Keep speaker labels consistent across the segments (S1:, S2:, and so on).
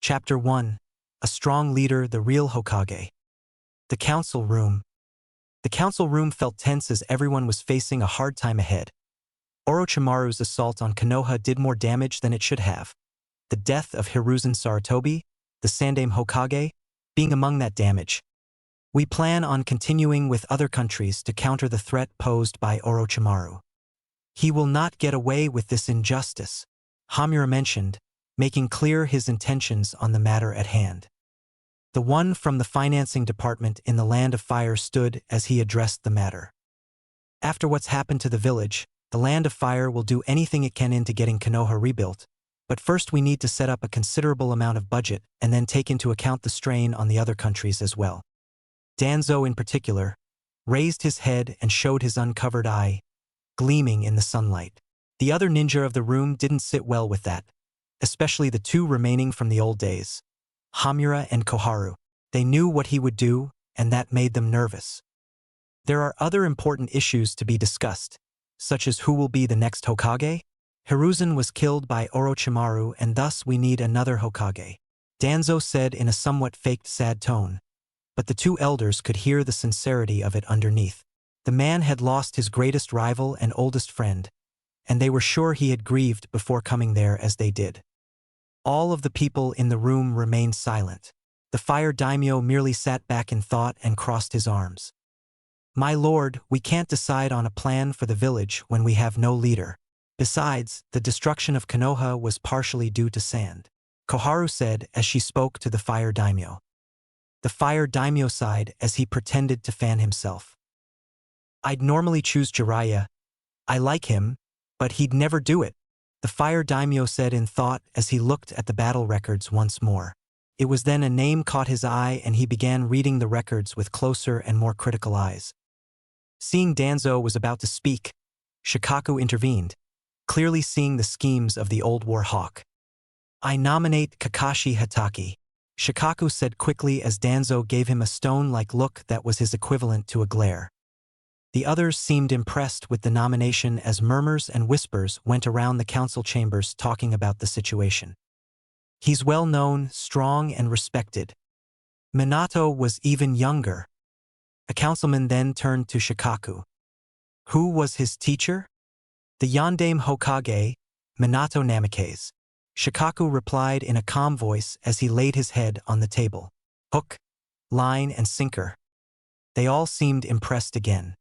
S1: Chapter 1. A Strong Leader, the Real Hokage. The Council Room. The council room felt tense as everyone was facing a hard time ahead. Orochimaru's assault on Konoha did more damage than it should have. The death of Hiruzen Sarutobi, the Sandaime Hokage, being among that damage. We plan on continuing with other countries to counter the threat posed by Orochimaru. He will not get away with this injustice, Hamura mentioned, making clear his intentions on the matter at hand. The one from the financing department in the Land of Fire stood as he addressed the matter. After what's happened to the village, the Land of Fire will do anything it can into getting Konoha rebuilt, but first we need to set up a considerable amount of budget and then take into account the strain on the other countries as well. Danzo in particular raised his head and showed his uncovered eye, gleaming in the sunlight. The other ninja of the room didn't sit well with that, especially the two remaining from the old days, Hamura and Koharu. They knew what he would do, and that made them nervous. There are other important issues to be discussed, such as who will be the next Hokage? Hiruzen was killed by Orochimaru, and thus we need another Hokage, Danzo said in a somewhat faked sad tone, but the two elders could hear the sincerity of it underneath. The man had lost his greatest rival and oldest friend, and they were sure he had grieved before coming there as they did. All of the people in the room remained silent. The fire daimyo merely sat back in thought and crossed his arms. My lord, we can't decide on a plan for the village when we have no leader. Besides, the destruction of Konoha was partially due to sand, Koharu said as she spoke to the fire daimyo. The fire daimyo sighed as he pretended to fan himself. I'd normally choose Jeriah. I like him, but he'd never do it, the fire daimyo said in thought as he looked at the battle records once more. It was then a name caught his eye and he began reading the records with closer and more critical eyes. Seeing Danzo was about to speak, Shikaku intervened, clearly seeing the schemes of the old war hawk. I nominate Kakashi Hatake, Shikaku said quickly as Danzo gave him a stone-like look that was his equivalent to a glare. The others seemed impressed with the nomination as murmurs and whispers went around the council chambers talking about the situation. He's well known, strong, and respected. Minato was even younger. A councilman then turned to Shikaku. Who was his teacher? The Yondaime Hokage, Minato Namikaze. Shikaku replied in a calm voice as he laid his head on the table. Hook, line, and sinker. They all seemed impressed again.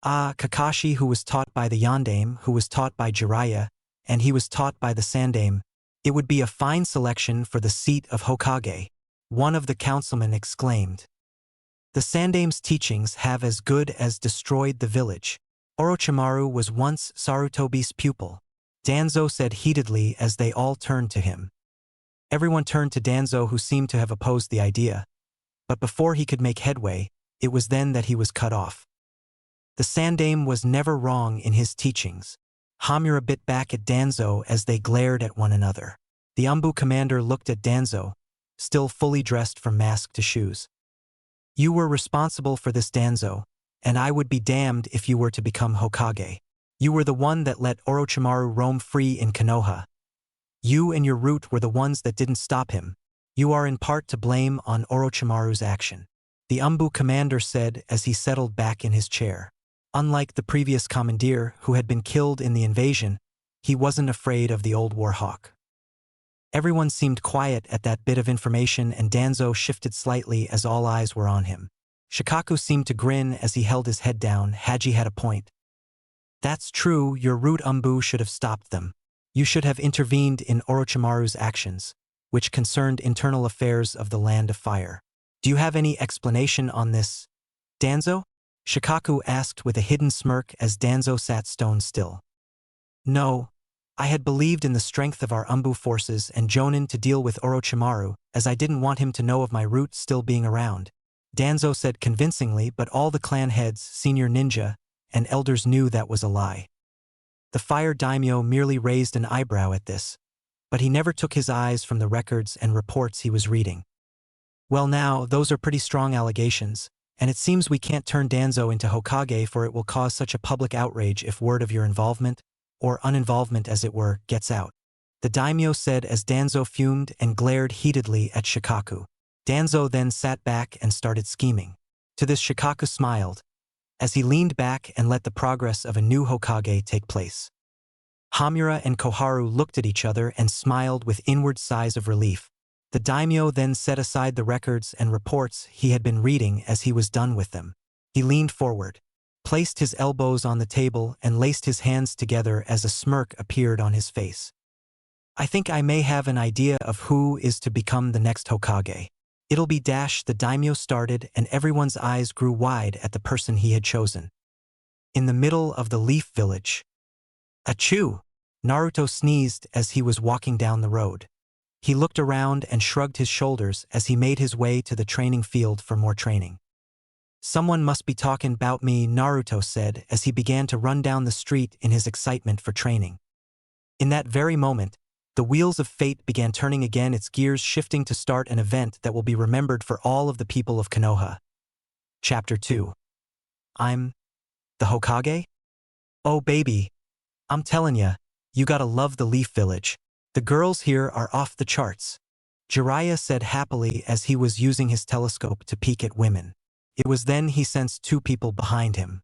S1: Kakashi, who was taught by the Yondaime, who was taught by Jeriah, and he was taught by the Sandaime. It would be a fine selection for the seat of Hokage, one of the councilmen exclaimed. The Sandaime's teachings have as good as destroyed the village. Orochimaru was once Sarutobi's pupil, Danzo said heatedly as they all turned to him. Everyone turned to Danzo, who seemed to have opposed the idea, but before he could make headway, it was then that he was cut off. The Sandaime was never wrong in his teachings. Hamura bit back at Danzo as they glared at one another. The Umbu commander looked at Danzo, still fully dressed from mask to shoes. You were responsible for this, Danzo, and I would be damned if you were to become Hokage. You were the one that let Orochimaru roam free in Konoha. You and your root were the ones that didn't stop him. You are in part to blame on Orochimaru's action, the Umbu commander said as he settled back in his chair. Unlike the previous commandeer who had been killed in the invasion, he wasn't afraid of the old war hawk. Everyone seemed quiet at that bit of information and Danzo shifted slightly as all eyes were on him. Shikaku seemed to grin as he held his head down. Haji had a point. That's true, your root Umbu should have stopped them. You should have intervened in Orochimaru's actions, which concerned internal affairs of the Land of Fire. Do you have any explanation on this, Danzo? Shikaku asked with a hidden smirk as Danzo sat stone still. No, I had believed in the strength of our Umbu forces and Jonin to deal with Orochimaru, as I didn't want him to know of my root still being around, Danzo said convincingly, but all the clan heads, senior ninja, and elders knew that was a lie. The fire daimyo merely raised an eyebrow at this, but he never took his eyes from the records and reports he was reading. Well now, those are pretty strong allegations. And it seems we can't turn Danzo into Hokage, for it will cause such a public outrage if word of your involvement, or uninvolvement as it were, gets out. the daimyo said as Danzo fumed and glared heatedly at Shikaku. Danzo then sat back and started scheming. To this Shikaku smiled, as he leaned back and let the progress of a new Hokage take place. Hamura and Koharu looked at each other and smiled with inward sighs of relief. The daimyo then set aside the records and reports he had been reading as he was done with them. He leaned forward, placed his elbows on the table and laced his hands together as a smirk appeared on his face. I think I may have an idea of who is to become the next Hokage. It'll be Dash. The daimyo started and everyone's eyes grew wide at the person he had chosen. In the middle of the Leaf Village. Achoo! Naruto sneezed as he was walking down the road. He looked around and shrugged his shoulders as he made his way to the training field for more training. Someone must be talking about me, Naruto said as he began to run down the street in his excitement for training. In that very moment, the wheels of fate began turning again, its gears shifting to start an event that will be remembered for all of the people of Konoha. Chapter 2. I'm the Hokage? Oh baby, I'm telling ya, you gotta love the Leaf Village. The girls here are off the charts. Jeriah said happily as he was using his telescope to peek at women. It was then he sensed two people behind him.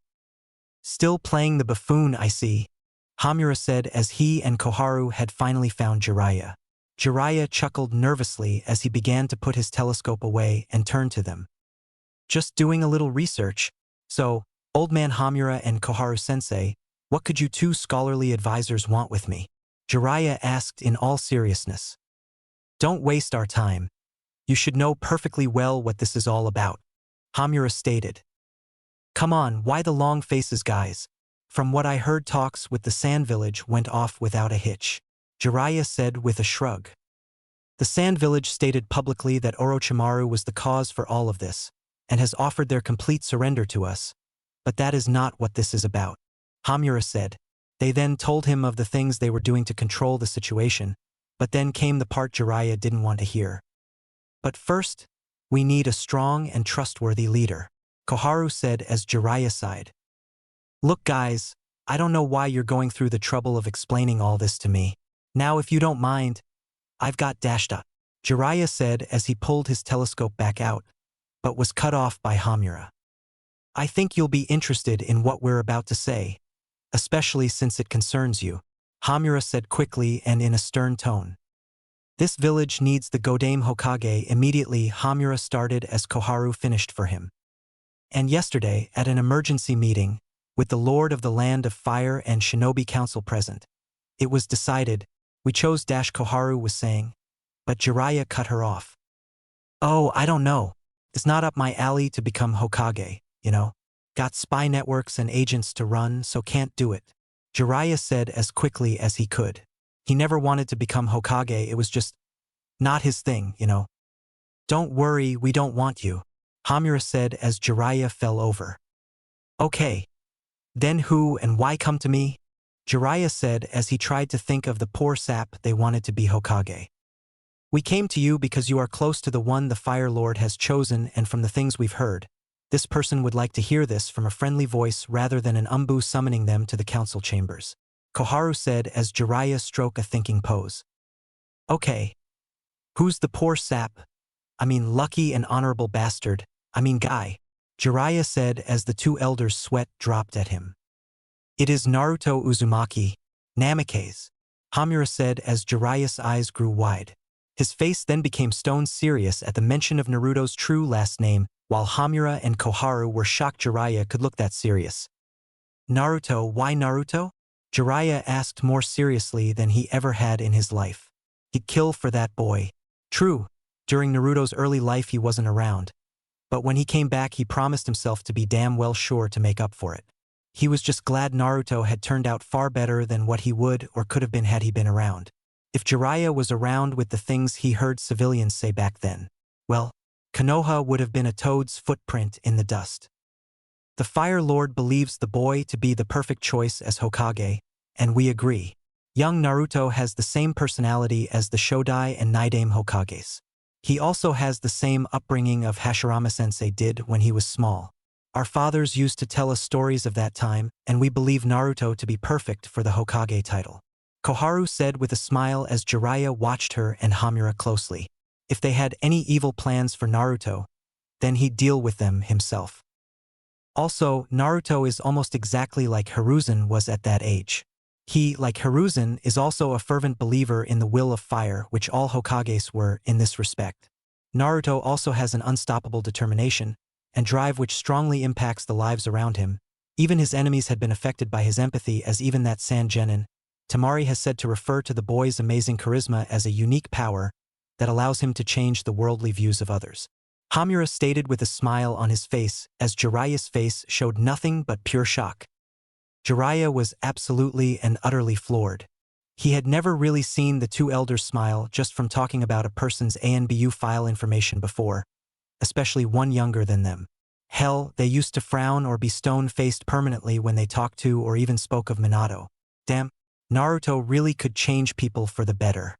S1: Still playing the buffoon, I see, Hamura said as he and Koharu had finally found Jeriah. Jeriah chuckled nervously as he began to put his telescope away and turned to them. Just doing a little research. So, old man Hamura and Koharu-sensei, what could you two scholarly advisors want with me? Jeriah asked in all seriousness. Don't waste our time. You should know perfectly well what this is all about, Hamura stated. Come on, why the long faces, guys? From what I heard, talks with the Sand Village went off without a hitch, Jeriah said with a shrug. The Sand Village stated publicly that Orochimaru was the cause for all of this, and has offered their complete surrender to us. But that is not what this is about, Hamura said. They then told him of the things they were doing to control the situation, but then came the part Jeriah didn't want to hear. But first, we need a strong and trustworthy leader, Koharu said as Jeriah sighed. Look guys, I don't know why you're going through the trouble of explaining all this to me. Now if you don't mind, I've got dashed up, Jeriah said as he pulled his telescope back out, but was cut off by Hamura. I think you'll be interested in what we're about to say, especially since it concerns you, Hamura said quickly and in a stern tone. This village needs the Godame Hokage immediately, Hamura started as Koharu finished for him. And yesterday, at an emergency meeting, with the Lord of the Land of Fire and Shinobi Council present, it was decided, we chose Koharu was saying, but Jeriah cut her off. Oh, I don't know. It's not up my alley to become Hokage, you know. Got spy networks and agents to run, so can't do it, Jeriah said as quickly as he could. He never wanted to become Hokage, it was just not his thing, you know. Don't worry, we don't want you, Hamura said as Jeriah fell over. Okay. Then who and why come to me? Jeriah said as he tried to think of the poor sap they wanted to be Hokage. We came to you because you are close to the one the Fire Lord has chosen, and from the things we've heard, this person would like to hear this from a friendly voice rather than an umbu summoning them to the council chambers, Koharu said as Jeriah struck a thinking pose. Okay. Who's the poor sap? I mean lucky and honorable bastard, guy, Jeriah said as the two elders' sweat dropped at him. It is Naruto Uzumaki, Namikaze, Hamura said as Jeriah's eyes grew wide. His face then became stone serious at the mention of Naruto's true last name, while Hamura and Koharu were shocked Jeriah could look that serious. Naruto, why Naruto? Jeriah asked more seriously than he ever had in his life. He'd kill for that boy. True, during Naruto's early life he wasn't around. But when he came back he promised himself to be damn well sure to make up for it. He was just glad Naruto had turned out far better than what he would or could have been had he been around. If Jeriah was around with the things he heard civilians say back then, well, Konoha would have been a toad's footprint in the dust. The Fire Lord believes the boy to be the perfect choice as Hokage, and we agree. Young Naruto has the same personality as the Shodai and Naidame Hokages. He also has the same upbringing of Hashirama-sensei did when he was small. Our fathers used to tell us stories of that time, and we believe Naruto to be perfect for the Hokage title. Koharu said with a smile as Jeriah watched her and Hamura closely. If they had any evil plans for Naruto, then he'd deal with them himself. Also, Naruto is almost exactly like Hiruzen was at that age. He, like Hiruzen, is also a fervent believer in the will of fire, which all Hokages were in this respect. Naruto also has an unstoppable determination and drive which strongly impacts the lives around him. Even his enemies had been affected by his empathy, as even that Sangenin. Tamari has said to refer to the boy's amazing charisma as a unique power that allows him to change the worldly views of others. Hamura stated with a smile on his face as Jiraiya's face showed nothing but pure shock. Jeriah was absolutely and utterly floored. He had never really seen the two elders smile just from talking about a person's ANBU file information before, especially one younger than them. Hell, they used to frown or be stone-faced permanently when they talked to or even spoke of Minato. Damn, Naruto really could change people for the better.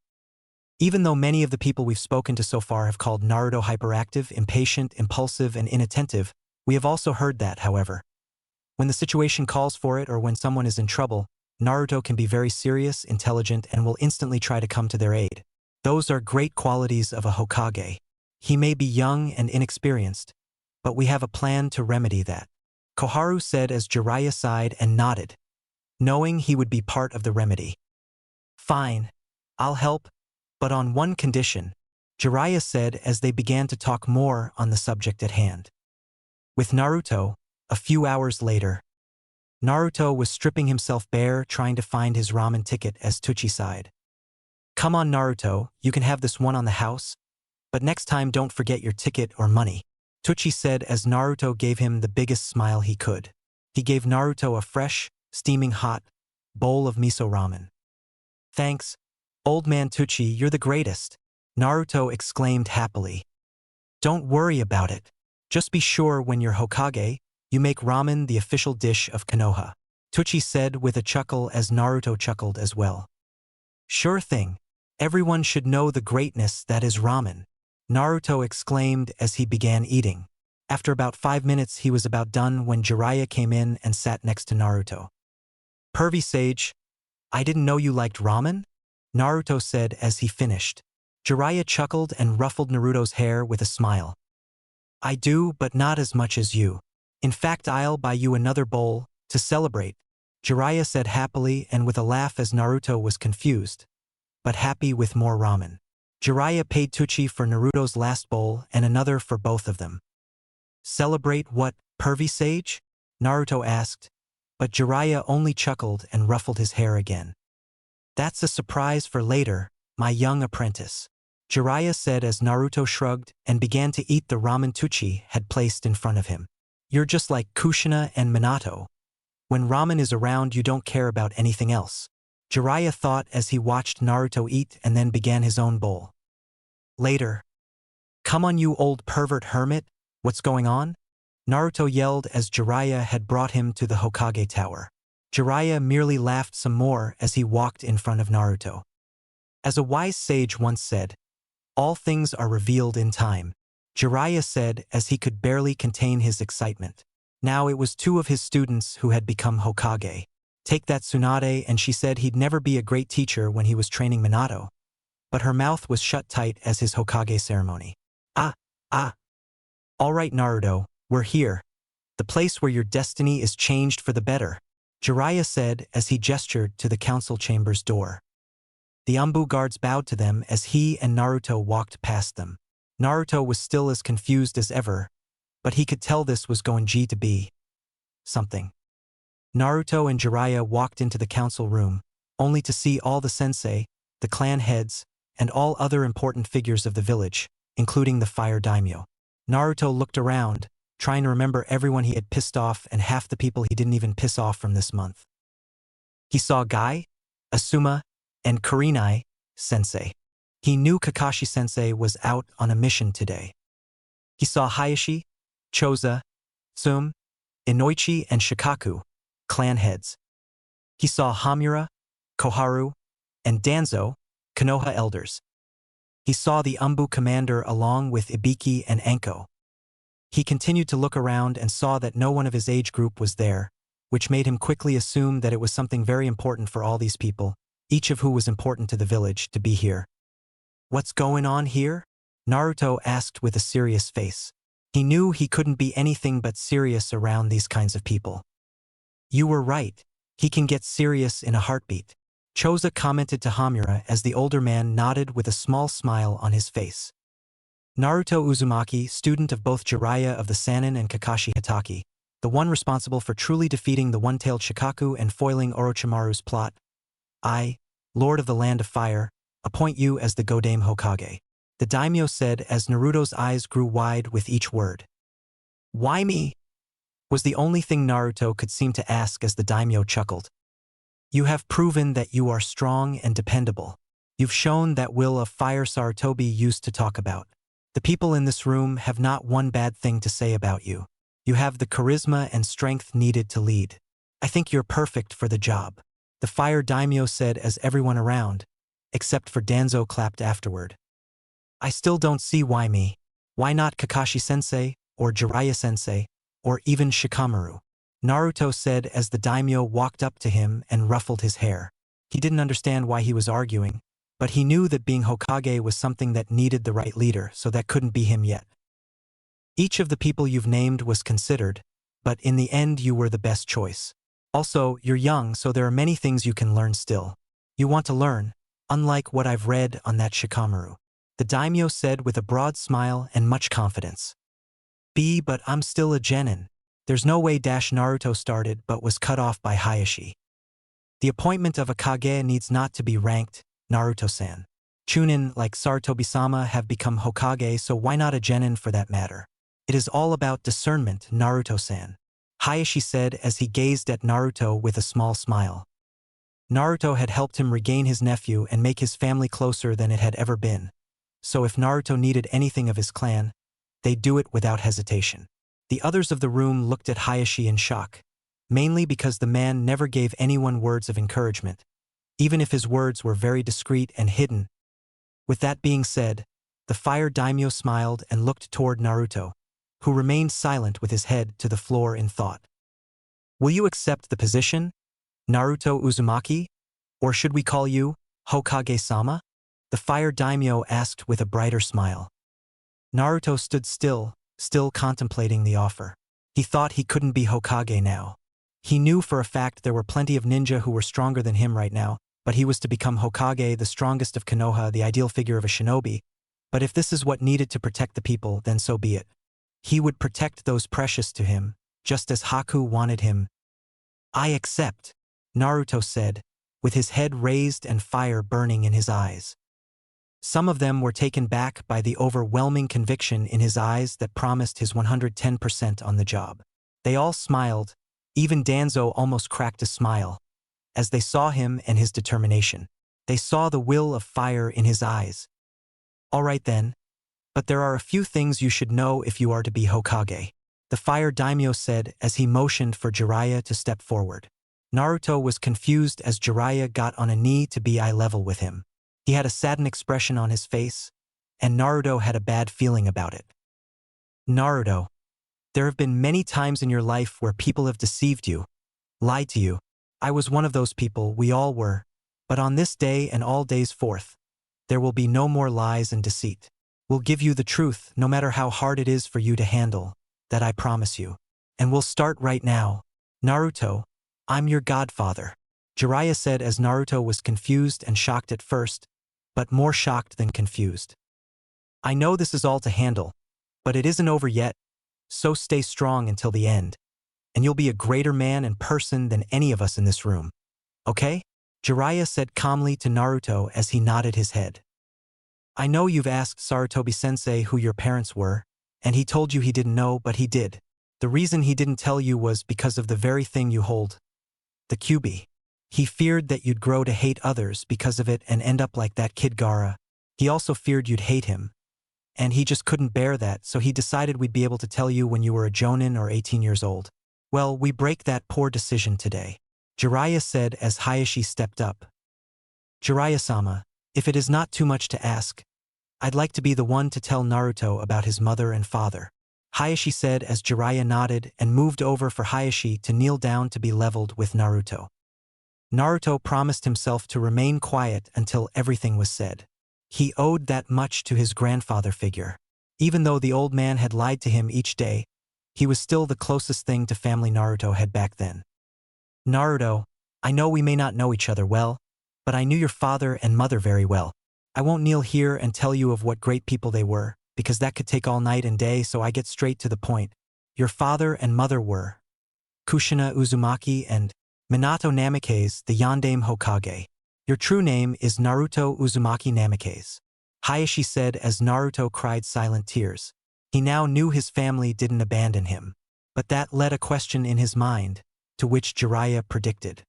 S1: Even though many of the people we've spoken to so far have called Naruto hyperactive, impatient, impulsive, and inattentive, we have also heard that, however. When the situation calls for it or when someone is in trouble, Naruto can be very serious, intelligent, and will instantly try to come to their aid. Those are great qualities of a Hokage. He may be young and inexperienced, but we have a plan to remedy that. Koharu said as Jeriah sighed and nodded, knowing he would be part of the remedy. Fine, I'll help, but on one condition, Jeriah said as they began to talk more on the subject at hand. With Naruto, a few hours later, Naruto was stripping himself bare trying to find his ramen ticket as Tsuchi sighed. Come on Naruto, you can have this one on the house, but next time don't forget your ticket or money, Tsuchi said as Naruto gave him the biggest smile he could. He gave Naruto a fresh, steaming hot bowl of miso ramen. Thanks, old man Tsuchi, you're the greatest, Naruto exclaimed happily. Don't worry about it. Just be sure when you're Hokage, you make ramen the official dish of Konoha, Tsuchi said with a chuckle as Naruto chuckled as well. Sure thing. Everyone should know the greatness that is ramen, Naruto exclaimed as he began eating. After about 5 minutes he was about done when Jeriah came in and sat next to Naruto. Pervy Sage, I didn't know you liked ramen? Naruto said as he finished. Jeriah chuckled and ruffled Naruto's hair with a smile. I do, but not as much as you. In fact, I'll buy you another bowl, to celebrate, Jeriah said happily and with a laugh as Naruto was confused, but happy with more ramen. Jeriah paid Tsuchi for Naruto's last bowl and another for both of them. Celebrate what, pervy sage? Naruto asked, but Jeriah only chuckled and ruffled his hair again. That's a surprise for later, my young apprentice, Jeriah said as Naruto shrugged and began to eat the ramen Tsuchi had placed in front of him. You're just like Kushina and Minato. When ramen is around you don't care about anything else, Jeriah thought as he watched Naruto eat and then began his own bowl. Later. Come on you old pervert hermit, what's going on? Naruto yelled as Jeriah had brought him to the Hokage tower. Jeriah merely laughed some more as he walked in front of Naruto. As a wise sage once said, all things are revealed in time, Jeriah said as he could barely contain his excitement. Now it was 2 of his students who had become Hokage. Take that Tsunade, and she said he'd never be a great teacher when he was training Minato, but her mouth was shut tight as his Hokage ceremony. All right Naruto, we're here. The place where your destiny is changed for the better, Jeriah said as he gestured to the council chamber's door. The Anbu guards bowed to them as he and Naruto walked past them. Naruto was still as confused as ever, but he could tell this was going to be something. Naruto and Jeriah walked into the council room, only to see all the sensei, the clan heads, and all other important figures of the village, including the fire daimyo. Naruto looked around, trying to remember everyone he had pissed off and half the people he didn't even piss off from this month. He saw Guy, Asuma, and Kurenai sensei. He knew Kakashi sensei was out on a mission today. He saw Hayashi, Choza, Tsum, Inoichi, and Shikaku, clan heads. He saw Hamura, Koharu, and Danzo, Konoha elders. He saw the Anbu commander along with Ibiki and Anko. He continued to look around and saw that no one of his age group was there, which made him quickly assume that it was something very important for all these people, each of who was important to the village, to be here. What's going on here? Naruto asked with a serious face. He knew he couldn't be anything but serious around these kinds of people. You were right. He can get serious in a heartbeat. Choza commented to Hamura as the older man nodded with a small smile on his face. Naruto Uzumaki, student of both Jeriah of the Sanin and Kakashi Hatake, the one responsible for truly defeating the one-tailed Shikaku and foiling Orochimaru's plot. I, Lord of the Land of Fire, appoint you as the Godame Hokage. The daimyo said as Naruto's eyes grew wide with each word. Why me? Was the only thing Naruto could seem to ask as the daimyo chuckled. You have proven that you are strong and dependable. You've shown that will of fire Sarutobi used to talk about. The people in this room have not one bad thing to say about you. You have the charisma and strength needed to lead. I think you're perfect for the job. The fire daimyo said as everyone around, except for Danzo, clapped afterward. I still don't see why me. Why not Kakashi-sensei, or Jiraiya-sensei, or even Shikamaru? Naruto said as the daimyo walked up to him and ruffled his hair. He didn't understand why he was arguing, but he knew that being Hokage was something that needed the right leader, so that couldn't be him yet. Each of the people you've named was considered, but in the end you were the best choice. Also, you're young, so there are many things you can learn still. You want to learn, unlike what I've read on that Shikamaru. The daimyo said with a broad smile and much confidence. But I'm still a genin. There's no way Naruto started but was cut off by Hayashi. The appointment of a Kage needs not to be ranked, Naruto-san. Chunin, like Sarutobi-sama, have become Hokage, so why not a genin for that matter? It is all about discernment, Naruto-san. Hayashi said as he gazed at Naruto with a small smile. Naruto had helped him regain his nephew and make his family closer than it had ever been. So if Naruto needed anything of his clan, they'd do it without hesitation. The others of the room looked at Hayashi in shock, mainly because the man never gave anyone words of encouragement, even if his words were very discreet and hidden. With that being said, the fire daimyo smiled and looked toward Naruto, who remained silent with his head to the floor in thought. Will you accept the position, Naruto Uzumaki? Or should we call you Hokage-sama? The fire daimyo asked with a brighter smile. Naruto stood still contemplating the offer. He thought he couldn't be Hokage now. He knew for a fact there were plenty of ninja who were stronger than him right now, but he was to become Hokage, the strongest of Konoha, the ideal figure of a shinobi. But if this is what needed to protect the people, then so be it. He would protect those precious to him, just as Haku wanted him. I accept, Naruto said, with his head raised and fire burning in his eyes. Some of them were taken back by the overwhelming conviction in his eyes that promised his 110% on the job. They all smiled, even Danzo almost cracked a smile, as they saw him and his determination. They saw the will of fire in his eyes. All right then, but there are a few things you should know if you are to be Hokage, the fire daimyo said as he motioned for Jeriah to step forward. Naruto was confused as Jeriah got on a knee to be eye level with him. He had a saddened expression on his face, and Naruto had a bad feeling about it. Naruto, there have been many times in your life where people have deceived you, lied to you. I was one of those people, we all were, but on this day and all days forth, there will be no more lies and deceit. We'll give you the truth, no matter how hard it is for you to handle, that I promise you. And we'll start right now. Naruto, I'm your godfather, Jeriah said as Naruto was confused and shocked at first, but more shocked than confused. I know this is all to handle, but it isn't over yet, so stay strong until the end, and you'll be a greater man and person than any of us in this room. Okay? Jeriah said calmly to Naruto as he nodded his head. I know you've asked Sarutobi-sensei who your parents were, and he told you he didn't know, but he did. The reason he didn't tell you was because of the very thing you hold, the QB. He feared that you'd grow to hate others because of it and end up like that kid Gaara. He also feared you'd hate him. And he just couldn't bear that, so he decided we'd be able to tell you when you were a jonin or 18 years old. Well, we break that poor decision today, Jeriah said as Hayashi stepped up. Jiraiya-sama, if it is not too much to ask, I'd like to be the one to tell Naruto about his mother and father, Hayashi said as Jeriah nodded and moved over for Hayashi to kneel down to be leveled with Naruto. Naruto promised himself to remain quiet until everything was said. He owed that much to his grandfather figure. Even though the old man had lied to him each day, he was still the closest thing to family Naruto had back then. Naruto, I know we may not know each other well, but I knew your father and mother very well. I won't kneel here and tell you of what great people they were, because that could take all night and day, so I get straight to the point. Your father and mother were Kushina Uzumaki and Minato Namikaze, the Yondaime Hokage. Your true name is Naruto Uzumaki Namikaze. Hayashi said as Naruto cried silent tears. He now knew his family didn't abandon him. But that led a question in his mind, to which Jeriah predicted.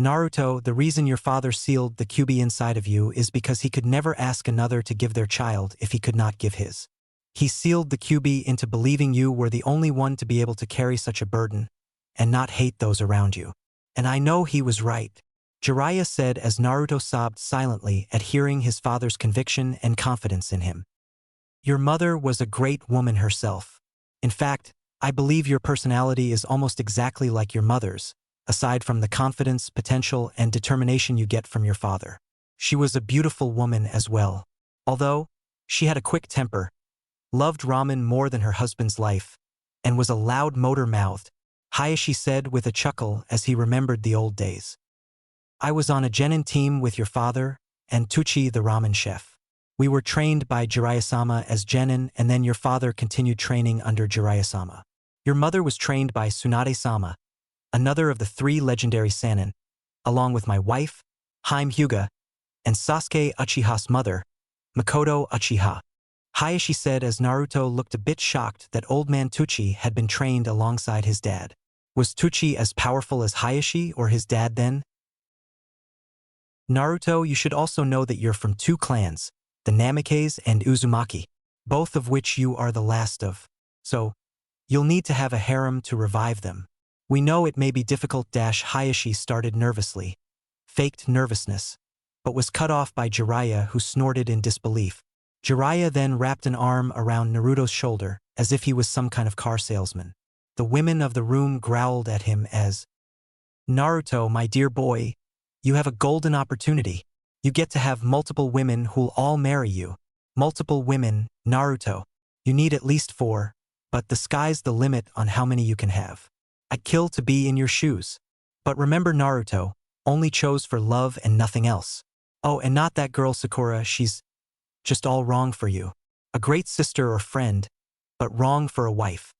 S1: Naruto, the reason your father sealed the Kyuubi inside of you is because he could never ask another to give their child if he could not give his. He sealed the Kyuubi into believing you were the only one to be able to carry such a burden, and not hate those around you. And I know he was right. Jeriah said as Naruto sobbed silently at hearing his father's conviction and confidence in him. Your mother was a great woman herself. In fact, I believe your personality is almost exactly like your mother's, aside from the confidence, potential, and determination you get from your father. She was a beautiful woman as well. Although, she had a quick temper, loved ramen more than her husband's life, and was a loud motor-mouthed, Hayashi said with a chuckle as he remembered the old days. I was on a genin team with your father and Tucci the ramen chef. We were trained by Jiraiya-sama as genin, and then your father continued training under Jiraiya-sama. Your mother was trained by Tsunade-sama, another of the 3 legendary Sanin, along with my wife, Haim Hyuga, and Sasuke Uchiha's mother, Makoto Uchiha. Hayashi said as Naruto looked a bit shocked that old man Tucci had been trained alongside his dad. Was Tucci as powerful as Hayashi or his dad then? Naruto, you should also know that you're from 2 clans, the Namikaze and Uzumaki, both of which you are the last of. So, you'll need to have a harem to revive them. We know it may be difficult. Hayashi started nervously, faked nervousness, but was cut off by Jeriah, who snorted in disbelief. Jeriah then wrapped an arm around Naruto's shoulder, as if he was some kind of car salesman. The women of the room growled at him as, Naruto, my dear boy, you have a golden opportunity. You get to have multiple women who'll all marry you. Multiple women, Naruto. You need at least 4, but the sky's the limit on how many you can have. I'd kill to be in your shoes. But remember, Naruto only chose for love and nothing else. Oh, and not that girl Sakura, she's just all wrong for you. A great sister or friend, but wrong for a wife.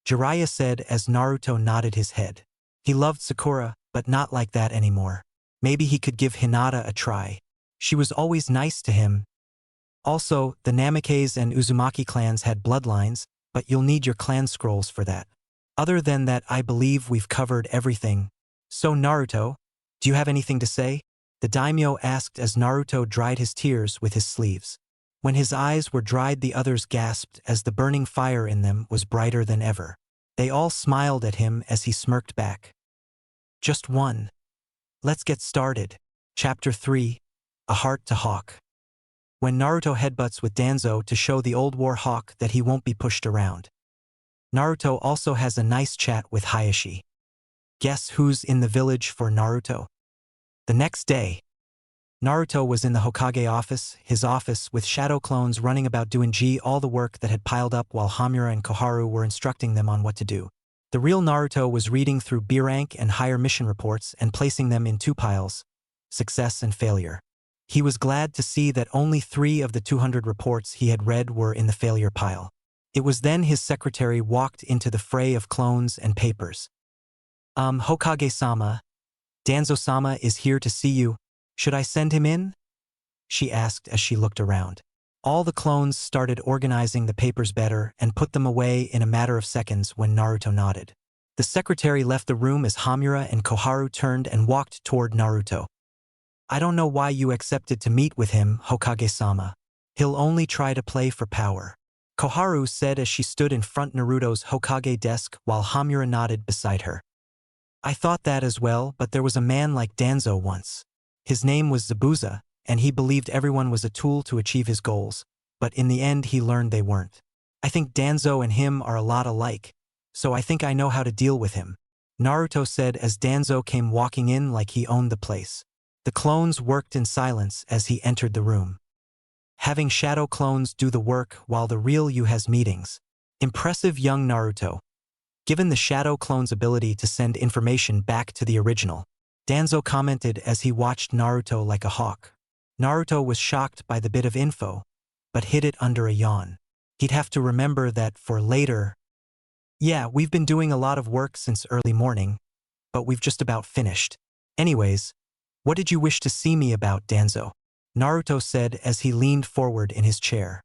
S1: Jeriah said as Naruto nodded his head. He loved Sakura, but not like that anymore. Maybe he could give Hinata a try. She was always nice to him. Also, the Namikaze and Uzumaki clans had bloodlines, but you'll need your clan scrolls for that. Other than that, I believe we've covered everything. So Naruto, do you have anything to say? The daimyo asked as Naruto dried his tears with his sleeves. When his eyes were dried, the others gasped as the burning fire in them was brighter than ever. They all smiled at him as he smirked back. Just one. Let's get started. Chapter 3. A Heart to Hawk. When Naruto headbutts with Danzo to show the old war hawk that he won't be pushed around. Naruto also has a nice chat with Hayashi. Guess who's in the village for Naruto? The next day, Naruto was in the Hokage office, his office with shadow clones running about doing all the work that had piled up while Hamura and Koharu were instructing them on what to do. The real Naruto was reading through B rank and higher mission reports and placing them in 2 piles, success and failure. He was glad to see that only 3 of the 200 reports he had read were in the failure pile. It was then his secretary walked into the fray of clones and papers. Hokage-sama, Danzo-sama is here to see you. Should I send him in? She asked as she looked around. All the clones started organizing the papers better and put them away in a matter of seconds when Naruto nodded. The secretary left the room as Hamura and Koharu turned and walked toward Naruto. I don't know why you accepted to meet with him, Hokage-sama. He'll only try to play for power. Koharu said as she stood in front Naruto's Hokage desk while Hamura nodded beside her. I thought that as well, but there was a man like Danzo once. His name was Zabuza, and he believed everyone was a tool to achieve his goals, but in the end he learned they weren't. I think Danzo and him are a lot alike, so I think I know how to deal with him. Naruto said as Danzo came walking in like he owned the place. The clones worked in silence as he entered the room. Having shadow clones do the work while the real you has meetings. Impressive young Naruto. Given the shadow clone's ability to send information back to the original, Danzo commented as he watched Naruto like a hawk. Naruto was shocked by the bit of info, but hid it under a yawn. He'd have to remember that for later. Yeah, we've been doing a lot of work since early morning, but we've just about finished. Anyways, what did you wish to see me about, Danzo? Naruto said as he leaned forward in his chair.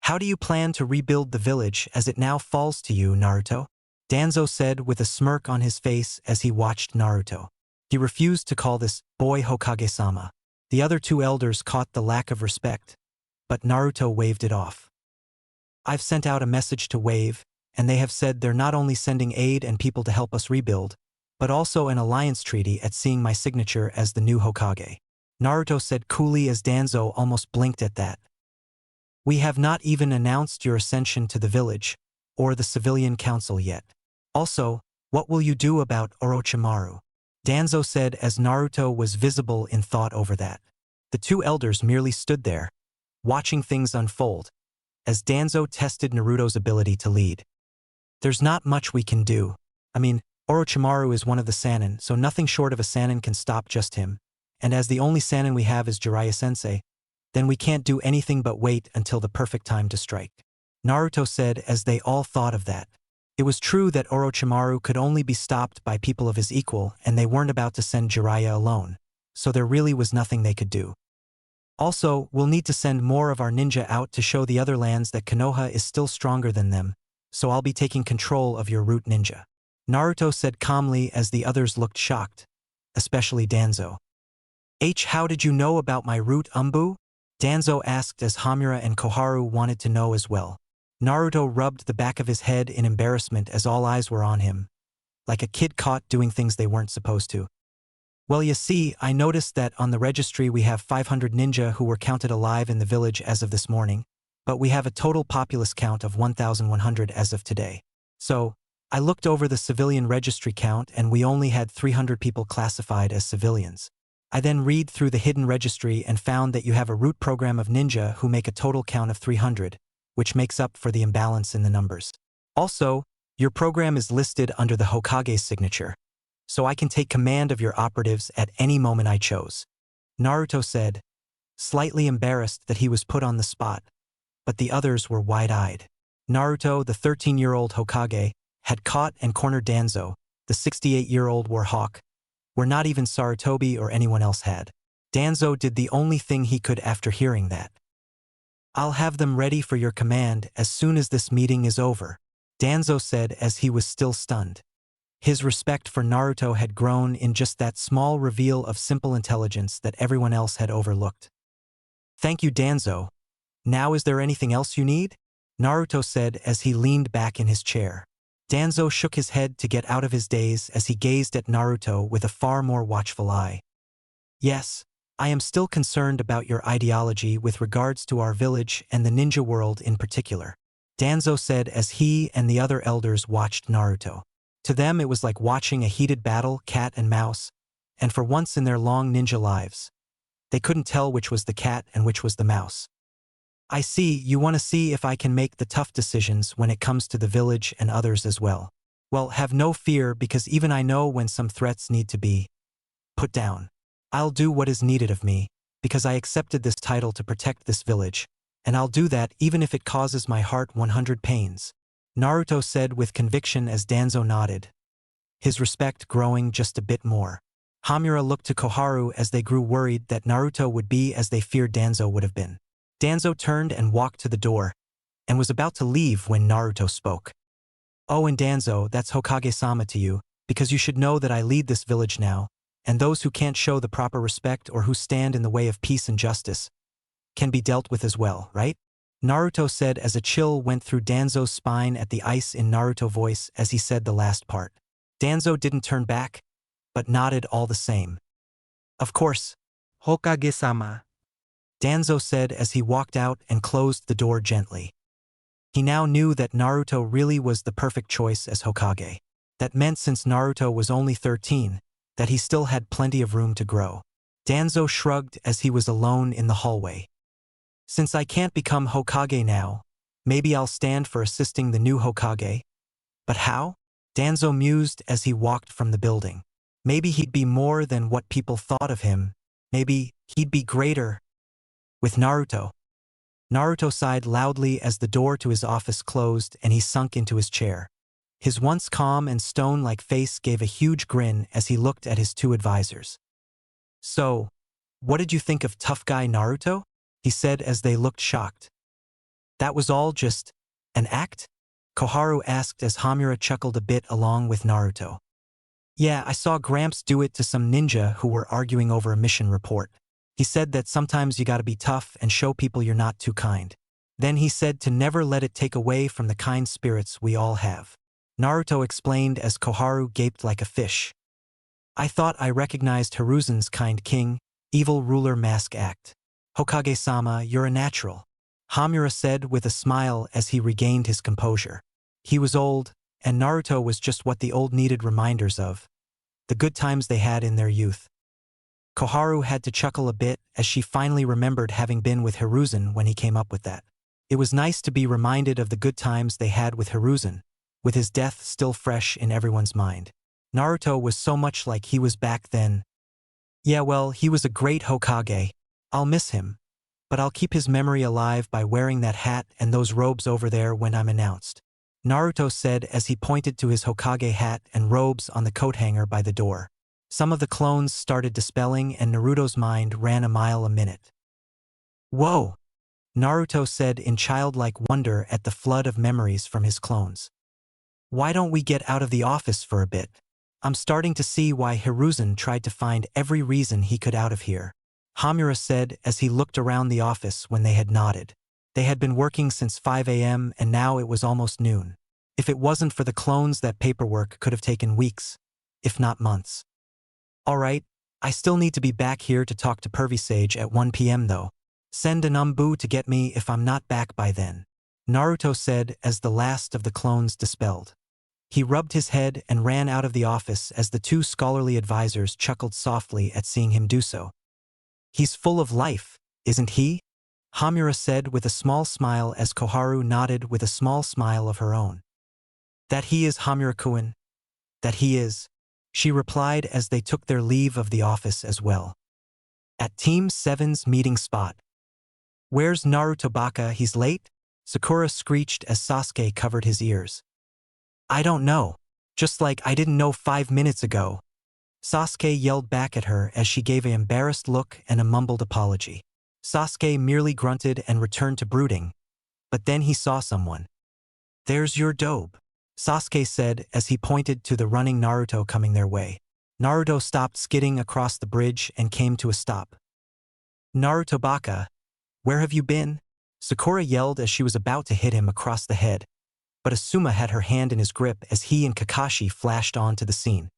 S1: How do you plan to rebuild the village as it now falls to you, Naruto? Danzo said with a smirk on his face as he watched Naruto. He refused to call this boy Hokage-sama. The other two elders caught the lack of respect, but Naruto waved it off. I've sent out a message to Wave, and they have said they're not only sending aid and people to help us rebuild, but also an alliance treaty at seeing my signature as the new Hokage. Naruto said coolly as Danzo almost blinked at that. We have not even announced your ascension to the village, or the civilian council yet. Also, what will you do about Orochimaru? Danzo said as Naruto was visible in thought over that. The two elders merely stood there, watching things unfold, as Danzo tested Naruto's ability to lead. There's not much we can do. I mean, Orochimaru is one of the Sanin, so nothing short of a Sanin can stop just him. And as the only Sanin we have is Jiraiya-sensei, then we can't do anything but wait until the perfect time to strike. Naruto said as they all thought of that. It was true that Orochimaru could only be stopped by people of his equal, and they weren't about to send Jeriah alone, so there really was nothing they could do. Also, we'll need to send more of our ninja out to show the other lands that Konoha is still stronger than them, so I'll be taking control of your root ninja. Naruto said calmly as the others looked shocked, especially Danzo. How did you know about my root, Umbu? Danzo asked as Hamura and Koharu wanted to know as well. Naruto rubbed the back of his head in embarrassment as all eyes were on him, like a kid caught doing things they weren't supposed to. Well, you see, I noticed that on the registry we have 500 ninja who were counted alive in the village as of this morning, but we have a total populace count of 1,100 as of today. So, I looked over the civilian registry count and we only had 300 people classified as civilians. I then read through the hidden registry and found that you have a root program of ninja who make a total count of 300, which makes up for the imbalance in the numbers. Also, your program is listed under the Hokage's signature, so I can take command of your operatives at any moment I chose. Naruto said, slightly embarrassed that he was put on the spot, but the others were wide-eyed. Naruto, the 13-year-old Hokage, had caught and cornered Danzo, the 68-year-old war hawk, where not even Sarutobi or anyone else had. Danzo did the only thing he could after hearing that. I'll have them ready for your command as soon as this meeting is over, Danzo said as he was still stunned. His respect for Naruto had grown in just that small reveal of simple intelligence that everyone else had overlooked. Thank you, Danzo. Now is there anything else you need? Naruto said as he leaned back in his chair. Danzo shook his head to get out of his daze as he gazed at Naruto with a far more watchful eye. Yes, I am still concerned about your ideology with regards to our village and the ninja world in particular, Danzo said as he and the other elders watched Naruto. To them it was like watching a heated battle, cat and mouse, and for once in their long ninja lives, they couldn't tell which was the cat and which was the mouse. I see, you want to see if I can make the tough decisions when it comes to the village and others as well. Well, have no fear because even I know when some threats need to be put down. I'll do what is needed of me, because I accepted this title to protect this village, and I'll do that even if it causes my heart 100 pains, Naruto said with conviction as Danzo nodded, his respect growing just a bit more. Hamura looked to Koharu as they grew worried that Naruto would be as they feared Danzo would have been. Danzo turned and walked to the door, and was about to leave when Naruto spoke. Oh, and Danzo, that's Hokage-sama to you, because you should know that I lead this village now, and those who can't show the proper respect or who stand in the way of peace and justice can be dealt with as well, right? Naruto said as a chill went through Danzo's spine at the ice in Naruto voice as he said the last part. Danzo didn't turn back, but nodded all the same. Of course, Hokage-sama, Danzo said as he walked out and closed the door gently. He now knew that Naruto really was the perfect choice as Hokage. That meant since Naruto was only 13, that he still had plenty of room to grow. Danzo shrugged as he was alone in the hallway. Since I can't become Hokage now, maybe I'll stand for assisting the new Hokage. But how? Danzo mused as he walked from the building. Maybe he'd be more than what people thought of him. Maybe he'd be greater. With Naruto. Naruto sighed loudly as the door to his office closed and he sunk into his chair. His once calm and stone-like face gave a huge grin as he looked at his two advisors. So, what did you think of tough guy Naruto? He said as they looked shocked. That was all just an act? Koharu asked as Hamura chuckled a bit along with Naruto. Yeah, I saw Gramps do it to some ninja who were arguing over a mission report. He said that sometimes you gotta be tough and show people you're not too kind. Then he said to never let it take away from the kind spirits we all have. Naruto explained as Koharu gaped like a fish. I thought I recognized Hiruzen's kind king, evil ruler mask act. Hokage-sama, you're a natural. Hamura said with a smile as he regained his composure. He was old, and Naruto was just what the old needed reminders of. The good times they had in their youth. Koharu had to chuckle a bit as she finally remembered having been with Hiruzen when he came up with that. It was nice to be reminded of the good times they had with Hiruzen, with his death still fresh in everyone's mind. Naruto was so much like he was back then. Yeah, well, he was a great Hokage. I'll miss him. But I'll keep his memory alive by wearing that hat and those robes over there when I'm announced. Naruto said as he pointed to his Hokage hat and robes on the coat hanger by the door. Some of the clones started dispelling and Naruto's mind ran a mile a minute. Whoa! Naruto said in childlike wonder at the flood of memories from his clones. Why don't we get out of the office for a bit? I'm starting to see why Hiruzen tried to find every reason he could out of here. Hamura said as he looked around the office when they had nodded. They had been working since 5 a.m. and now it was almost noon. If it wasn't for the clones, that paperwork could have taken weeks, if not months. All right, I still need to be back here to talk to Pervy Sage at 1 p.m. though. Send an Umbu to get me if I'm not back by then. Naruto said as the last of the clones dispelled. He rubbed his head and ran out of the office as the two scholarly advisors chuckled softly at seeing him do so. He's full of life, isn't he? Hamura said with a small smile as Koharu nodded with a small smile of her own. That he is, Hamura-kun. That he is. She replied as they took their leave of the office as well. At Team 7's meeting spot. Where's Naruto Baka? He's late? Sakura screeched as Sasuke covered his ears. I don't know. Just like I didn't know 5 minutes ago. Sasuke yelled back at her as she gave an embarrassed look and a mumbled apology. Sasuke merely grunted and returned to brooding. But then he saw someone. There's your dobe, Sasuke said as he pointed to the running Naruto coming their way. Naruto stopped skidding across the bridge and came to a stop. Naruto Baka, where have you been? Sakura yelled as she was about to hit him across the head. But Asuma had her hand in his grip as he and Kakashi flashed onto the scene.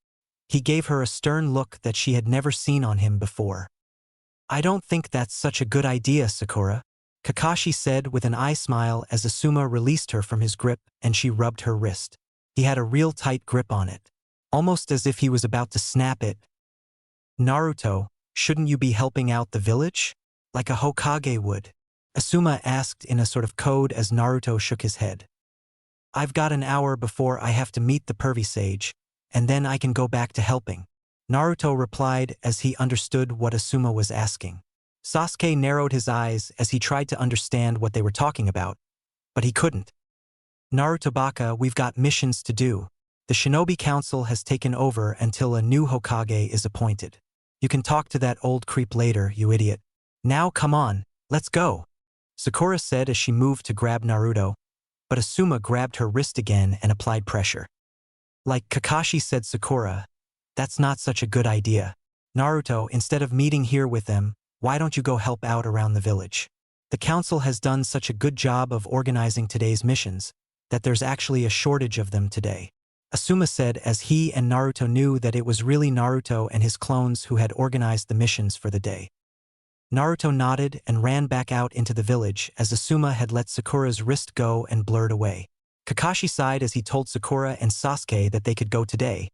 S1: He gave her a stern look that she had never seen on him before. I don't think that's such a good idea, Sakura, Kakashi said with an eye smile as Asuma released her from his grip and she rubbed her wrist. He had a real tight grip on it, almost as if he was about to snap it. Naruto, shouldn't you be helping out the village? Like a Hokage would? Asuma asked in a sort of code as Naruto shook his head. I've got an hour before I have to meet the Pervy Sage, and then I can go back to helping. Naruto replied as he understood what Asuma was asking. Sasuke narrowed his eyes as he tried to understand what they were talking about, but he couldn't. Naruto Baka, we've got missions to do. The Shinobi Council has taken over until a new Hokage is appointed. You can talk to that old creep later, you idiot. Now come on, let's go, Sakura said as she moved to grab Naruto, but Asuma grabbed her wrist again and applied pressure. Like Kakashi said, Sakura, that's not such a good idea. Naruto, instead of meeting here with them, why don't you go help out around the village? The council has done such a good job of organizing today's missions that there's actually a shortage of them today. Asuma said as he and Naruto knew that it was really Naruto and his clones who had organized the missions for the day. Naruto nodded and ran back out into the village as Asuma had let Sakura's wrist go and blurred away. Kakashi sighed as he told Sakura and Sasuke that they could go today,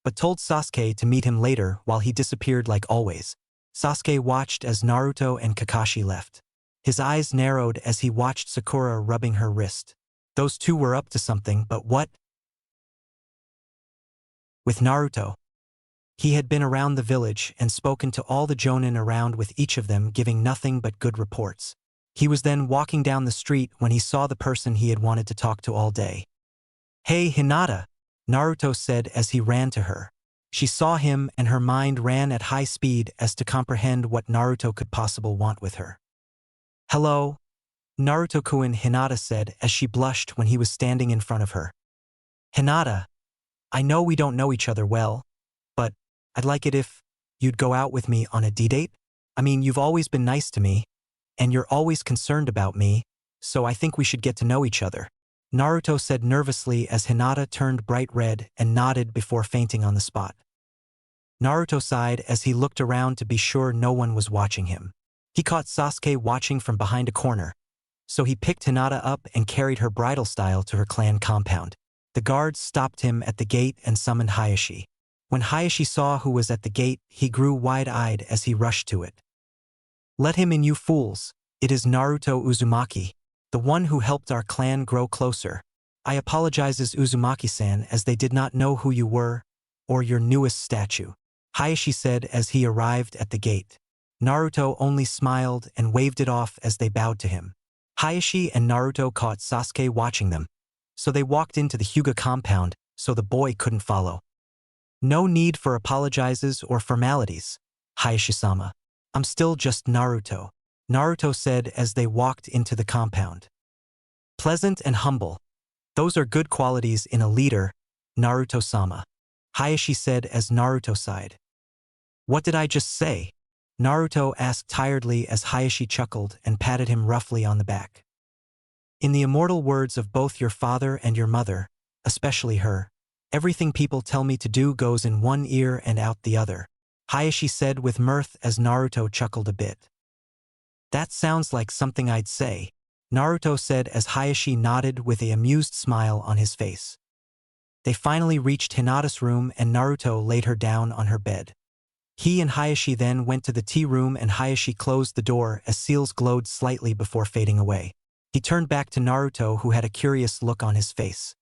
S1: but told Sasuke to meet him later while he disappeared like always. Sasuke watched as Naruto and Kakashi left. His eyes narrowed as he watched Sakura rubbing her wrist. Those two were up to something, but what? With Naruto. He had been around the village and spoken to all the jonin around, with each of them giving nothing but good reports. He was then walking down the street when he saw the person he had wanted to talk to all day. "Hey, Hinata," Naruto said as he ran to her. She saw him and her mind ran at high speed as to comprehend what Naruto could possibly want with her. "Hello, Naruto-kun," Hinata said as she blushed when he was standing in front of her. "Hinata, I know we don't know each other well, but I'd like it if you'd go out with me on a D-date. I mean, you've always been nice to me, and you're always concerned about me, so I think we should get to know each other," Naruto said nervously as Hinata turned bright red and nodded before fainting on the spot. Naruto sighed as he looked around to be sure no one was watching him. He caught Sasuke watching from behind a corner, so he picked Hinata up and carried her bridal style to her clan compound. The guards stopped him at the gate and summoned Hayashi. When Hayashi saw who was at the gate, he grew wide-eyed as he rushed to it. "Let him in, you fools. It is Naruto Uzumaki, the one who helped our clan grow closer. I apologizes, Uzumaki-san, as they did not know who you were, or your newest statue," Hayashi said as he arrived at the gate. Naruto only smiled and waved it off as they bowed to him. Hayashi and Naruto caught Sasuke watching them, so they walked into the Hyuga compound so the boy couldn't follow. "No need for apologizes or formalities, Hayashi-sama. I'm still just Naruto," Naruto said as they walked into the compound. "Pleasant and humble. Those are good qualities in a leader, Naruto-sama," Hayashi said as Naruto sighed. "What did I just say?" Naruto asked tiredly as Hayashi chuckled and patted him roughly on the back. "In the immortal words of both your father and your mother, especially her, everything people tell me to do goes in one ear and out the other," Hayashi said with mirth as Naruto chuckled a bit. "That sounds like something I'd say," Naruto said as Hayashi nodded with an amused smile on his face. They finally reached Hinata's room and Naruto laid her down on her bed. He and Hayashi then went to the tea room and Hayashi closed the door as seals glowed slightly before fading away. He turned back to Naruto, who had a curious look on his face.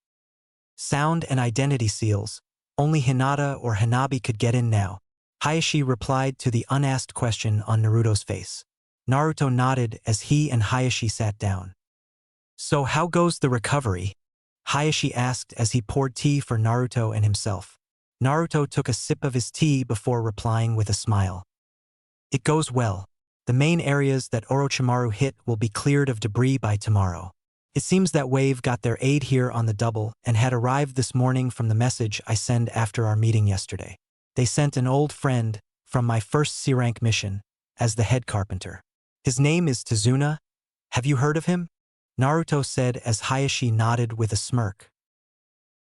S1: "Sound and identity seals. Only Hinata or Hanabi could get in now," Hayashi replied to the unasked question on Naruto's face. Naruto nodded as he and Hayashi sat down. "So how goes the recovery?" Hayashi asked as he poured tea for Naruto and himself. Naruto took a sip of his tea before replying with a smile. "It goes well. The main areas that Orochimaru hit will be cleared of debris by tomorrow. It seems that Wave got their aid here on the double and had arrived this morning from the message I sent after our meeting yesterday. They sent an old friend from my first C-rank mission as the head carpenter. His name is Tazuna. Have you heard of him?" Naruto said as Hayashi nodded with a smirk.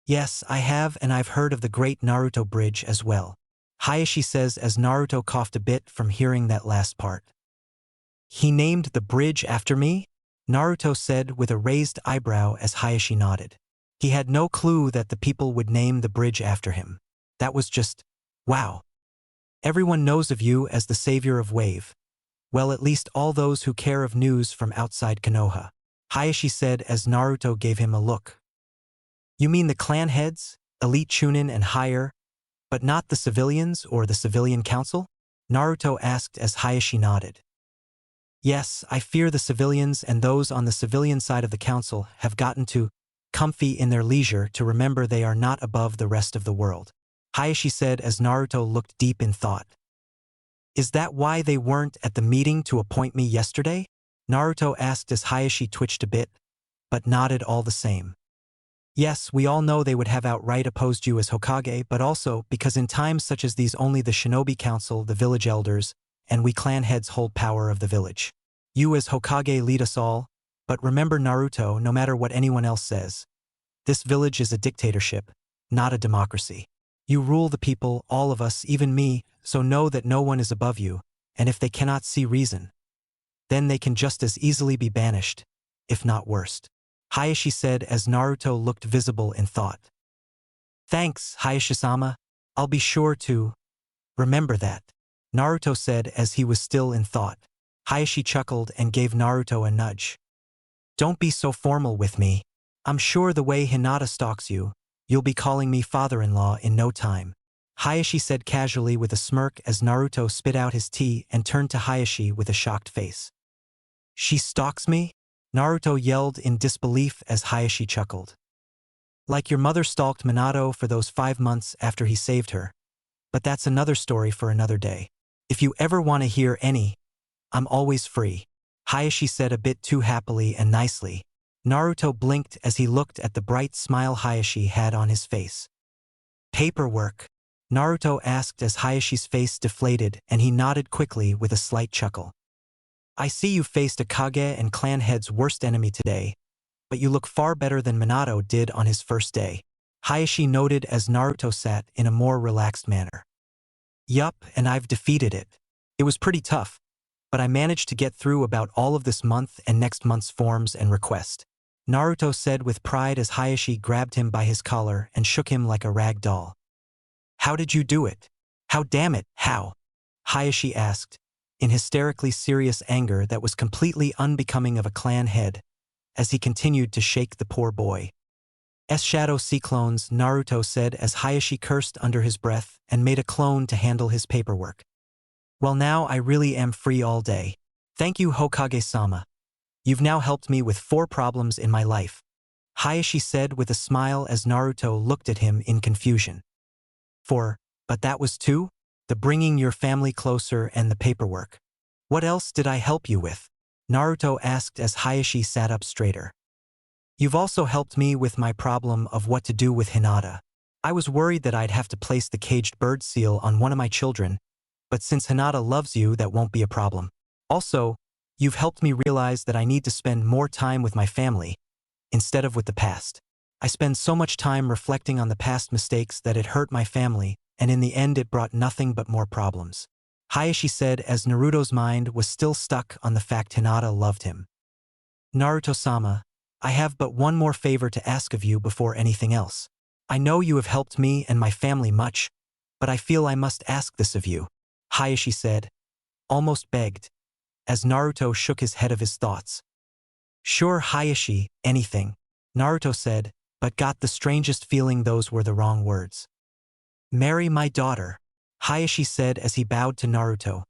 S1: "Yes, I have, and I've heard of the Great Naruto Bridge as well," Hayashi says as Naruto coughed a bit from hearing that last part. "He named the bridge after me?" Naruto said with a raised eyebrow as Hayashi nodded. He had no clue that the people would name the bridge after him. That was just, wow. "Everyone knows of you as the savior of Wave. Well, at least all those who care of news from outside Konoha," Hayashi said as Naruto gave him a look. "You mean the clan heads, elite chunin and higher, but not the civilians or the civilian council?" Naruto asked as Hayashi nodded. "Yes, I fear the civilians and those on the civilian side of the council have gotten too comfy in their leisure to remember they are not above the rest of the world," Hayashi said as Naruto looked deep in thought. "Is that why they weren't at the meeting to appoint me yesterday?" Naruto asked as Hayashi twitched a bit, but nodded all the same. "Yes, we all know they would have outright opposed you as Hokage, but also because in times such as these only the Shinobi Council, the village elders, and we clan heads hold power of the village. You as Hokage lead us all, but remember Naruto, no matter what anyone else says. This village is a dictatorship, not a democracy. You rule the people, all of us, even me, so know that no one is above you, and if they cannot see reason, then they can just as easily be banished, if not worse." Hayashi said as Naruto looked visible in thought. Thanks, Hayashi-sama. I'll be sure to remember that, Naruto said as he was still in thought. Hayashi chuckled and gave Naruto a nudge. Don't be so formal with me. I'm sure the way Hinata stalks you, you'll be calling me father-in-law in no time, Hayashi said casually with a smirk as Naruto spit out his tea and turned to Hayashi with a shocked face. She stalks me? Naruto yelled in disbelief as Hayashi chuckled. Like your mother stalked Minato for those 5 months after he saved her. But that's another story for another day. If you ever want to hear any, I'm always free, Hayashi said a bit too happily and nicely. Naruto blinked as he looked at the bright smile Hayashi had on his face. Paperwork? Naruto asked as Hayashi's face deflated and he nodded quickly with a slight chuckle. I see you faced Akage and clan head's worst enemy today, but you look far better than Minato did on his first day, Hayashi noted as Naruto sat in a more relaxed manner. Yup, and I've defeated it. It was pretty tough, but I managed to get through about all of this month and next month's forms and request, Naruto said with pride as Hayashi grabbed him by his collar and shook him like a rag doll. How did you do it? How damn it, how? Hayashi asked, in hysterically serious anger that was completely unbecoming of a clan head, as he continued to shake the poor boy. Shadow C-clones, Naruto said as Hayashi cursed under his breath and made a clone to handle his paperwork. Well, now I really am free all day. Thank you, Hokage-sama. You've now helped me with 4 problems in my life, Hayashi said with a smile as Naruto looked at him in confusion. 4, but that was 2? The bringing your family closer and the paperwork. What else did I help you with? Naruto asked as Hayashi sat up straighter. You've also helped me with my problem of what to do with Hinata. I was worried that I'd have to place the caged bird seal on one of my children, but since Hinata loves you, that won't be a problem. Also, you've helped me realize that I need to spend more time with my family, instead of with the past. I spend so much time reflecting on the past mistakes that it hurt my family, and in the end it brought nothing but more problems, Hayashi said as Naruto's mind was still stuck on the fact Hinata loved him. Naruto-sama, I have but one more favor to ask of you before anything else. I know you have helped me and my family much, but I feel I must ask this of you, Hayashi said, almost begged, as Naruto shook his head of his thoughts. Sure, Hayashi, anything, Naruto said, but got the strangest feeling those were the wrong words. Marry my daughter, Hayashi said as he bowed to Naruto,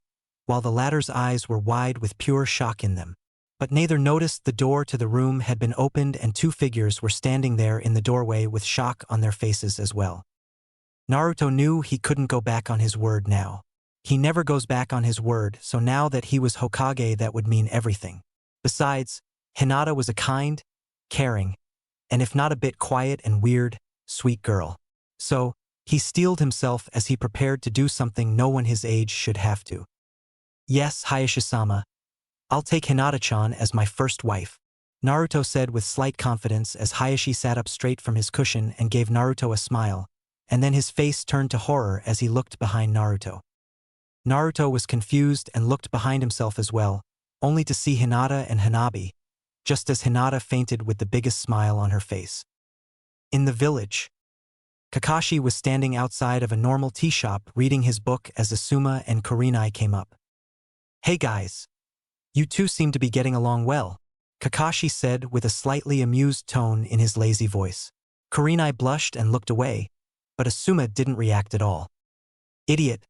S1: while the latter's eyes were wide with pure shock in them. But neither noticed the door to the room had been opened and 2 figures were standing there in the doorway with shock on their faces as well. Naruto knew he couldn't go back on his word now. He never goes back on his word, so now that he was Hokage that would mean everything. Besides, Hinata was a kind, caring, and if not a bit quiet and weird, sweet girl. So, he steeled himself as he prepared to do something no one his age should have to. Yes, Hayashi-sama, I'll take Hinata-chan as my first wife, Naruto said with slight confidence as Hayashi sat up straight from his cushion and gave Naruto a smile, and then his face turned to horror as he looked behind Naruto. Naruto was confused and looked behind himself as well, only to see Hinata and Hanabi, just as Hinata fainted with the biggest smile on her face. In the village, Kakashi was standing outside of a normal tea shop reading his book as Asuma and Kurenai came up. Hey guys. You two seem to be getting along well, Kakashi said with a slightly amused tone in his lazy voice. Kurenai blushed and looked away, but Asuma didn't react at all. Idiot.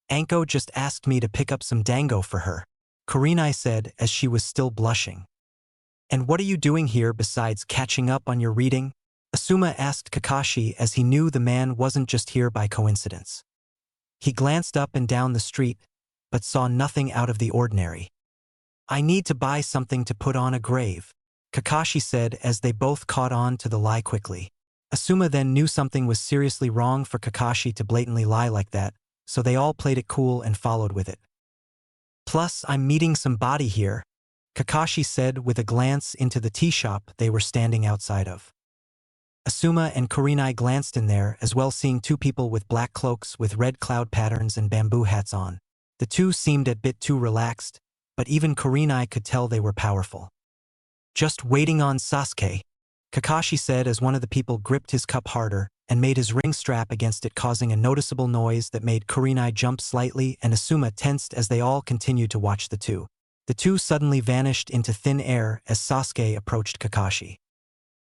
S1: Anko just asked me to pick up some dango for her, Kurenai said as she was still blushing. And what are you doing here besides catching up on your reading? Asuma asked Kakashi as he knew the man wasn't just here by coincidence. He glanced up and down the street, but saw nothing out of the ordinary. I need to buy something to put on a grave, Kakashi said as they both caught on to the lie quickly. Asuma then knew something was seriously wrong for Kakashi to blatantly lie like that, so they all played it cool and followed with it. Plus, I'm meeting some body here, Kakashi said with a glance into the tea shop they were standing outside of. Asuma and Kurenai glanced in there as well, seeing 2 people with black cloaks with red cloud patterns and bamboo hats on. The 2 seemed a bit too relaxed, but even Kurenai could tell they were powerful. Just waiting on Sasuke, Kakashi said as one of the people gripped his cup harder and made his ring strap against it, causing a noticeable noise that made Kurenai jump slightly and Asuma tensed as they all continued to watch the two. The two suddenly vanished into thin air as Sasuke approached Kakashi.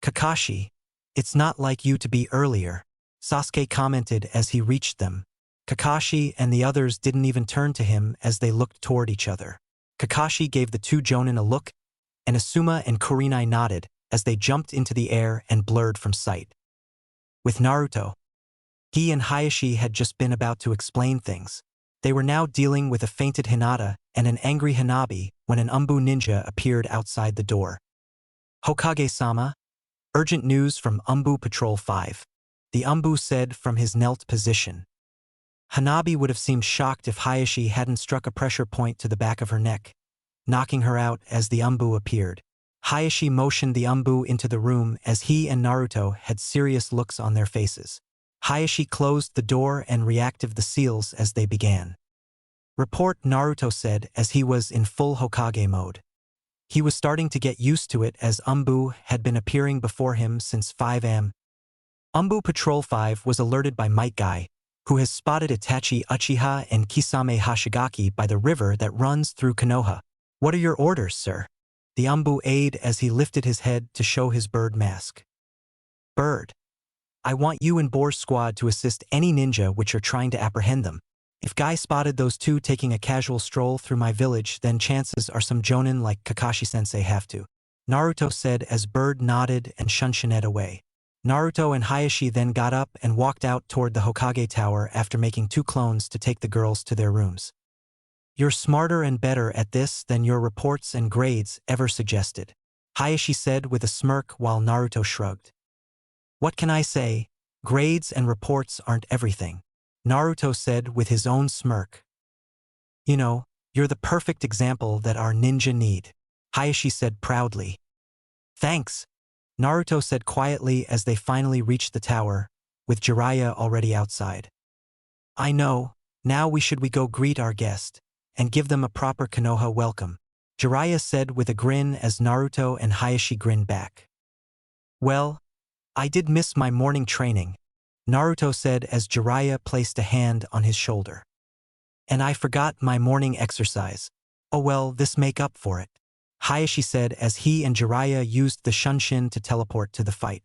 S1: Kakashi, it's not like you to be earlier, Sasuke commented as he reached them. Kakashi and the others didn't even turn to him as they looked toward each other. Kakashi gave the two jonin a look, and Asuma and Kurenai nodded as they jumped into the air and blurred from sight. With Naruto, he and Hayashi had just been about to explain things. They were now dealing with a fainted Hinata and an angry Hanabi when an Umbu ninja appeared outside the door. Hokage-sama, urgent news from Umbu Patrol 5. The Umbu said from his knelt position. Hanabi would have seemed shocked if Hayashi hadn't struck a pressure point to the back of her neck, knocking her out as the Umbu appeared. Hayashi motioned the Umbu into the room as he and Naruto had serious looks on their faces. Hayashi closed the door and reactivated the seals as they began. Report, Naruto said as he was in full Hokage mode. He was starting to get used to it as Umbu had been appearing before him since 5 am. Umbu Patrol 5 was alerted by Might Guy, who has spotted Itachi Uchiha and Kisame Hashigaki by the river that runs through Konoha. What are your orders, sir? The Umbu aide as he lifted his head to show his bird mask. Bird. I want you and Boar's squad to assist any ninja which are trying to apprehend them. If Guy spotted those two taking a casual stroll through my village, then chances are some jonin like Kakashi-sensei have to. Naruto said as Bird nodded and Shunshined away. Naruto and Hayashi then got up and walked out toward the Hokage tower after making 2 clones to take the girls to their rooms. You're smarter and better at this than your reports and grades ever suggested, Hayashi said with a smirk while Naruto shrugged. What can I say? Grades and reports aren't everything, Naruto said with his own smirk. You know, you're the perfect example that our ninja need, Hayashi said proudly. Thanks, Naruto said quietly as they finally reached the tower, with Jeriah already outside. I know, now we go greet our guest and give them a proper Konoha welcome, Jeriah said with a grin as Naruto and Hayashi grinned back. Well, I did miss my morning training, Naruto said as Jeriah placed a hand on his shoulder. And I forgot my morning exercise. Oh well, this make up for it, Hayashi said as he and Jeriah used the Shunshin to teleport to the fight.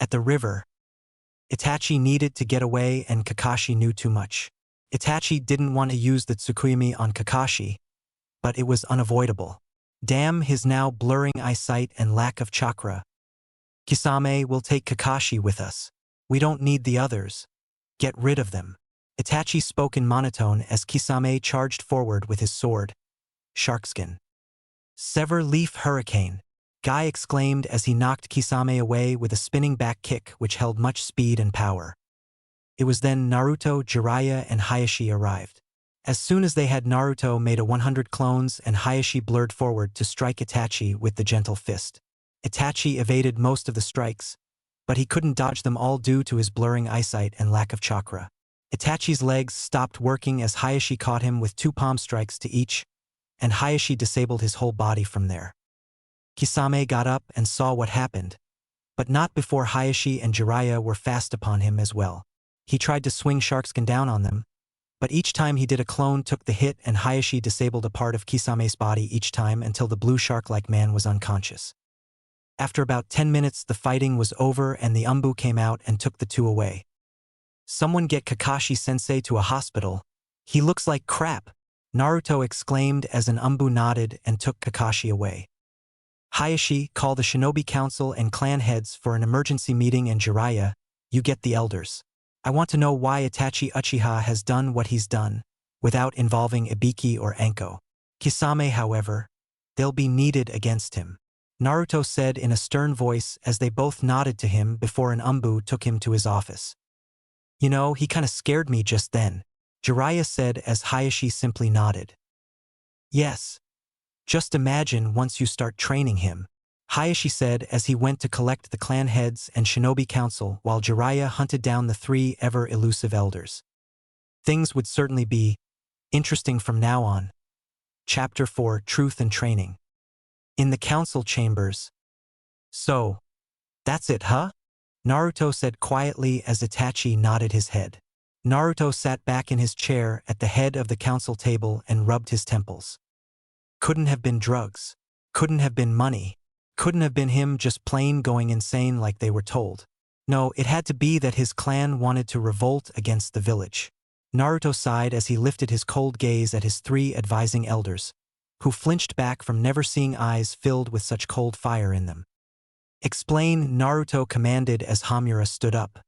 S1: At the river, Itachi needed to get away and Kakashi knew too much. Itachi didn't want to use the Tsukuyomi on Kakashi, but it was unavoidable. Damn his now blurring eyesight and lack of chakra. Kisame will take Kakashi with us. We don't need the others. Get rid of them. Itachi spoke in monotone as Kisame charged forward with his sword. Sharkskin. Sever Leaf Hurricane, Guy exclaimed as he knocked Kisame away with a spinning back kick which held much speed and power. It was then Naruto, Jeriah, and Hayashi arrived. As soon as they had Naruto made a 100 clones and Hayashi blurred forward to strike Itachi with the gentle fist. Itachi evaded most of the strikes, but he couldn't dodge them all due to his blurring eyesight and lack of chakra. Itachi's legs stopped working as Hayashi caught him with 2 palm strikes to each, and Hayashi disabled his whole body from there. Kisame got up and saw what happened, but not before Hayashi and Jeriah were fast upon him as well. He tried to swing Sharkskin down on them, but each time he did a clone took the hit and Hayashi disabled a part of Kisame's body each time until the blue shark-like man was unconscious. After about 10 minutes the fighting was over and the Umbu came out and took the two away. Someone get Kakashi-sensei to a hospital. He looks like crap, Naruto exclaimed as an Umbu nodded and took Kakashi away. Hayashi, call the Shinobi Council and clan heads for an emergency meeting and Jeriah, you get the elders. I want to know why Itachi Uchiha has done what he's done, without involving Ibiki or Anko. Kisame, however, they'll be needed against him, Naruto said in a stern voice as they both nodded to him before an Umbu took him to his office. You know, he kinda scared me just then, Jeriah said as Hayashi simply nodded. Yes. Just imagine once you start training him, Hayashi said as he went to collect the clan heads and shinobi council while Jeriah hunted down the 3 ever-elusive elders. Things would certainly be interesting from now on. Chapter 4, Truth and Training. In the council chambers. So, that's it, huh? Naruto said quietly as Itachi nodded his head. Naruto sat back in his chair at the head of the council table and rubbed his temples. Couldn't have been drugs. Couldn't have been money. Couldn't have been him just plain going insane like they were told. No, it had to be that his clan wanted to revolt against the village. Naruto sighed as he lifted his cold gaze at his 3 advising elders, who flinched back from never seeing eyes filled with such cold fire in them. Explain, Naruto commanded as Hamura stood up.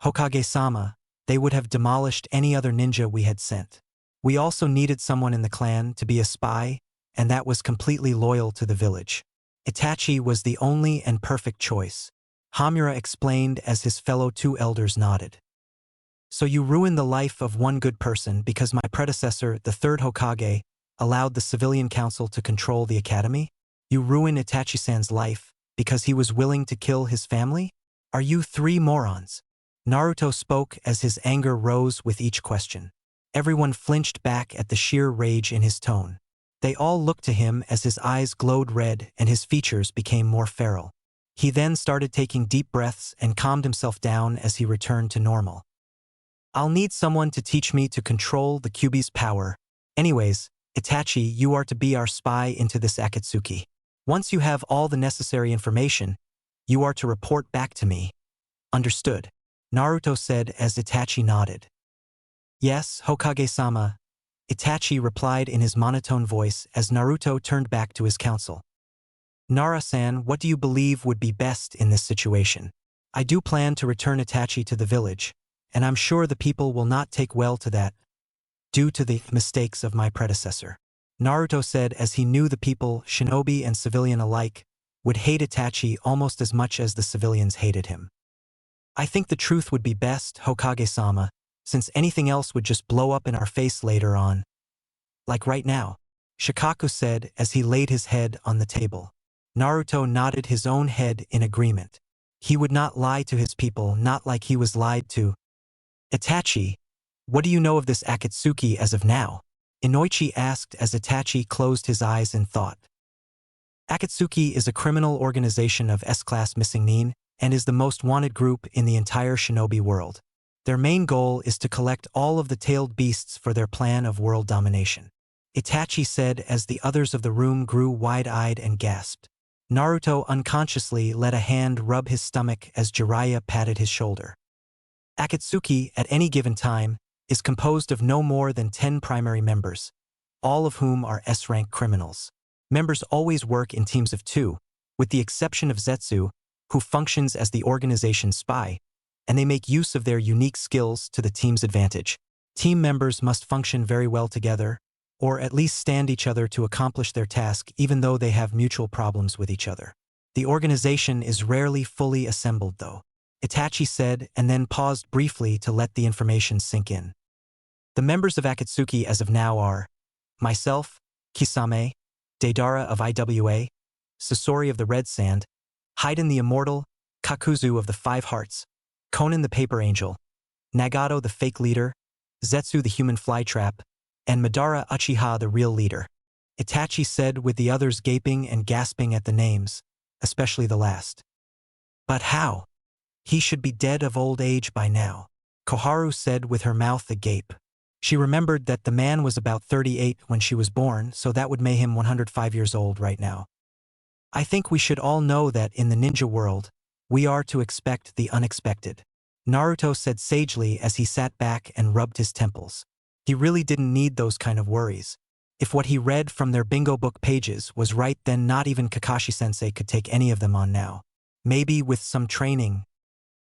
S1: Hokage-sama, they would have demolished any other ninja we had sent. We also needed someone in the clan to be a spy, and that was completely loyal to the village. Itachi was the only and perfect choice. Hamura explained as his fellow 2 elders nodded. So you ruined the life of one good person because my predecessor, the 3rd Hokage, allowed the civilian council to control the academy? You ruined Itachi-san's life because he was willing to kill his family? Are you 3 morons? Naruto spoke as his anger rose with each question. Everyone flinched back at the sheer rage in his tone. They all looked to him as his eyes glowed red and his features became more feral. He then started taking deep breaths and calmed himself down as he returned to normal. I'll need someone to teach me to control the Kyuubi's power. Anyways, Itachi, you are to be our spy into this Akatsuki. Once you have all the necessary information, you are to report back to me. Understood? Naruto said as Itachi nodded. Yes, Hokage-sama, Itachi replied in his monotone voice as Naruto turned back to his council. Nara-san, what do you believe would be best in this situation? I do plan to return Itachi to the village, and I'm sure the people will not take well to that, due to the mistakes of my predecessor. Naruto said as he knew the people, shinobi and civilian alike, would hate Itachi almost as much as the civilians hated him. I think the truth would be best, Hokage-sama, since anything else would just blow up in our face later on. Like right now, Shikaku said as he laid his head on the table. Naruto nodded his own head in agreement. He would not lie to his people, not like he was lied to. Itachi, what do you know of this Akatsuki as of now? Inoichi asked as Itachi closed his eyes in thought. Akatsuki is a criminal organization of S-class missing nin, and is the most wanted group in the entire shinobi world. Their main goal is to collect all of the tailed beasts for their plan of world domination. Itachi said as the others of the room grew wide-eyed and gasped. Naruto unconsciously let a hand rub his stomach as Jeriah patted his shoulder. Akatsuki, at any given time, is composed of no more than 10 primary members, all of whom are S-rank criminals. Members always work in teams of 2, with the exception of Zetsu, who functions as the organization's spy, and they make use of their unique skills to the team's advantage. Team members must function very well together, or at least stand each other to accomplish their task even though they have mutual problems with each other. The organization is rarely fully assembled though, Itachi said and then paused briefly to let the information sink in. The members of Akatsuki as of now are myself, Kisame, Deidara of IWA, Sasori of the Red Sand, Haiden the Immortal, Kakuzu of the 5 Hearts, Konan the Paper Angel, Nagato the Fake Leader, Zetsu the Human Flytrap, and Madara Uchiha the Real Leader. Itachi said with the others gaping and gasping at the names, especially the last. But how? He should be dead of old age by now, Koharu said with her mouth agape. She remembered that the man was about 38 when she was born, so that would make him 105 years old right now. I think we should all know that in the ninja world, we are to expect the unexpected, Naruto said sagely as he sat back and rubbed his temples. He really didn't need those kind of worries. If what he read from their bingo book pages was right, then not even Kakashi-sensei could take any of them on now. Maybe with some training.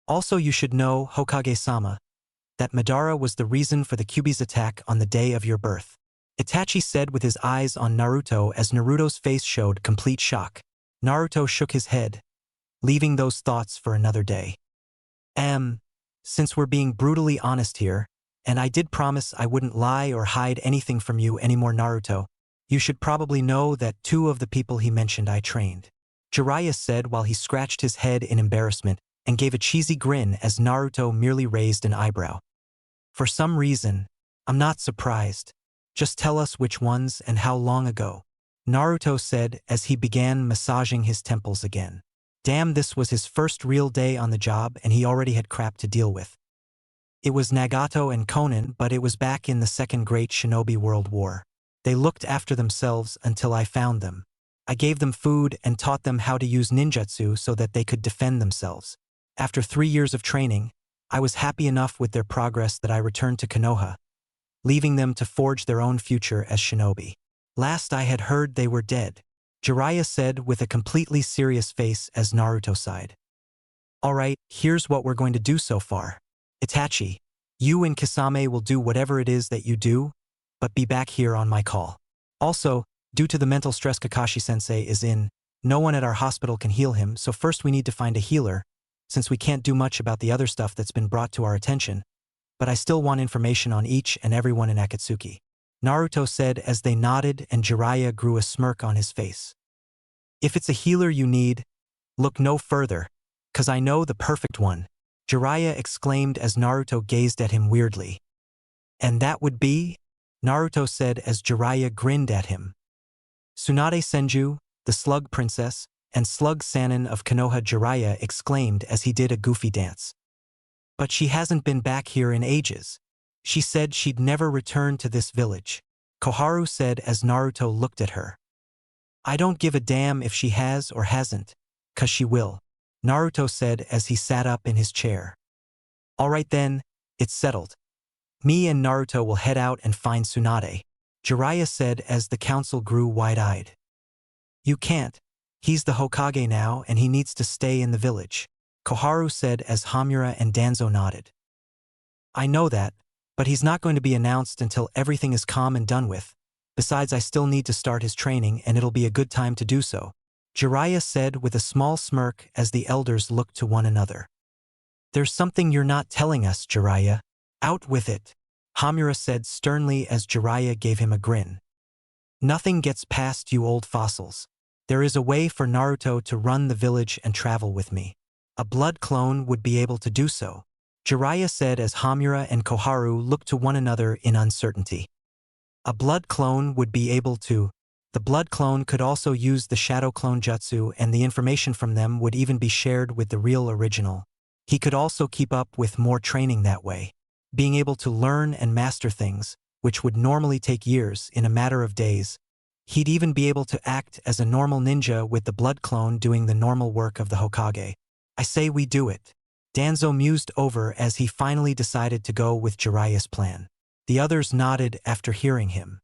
S1: Also, you should know, Hokage-sama, that Madara was the reason for the Kyuubi's attack on the day of your birth, Itachi said with his eyes on Naruto as Naruto's face showed complete shock. Naruto shook his head, leaving those thoughts for another day. Since we're being brutally honest here, and I did promise I wouldn't lie or hide anything from you anymore, Naruto, you should probably know that 2 of the people he mentioned I trained, Jeriah said while he scratched his head in embarrassment and gave a cheesy grin as Naruto merely raised an eyebrow. For some reason, I'm not surprised. Just tell us which ones and how long ago. Naruto said as he began massaging his temples again. Damn, this was his first real day on the job and he already had crap to deal with. It was Nagato and Konan, but it was back in the Second Great Shinobi World War. They looked after themselves until I found them. I gave them food and taught them how to use ninjutsu so that they could defend themselves. After 3 years of training, I was happy enough with their progress that I returned to Konoha, leaving them to forge their own future as shinobi. Last I had heard they were dead, Jeriah said with a completely serious face as Naruto sighed. Alright, here's what we're going to do so far. Itachi, you and Kisame will do whatever it is that you do, but be back here on my call. Also, due to the mental stress Kakashi-sensei is in, no one at our hospital can heal him, so first we need to find a healer, since we can't do much about the other stuff that's been brought to our attention, but I still want information on each and everyone in Akatsuki. Naruto said as they nodded and Jeriah grew a smirk on his face. If it's a healer you need, look no further, 'cause I know the perfect one, Jeriah exclaimed as Naruto gazed at him weirdly. And that would be? Naruto said as Jeriah grinned at him. Tsunade Senju, the Slug Princess, and Slug Sanin of Konoha, Jeriah exclaimed as he did a goofy dance. But she hasn't been back here in ages. She said she'd never return to this village, Koharu said as Naruto looked at her. I don't give a damn if she has or hasn't, 'cause she will, Naruto said as he sat up in his chair. Alright then, it's settled. Me and Naruto will head out and find Tsunade, Jeriah said as the council grew wide-eyed. You can't. He's the Hokage now and he needs to stay in the village, Koharu said as Hamura and Danzo nodded. I know that, but he's not going to be announced until everything is calm and done with. Besides, I still need to start his training and it'll be a good time to do so, Jeriah said with a small smirk as the elders looked to one another. There's something you're not telling us, Jeriah. Out with it, Hamura said sternly as Jeriah gave him a grin. Nothing gets past you old fossils. There is a way for Naruto to run the village and travel with me. A blood clone would be able to do so, Jeriah said as Hamura and Koharu looked to one another in uncertainty. A blood clone would be able to. The blood clone could also use the shadow clone jutsu and the information from them would even be shared with the real original. He could also keep up with more training that way, being able to learn and master things, which would normally take years, in a matter of days. He'd even be able to act as a normal ninja with the blood clone doing the normal work of the Hokage. I say we do it, Danzo mused over as he finally decided to go with Jeriah's plan. The others nodded after hearing him.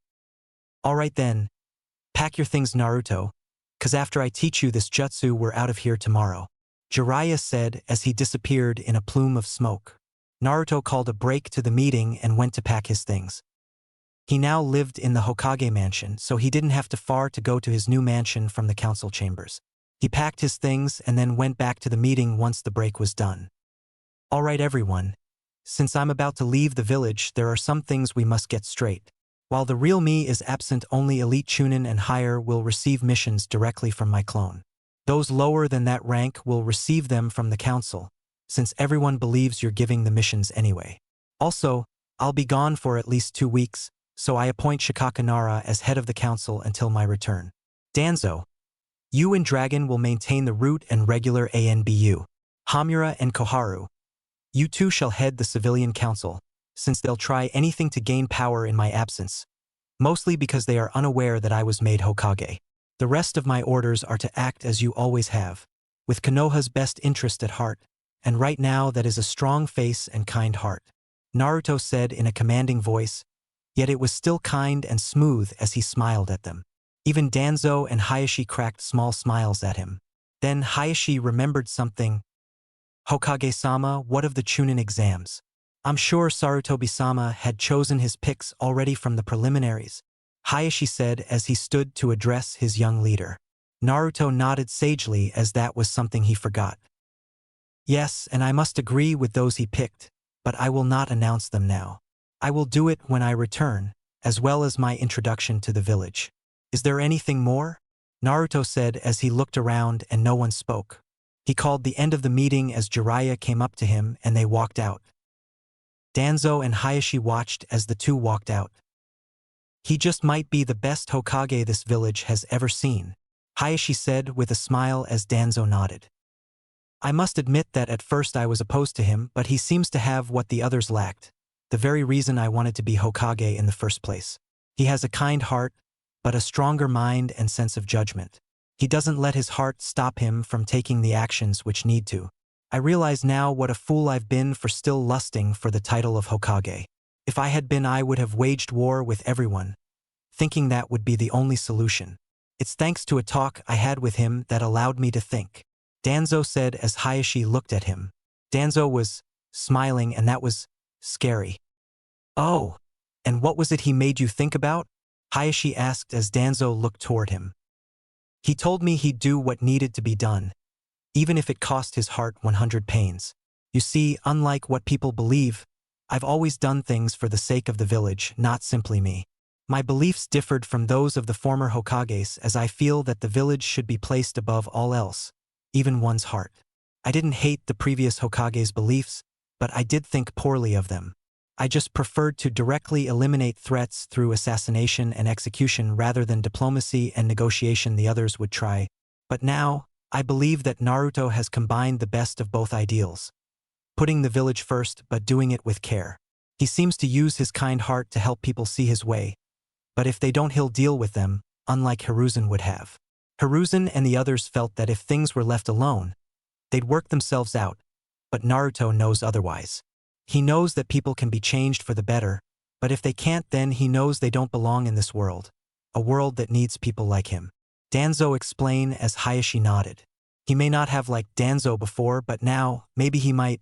S1: Alright then, pack your things Naruto, 'cause after I teach you this jutsu we're out of here tomorrow, Jeriah said as he disappeared in a plume of smoke. Naruto called a break to the meeting and went to pack his things. He now lived in the Hokage mansion, so he didn't have to far to go to his new mansion from the council chambers. He packed his things and then went back to the meeting once the break was done. Alright everyone, since I'm about to leave the village there are some things we must get straight. While the real me is absent, only elite chunin and higher will receive missions directly from my clone. Those lower than that rank will receive them from the council, since everyone believes you're giving the missions anyway. Also, I'll be gone for at least 2 weeks, so I appoint Shikaka Nara as head of the council until my return. Danzo, you and Dragon will maintain the route and regular ANBU. Hamura and Koharu, you two shall head the civilian council, since they'll try anything to gain power in my absence, mostly because they are unaware that I was made Hokage. The rest of my orders are to act as you always have, with Konoha's best interest at heart, and right now that is a strong face and kind heart, Naruto said in a commanding voice, yet it was still kind and smooth as he smiled at them. Even Danzo and Hayashi cracked small smiles at him. Then Hayashi remembered something. Hokage-sama, what of the Chunin exams? I'm sure Sarutobi-sama had chosen his picks already from the preliminaries, Hayashi said as he stood to address his young leader. Naruto nodded sagely as that was something he forgot. Yes, and I must agree with those he picked, but I will not announce them now. I will do it when I return, as well as my introduction to the village. Is there anything more? Naruto said as he looked around and no one spoke. He called the end of the meeting as Jeriah came up to him and they walked out. Danzo and Hayashi watched as the two walked out. He just might be the best Hokage this village has ever seen, Hayashi said with a smile as Danzo nodded. I must admit that at first I was opposed to him, but he seems to have what the others lacked, the very reason I wanted to be Hokage in the first place. He has a kind heart, but a stronger mind and sense of judgment. He doesn't let his heart stop him from taking the actions which need to. I realize now what a fool I've been for still lusting for the title of Hokage. If I had been, I would have waged war with everyone, thinking that would be the only solution. It's thanks to a talk I had with him that allowed me to think, Danzo said as Hayashi looked at him. Danzo was smiling, and that was scary. Oh, and what was it he made you think about? Hayashi asked as Danzo looked toward him. He told me he'd do what needed to be done, even if it cost his heart 100 pains. You see, unlike what people believe, I've always done things for the sake of the village, not simply me. My beliefs differed from those of the former Hokages, as I feel that the village should be placed above all else, even one's heart. I didn't hate the previous Hokage's beliefs, but I did think poorly of them. I just preferred to directly eliminate threats through assassination and execution rather than diplomacy and negotiation the others would try. But now, I believe that Naruto has combined the best of both ideals, putting the village first but doing it with care. He seems to use his kind heart to help people see his way, but if they don't, he'll deal with them, unlike Hiruzen would have. Hiruzen and the others felt that if things were left alone, they'd work themselves out, but Naruto knows otherwise. He knows that people can be changed for the better, but if they can't, then he knows they don't belong in this world, a world that needs people like him. Danzo explained as Hayashi nodded. He may not have liked Danzo before, but now, maybe he might.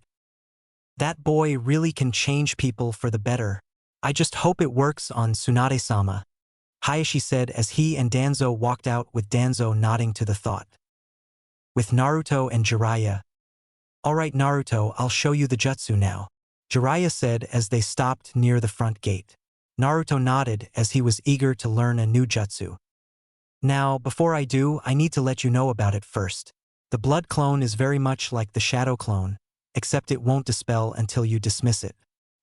S1: That boy really can change people for the better. I just hope it works on Tsunade-sama, Hayashi said as he and Danzo walked out with Danzo nodding to the thought. With Naruto and Jeriah. Alright Naruto, I'll show you the jutsu now, Jeriah said as they stopped near the front gate. Naruto nodded as he was eager to learn a new jutsu. Now, before I do, I need to let you know about it first. The blood clone is very much like the shadow clone, except it won't dispel until you dismiss it.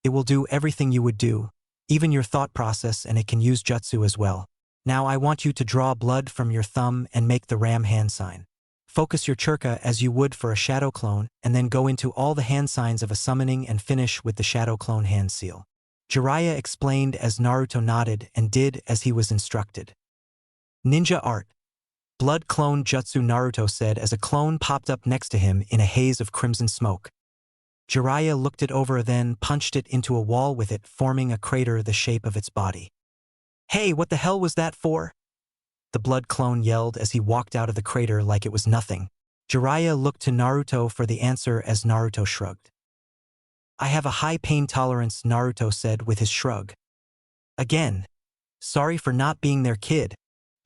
S1: It will do everything you would do, even your thought process, and it can use jutsu as well. Now I want you to draw blood from your thumb and make the ram hand sign. Focus your chakra as you would for a shadow clone, and then go into all the hand signs of a summoning and finish with the shadow clone hand seal. Jeriah explained as Naruto nodded and did as he was instructed. Ninja art. Blood clone jutsu, Naruto said as a clone popped up next to him in a haze of crimson smoke. Jeriah looked it over, then punched it into a wall with it, forming a crater the shape of its body. Hey, what the hell was that for? The blood clone yelled as he walked out of the crater like it was nothing. Jeriah looked to Naruto for the answer as Naruto shrugged. I have a high pain tolerance, Naruto said with his shrug. Again. Sorry for not being there, kid,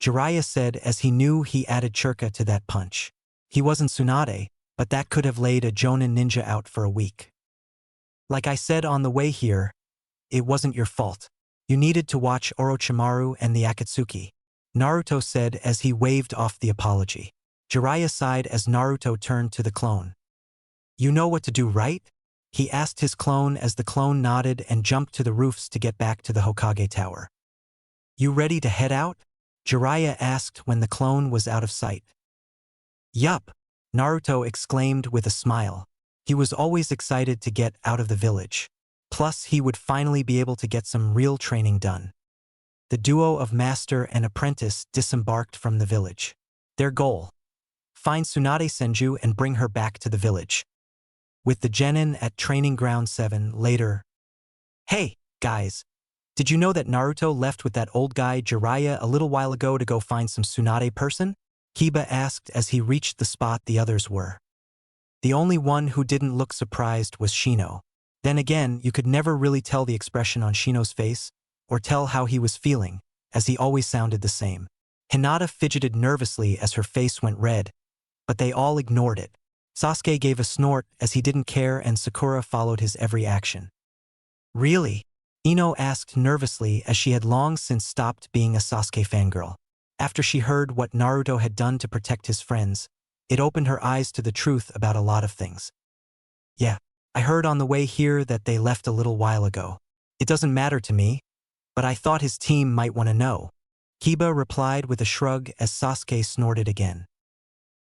S1: Jeriah said as he knew he added chakra to that punch. He wasn't Tsunade, but that could have laid a Jonin ninja out for a week. Like I said on the way here, it wasn't your fault. You needed to watch Orochimaru and the Akatsuki, Naruto said as he waved off the apology. Jeriah sighed as Naruto turned to the clone. You know what to do, right? He asked his clone as the clone nodded and jumped to the roofs to get back to the Hokage tower. You ready to head out? Jeriah asked when the clone was out of sight. Yup, Naruto exclaimed with a smile. He was always excited to get out of the village. Plus, he would finally be able to get some real training done. The duo of master and apprentice disembarked from the village. Their goal: find Tsunade Senju and bring her back to the village. With the genin at Training Ground 7 later. Hey, guys. Did you know that Naruto left with that old guy Jeriah a little while ago to go find some Tsunade person? Kiba asked as he reached the spot the others were. The only one who didn't look surprised was Shino. Then again, you could never really tell the expression on Shino's face, or tell how he was feeling, as he always sounded the same. Hinata fidgeted nervously as her face went red, but they all ignored it. Sasuke gave a snort as he didn't care, and Sakura followed his every action. Really? Ino asked nervously as she had long since stopped being a Sasuke fangirl. After she heard what Naruto had done to protect his friends, it opened her eyes to the truth about a lot of things. Yeah, I heard on the way here that they left a little while ago. It doesn't matter to me, but I thought his team might want to know. Kiba replied with a shrug as Sasuke snorted again.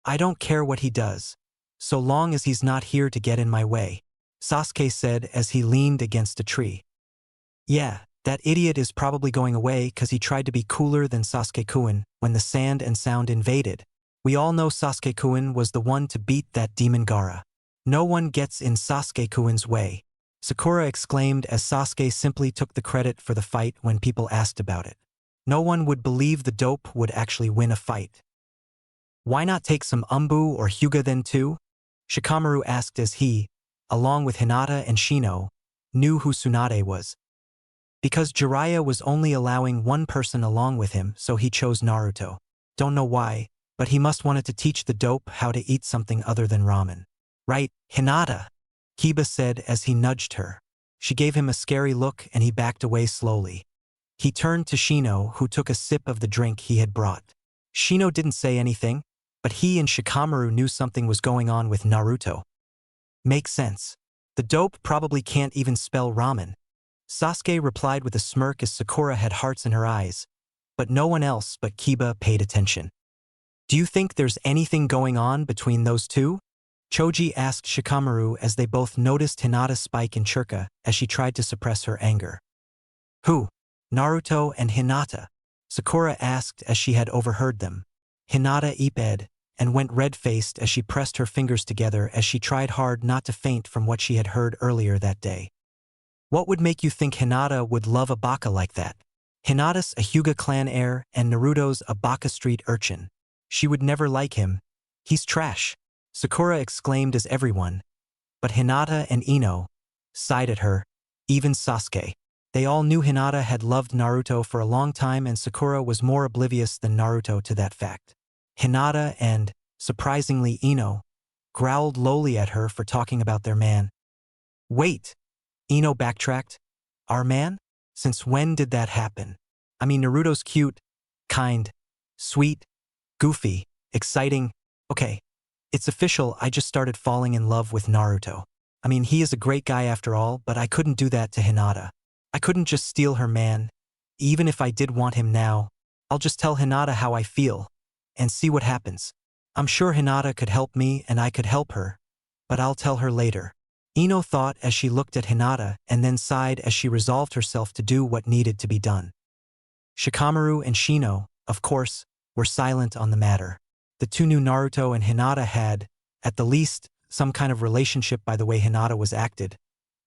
S1: I don't care what he does, so long as he's not here to get in my way, Sasuke said as he leaned against a tree. Yeah, that idiot is probably going away because he tried to be cooler than Sasuke-kun when the sand and sound invaded. We all know Sasuke-kun was the one to beat that demon Gaara. No one gets in Sasuke-kun's way, Sakura exclaimed as Sasuke simply took the credit for the fight when people asked about it. No one would believe the dope would actually win a fight. Why not take some Umbu or Hyuga then too? Shikamaru asked as he, along with Hinata and Shino, knew who Tsunade was. Because Jeriah was only allowing one person along with him, so he chose Naruto. Don't know why, but he must wanted to teach the dope how to eat something other than ramen. Right, Hinata, Kiba said as he nudged her. She gave him a scary look and he backed away slowly. He turned to Shino, who took a sip of the drink he had brought. Shino didn't say anything, but he and Shikamaru knew something was going on with Naruto. Makes sense. The dope probably can't even spell ramen. Sasuke replied with a smirk as Sakura had hearts in her eyes, but no one else but Kiba paid attention. Do you think there's anything going on between those two? Choji asked Shikamaru as they both noticed Hinata's spike in Churka as she tried to suppress her anger. Who? Naruto and Hinata? Sakura asked as she had overheard them. Hinata eeped and went red-faced as she pressed her fingers together as she tried hard not to faint from what she had heard earlier that day. What would make you think Hinata would love a baka like that? Hinata's a Hyuga clan heir and Naruto's a baka street urchin. She would never like him. He's trash, Sakura exclaimed as everyone, but Hinata and Ino sighed at her, even Sasuke. They all knew Hinata had loved Naruto for a long time and Sakura was more oblivious than Naruto to that fact. Hinata and, surprisingly Ino, growled lowly at her for talking about their man. Wait, Ino backtracked. Our man? Since when did that happen? I mean, Naruto's cute, kind, sweet, goofy, exciting. Okay, it's official, I just started falling in love with Naruto. I mean, he is a great guy after all, but I couldn't do that to Hinata. I couldn't just steal her man. Even if I did want him now, I'll just tell Hinata how I feel and see what happens. I'm sure Hinata could help me and I could help her, but I'll tell her later. Ino thought as she looked at Hinata and then sighed as she resolved herself to do what needed to be done. Shikamaru and Shino, of course, were silent on the matter. The two knew Naruto and Hinata had, at the least, some kind of relationship by the way Hinata was acted,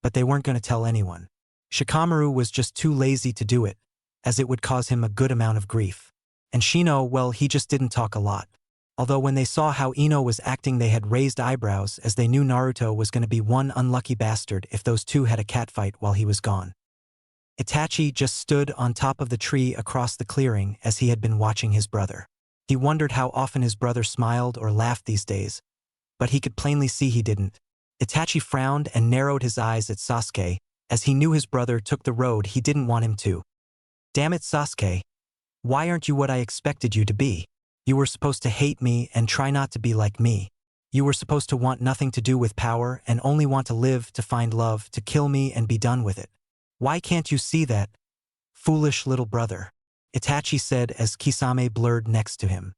S1: but they weren't going to tell anyone. Shikamaru was just too lazy to do it, as it would cause him a good amount of grief. And Shino, well, he just didn't talk a lot. Although when they saw how Ino was acting they had raised eyebrows as they knew Naruto was going to be one unlucky bastard if those two had a catfight while he was gone. Itachi just stood on top of the tree across the clearing as he had been watching his brother. He wondered how often his brother smiled or laughed these days, but he could plainly see he didn't. Itachi frowned and narrowed his eyes at Sasuke as he knew his brother took the road he didn't want him to. Damn it, Sasuke. Why aren't you what I expected you to be? You were supposed to hate me and try not to be like me. You were supposed to want nothing to do with power and only want to live to find love, to kill me and be done with it. Why can't you see that? Foolish little brother, Itachi said as Kisame blurred next to him.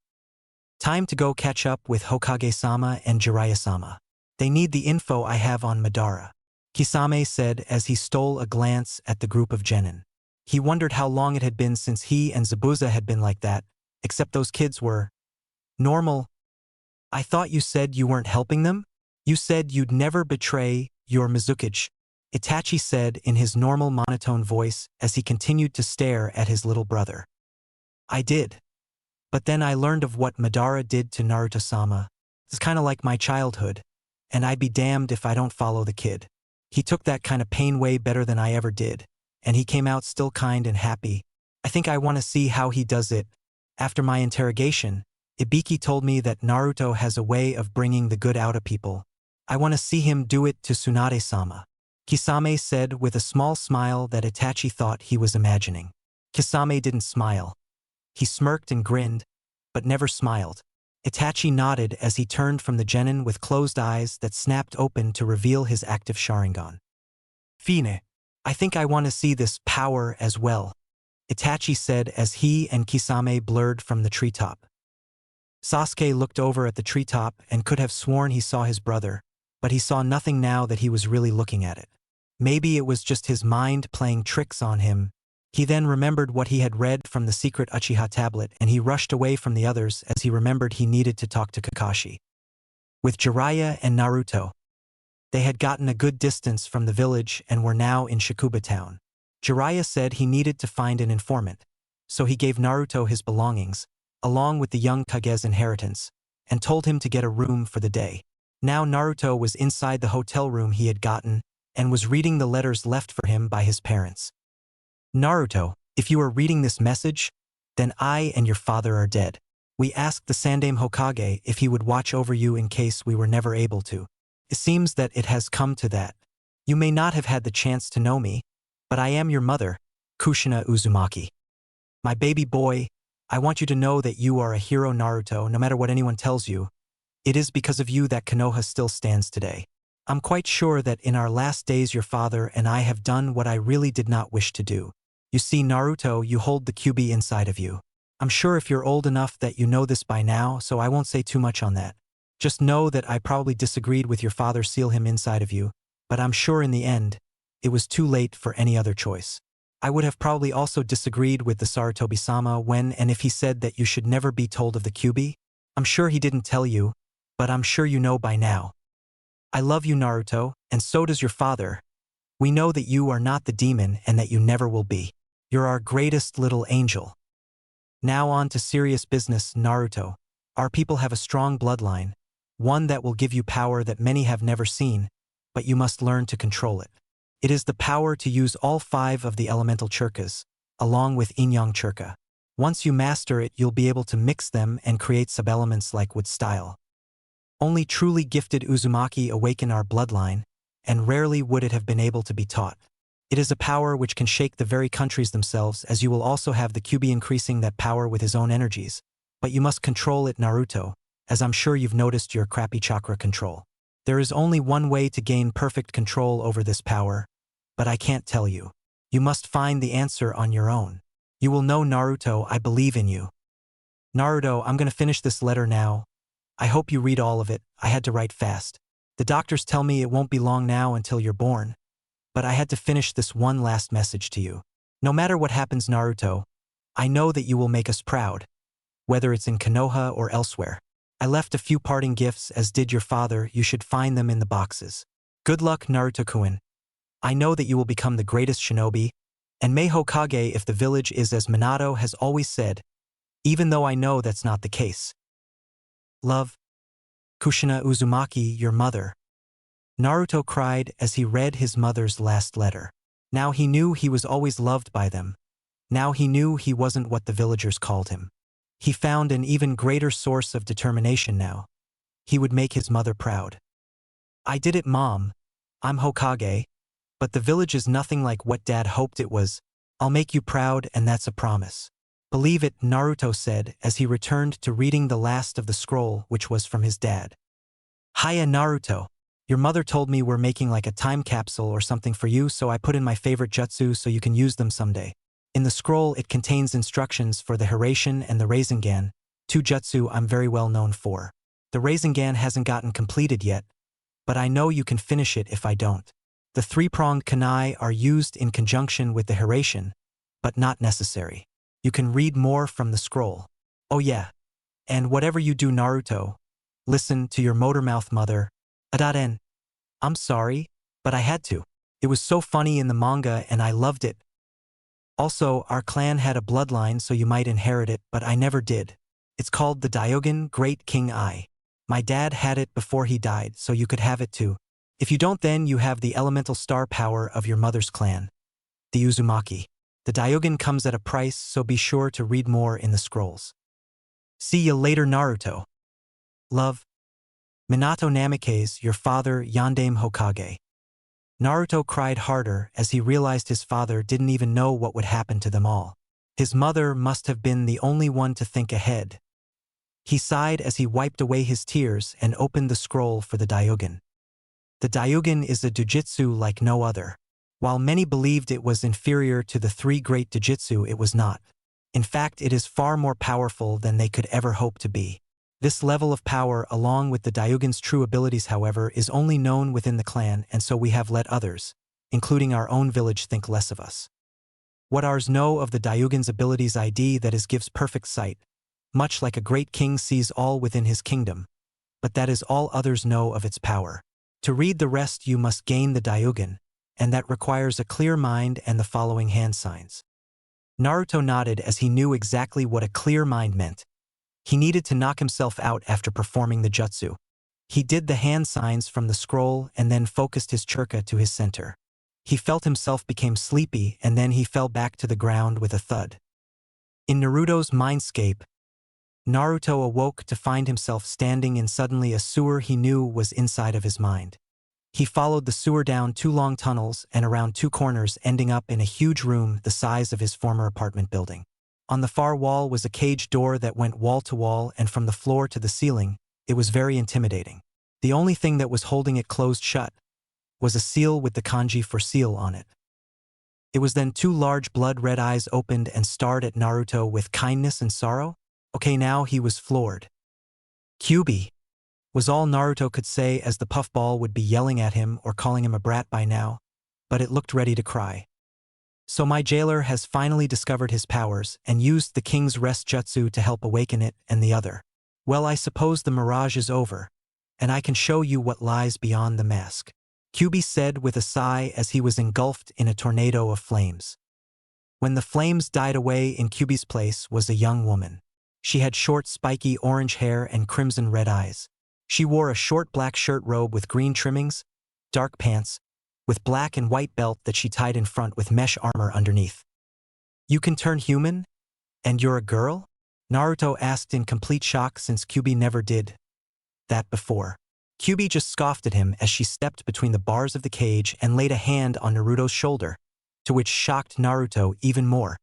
S1: Time to go catch up with Hokage-sama and Jiraiya-sama. They need the info I have on Madara, Kisame said as he stole a glance at the group of genin. He wondered how long it had been since he and Zabuza had been like that, except those kids were normal. I thought you said you weren't helping them? You said you'd never betray your Mizukage, Itachi said in his normal monotone voice as he continued to stare at his little brother. I did. But then I learned of what Madara did to Naruto-sama. It's kind of like my childhood, and I'd be damned if I don't follow the kid. He took that kind of pain way better than I ever did, and he came out still kind and happy. I think I want to see how he does it. After my interrogation, Ibiki told me that Naruto has a way of bringing the good out of people. I want to see him do it to Tsunade-sama, Kisame said with a small smile that Itachi thought he was imagining. Kisame didn't smile. He smirked and grinned, but never smiled. Itachi nodded as he turned from the genin with closed eyes that snapped open to reveal his active Sharingan. Fine. I think I want to see this power as well. Itachi said as he and Kisame blurred from the treetop. Sasuke looked over at the treetop and could have sworn he saw his brother, but he saw nothing now that he was really looking at it. Maybe it was just his mind playing tricks on him. He then remembered what he had read from the secret Uchiha tablet and he rushed away from the others as he remembered he needed to talk to Kakashi. With Jeriah and Naruto, they had gotten a good distance from the village and were now in Shakuba town. Jeriah said he needed to find an informant, so he gave Naruto his belongings, along with the young Kage's inheritance, and told him to get a room for the day. Now Naruto was inside the hotel room he had gotten and was reading the letters left for him by his parents. Naruto, if you are reading this message, then I and your father are dead. We asked the Sandaime Hokage if he would watch over you in case we were never able to. It seems that it has come to that. You may not have had the chance to know me, but I am your mother, Kushina Uzumaki. My baby boy, I want you to know that you are a hero, Naruto, no matter what anyone tells you. It is because of you that Konoha still stands today. I'm quite sure that in our last days your father and I have done what I really did not wish to do. You see, Naruto, you hold the Kyuubi inside of you. I'm sure if you're old enough that you know this by now, so I won't say too much on that. Just know that I probably disagreed with your father seal him inside of you, but I'm sure in the end, it was too late for any other choice. I would have probably also disagreed with the Sarutobi-sama when and if he said that you should never be told of the Kyuubi. I'm sure he didn't tell you, but I'm sure you know by now. I love you, Naruto, and so does your father. We know that you are not the demon and that you never will be. You're our greatest little angel. Now on to serious business, Naruto. Our people have a strong bloodline, one that will give you power that many have never seen, but you must learn to control it. It is the power to use all 5 of the elemental churkas, along with Yin-Yang churka. Once you master it, you'll be able to mix them and create sub-elements like wood style. Only truly gifted Uzumaki awaken our bloodline, and rarely would it have been able to be taught. It is a power which can shake the very countries themselves, as you will also have the Kyuubi increasing that power with his own energies. But you must control it, Naruto, as I'm sure you've noticed your crappy chakra control. There is only one way to gain perfect control over this power, but I can't tell you. You must find the answer on your own. You will know, Naruto, I believe in you. Naruto, I'm gonna finish this letter now. I hope you read all of it. I had to write fast. The doctors tell me it won't be long now until you're born, but I had to finish this one last message to you. No matter what happens, Naruto, I know that you will make us proud, whether it's in Konoha or elsewhere. I left a few parting gifts, as did your father. You should find them in the boxes. Good luck, Naruto-kun. I know that you will become the greatest shinobi, and may Hokage if the village is as Minato has always said, even though I know that's not the case. Love, Kushina Uzumaki, your mother. Naruto cried as he read his mother's last letter. Now he knew he was always loved by them. Now he knew he wasn't what the villagers called him. He found an even greater source of determination now. He would make his mother proud. I did it, Mom. I'm Hokage, but the village is nothing like what Dad hoped it was. I'll make you proud, and that's a promise. Believe it, Naruto said as he returned to reading the last of the scroll, which was from his dad. Hiya, Naruto. Your mother told me we're making like a time capsule or something for you, so I put in my favorite jutsu so you can use them someday. In the scroll, it contains instructions for the Hiruzen and the Rasengan, 2 jutsu I'm very well known for. The Rasengan hasn't gotten completed yet, but I know you can finish it if I don't. The 3-pronged kunai are used in conjunction with the Hiruzen, but not necessary. You can read more from the scroll. Oh yeah. And whatever you do, Naruto, listen to your motor-mouth mother. Adaden. I'm sorry, but I had to. It was so funny in the manga and I loved it. Also, our clan had a bloodline, so you might inherit it, but I never did. It's called the Dyogen Great King Ai. My dad had it before he died, so you could have it too. If you don't, then you have the elemental star power of your mother's clan, the Uzumaki. The Dyogen comes at a price, so be sure to read more in the scrolls. See you later, Naruto. Love. Minato Namikaze, your father, Sandaime Hokage. Naruto cried harder as he realized his father didn't even know what would happen to them all. His mother must have been the only one to think ahead. He sighed as he wiped away his tears and opened the scroll for the Dyogen. The Dyogen is a jujitsu like no other. While many believed it was inferior to the three great Dojutsu, it was not. In fact, it is far more powerful than they could ever hope to be. This level of power, along with the Daiugen's true abilities, however, is only known within the clan, and so we have let others, including our own village, think less of us. What ours know of the Daiugen's abilities ID that is gives perfect sight, much like a great king sees all within his kingdom, but that is all others know of its power. To read the rest you must gain the Daiugen, and that requires a clear mind and the following hand signs. Naruto nodded as he knew exactly what a clear mind meant. He needed to knock himself out after performing the jutsu. He did the hand signs from the scroll and then focused his chakra to his center. He felt himself became sleepy and then he fell back to the ground with a thud. In Naruto's mindscape, Naruto awoke to find himself standing in suddenly a sewer he knew was inside of his mind. He followed the sewer down 2 long tunnels and around 2 corners, ending up in a huge room the size of his former apartment building. On the far wall was a cage door that went wall to wall, and from the floor to the ceiling, it was very intimidating. The only thing that was holding it closed shut was a seal with the kanji for seal on it. It was then 2 large blood-red eyes opened and stared at Naruto with kindness and sorrow. Okay, now he was floored. "Kyuubi," was all Naruto could say, as the puffball would be yelling at him or calling him a brat by now, but it looked ready to cry. "So my jailer has finally discovered his powers and used the king's rest jutsu to help awaken it and the other. Well, I suppose the mirage is over, and I can show you what lies beyond the mask," Kyuubi said with a sigh as he was engulfed in a tornado of flames. When the flames died away, in Kyuubi's place was a young woman. She had short spiky orange hair and crimson red eyes. She wore a short black shirt robe with green trimmings, dark pants, with black and white belt that she tied in front with mesh armor underneath. "You can turn human? And you're a girl?" Naruto asked in complete shock, since Kyuubi never did that before. Kyuubi just scoffed at him as she stepped between the bars of the cage and laid a hand on Naruto's shoulder, to which shocked Naruto even more.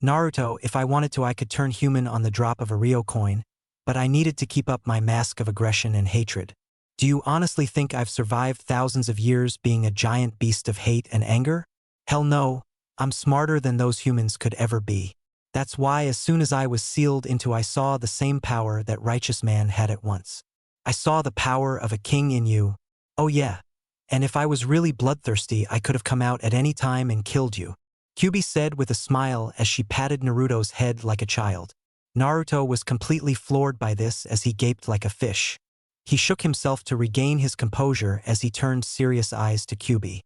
S1: "Naruto, if I wanted to I could turn human on the drop of a Ryo coin, but I needed to keep up my mask of aggression and hatred. Do you honestly think I've survived thousands of years being a giant beast of hate and anger? Hell no, I'm smarter than those humans could ever be. That's why as soon as I was sealed into I saw the same power that righteous man had at once. I saw the power of a king in you. Oh yeah, and if I was really bloodthirsty I could have come out at any time and killed you," Kyuubi said with a smile as she patted Naruto's head like a child. Naruto was completely floored by this as he gaped like a fish. He shook himself to regain his composure as he turned serious eyes to Kyuubi.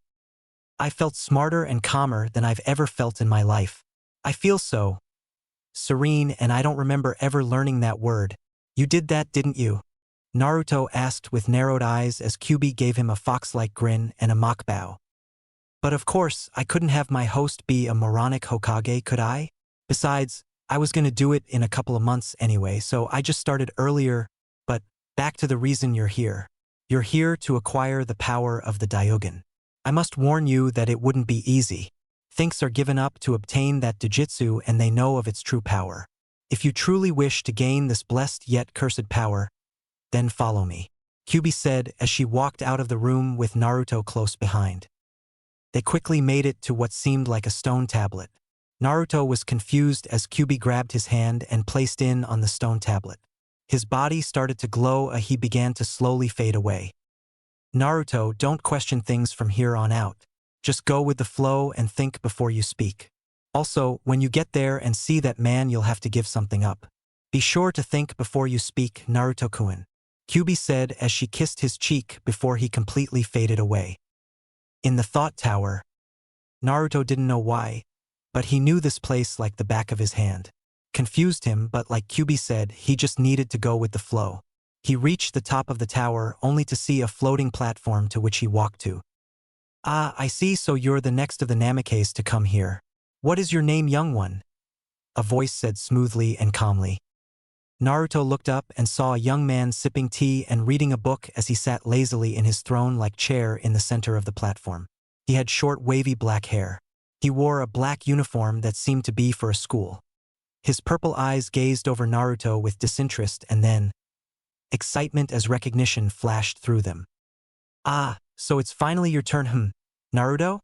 S1: "I felt smarter and calmer than I've ever felt in my life. I feel so serene, and I don't remember ever learning that word. You did that, didn't you?" Naruto asked with narrowed eyes as Kyuubi gave him a fox-like grin and a mock bow. "But of course, I couldn't have my host be a moronic Hokage, could I? Besides, I was gonna do it in a couple of months anyway, so I just started earlier. But back to the reason you're here. You're here to acquire the power of the Daiugen. I must warn you that it wouldn't be easy. Thinks are given up to obtain that Dojutsu, and they know of its true power. If you truly wish to gain this blessed yet cursed power, then follow me," Kyuubi said as she walked out of the room with Naruto close behind. They quickly made it to what seemed like a stone tablet. Naruto was confused as Kyuubi grabbed his hand and placed in on the stone tablet. His body started to glow as he began to slowly fade away. "Naruto, don't question things from here on out. Just go with the flow and think before you speak. Also, when you get there and see that man, you'll have to give something up. Be sure to think before you speak, Naruto-kun," Kyuubi said as she kissed his cheek before he completely faded away. In the thought tower, Naruto didn't know why, but he knew this place like the back of his hand. Confused him, but like Kyuubi said, he just needed to go with the flow. He reached the top of the tower only to see a floating platform to which he walked to. "Ah, I see, so you're the next of the Namikes to come here. What is your name, young one?" a voice said smoothly and calmly. Naruto looked up and saw a young man sipping tea and reading a book as he sat lazily in his throne-like chair in the center of the platform. He had short wavy black hair. He wore a black uniform that seemed to be for a school. His purple eyes gazed over Naruto with disinterest and then excitement as recognition flashed through them. "Ah, so it's finally your turn, Naruto?"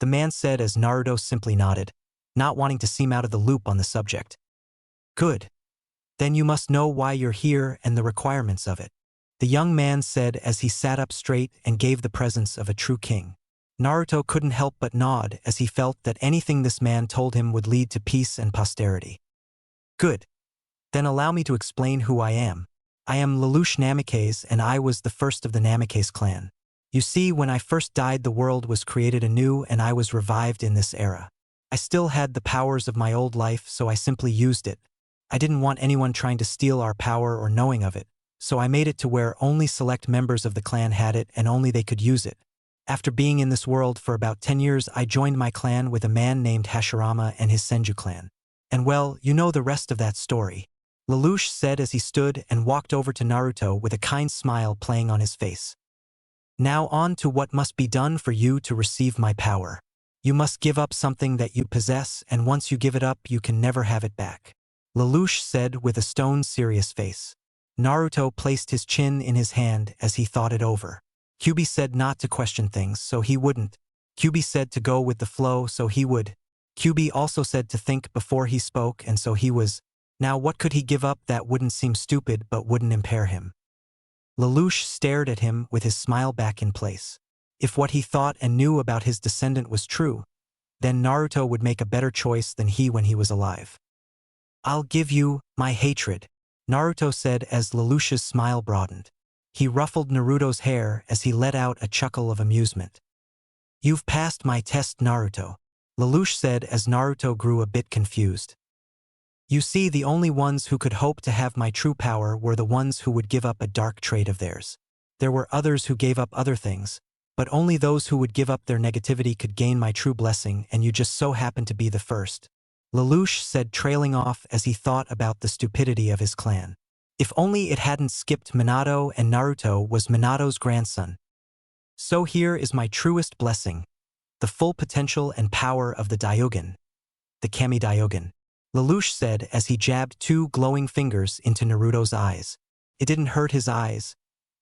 S1: the man said as Naruto simply nodded, not wanting to seem out of the loop on the subject. Good. Then you must know why you're here and the requirements of it, the young man said as he sat up straight and gave the presence of a true king. Naruto couldn't help but nod as he felt that anything this man told him would lead to peace and posterity. Good. Then allow me to explain who I am. I am Lelouch Namikaze, and I was the first of the Namikaze clan. You see, when I first died, the world was created anew and I was revived in this era. I still had the powers of my old life, so I simply used it. I didn't want anyone trying to steal our power or knowing of it, so I made it to where only select members of the clan had it and only they could use it. After being in this world for about 10 years, I joined my clan with a man named Hashirama and his Senju clan. And well, you know the rest of that story, Lelouch said as he stood and walked over to Naruto with a kind smile playing on his face. Now on to what must be done for you to receive my power. You must give up something that you possess, and once you give it up, you can never have it back, Lelouch said with a stone-serious face. Naruto placed his chin in his hand as he thought it over. Kyuubi said not to question things, so he wouldn't. Kyuubi said to go with the flow, so he would. Kyuubi also said to think before he spoke, and so he was. Now what could he give up that wouldn't seem stupid but wouldn't impair him? Lelouch stared at him with his smile back in place. If what he thought and knew about his descendant was true, then Naruto would make a better choice than he when he was alive. I'll give you my hatred, Naruto said as Lelouch's smile broadened. He ruffled Naruto's hair as he let out a chuckle of amusement. You've passed my test, Naruto, Lelouch said as Naruto grew a bit confused. You see, the only ones who could hope to have my true power were the ones who would give up a dark trait of theirs. There were others who gave up other things, but only those who would give up their negativity could gain my true blessing, and you just so happened to be the first, Lelouch said, trailing off as he thought about the stupidity of his clan. If only it hadn't skipped Minato, and Naruto was Minato's grandson. So here is my truest blessing, the full potential and power of the Dyogen, the Kami Dyogen, Lelouch said as he jabbed 2 glowing fingers into Naruto's eyes. It didn't hurt his eyes,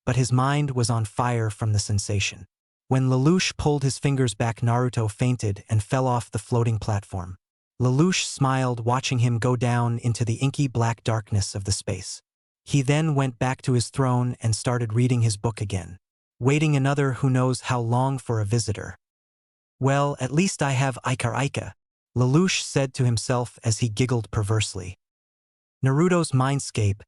S1: but his mind was on fire from the sensation. When Lelouch pulled his fingers back, Naruto fainted and fell off the floating platform. Lelouch smiled, watching him go down into the inky black darkness of the space. He then went back to his throne and started reading his book again, waiting another who knows how long for a visitor. Well, at least I have Ika, Lelouch said to himself as he giggled perversely. Naruto's mindscape.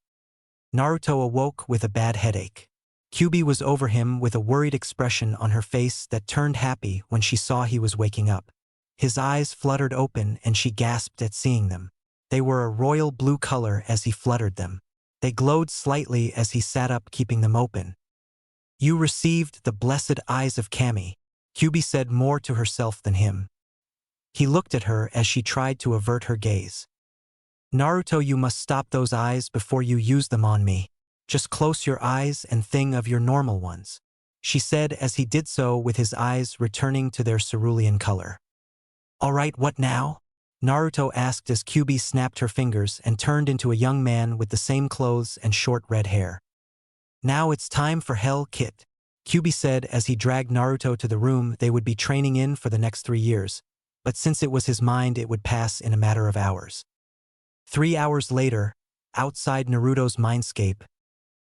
S1: Naruto awoke with a bad headache. Kyuubi was over him with a worried expression on her face that turned happy when she saw he was waking up. His eyes fluttered open and she gasped at seeing them. They were a royal blue color as he fluttered them. They glowed slightly as he sat up, keeping them open. You received the blessed eyes of Kami, Kyuubi said more to herself than him. He looked at her as she tried to avert her gaze. Naruto, you must stop those eyes before you use them on me. Just close your eyes and think of your normal ones, she said as he did so with his eyes returning to their cerulean color. All right, what now? Naruto asked as Kyuubi snapped her fingers and turned into a young man with the same clothes and short red hair. Now it's time for Hell Kit, Kyuubi said as he dragged Naruto to the room they would be training in for the next 3 years, but since it was his mind, it would pass in a matter of hours. 3 hours later, outside Naruto's mindscape,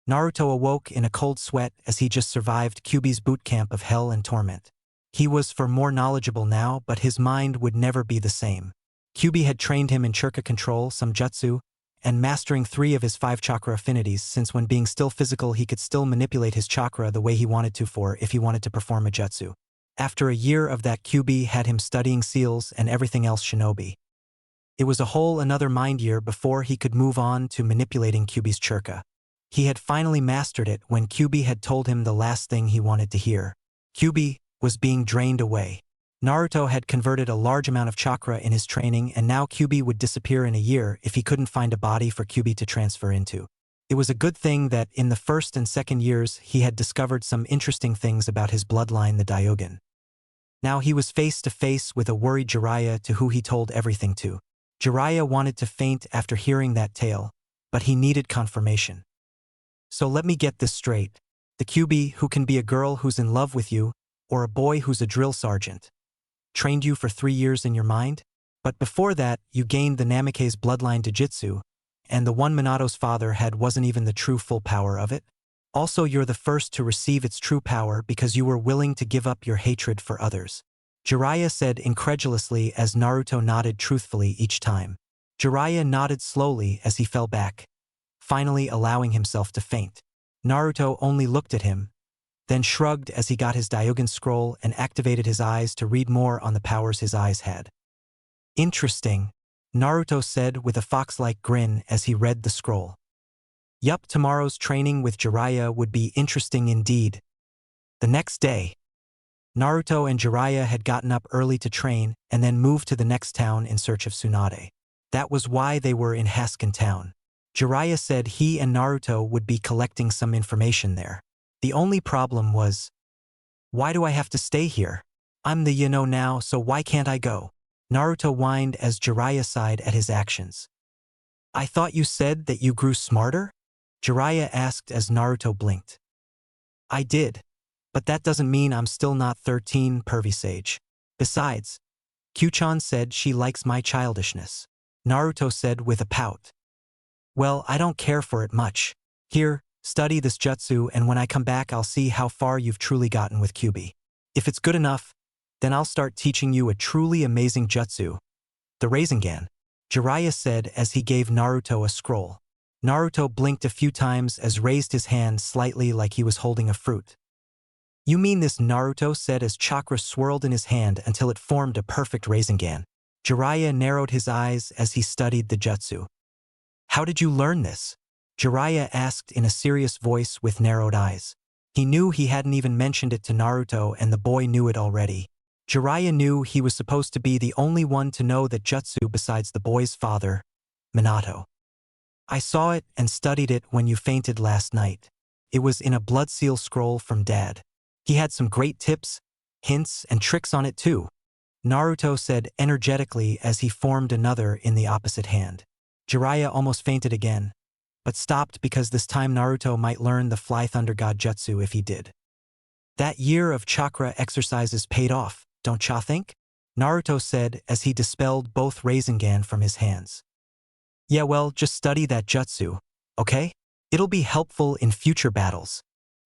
S1: Naruto awoke in a cold sweat as he just survived Kyuubi's boot camp of hell and torment. He was far more knowledgeable now, but his mind would never be the same. Kyuubi had trained him in chakra control, some jutsu, and mastering 3 of his 5 chakra affinities, since when being still physical he could still manipulate his chakra the way he wanted to if he wanted to perform a jutsu. After a year of that, Kyuubi had him studying seals and everything else shinobi. It was a whole another mind year before he could move on to manipulating Kyuubi's chakra. He had finally mastered it when Kyuubi had told him the last thing he wanted to hear. Kyuubi was being drained away. Naruto had converted a large amount of chakra in his training, and now Kyuubi would disappear in a year if he couldn't find a body for Kyuubi to transfer into. It was a good thing that in the first and second years he had discovered some interesting things about his bloodline, the Dyogen. Now he was face to face with a worried Jeriah, to who he told everything to. Jeriah wanted to faint after hearing that tale, but he needed confirmation. So let me get this straight. The Kyuubi who can be a girl who's in love with you, or a boy who's a drill sergeant. trained you for 3 years in your mind? But before that, you gained the Namake's bloodline Jujutsu, and the one Minato's father had wasn't even the true full power of it? Also, you're the first to receive its true power because you were willing to give up your hatred for others. Jeriah said incredulously as Naruto nodded truthfully each time. Jeriah nodded slowly as he fell back, finally allowing himself to faint. Naruto only looked at him, then shrugged as he got his Dyogen scroll and activated his eyes to read more on the powers his eyes had. Interesting, Naruto said with a fox-like grin as he read the scroll. Yup, tomorrow's training with Jeriah would be interesting indeed. The next day, Naruto and Jeriah had gotten up early to train and then moved to the next town in search of Tsunade. That was why they were in Haskin town. Jeriah said he and Naruto would be collecting some information there. The only problem was, why do I have to stay here? I'm the now, so why can't I go? Naruto whined as Jeriah sighed at his actions. I thought you said that you grew smarter? Jeriah asked as Naruto blinked. I did, but that doesn't mean I'm still not 13, pervy sage. Besides, Q-chan said she likes my childishness. Naruto said with a pout. Well, I don't care for it much. Here, study this jutsu, and when I come back I'll see how far you've truly gotten with Kyuubi. If it's good enough, then I'll start teaching you a truly amazing jutsu, the Rasengan, Jeriah said as he gave Naruto a scroll. Naruto blinked a few times as raised his hand slightly like he was holding a fruit. You mean this? Naruto said as chakra swirled in his hand until it formed a perfect Rasengan. Jeriah narrowed his eyes as he studied the jutsu. How did you learn this? Jeriah asked in a serious voice with narrowed eyes. He knew he hadn't even mentioned it to Naruto and the boy knew it already. Jeriah knew he was supposed to be the only one to know that jutsu besides the boy's father, Minato. I saw it and studied it when you fainted last night. It was in a blood seal scroll from Dad. He had some great tips, hints, and tricks on it too, Naruto said energetically as he formed another in the opposite hand. Jeriah almost fainted again, but stopped because this time Naruto might learn the Fly Thunder God Jutsu if he did. That year of chakra exercises paid off, don't ya think? Naruto said as he dispelled both Rasengan from his hands. Yeah, well, just study that jutsu, okay? It'll be helpful in future battles,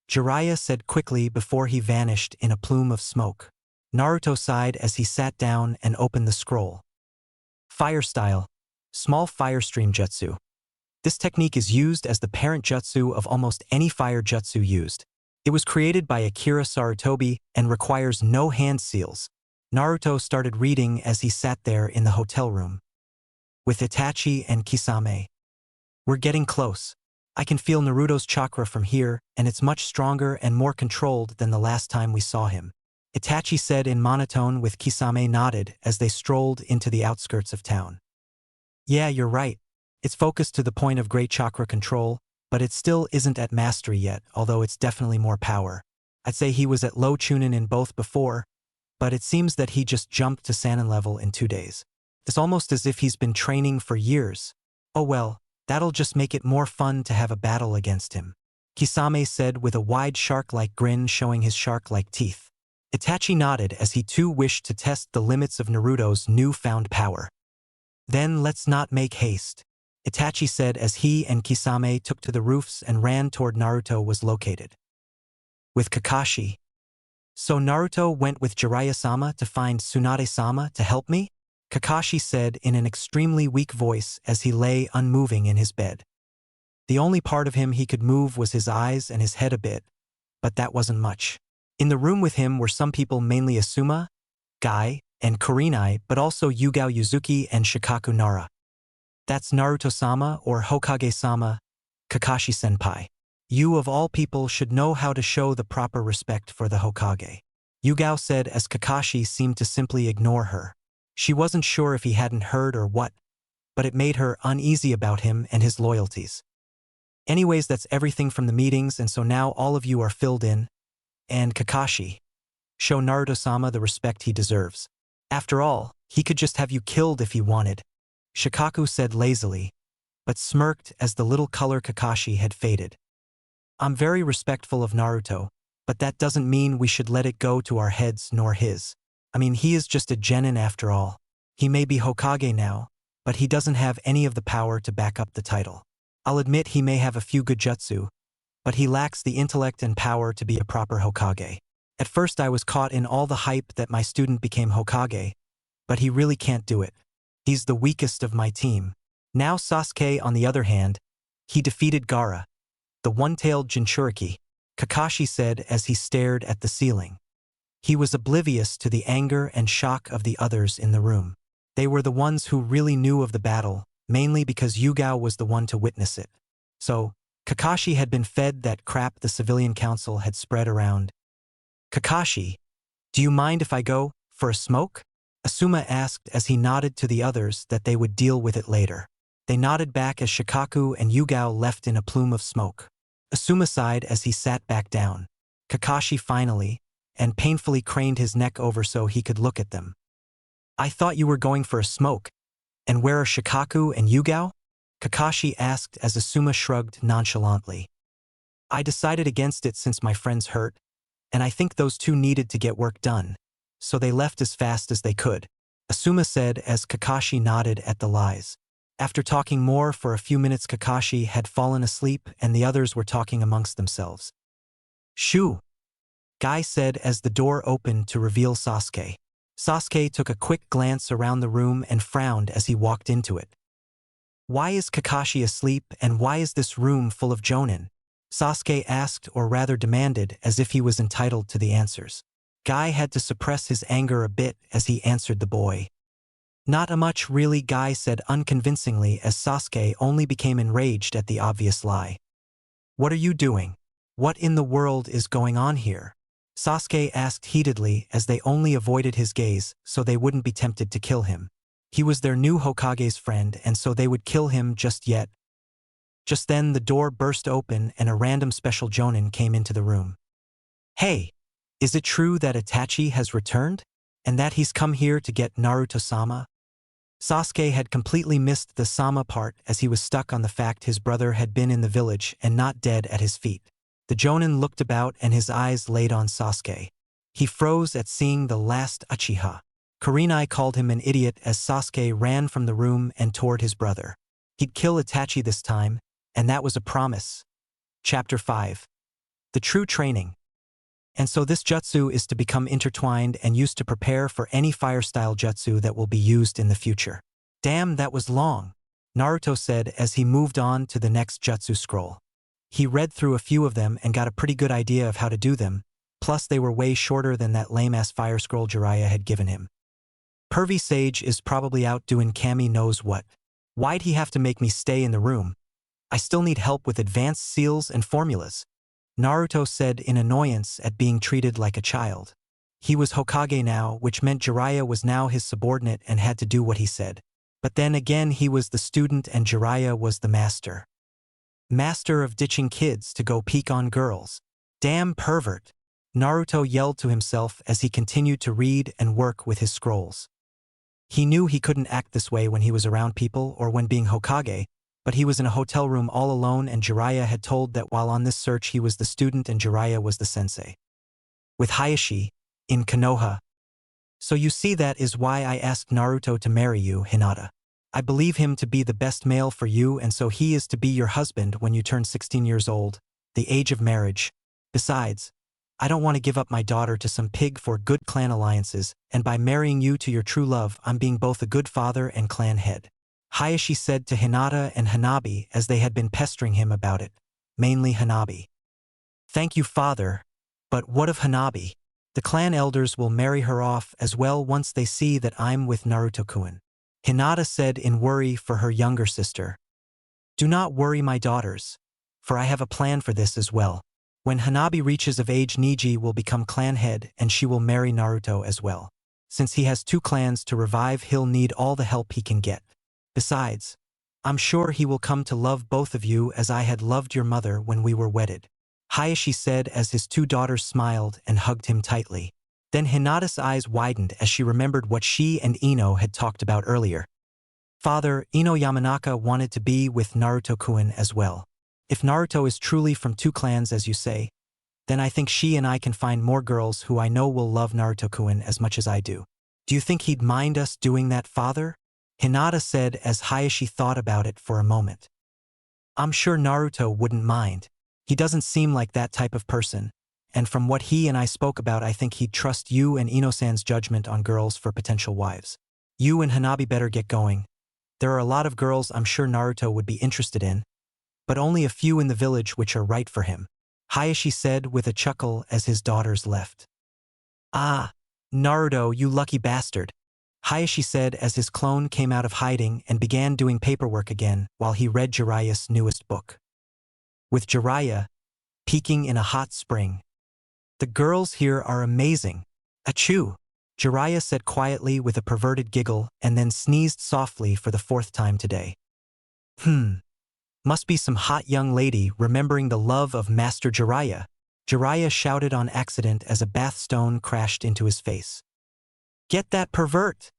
S1: Jeriah said quickly before he vanished in a plume of smoke. Naruto sighed as he sat down and opened the scroll. Fire style, small fire stream jutsu. This technique is used as the parent jutsu of almost any fire jutsu used. It was created by Akira Sarutobi and requires no hand seals. Naruto started reading as he sat there in the hotel room with Itachi and Kisame. We're getting close. I can feel Naruto's chakra from here, and it's much stronger and more controlled than the last time we saw him, Itachi said in monotone with Kisame nodded as they strolled into the outskirts of town. Yeah, you're right. It's focused to the point of great chakra control, but it still isn't at mastery yet, although it's definitely more power. I'd say he was at low chunin in both before, but it seems that he just jumped to Sanin level in 2 days. It's almost as if he's been training for years. Oh well, that'll just make it more fun to have a battle against him, Kisame said with a wide shark-like grin showing his shark-like teeth. Itachi nodded as he too wished to test the limits of Naruto's newfound power. Then let's not make haste, Itachi said as he and Kisame took to the roofs and ran toward Naruto was located. With Kakashi. So Naruto went with Jiraiya-sama to find Tsunade-sama to help me? Kakashi said in an extremely weak voice as he lay unmoving in his bed. The only part of him he could move was his eyes and his head a bit, but that wasn't much. In the room with him were some people, mainly Asuma, Guy, and Kurenai, but also Yugao Yuzuki and Shikaku Nara. That's Naruto-sama or Hokage-sama, Kakashi-senpai. You of all people should know how to show the proper respect for the Hokage, Yugao said as Kakashi seemed to simply ignore her. She wasn't sure if he hadn't heard or what, but it made her uneasy about him and his loyalties. Anyways, that's everything from the meetings, and so now all of you are filled in. And Kakashi, show Naruto-sama the respect he deserves. After all, he could just have you killed if he wanted, Shikaku said lazily, but smirked as the little color Kakashi had faded. I'm very respectful of Naruto, but that doesn't mean we should let it go to our heads nor his. I mean, he is just a genin after all. He may be Hokage now, but he doesn't have any of the power to back up the title. I'll admit he may have a few good jutsu, but he lacks the intellect and power to be a proper Hokage. At first I was caught in all the hype that my student became Hokage, but he really can't do it. He's the weakest of my team. Now Sasuke, on the other hand, he defeated Gaara, the one-tailed Jinchuriki, Kakashi said as he stared at the ceiling. He was oblivious to the anger and shock of the others in the room. They were the ones who really knew of the battle, mainly because Yugao was the one to witness it. So, Kakashi had been fed that crap the civilian council had spread around. Kakashi, do you mind if I go for a smoke? Asuma asked as he nodded to the others that they would deal with it later. They nodded back as Shikaku and Yugao left in a plume of smoke. Asuma sighed as he sat back down. Kakashi finally, and painfully craned his neck over so he could look at them. I thought you were going for a smoke. And where are Shikaku and Yugao? Kakashi asked as Asuma shrugged nonchalantly. I decided against it since my friend's hurt, and I think those two needed to get work done, so they left as fast as they could, Asuma said as Kakashi nodded at the lies. After talking more for a few minutes, Kakashi had fallen asleep and the others were talking amongst themselves. Shoo! Guy said as the door opened to reveal Sasuke. Sasuke took a quick glance around the room and frowned as he walked into it. Why is Kakashi asleep and why is this room full of jonin? Sasuke asked, or rather demanded, as if he was entitled to the answers. Guy had to suppress his anger a bit as he answered the boy. Not a much really, Guy said unconvincingly as Sasuke only became enraged at the obvious lie. What are you doing? What in the world is going on here? Sasuke asked heatedly as they only avoided his gaze so they wouldn't be tempted to kill him. He was their new Hokage's friend and so they would kill him just yet. Just then the door burst open and a random special jonin came into the room. Hey, is it true that Itachi has returned? And that he's come here to get Naruto-sama? Sasuke had completely missed the sama part as he was stuck on the fact his brother had been in the village and not dead at his feet. The jonin looked about and his eyes laid on Sasuke. He froze at seeing the last Uchiha. Kurenai called him an idiot as Sasuke ran from the room and toward his brother. He'd kill Itachi this time, and that was a promise. Chapter 5. The True Training. And so this jutsu is to become intertwined and used to prepare for any fire-style jutsu that will be used in the future. Damn, that was long, Naruto said as he moved on to the next jutsu scroll. He read through a few of them and got a pretty good idea of how to do them, plus they were way shorter than that lame-ass fire scroll Jeriah had given him. Pervy Sage is probably out doing Kami knows what. Why'd he have to make me stay in the room? I still need help with advanced seals and formulas, Naruto said in annoyance at being treated like a child. He was Hokage now, which meant Jeriah was now his subordinate and had to do what he said. But then again he was the student and Jeriah was the master. Master of ditching kids to go peek on girls. Damn pervert, Naruto yelled to himself as he continued to read and work with his scrolls. He knew he couldn't act this way when he was around people or when being Hokage, but he was in a hotel room all alone and Jeriah had told that while on this search he was the student and Jeriah was the sensei. With Hayashi, in Konoha. So you see, that is why I asked Naruto to marry you, Hinata. I believe him to be the best male for you and so he is to be your husband when you turn 16 years old, the age of marriage. Besides, I don't want to give up my daughter to some pig for good clan alliances, and by marrying you to your true love I'm being both a good father and clan head. Hayashi said to Hinata and Hanabi as they had been pestering him about it, mainly Hanabi. Thank you, father, but what of Hanabi? The clan elders will marry her off as well once they see that I'm with Naruto-kun. Hinata said in worry for her younger sister. Do not worry, my daughters, for I have a plan for this as well. When Hanabi reaches of age, Niji will become clan head and she will marry Naruto as well. Since he has 2 clans to revive, he'll need all the help he can get. Besides, I'm sure he will come to love both of you as I had loved your mother when we were wedded. Hayashi said as his 2 daughters smiled and hugged him tightly. Then Hinata's eyes widened as she remembered what she and Ino had talked about earlier. Father, Ino Yamanaka wanted to be with Naruto-kun as well. If Naruto is truly from 2 clans as you say, then I think she and I can find more girls who I know will love Naruto-kun as much as I do. Do you think he'd mind us doing that, father? Hinata said as Hayashi thought about it for a moment. I'm sure Naruto wouldn't mind. He doesn't seem like that type of person, and from what he and I spoke about, I think he'd trust you and Ino-san's judgment on girls for potential wives. You and Hanabi better get going. There are a lot of girls I'm sure Naruto would be interested in, but only a few in the village which are right for him, Hayashi said with a chuckle as his daughters left. Ah, Naruto, you lucky bastard, Hayashi said as his clone came out of hiding and began doing paperwork again while he read Jeriah's newest book. With Jeriah peeking in a hot spring. The girls here are amazing. Achoo, Jeriah said quietly with a perverted giggle and then sneezed softly for the 4th time today. Must be some hot young lady remembering the love of Master Jeriah, Jeriah shouted on accident as a bath stone crashed into his face. Get that pervert!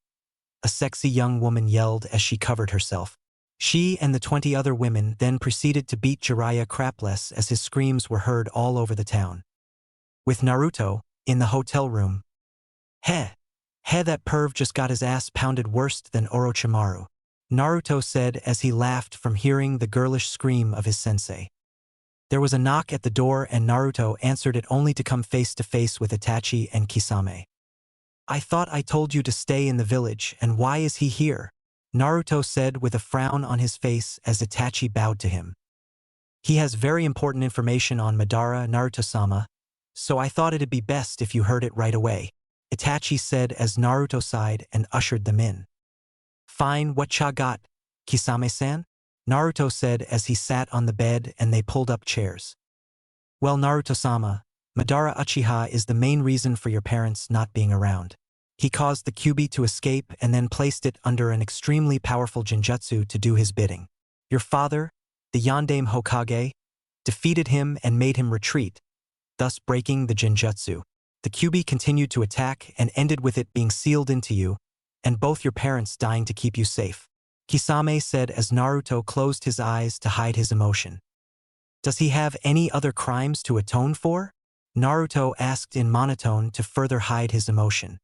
S1: A sexy young woman yelled as she covered herself. She and the 20 other women then proceeded to beat Jeriah crapless as his screams were heard all over the town. With Naruto, in the hotel room. That perv just got his ass pounded worse than Orochimaru, Naruto said as he laughed from hearing the girlish scream of his sensei. There was a knock at the door and Naruto answered it only to come face to face with Itachi and Kisame. I thought I told you to stay in the village, and why is he here? Naruto said with a frown on his face as Itachi bowed to him. He has very important information on Madara, Naruto-sama, so I thought it'd be best if you heard it right away, Itachi said as Naruto sighed and ushered them in. Fine, what cha got, Kisame-san? Naruto said as he sat on the bed and they pulled up chairs. Well, Naruto-sama, Madara Uchiha is the main reason for your parents not being around. He caused the Kyuubi to escape and then placed it under an extremely powerful genjutsu to do his bidding. Your father, the Yondaime Hokage, defeated him and made him retreat, thus breaking the genjutsu. The Kyuubi continued to attack and ended with it being sealed into you, and both your parents dying to keep you safe, Kisame said as Naruto closed his eyes to hide his emotion. Does he have any other crimes to atone for? Naruto asked in monotone to further hide his emotion.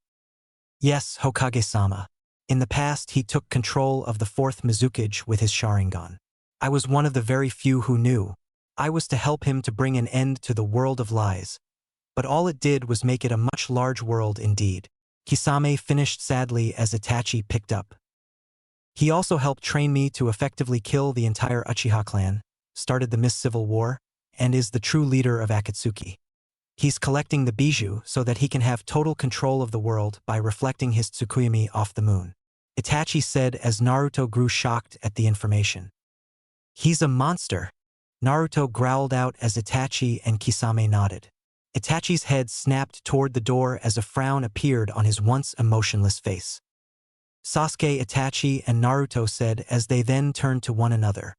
S1: Yes, Hokage-sama. In the past he took control of the 4th Mizukage with his Sharingan. I was one of the very few who knew. I was to help him to bring an end to the world of lies. But all it did was make it a much large world indeed, Kisame finished sadly as Itachi picked up. He also helped train me to effectively kill the entire Uchiha clan, started the Mist Civil War, and is the true leader of Akatsuki. He's collecting the bijou so that he can have total control of the world by reflecting his Tsukuyomi off the moon, Itachi said as Naruto grew shocked at the information. He's a monster, Naruto growled out as Itachi and Kisame nodded. Itachi's head snapped toward the door as a frown appeared on his once emotionless face. Sasuke, Itachi, and Naruto said as they then turned to one another.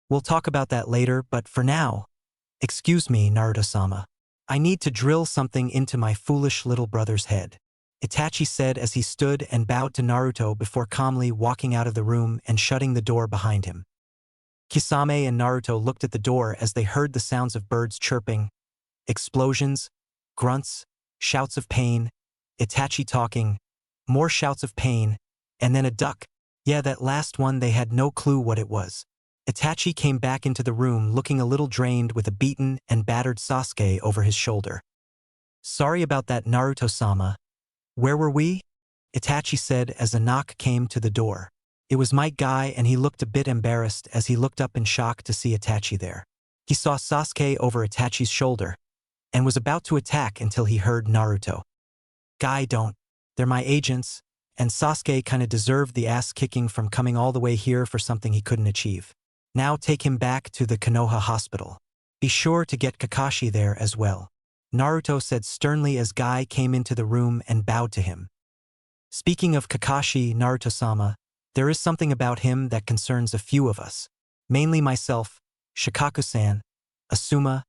S1: We'll talk about that later, but for now, excuse me, Naruto-sama. I need to drill something into my foolish little brother's head, Itachi said as he stood and bowed to Naruto before calmly walking out of the room and shutting the door behind him. Kisame and Naruto looked at the door as they heard the sounds of birds chirping, explosions, grunts, shouts of pain, Itachi talking, more shouts of pain, and then a duck. Yeah, that last one they had no clue what it was. Itachi came back into the room looking a little drained with a beaten and battered Sasuke over his shoulder. Sorry about that, Naruto-sama. Where were we? Itachi said as a knock came to the door. It was my guy and he looked a bit embarrassed as he looked up in shock to see Itachi there. He saw Sasuke over Itachi's shoulder and was about to attack until he heard Naruto. Guy, don't. They're my agents, and Sasuke kinda deserved the ass kicking from coming all the way here for something he couldn't achieve. Now take him back to the Konoha hospital. Be sure to get Kakashi there as well, Naruto said sternly as Guy came into the room and bowed to him. Speaking of Kakashi, Naruto-sama, there is something about him that concerns a few of us, mainly myself, Shikaku-san, Asuma,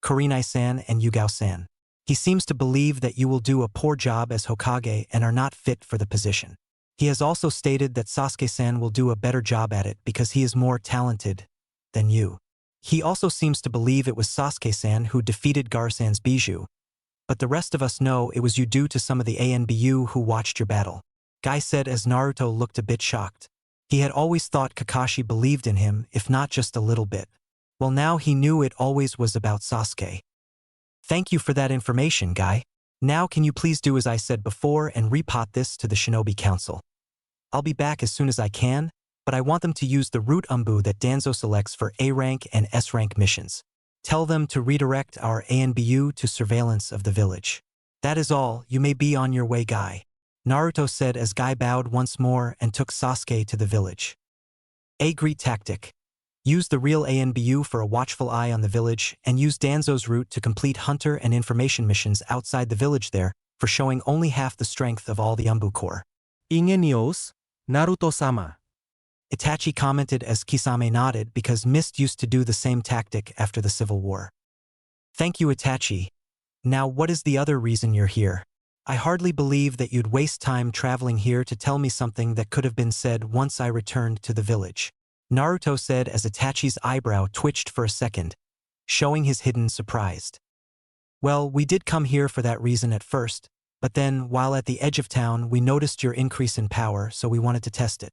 S1: Kurenai-san, and Yugao-san. He seems to believe that you will do a poor job as Hokage and are not fit for the position. He has also stated that Sasuke-san will do a better job at it because he is more talented than you. He also seems to believe it was Sasuke-san who defeated Gar-san's Bijou, but the rest of us know it was you due to some of the ANBU who watched your battle. Guy said as Naruto looked a bit shocked. He had always thought Kakashi believed in him, if not just a little bit. Well, now he knew it always was about Sasuke. Thank you for that information, Guy. Now can you please do as I said before and repot this to the Shinobi Council? I'll be back as soon as I can, but I want them to use the route Umbu that Danzo selects for A-rank and S-rank missions. Tell them to redirect our ANBU to surveillance of the village. That is all, you may be on your way, Guy. Naruto said as Guy bowed once more and took Sasuke to the village. A great tactic. Use the real ANBU for a watchful eye on the village and use Danzo's route to complete hunter and information missions outside the village there for showing only half the strength of all the Umbu Corps.
S2: Ingenious, Naruto-sama.
S1: Itachi commented as Kisame nodded because Mist used to do the same tactic after the Civil War. Thank you, Itachi. Now what is the other reason you're here? I hardly believe that you'd waste time traveling here to tell me something that could have been said once I returned to the village. Naruto said as Itachi's eyebrow twitched for a second, showing his hidden surprise. Well, we did come here for that reason at first, but then, while at the edge of town, we noticed your increase in power, so we wanted to test it.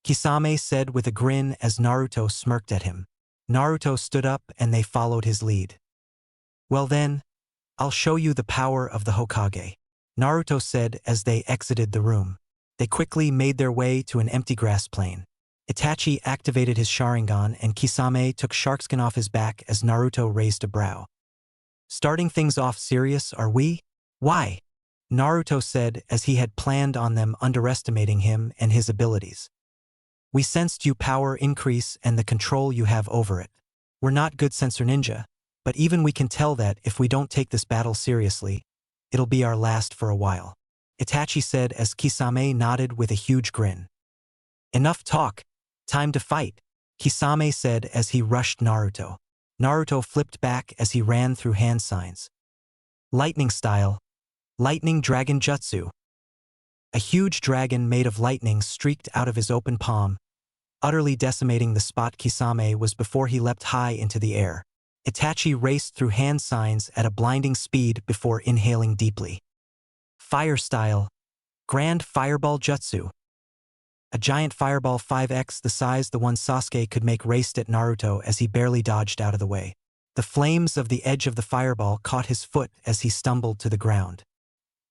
S1: Kisame said with a grin as Naruto smirked at him. Naruto stood up and they followed his lead. Well then, I'll show you the power of the Hokage. Naruto said as they exited the room. They quickly made their way to an empty grass plain. Itachi activated his Sharingan and Kisame took Sharkskin off his back as Naruto raised a brow. Starting things off serious, are we? Why? Naruto said as he had planned on them underestimating him and his abilities. We sensed you power increase and the control you have over it. We're not good sensor ninja, but even we can tell that if we don't take this battle seriously, it'll be our last for a while. Itachi said as Kisame nodded with a huge grin. Enough talk. Time to fight, Kisame said as he rushed Naruto. Naruto flipped back as he ran through hand signs. Lightning style. Lightning Dragon Jutsu. A huge dragon made of lightning streaked out of his open palm, utterly decimating the spot Kisame was before he leapt high into the air. Itachi raced through hand signs at a blinding speed before inhaling deeply. Fire style. Grand Fireball Jutsu. A giant fireball 5x the size the one Sasuke could make raced at Naruto as he barely dodged out of the way. The flames of the edge of the fireball caught his foot as he stumbled to the ground.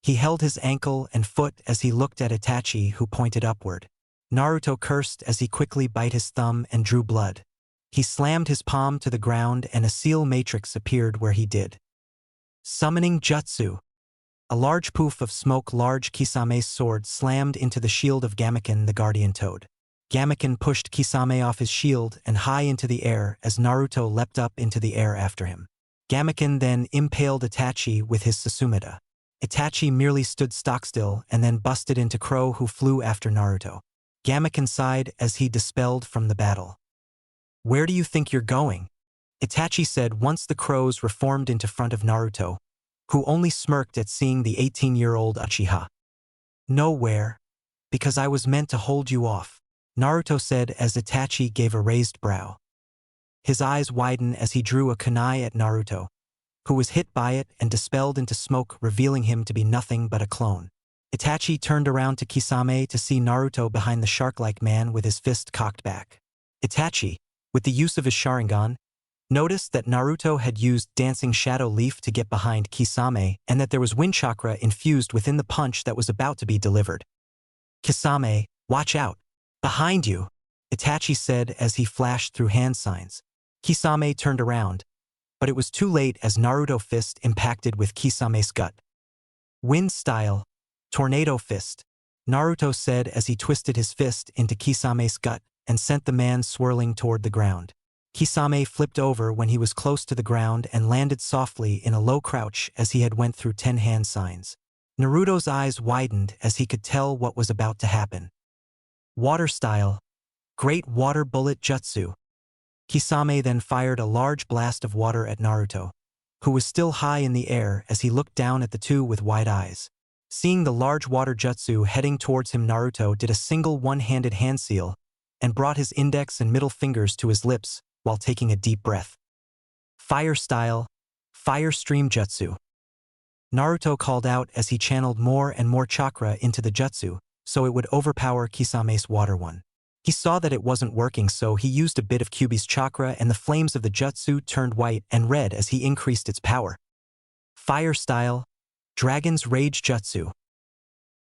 S1: He held his ankle and foot as he looked at Itachi, who pointed upward. Naruto cursed as he quickly bit his thumb and drew blood. He slammed his palm to the ground and a seal matrix appeared where he did. Summoning Jutsu. A large poof of smoke, large Kisame's sword slammed into the shield of Gamaken the Guardian Toad. Gamaken pushed Kisame off his shield and high into the air as Naruto leapt up into the air after him. Gamaken then impaled Itachi with his Susumida. Itachi merely stood stock-still and then busted into Crow, who flew after Naruto. Gamaken sighed as he dispelled from the battle. Where do you think you're going? Itachi said once the crows reformed into front of Naruto, who only smirked at seeing the 18-year-old Uchiha. Nowhere, because I was meant to hold you off, Naruto said as Itachi gave a raised brow. His eyes widened as he drew a kunai at Naruto, who was hit by it and dispelled into smoke, revealing him to be nothing but a clone. Itachi turned around to Kisame to see Naruto behind the shark-like man with his fist cocked back. Itachi, with the use of his Sharingan, noticed that Naruto had used Dancing Shadow Leaf to get behind Kisame and that there was wind chakra infused within the punch that was about to be delivered. Kisame, watch out! Behind you! Itachi said as he flashed through hand signs. Kisame turned around, but it was too late as Naruto fist impacted with Kisame's gut. Wind style, Tornado Fist, Naruto said as he twisted his fist into Kisame's gut and sent the man swirling toward the ground. Kisame flipped over when he was close to the ground and landed softly in a low crouch as he had went through 10 hand signs. Naruto's eyes widened as he could tell what was about to happen. Water style, Great Water Bullet Jutsu. Kisame then fired a large blast of water at Naruto, who was still high in the air as he looked down at the two with wide eyes. Seeing the large water jutsu heading towards him, Naruto did a single one-handed hand seal and brought his index and middle fingers to his lips while taking a deep breath. Fire style, fire stream jutsu. Naruto called out as he channeled more and more chakra into the jutsu, so it would overpower Kisame's water one. He saw that it wasn't working, so he used a bit of Kyuubi's chakra and the flames of the jutsu turned white and red as he increased its power. Fire style, Dragon's Rage Jutsu.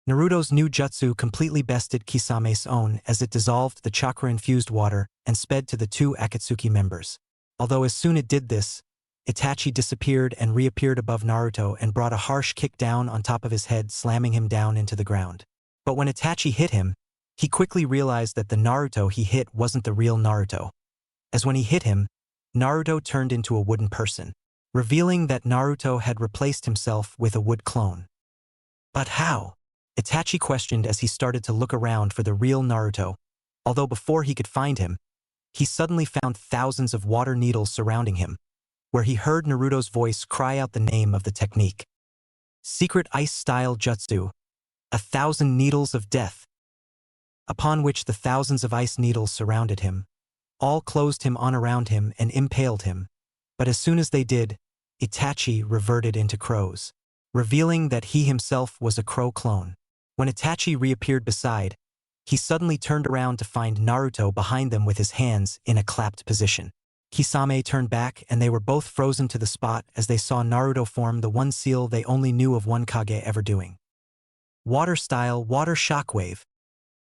S1: Naruto's new jutsu completely bested Kisame's own as it dissolved the chakra-infused water and sped to the two Akatsuki members. Although as soon it did this, Itachi disappeared and reappeared above Naruto and brought a harsh kick down on top of his head, slamming him down into the ground. But when Itachi hit him, he quickly realized that the Naruto he hit wasn't the real Naruto. As when he hit him, Naruto turned into a wooden person, revealing that Naruto had replaced himself with a wood clone. But how? Itachi questioned as he started to look around for the real Naruto, although before he could find him, he suddenly found thousands of water needles surrounding him, where he heard Naruto's voice cry out the name of the technique. Secret Ice-style Jutsu, 1,000 Needles of Death. Upon which the thousands of ice needles surrounded him, all closed him on around him and impaled him, but as soon as they did, Itachi reverted into crows, revealing that he himself was a crow clone. When Itachi reappeared beside, he suddenly turned around to find Naruto behind them with his hands in a clapped position. Kisame turned back and they were both frozen to the spot as they saw Naruto form the one seal they only knew of one Kage ever doing. Water-style Water Shockwave.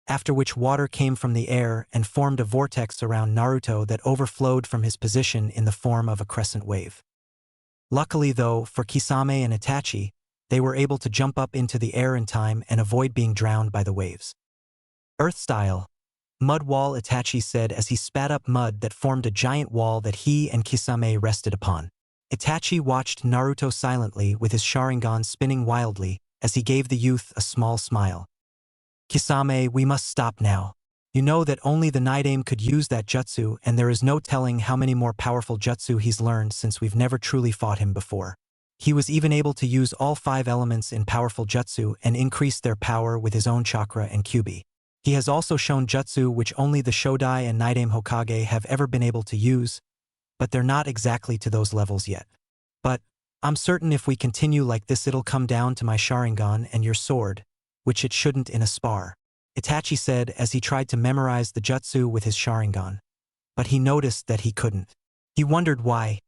S1: After which water came from the air and formed a vortex around Naruto that overflowed from his position in the form of a crescent wave. Luckily though, for Kisame and Itachi, they were able to jump up into the air in time and avoid being drowned by the waves. Earth-style Mud Wall, Itachi said as he spat up mud that formed a giant wall that he and Kisame rested upon. Itachi watched Naruto silently with his Sharingan spinning wildly as he gave the youth a small smile. Kisame, we must stop now. You know that only the Nidaime could use that jutsu and there is no telling how many more powerful jutsu he's learned since we've never truly fought him before. He was even able to use all 5 elements in powerful jutsu and increase their power with his own chakra and Kyuubi. He has also shown jutsu which only the Shodai and Nidaime Hokage have ever been able to use, but they're not exactly to those levels yet. But I'm certain if we continue like this it'll come down to my Sharingan and your sword, which it shouldn't in a spar. Itachi said as he tried to memorize the jutsu with his Sharingan. But he noticed that he couldn't. He wondered why.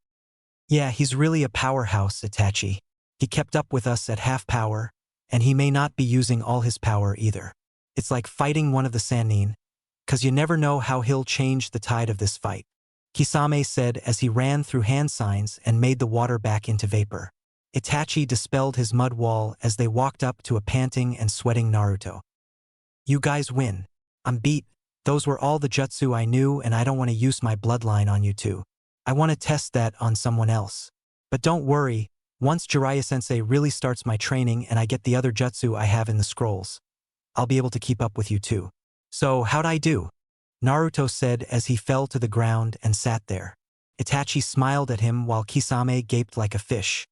S1: Yeah, he's really a powerhouse, Itachi. He kept up with us at half power, and he may not be using all his power either. It's like fighting one of the Sanin, 'cause you never know how he'll change the tide of this fight. Kisame said as he ran through hand signs and made the water back into vapor. Itachi dispelled his mud wall as they walked up to a panting and sweating Naruto. You guys win. I'm beat. Those were all the jutsu I knew and I don't want to use my bloodline on you too. I want to test that on someone else. But don't worry, once Jiraiya-sensei really starts my training and I get the other jutsu I have in the scrolls, I'll be able to keep up with you too. So how'd I do? Naruto said as he fell to the ground and sat there. Itachi smiled at him while Kisame gaped like a fish.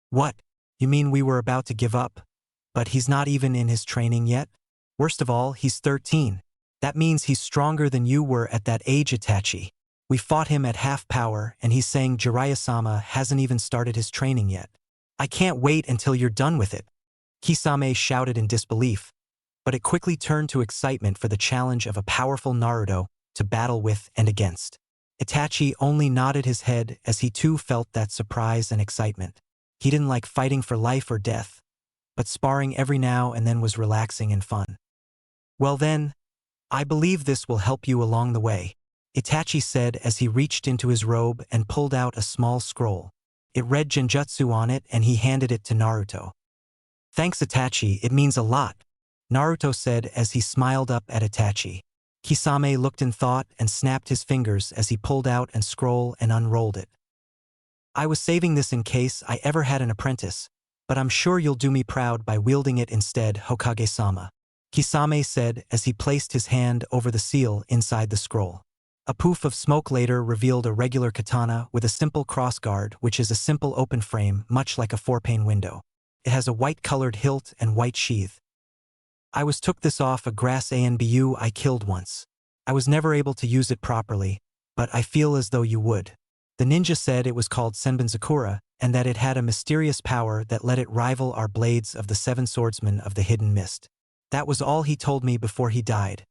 S1: What? You mean we were about to give up? But he's not even in his training yet? Worst of all, he's 13. That means he's stronger than you were at that age, Itachi. We fought him at half power and he's saying Jiraiya-sama hasn't even started his training yet. I can't wait until you're done with it. Kisame shouted in disbelief, but it quickly turned to excitement for the challenge of a powerful Naruto to battle with and against. Itachi only nodded his head as he too felt that surprise and excitement. He didn't like fighting for life or death, but sparring every now and then was relaxing and fun. Well then, I believe this will help you along the way, Itachi said as he reached into his robe and pulled out a small scroll. It read Genjutsu on it and he handed it to Naruto. Thanks Itachi, it means a lot, Naruto said as he smiled up at Itachi. Kisame looked in thought and snapped his fingers as he pulled out a scroll and unrolled it. I was saving this in case I ever had an apprentice, but I'm sure you'll do me proud by wielding it instead, Hokage-sama, Kisame said as he placed his hand over the seal inside the scroll. A poof of smoke later revealed a regular katana with a simple crossguard, which is a simple open frame much like a 4-pane window. It has a white-colored hilt and white sheath. I took this off a grass Anbu I killed once. I was never able to use it properly, but I feel as though you would. The ninja said it was called Senbenzakura, and that it had a mysterious power that let it rival our blades of the seven swordsmen of the hidden mist. That was all he told me before he died.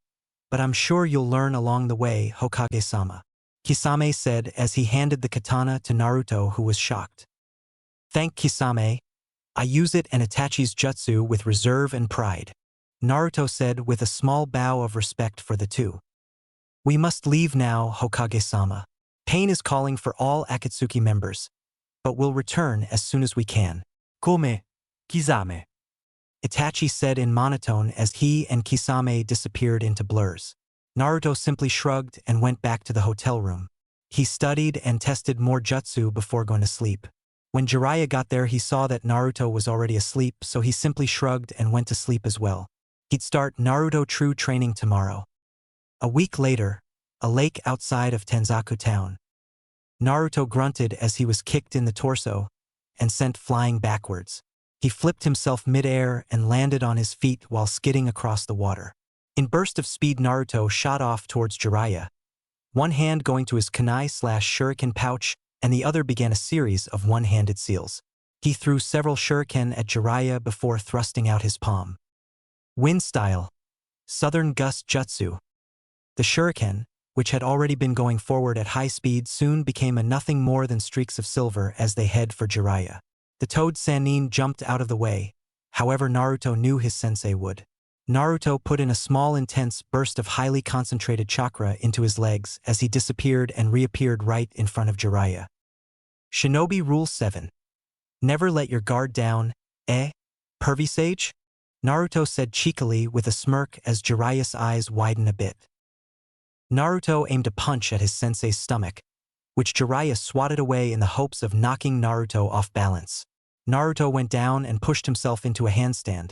S1: But I'm sure you'll learn along the way, Hokage-sama. Kisame said as he handed the katana to Naruto, who was shocked. Thank Kisame. I use it and Itachi's jutsu with reserve and pride. Naruto said with a small bow of respect for the two. We must leave now, Hokage-sama. Pain is calling for all Akatsuki members, but we'll return as soon as we can.
S2: Come, Kisame.
S1: Itachi said in monotone as he and Kisame disappeared into blurs. Naruto simply shrugged and went back to the hotel room. He studied and tested more jutsu before going to sleep. When Jeriah got there, he saw that Naruto was already asleep, so he simply shrugged and went to sleep as well. He'd start Naruto true training tomorrow. A week later, a lake outside of Tenzaku town. Naruto grunted as he was kicked in the torso and sent flying backwards. He flipped himself mid-air and landed on his feet while skidding across the water. In burst of speed, Naruto shot off towards Jeriah, one hand going to his kunai/shuriken pouch, and the other began a series of one-handed seals. He threw several shuriken at Jeriah before thrusting out his palm. Wind style. Southern gust jutsu. The shuriken, which had already been going forward at high speed, soon became a nothing more than streaks of silver as they head for Jeriah. The toad Sanin jumped out of the way, however Naruto knew his sensei would. Naruto put in a small intense burst of highly concentrated chakra into his legs as he disappeared and reappeared right in front of Jeriah. Shinobi Rule 7. Never let your guard down, pervy sage? Naruto said cheekily with a smirk as Jiraiya's eyes widened a bit. Naruto aimed a punch at his sensei's stomach, which Jeriah swatted away in the hopes of knocking Naruto off balance. Naruto went down and pushed himself into a handstand,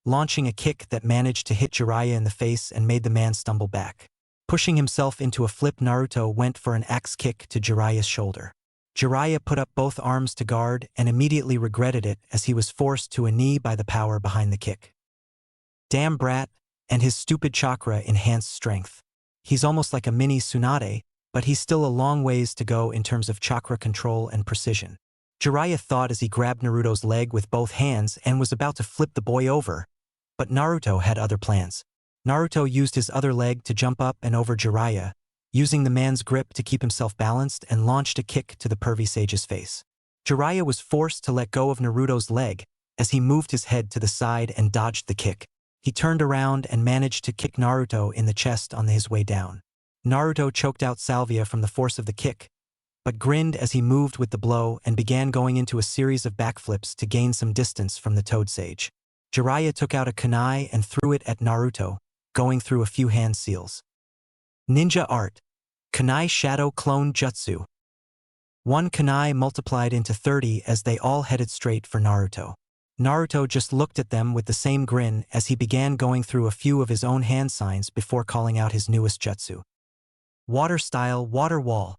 S1: launching a kick that managed to hit Jeriah in the face and made the man stumble back. Pushing himself into a flip, Naruto went for an axe kick to Jiraiya's shoulder. Jeriah put up both arms to guard and immediately regretted it as he was forced to a knee by the power behind the kick. Damn brat, and his stupid chakra enhanced strength. He's almost like a mini Tsunade, but he's still a long ways to go in terms of chakra control and precision. Jeriah thought as he grabbed Naruto's leg with both hands and was about to flip the boy over, but Naruto had other plans. Naruto used his other leg to jump up and over Jeriah, using the man's grip to keep himself balanced, and launched a kick to the pervy sage's face. Jeriah was forced to let go of Naruto's leg as he moved his head to the side and dodged the kick. He turned around and managed to kick Naruto in the chest on his way down. Naruto choked out salvia from the force of the kick, but grinned as he moved with the blow and began going into a series of backflips to gain some distance from the toad sage. Jeriah took out a kunai and threw it at Naruto, going through a few hand seals. Ninja art. Kunai shadow clone jutsu. One kunai multiplied into 30 as they all headed straight for Naruto. Naruto just looked at them with the same grin as he began going through a few of his own hand signs before calling out his newest jutsu. Water style water wall.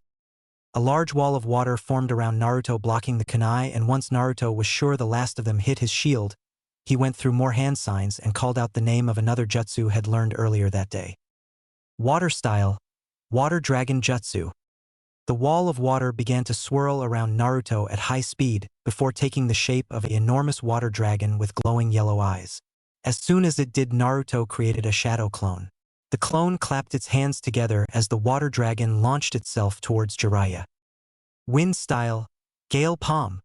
S1: A large wall of water formed around Naruto, blocking the kunai, and once Naruto was sure the last of them hit his shield, he went through more hand signs and called out the name of another jutsu had learned earlier that day. Water style, water dragon jutsu. The wall of water began to swirl around Naruto at high speed before taking the shape of an enormous water dragon with glowing yellow eyes. As soon as it did, Naruto created a shadow clone. The clone clapped its hands together as the water dragon launched itself towards Jeriah. Wind style, gale palm.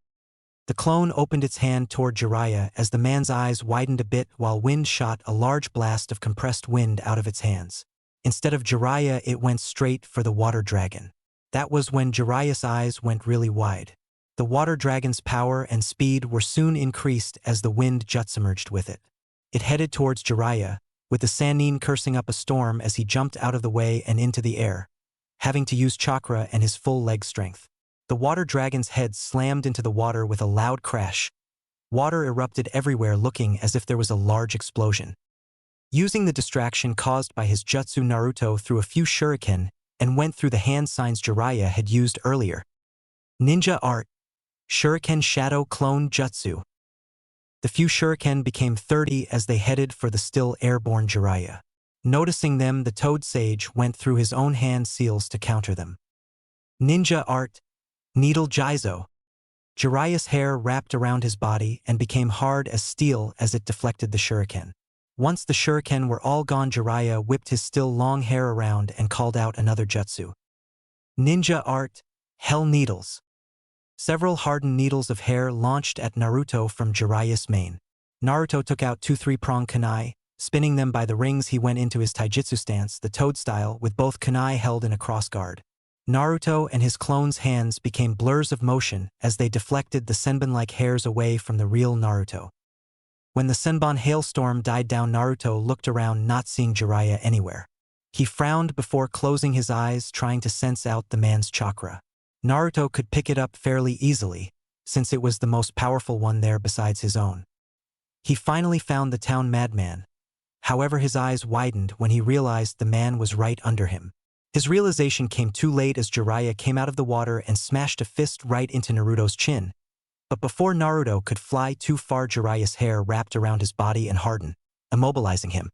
S1: The clone opened its hand toward Jeriah as the man's eyes widened a bit while wind shot a large blast of compressed wind out of its hands. Instead of Jeriah, it went straight for the water dragon. That was when Jiraiya's eyes went really wide. The water dragon's power and speed were soon increased as the wind jutsu merged with it. It headed towards Jeriah, with the Sanin cursing up a storm as he jumped out of the way and into the air, having to use chakra and his full leg strength. The water dragon's head slammed into the water with a loud crash. Water erupted everywhere, looking as if there was a large explosion. Using the distraction caused by his jutsu, Naruto threw a few shuriken and went through the hand signs Jeriah had used earlier. Ninja art. Shuriken shadow clone jutsu. The few shuriken became 30 as they headed for the still airborne Jeriah. Noticing them, the toad sage went through his own hand seals to counter them. Ninja art. Needle Jizo. Jiraiya's hair wrapped around his body and became hard as steel as it deflected the shuriken. Once the shuriken were all gone, Jeriah whipped his still long hair around and called out another jutsu. Ninja Art, Hell Needles. Several hardened needles of hair launched at Naruto from Jiraiya's mane. Naruto took out 2 3-prong kunai, spinning them by the rings. He went into his taijutsu stance, the toad style, with both kunai held in a cross guard. Naruto and his clone's hands became blurs of motion as they deflected the senbon-like hairs away from the real Naruto. When the senbon hailstorm died down, Naruto looked around, not seeing Jeriah anywhere. He frowned before closing his eyes, trying to sense out the man's chakra. Naruto could pick it up fairly easily, since it was the most powerful one there besides his own. He finally found the town madman. However, his eyes widened when he realized the man was right under him. His realization came too late as Jeriah came out of the water and smashed a fist right into Naruto's chin. But before Naruto could fly too far, Jiraiya's hair wrapped around his body and hardened, immobilizing him.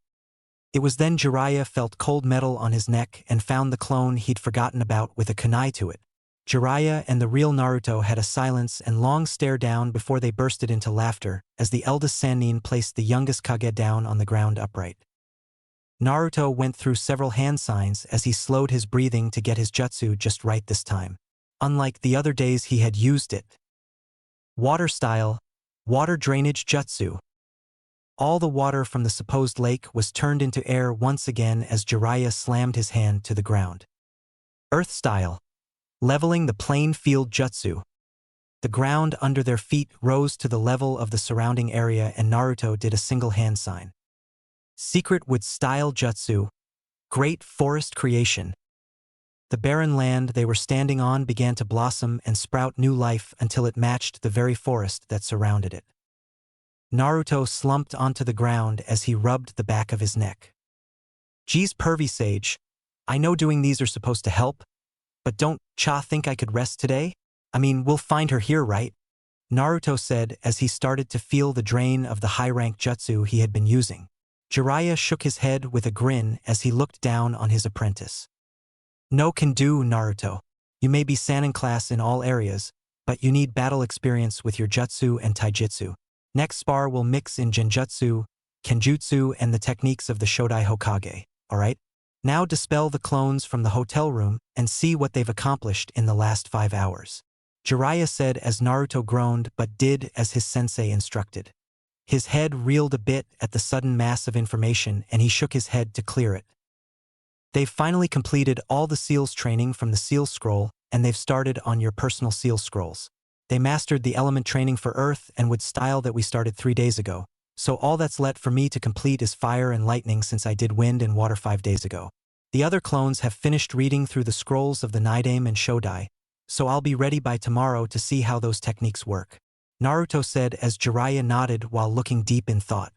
S1: It was then Jeriah felt cold metal on his neck and found the clone he'd forgotten about with a kunai to it. Jeriah and the real Naruto had a silence and long stare down before they bursted into laughter as the eldest Sanin placed the youngest Kage down on the ground upright. Naruto went through several hand signs as he slowed his breathing to get his jutsu just right this time. Unlike the other days, he had used it. Water style, water drainage jutsu. All the water from the supposed lake was turned into air once again as Jeriah slammed his hand to the ground. Earth style, leveling the plain field jutsu. The ground under their feet rose to the level of the surrounding area and Naruto did a single hand sign. Secret wood style jutsu, great forest creation. The barren land they were standing on began to blossom and sprout new life until it matched the very forest that surrounded it. Naruto slumped onto the ground as he rubbed the back of his neck. Geez, pervy sage, I know doing these are supposed to help, but don't Cha think I could rest today? I mean, we'll find her here, right? Naruto said as he started to feel the drain of the high-rank jutsu he had been using. Jeriah shook his head with a grin as he looked down on his apprentice. No can do, Naruto. You may be Sanin class in all areas, but you need battle experience with your jutsu and taijutsu. Next spar will mix in genjutsu, kenjutsu, and the techniques of the Shodai Hokage, alright? Now dispel the clones from the hotel room and see what they've accomplished in the last 5 hours. Jeriah said as Naruto groaned but did as his sensei instructed. His head reeled a bit at the sudden mass of information and he shook his head to clear it. They've finally completed all the seals training from the seal scroll and they've started on your personal seal scrolls. They mastered the element training for earth and wood style that we started 3 days ago. So all that's left for me to complete is fire and lightning since I did wind and water 5 days ago. The other clones have finished reading through the scrolls of the Nidaime and Shodai, so I'll be ready by tomorrow to see how those techniques work. Naruto said as Jeriah nodded while looking deep in thought.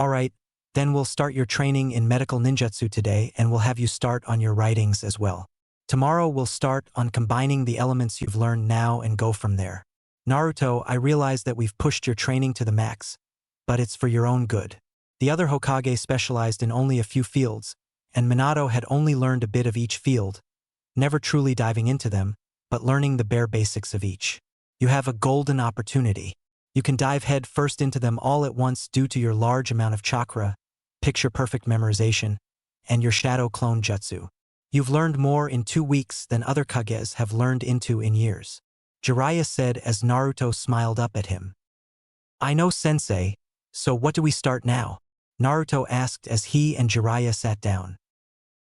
S1: Alright, then we'll start your training in medical ninjutsu today and we'll have you start on your writings as well. Tomorrow we'll start on combining the elements you've learned now and go from there. Naruto, I realize that we've pushed your training to the max, but it's for your own good. The other Hokage specialized in only a few fields, and Minato had only learned a bit of each field, never truly diving into them, but learning the bare basics of each. You have a golden opportunity. You can dive head first into them all at once due to your large amount of chakra, picture-perfect memorization, and your shadow clone jutsu. You've learned more in 2 weeks than other Kages have learned into in years. Jeriah said as Naruto smiled up at him. I know, sensei. So what do we start now? Naruto asked as he and Jeriah sat down.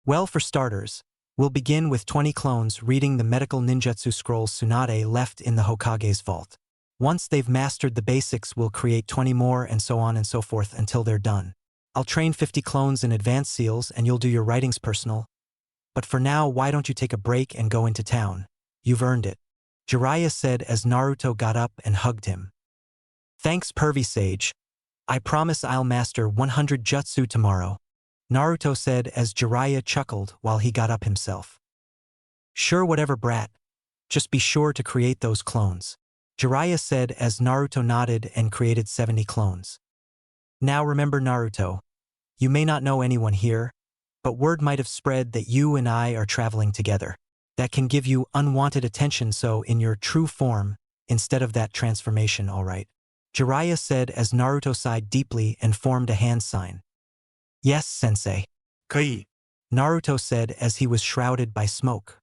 S1: Well, for starters, we'll begin with 20 clones reading the medical ninjutsu scrolls Tsunade left in the Hokage's vault. Once they've mastered the basics, we'll create 20 more and so on and so forth until they're done. I'll train 50 clones in advanced seals and you'll do your writings personal. But for now, why don't you take a break and go into town? You've earned it. Jeriah said as Naruto got up and hugged him. Thanks, pervy sage. I promise I'll master 100 jutsu tomorrow, Naruto said as Jeriah chuckled while he got up himself. Sure, whatever, brat. Just be sure to create those clones, Jeriah said as Naruto nodded and created 70 clones. Now remember, Naruto, you may not know anyone here, but word might have spread that you and I are traveling together. that can give you unwanted attention so in your true form, instead of that transformation, alright? Jeriah said as Naruto sighed deeply and formed a hand sign. Yes, sensei.
S2: 可以.
S1: Naruto said as he was shrouded by smoke.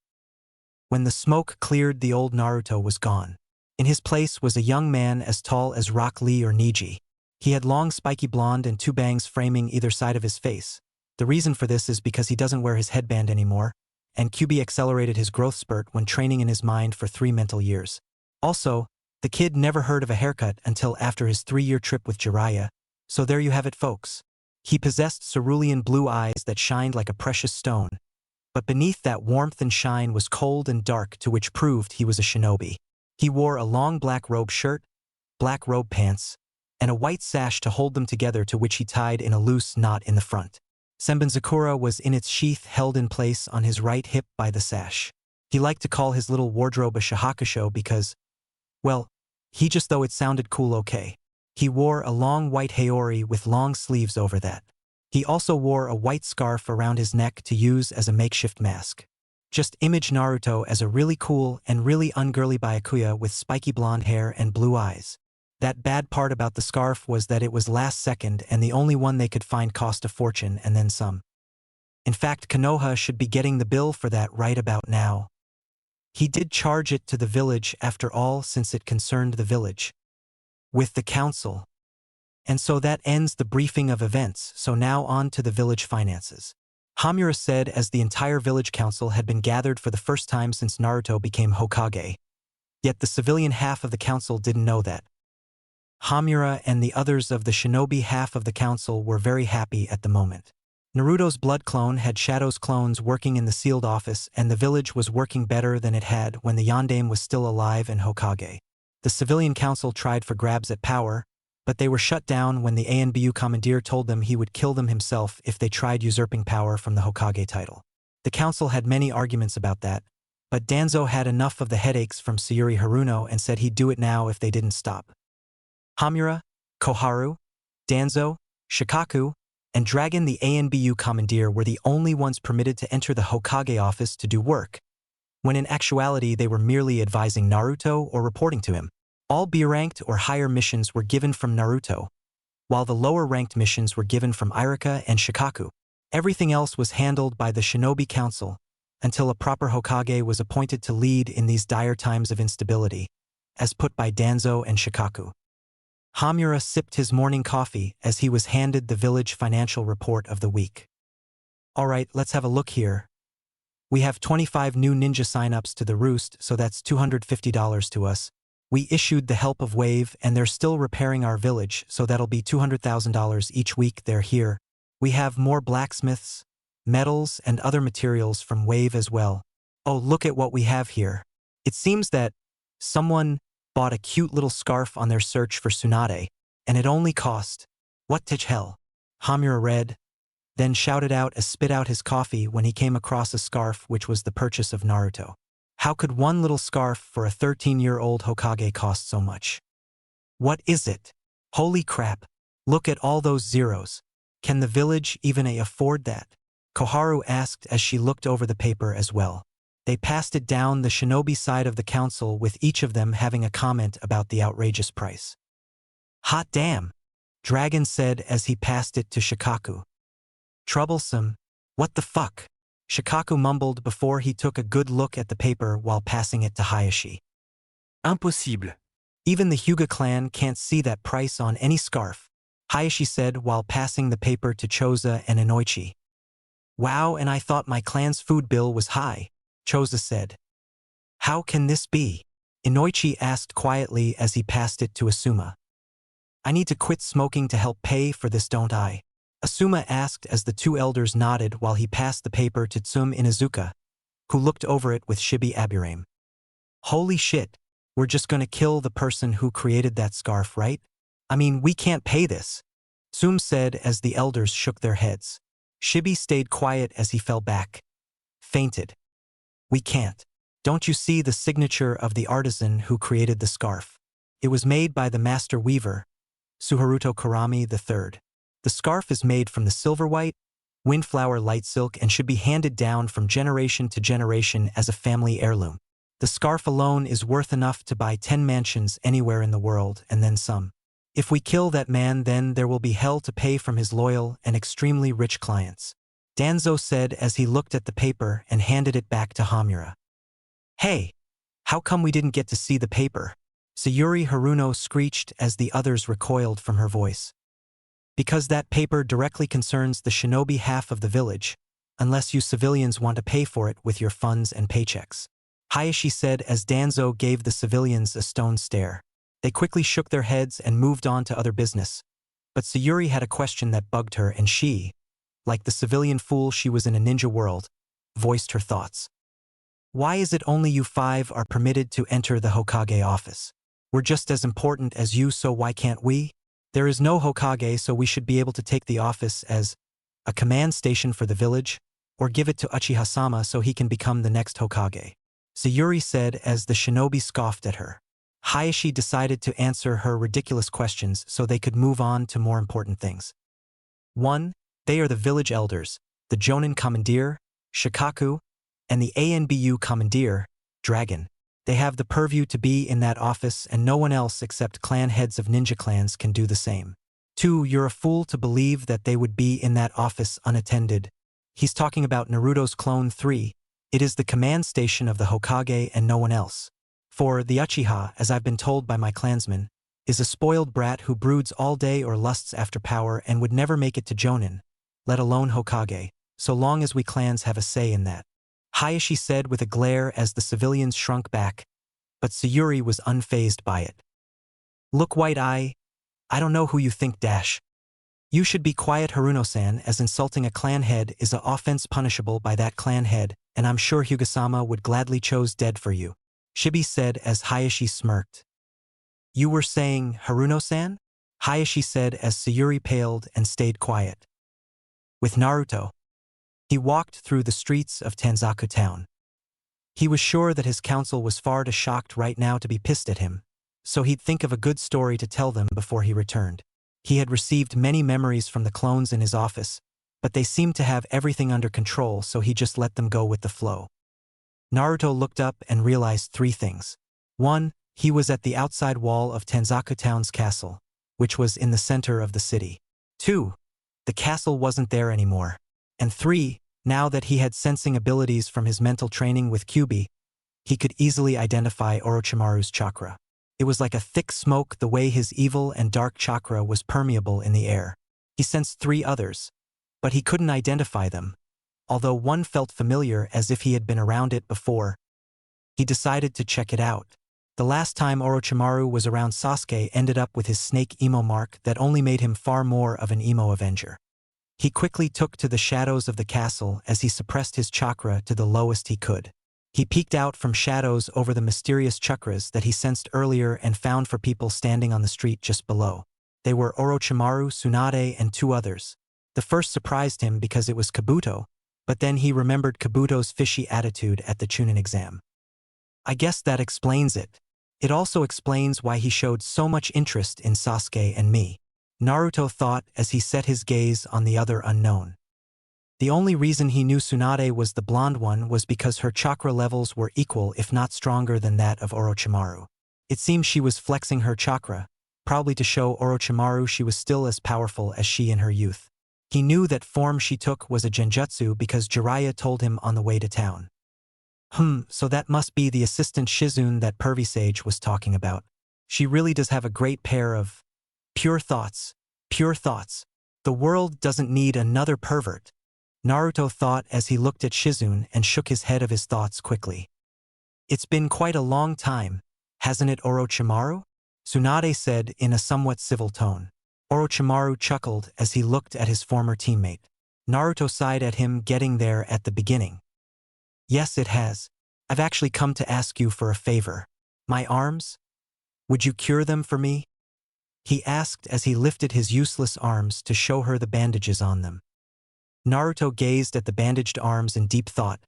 S1: When the smoke cleared, the old Naruto was gone. In his place was a young man as tall as Rock Lee or Niji. He had long spiky blonde and 2 bangs framing either side of his face. The reason for this is because he doesn't wear his headband anymore, and QB accelerated his growth spurt when training in his mind for 3 mental years. Also, the kid never heard of a haircut until after his 3-year trip with Jeriah, so there you have it, folks. He possessed cerulean blue eyes that shined like a precious stone, but beneath that warmth and shine was cold and dark, to which proved he was a shinobi. He wore a long black robe shirt, black robe pants, and a white sash to hold them together, to which he tied in a loose knot in the front. Senbonzakura was in its sheath, held in place on his right hip by the sash. He liked to call his little wardrobe a shahakusho because, well, he just thought it sounded cool. Okay. He wore a long white haori with long sleeves over that. He also wore a white scarf around his neck to use as a makeshift mask. Just image Naruto as a really cool and really ungirly byakuya with spiky blonde hair and blue eyes. That bad part about the scarf was that it was last second and the only one they could find cost a fortune and then some. In fact, Konoha should be getting the bill for that right about now. He did charge it to the village after all, since it concerned the village. With the council. And so that ends the briefing of events, so now on to the village finances. Hamura said as the entire village council had been gathered for the first time since Naruto became Hokage. Yet the civilian half of the council didn't know that. Hamura and the others of the shinobi half of the council were very happy at the moment. Naruto's blood clone had Shadow's clones working in the sealed office, and the village was working better than it had when the Yondaime was still alive and Hokage. The civilian council tried for grabs at power, but they were shut down when the ANBU commandeer told them he would kill them himself if they tried usurping power from the Hokage title. The council had many arguments about that, but Danzo had enough of the headaches from Sayuri Haruno and said he'd do it now if they didn't stop. Hamura, Koharu, Danzo, Shikaku, and Dragon the ANBU commandeer were the only ones permitted to enter the Hokage office to do work, when in actuality they were merely advising Naruto or reporting to him. All B-ranked or higher missions were given from Naruto, while the lower-ranked missions were given from Irika and Shikaku. Everything else was handled by the Shinobi Council, until a proper Hokage was appointed to lead in these dire times of instability, as put by Danzo and Shikaku. Hamura sipped his morning coffee as he was handed the village financial report of the week. Alright, let's have a look here. We have 25 new ninja signups to the Roost, so that's $250 to us. We issued the help of Wave and they're still repairing our village, so that'll be $200,000 each week they're here. We have more blacksmiths, metals, and other materials from Wave as well. Oh, look at what we have here. It seems that someone bought a cute little scarf on their search for Tsunade, and it only cost, what the hell? Hamura read, then shouted out as spit out his coffee when he came across a scarf which was the purchase of Naruto. How could one little scarf for a 13-year-old Hokage cost so much? What is it? Holy crap, look at all those zeros. Can the village even afford that? Koharu asked as she looked over the paper as well. They passed it down the shinobi side of the council, with each of them having a comment about the outrageous price. Hot damn, Dragon said as he passed it to Shikaku. Troublesome. What the fuck? Shikaku mumbled before he took a good look at the paper while passing it to Hayashi.
S2: Impossible.
S1: Even the Hyuga clan can't see that price on any scarf, Hayashi said while passing the paper to Choza and Inoichi. Wow, and I thought my clan's food bill was high, Choza said. How can this be? Inoichi asked quietly as he passed it to Asuma. I need to quit smoking to help pay for this, don't I? Asuma asked as the two elders nodded while he passed the paper to Tsum Inuzuka, who looked over it with Shibi Aburame. Holy shit, we're just gonna kill the person who created that scarf, right? I mean, we can't pay this, Tsum said as the elders shook their heads. Shibi stayed quiet as he fell back. Fainted. We can't. Don't you see the signature of the artisan who created the scarf? It was made by the master weaver, Suharuto Karami III. The scarf is made from the silver white, windflower light silk, and should be handed down from generation to generation as a family heirloom. The scarf alone is worth enough to buy 10 mansions anywhere in the world, and then some. If we kill that man, then there will be hell to pay from his loyal and extremely rich clients. Danzo said as he looked at the paper and handed it back to Hamura. Hey! How come we didn't get to see the paper? Sayuri Haruno screeched as the others recoiled from her voice. Because that paper directly concerns the shinobi half of the village, unless you civilians want to pay for it with your funds and paychecks. Hayashi said as Danzo gave the civilians a stone stare. They quickly shook their heads and moved on to other business. But Sayuri had a question that bugged her, and she, like the civilian fool she was in a ninja world, voiced her thoughts. Why is it only you 5 are permitted to enter the Hokage office? We're just as important as you, so why can't we? There is no Hokage, so we should be able to take the office as a command station for the village, or give it to Uchiha-sama so he can become the next Hokage. Sayuri said as the shinobi scoffed at her. Hayashi decided to answer her ridiculous questions so they could move on to more important things. 1. They are the village elders, the Jonin Commandeer, Shikaku, and the ANBU Commandeer, Dragon. They have the purview to be in that office, and no one else except clan heads of ninja clans can do the same. 2. You're a fool to believe that they would be in that office unattended. He's talking about Naruto's clone. 3. It is the command station of the Hokage and no one else. 4. The Uchiha, as I've been told by my clansmen, is a spoiled brat who broods all day or lusts after power and would never make it to Jonin, let alone Hokage, so long as we clans have a say in that. Hayashi said with a glare as the civilians shrunk back, but Sayuri was unfazed by it. Look, White-Eye, I don't know who you think dash. You should be quiet, Haruno-san, as insulting a clan head is an offense punishable by that clan head, and I'm sure Hyuga-sama would gladly chose dead for you, Shibi said as Hayashi smirked. You were saying Haruno-san? Hayashi said as Sayuri paled and stayed quiet. With Naruto, he walked through the streets of Tanzaku town. He was sure that his council was far too shocked right now to be pissed at him, so he'd think of a good story to tell them before he returned. He had received many memories from the clones in his office, but they seemed to have everything under control, so he just let them go with the flow. Naruto looked up and realized 3 things. 1. He was at the outside wall of Tanzaku town's castle, which was in the center of the city. 2. The castle wasn't there anymore. And 3, now that he had sensing abilities from his mental training with Kyuubi, he could easily identify Orochimaru's chakra. It was like a thick smoke the way his evil and dark chakra was permeable in the air. He sensed 3 others, but he couldn't identify them, although one felt familiar as if he had been around it before. He decided to check it out. The last time Orochimaru was around Sasuke ended up with his snake emo mark that only made him far more of an emo avenger. He quickly took to the shadows of the castle as he suppressed his chakra to the lowest he could. He peeked out from shadows over the mysterious chakras that he sensed earlier and found for people standing on the street just below. They were Orochimaru, Tsunade, and 2 others. The first surprised him because it was Kabuto, but then he remembered Kabuto's fishy attitude at the Chunin exam. I guess that explains it. It also explains why he showed so much interest in Sasuke and me, Naruto thought as he set his gaze on the other unknown. The only reason he knew Tsunade was the blonde one was because her chakra levels were equal if not stronger than that of Orochimaru. It seemed she was flexing her chakra, probably to show Orochimaru she was still as powerful as she in her youth. He knew that form she took was a genjutsu because Jeriah told him on the way to town. So that must be the assistant Shizune that pervy sage was talking about. She really does have a great pair of pure thoughts. Pure thoughts. The world doesn't need another pervert, Naruto thought as he looked at Shizune and shook his head of his thoughts quickly. It's been quite a long time, hasn't it, Orochimaru? Tsunade said in a somewhat civil tone. Orochimaru chuckled as he looked at his former teammate. Naruto sighed at him getting there at the beginning. Yes, it has. I've actually come to ask you for a favor. My arms? Would you cure them for me? He asked as he lifted his useless arms to show her the bandages on them. Naruto gazed at the bandaged arms in deep thought,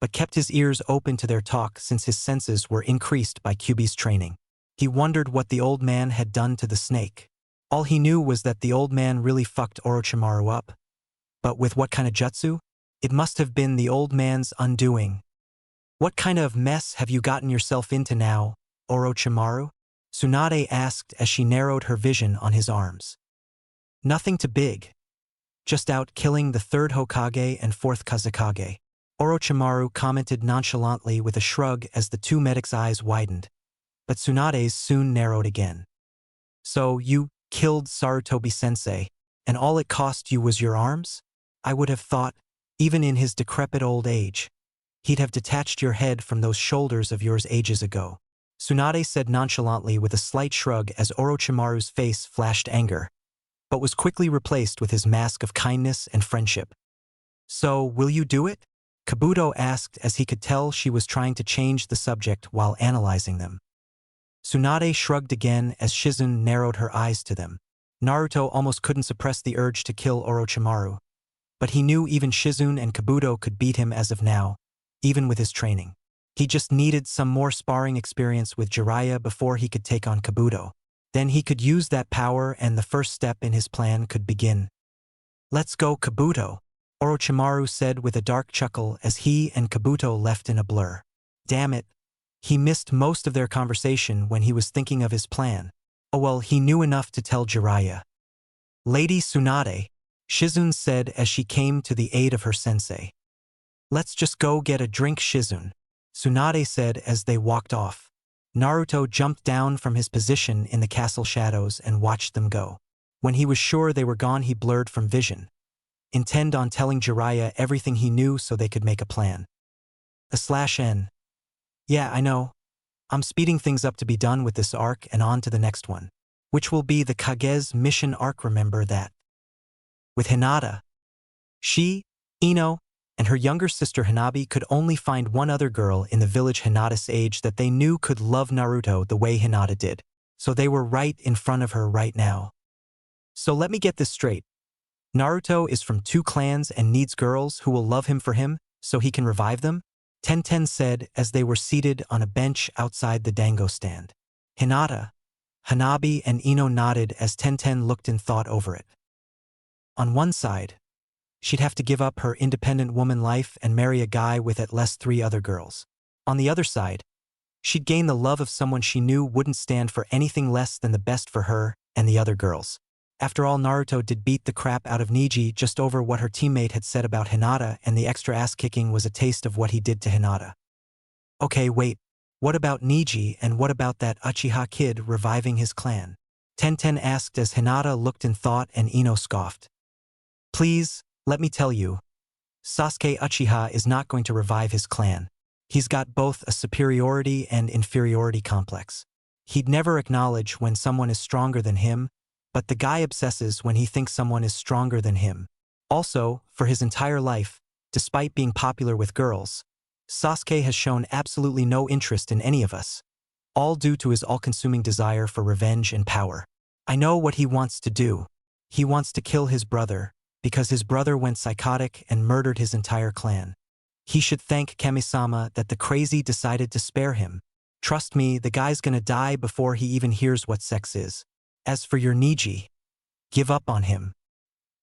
S1: but kept his ears open to their talk since his senses were increased by Kyuubi's training. He wondered what the old man had done to the snake. All he knew was that the old man really fucked Orochimaru up, But with what kind of jutsu? It must have been the old man's undoing. What kind of mess have you gotten yourself into now, Orochimaru? Tsunade asked as she narrowed her vision on his arms. Nothing too big. Just out killing the third Hokage and fourth Kazekage. Orochimaru commented nonchalantly with a shrug as the two medics' eyes widened. But Tsunade's soon narrowed again. So you killed Sarutobi-sensei, and all it cost you was your arms? I would have thought, even in his decrepit old age, he'd have detached your head from those shoulders of yours ages ago. Tsunade said nonchalantly with a slight shrug as Orochimaru's face flashed anger, but was quickly replaced with his mask of kindness and friendship. So, will you do it? Kabuto asked as he could tell she was trying to change the subject while analyzing them. Tsunade shrugged again as Shizune narrowed her eyes to them. Naruto almost couldn't suppress the urge to kill Orochimaru, but he knew even Shizune and Kabuto could beat him as of now, even with his training. He just needed some more sparring experience with Jeriah before he could take on Kabuto. Then he could use that power and the first step in his plan could begin. Let's go, Kabuto, Orochimaru said with a dark chuckle as he and Kabuto left in a blur. Damn it. He missed most of their conversation when he was thinking of his plan. Oh well, he knew enough to tell Jeriah. Lady Tsunade, Shizune said as she came to the aid of her sensei. Let's just go get a drink, Shizune, Tsunade said as they walked off. Naruto jumped down from his position in the castle shadows and watched them go. When he was sure they were gone, he blurred from vision, intent on telling Jeriah everything he knew so they could make a plan. /N. Yeah, I know. I'm speeding things up to be done with this arc and on to the next one, which will be the Kage's mission arc. Remember that. With Hinata, she, Ino, and her younger sister Hanabi could only find one other girl in the village Hinata's age that they knew could love Naruto the way Hinata did, so they were right in front of her right now. So let me get this straight. Naruto is from 2 clans and needs girls who will love him for him so he can revive them? Tenten said as they were seated on a bench outside the dango stand. Hinata, Hanabi and Ino nodded as Tenten looked in thought over it. On one side, she'd have to give up her independent woman life and marry a guy with at least 3 other girls. On the other side, she'd gain the love of someone she knew wouldn't stand for anything less than the best for her and the other girls. After all, Naruto did beat the crap out of Neji just over what her teammate had said about Hinata, and the extra ass-kicking was a taste of what he did to Hinata. Okay, wait, what about Neji and what about that Uchiha kid reviving his clan? Tenten asked as Hinata looked in thought and Ino scoffed. Please, let me tell you, Sasuke Uchiha is not going to revive his clan. He's got both a superiority and inferiority complex. He'd never acknowledge when someone is stronger than him, but the guy obsesses when he thinks someone is stronger than him. Also, for his entire life, despite being popular with girls, Sasuke has shown absolutely no interest in any of us, all due to his all-consuming desire for revenge and power. I know what he wants to do. He wants to kill his brother, because his brother went psychotic and murdered his entire clan. He should thank Kami-sama that the crazy decided to spare him. Trust me, the guy's gonna die before he even hears what sex is. As for your Neji, give up on him.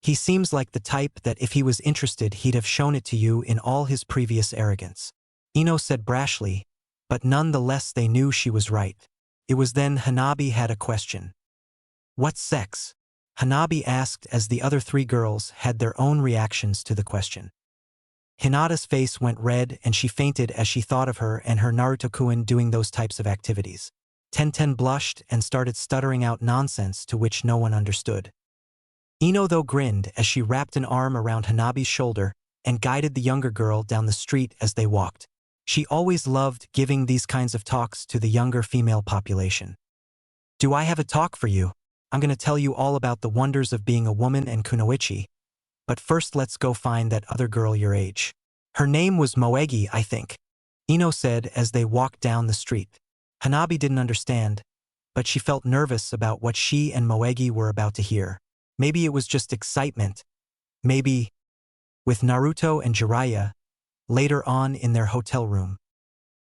S1: He seems like the type that if he was interested he'd have shown it to you in all his previous arrogance. Ino said brashly, but nonetheless they knew she was right. It was then Hanabi had a question. What sex? Hanabi asked as the other 3 girls had their own reactions to the question. Hinata's face went red and she fainted as she thought of her and her Naruto-kun doing those types of activities. Tenten blushed and started stuttering out nonsense to which no one understood. Ino though grinned as she wrapped an arm around Hanabi's shoulder and guided the younger girl down the street as they walked. She always loved giving these kinds of talks to the younger female population. Do I have a talk for you? I'm gonna tell you all about the wonders of being a woman and kunoichi, but first let's go find that other girl your age. Her name was Moegi, I think, Ino said as they walked down the street. Hanabi didn't understand, but she felt nervous about what she and Moegi were about to hear. Maybe it was just excitement. Maybe, with Naruto and Jeriah, later on in their hotel room.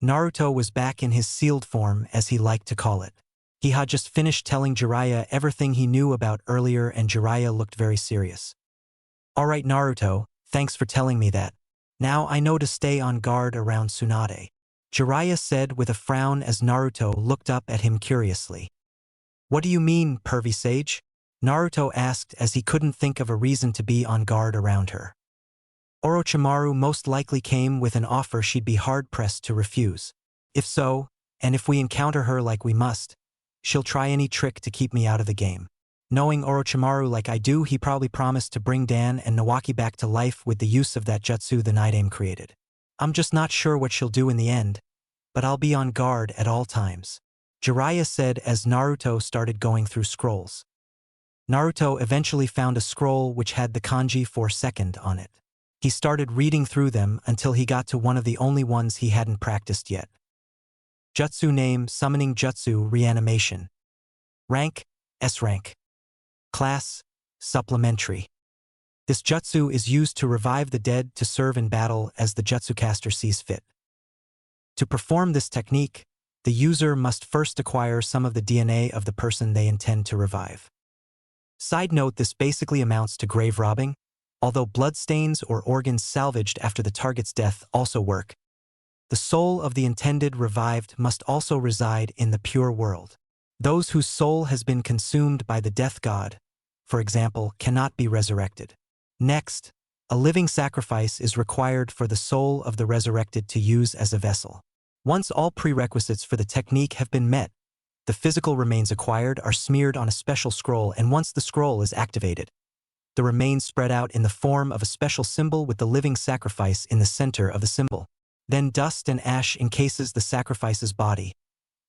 S1: Naruto was back in his sealed form, as he liked to call it. He had just finished telling Jeriah everything he knew about earlier and Jeriah looked very serious. Alright Naruto, thanks for telling me that. Now I know to stay on guard around Tsunade. Jeriah said with a frown as Naruto looked up at him curiously. What do you mean, pervy sage? Naruto asked as he couldn't think of a reason to be on guard around her. Orochimaru most likely came with an offer she'd be hard-pressed to refuse. If so, and if we encounter her like we must, she'll try any trick to keep me out of the game. Knowing Orochimaru like I do, he probably promised to bring Dan and Nawaki back to life with the use of that jutsu the Night created. I'm just not sure what she'll do in the end, but I'll be on guard at all times. Jeriah said as Naruto started going through scrolls. Naruto eventually found a scroll which had the kanji for second on it. He started reading through them until he got to one of the only ones he hadn't practiced yet. Jutsu name, Summoning Jutsu, Reanimation. Rank, S rank. Class, Supplementary. This jutsu is used to revive the dead to serve in battle as the jutsucaster sees fit. To perform this technique, the user must first acquire some of the DNA of the person they intend to revive. Side note, this basically amounts to grave robbing, although bloodstains or organs salvaged after the target's death also work. The soul of the intended revived must also reside in the pure world. Those whose soul has been consumed by the death god, for example, cannot be resurrected. Next, a living sacrifice is required for the soul of the resurrected to use as a vessel. Once all prerequisites for the technique have been met, the physical remains acquired are smeared on a special scroll, and once the scroll is activated, the remains spread out in the form of a special symbol with the living sacrifice in the center of the symbol. Then dust and ash encases the sacrifice's body,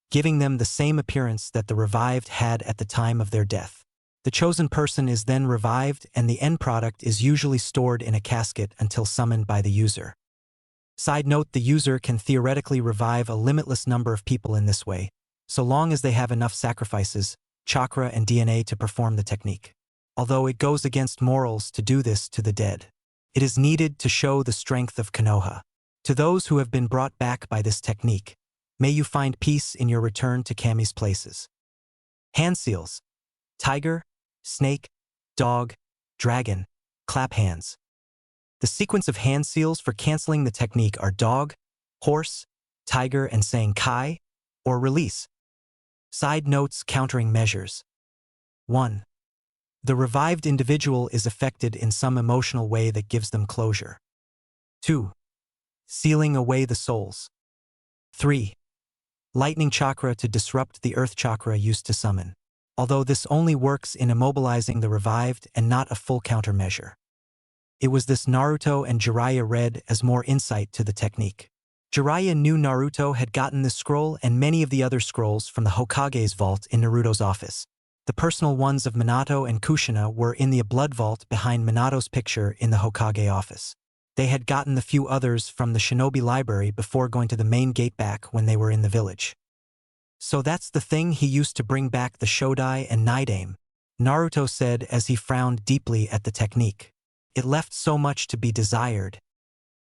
S1: giving them the same appearance that the revived had at the time of their death. The chosen person is then revived, and the end product is usually stored in a casket until summoned by the user. Side note, the user can theoretically revive a limitless number of people in this way, so long as they have enough sacrifices, chakra and DNA to perform the technique. Although it goes against morals to do this to the dead, it is needed to show the strength of Konoha. To those who have been brought back by this technique, may you find peace in your return to Kami's places. Hand seals. Tiger, snake, dog, dragon, clap hands. The sequence of hand seals for canceling the technique are dog, horse, tiger, and saying kai, or release. Side notes countering measures. 1. The revived individual is affected in some emotional way that gives them closure. 2. Sealing away the souls. 3. Lightning chakra to disrupt the earth chakra used to summon, although this only works in immobilizing the revived and not a full countermeasure. It was this Naruto and Jeriah read as more insight to the technique. Jeriah knew Naruto had gotten this scroll and many of the other scrolls from the Hokage's vault in Naruto's office. The personal ones of Minato and Kushina were in the blood vault behind Minato's picture in the Hokage office. They had gotten the few others from the shinobi library before going to the main gate back when they were in the village. So that's the thing he used to bring back the Shodai and Night Aim, Naruto said as he frowned deeply at the technique. It left so much to be desired.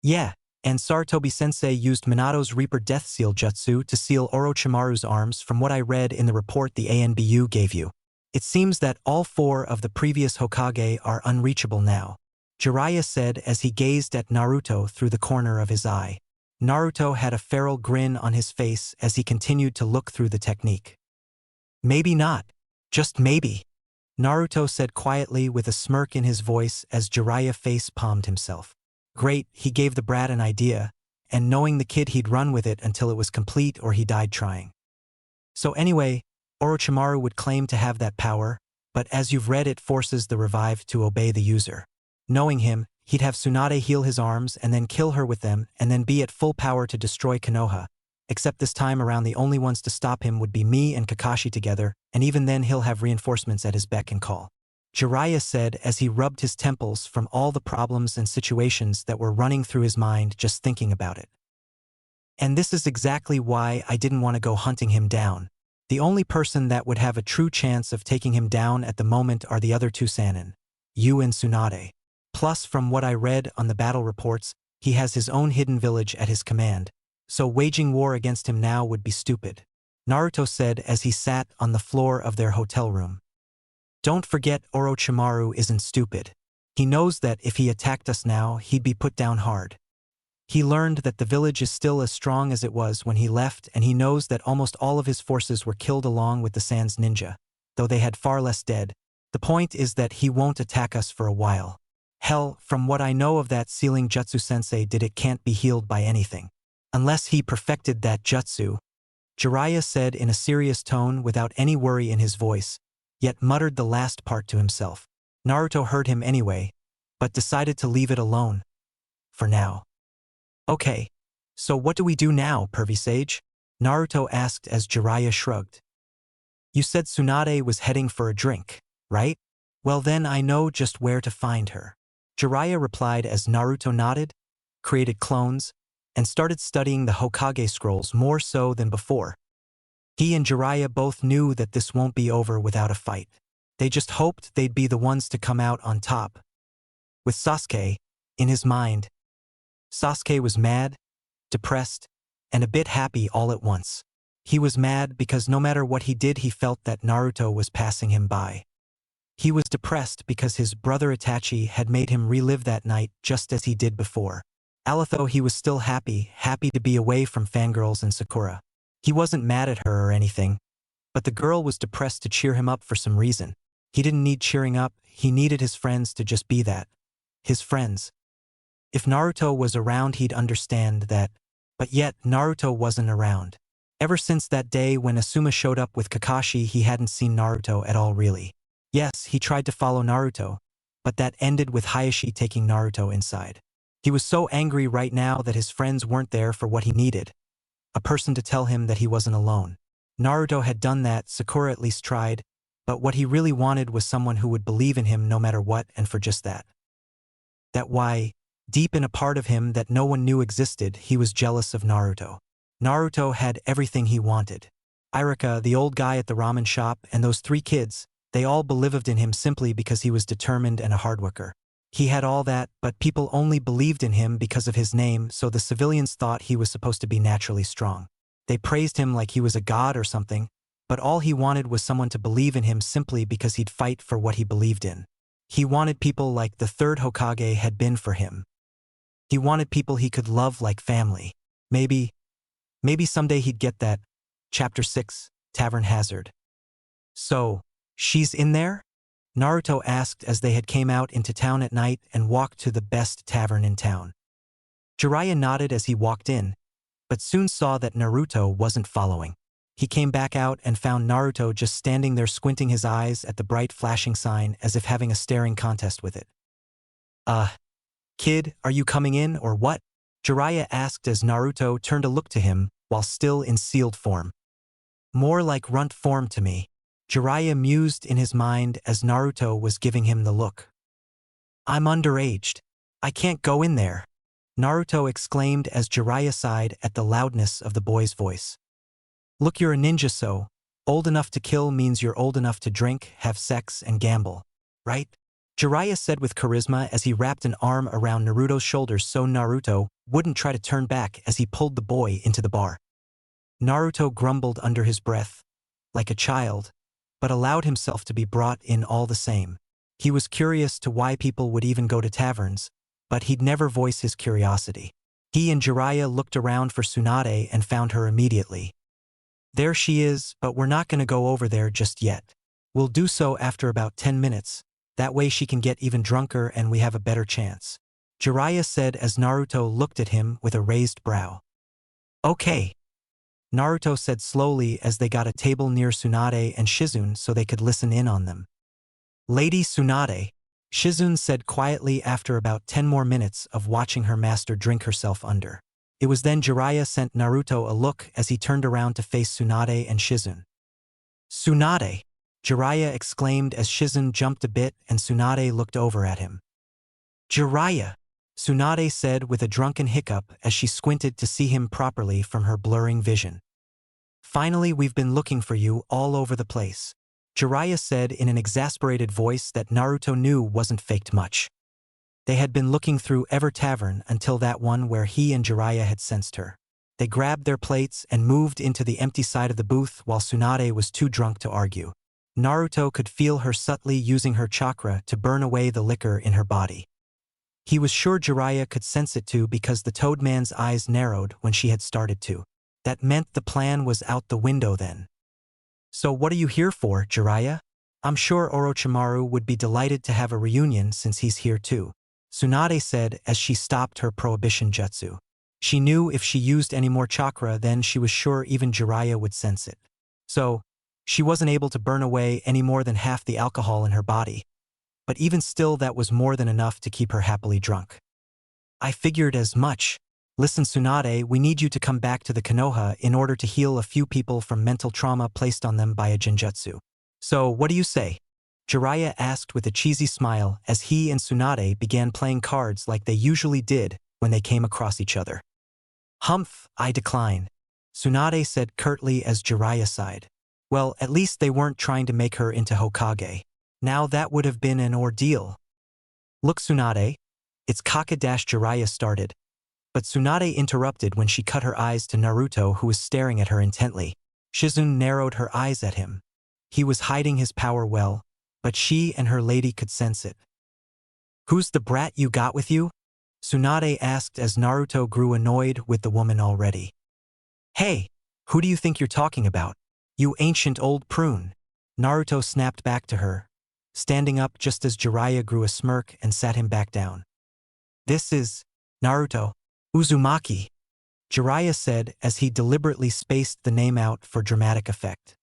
S1: Yeah, and Sarutobi-sensei used Minato's Reaper Death Seal jutsu to seal Orochimaru's arms from what I read in the report the ANBU gave you. It seems that all 4 of the previous Hokage are unreachable now, Jeriah said as he gazed at Naruto through the corner of his eye. Naruto had a feral grin on his face as he continued to look through the technique. Maybe not. Just maybe, Naruto said quietly with a smirk in his voice as Jeriah face-palmed himself. Great, he gave the brat an idea, and knowing the kid he'd run with it until it was complete or he died trying. So anyway, Orochimaru would claim to have that power, but as you've read, it forces the revived to obey the user. Knowing him, he'd have Tsunade heal his arms and then kill her with them and then be at full power to destroy Konoha, except this time around the only ones to stop him would be me and Kakashi together, and even then he'll have reinforcements at his beck and call, Jeriah said as he rubbed his temples from all the problems and situations that were running through his mind just thinking about it. And this is exactly why I didn't want to go hunting him down. The only person that would have a true chance of taking him down at the moment are the other 2 Sanin, you and Tsunade. Plus, from what I read on the battle reports, he has his own hidden village at his command, so waging war against him now would be stupid, Naruto said as he sat on the floor of their hotel room. Don't forget Orochimaru isn't stupid. He knows that if he attacked us now, he'd be put down hard. He learned that the village is still as strong as it was when he left, and he knows that almost all of his forces were killed along with the Sans ninja, though they had far less dead. The point is that he won't attack us for a while. Hell, from what I know of that sealing jutsu sensei it can't be healed by anything. Unless he perfected that jutsu, Jeriah said in a serious tone without any worry in his voice, yet muttered the last part to himself. Naruto heard him anyway, but decided to leave it alone. For now. Okay. So what do we do now, pervy sage? Naruto asked as Jeriah shrugged. You said Tsunade was heading for a drink, right? Well then I know just where to find her. Jeriah replied as Naruto nodded, created clones, and started studying the Hokage scrolls more so than before. He and Jeriah both knew that this won't be over without a fight. They just hoped they'd be the ones to come out on top. With Sasuke, in his mind, Sasuke was mad, depressed, and a bit happy all at once. He was mad because no matter what he did he felt that Naruto was passing him by. He was depressed because his brother Itachi had made him relive that night just as he did before. Although he was still happy to be away from fangirls and Sakura. He wasn't mad at her or anything, but the girl was depressed to cheer him up for some reason. He didn't need cheering up, he needed his friends to just be that. His friends. If Naruto was around he'd understand that, but yet Naruto wasn't around. Ever since that day when Asuma showed up with Kakashi he hadn't seen Naruto at all really. Yes, he tried to follow Naruto, but that ended with Hayashi taking Naruto inside. He was so angry right now that his friends weren't there for what he needed. A person to tell him that he wasn't alone. Naruto had done that, Sakura at least tried, but what he really wanted was someone who would believe in him no matter what, and for just that. That why, deep in a part of him that no one knew existed, he was jealous of Naruto. Naruto had everything he wanted. Irika, the old guy at the ramen shop, and those 3 kids, they all believed in him simply because he was determined and a hard worker. He had all that, but people only believed in him because of his name, so the civilians thought he was supposed to be naturally strong. They praised him like he was a god or something, but all he wanted was someone to believe in him simply because he'd fight for what he believed in. He wanted people like the 3rd Hokage had been for him. He wanted people he could love like family. Maybe someday he'd get that. Chapter 6, Tavern Hazard. So, she's in there? Naruto asked as they had came out into town at night and walked to the best tavern in town. Jeriah nodded as he walked in, but soon saw that Naruto wasn't following. He came back out and found Naruto just standing there squinting his eyes at the bright flashing sign as if having a staring contest with it. Kid, are you coming in or what? Jeriah asked as Naruto turned to look to him while still in sealed form. More like runt form to me. Jeriah mused in his mind as Naruto was giving him the look. I'm underaged. I can't go in there. Naruto exclaimed as Jeriah sighed at the loudness of the boy's voice. Look, you're a ninja, so old enough to kill means you're old enough to drink, have sex, and gamble, right? Jeriah said with charisma as he wrapped an arm around Naruto's shoulders so Naruto wouldn't try to turn back as he pulled the boy into the bar. Naruto grumbled under his breath, like a child, but allowed himself to be brought in all the same. He was curious to why people would even go to taverns, but he'd never voice his curiosity. He and Jeriah looked around for Tsunade and found her immediately. There she is, but we're not going to go over there just yet. We'll do so after about 10 minutes. That way she can get even drunker and we have a better chance. Jeriah said as Naruto looked at him with a raised brow. Okay. Naruto said slowly as they got a table near Tsunade and Shizune so they could listen in on them. Lady Tsunade, Shizune said quietly after about 10 more minutes of watching her master drink herself under. It was then Jeriah sent Naruto a look as he turned around to face Tsunade and Shizune. Tsunade! Jeriah exclaimed as Shizune jumped a bit and Tsunade looked over at him. Jeriah! Tsunade said with a drunken hiccup as she squinted to see him properly from her blurring vision. Finally, we've been looking for you all over the place. Jeriah said in an exasperated voice that Naruto knew wasn't faked much. They had been looking through every tavern until that one where he and Jeriah had sensed her. They grabbed their plates and moved into the empty side of the booth while Tsunade was too drunk to argue. Naruto could feel her subtly using her chakra to burn away the liquor in her body. He was sure Jeriah could sense it too because the Toadman's eyes narrowed when she had started to. That meant the plan was out the window then. So what are you here for, Jeriah? I'm sure Orochimaru would be delighted to have a reunion since he's here too, Tsunade said as she stopped her prohibition jutsu. She knew if she used any more chakra then she was sure even Jeriah would sense it. So, she wasn't able to burn away any more than half the alcohol in her body. But even still that was more than enough to keep her happily drunk. I figured as much. Listen Tsunade, we need you to come back to the Konoha in order to heal a few people from mental trauma placed on them by a genjutsu. So, what do you say? Jeriah asked with a cheesy smile as he and Tsunade began playing cards like they usually did when they came across each other. Humph, I decline, Tsunade said curtly as Jeriah sighed. Well, at least they weren't trying to make her into Hokage. Now that would have been an ordeal. Look Tsunade, it's Jeriah started. But Tsunade interrupted when she cut her eyes to Naruto who was staring at her intently. Shizune narrowed her eyes at him. He was hiding his power well, but she and her lady could sense it. Who's the brat you got with you? Tsunade asked as Naruto grew annoyed with the woman already. Hey, who do you think you're talking about? You ancient old prune. Naruto snapped back to her, standing up just as Jeriah grew a smirk and sat him back down. This is Naruto Uzumaki, Jeriah said as he deliberately spaced the name out for dramatic effect.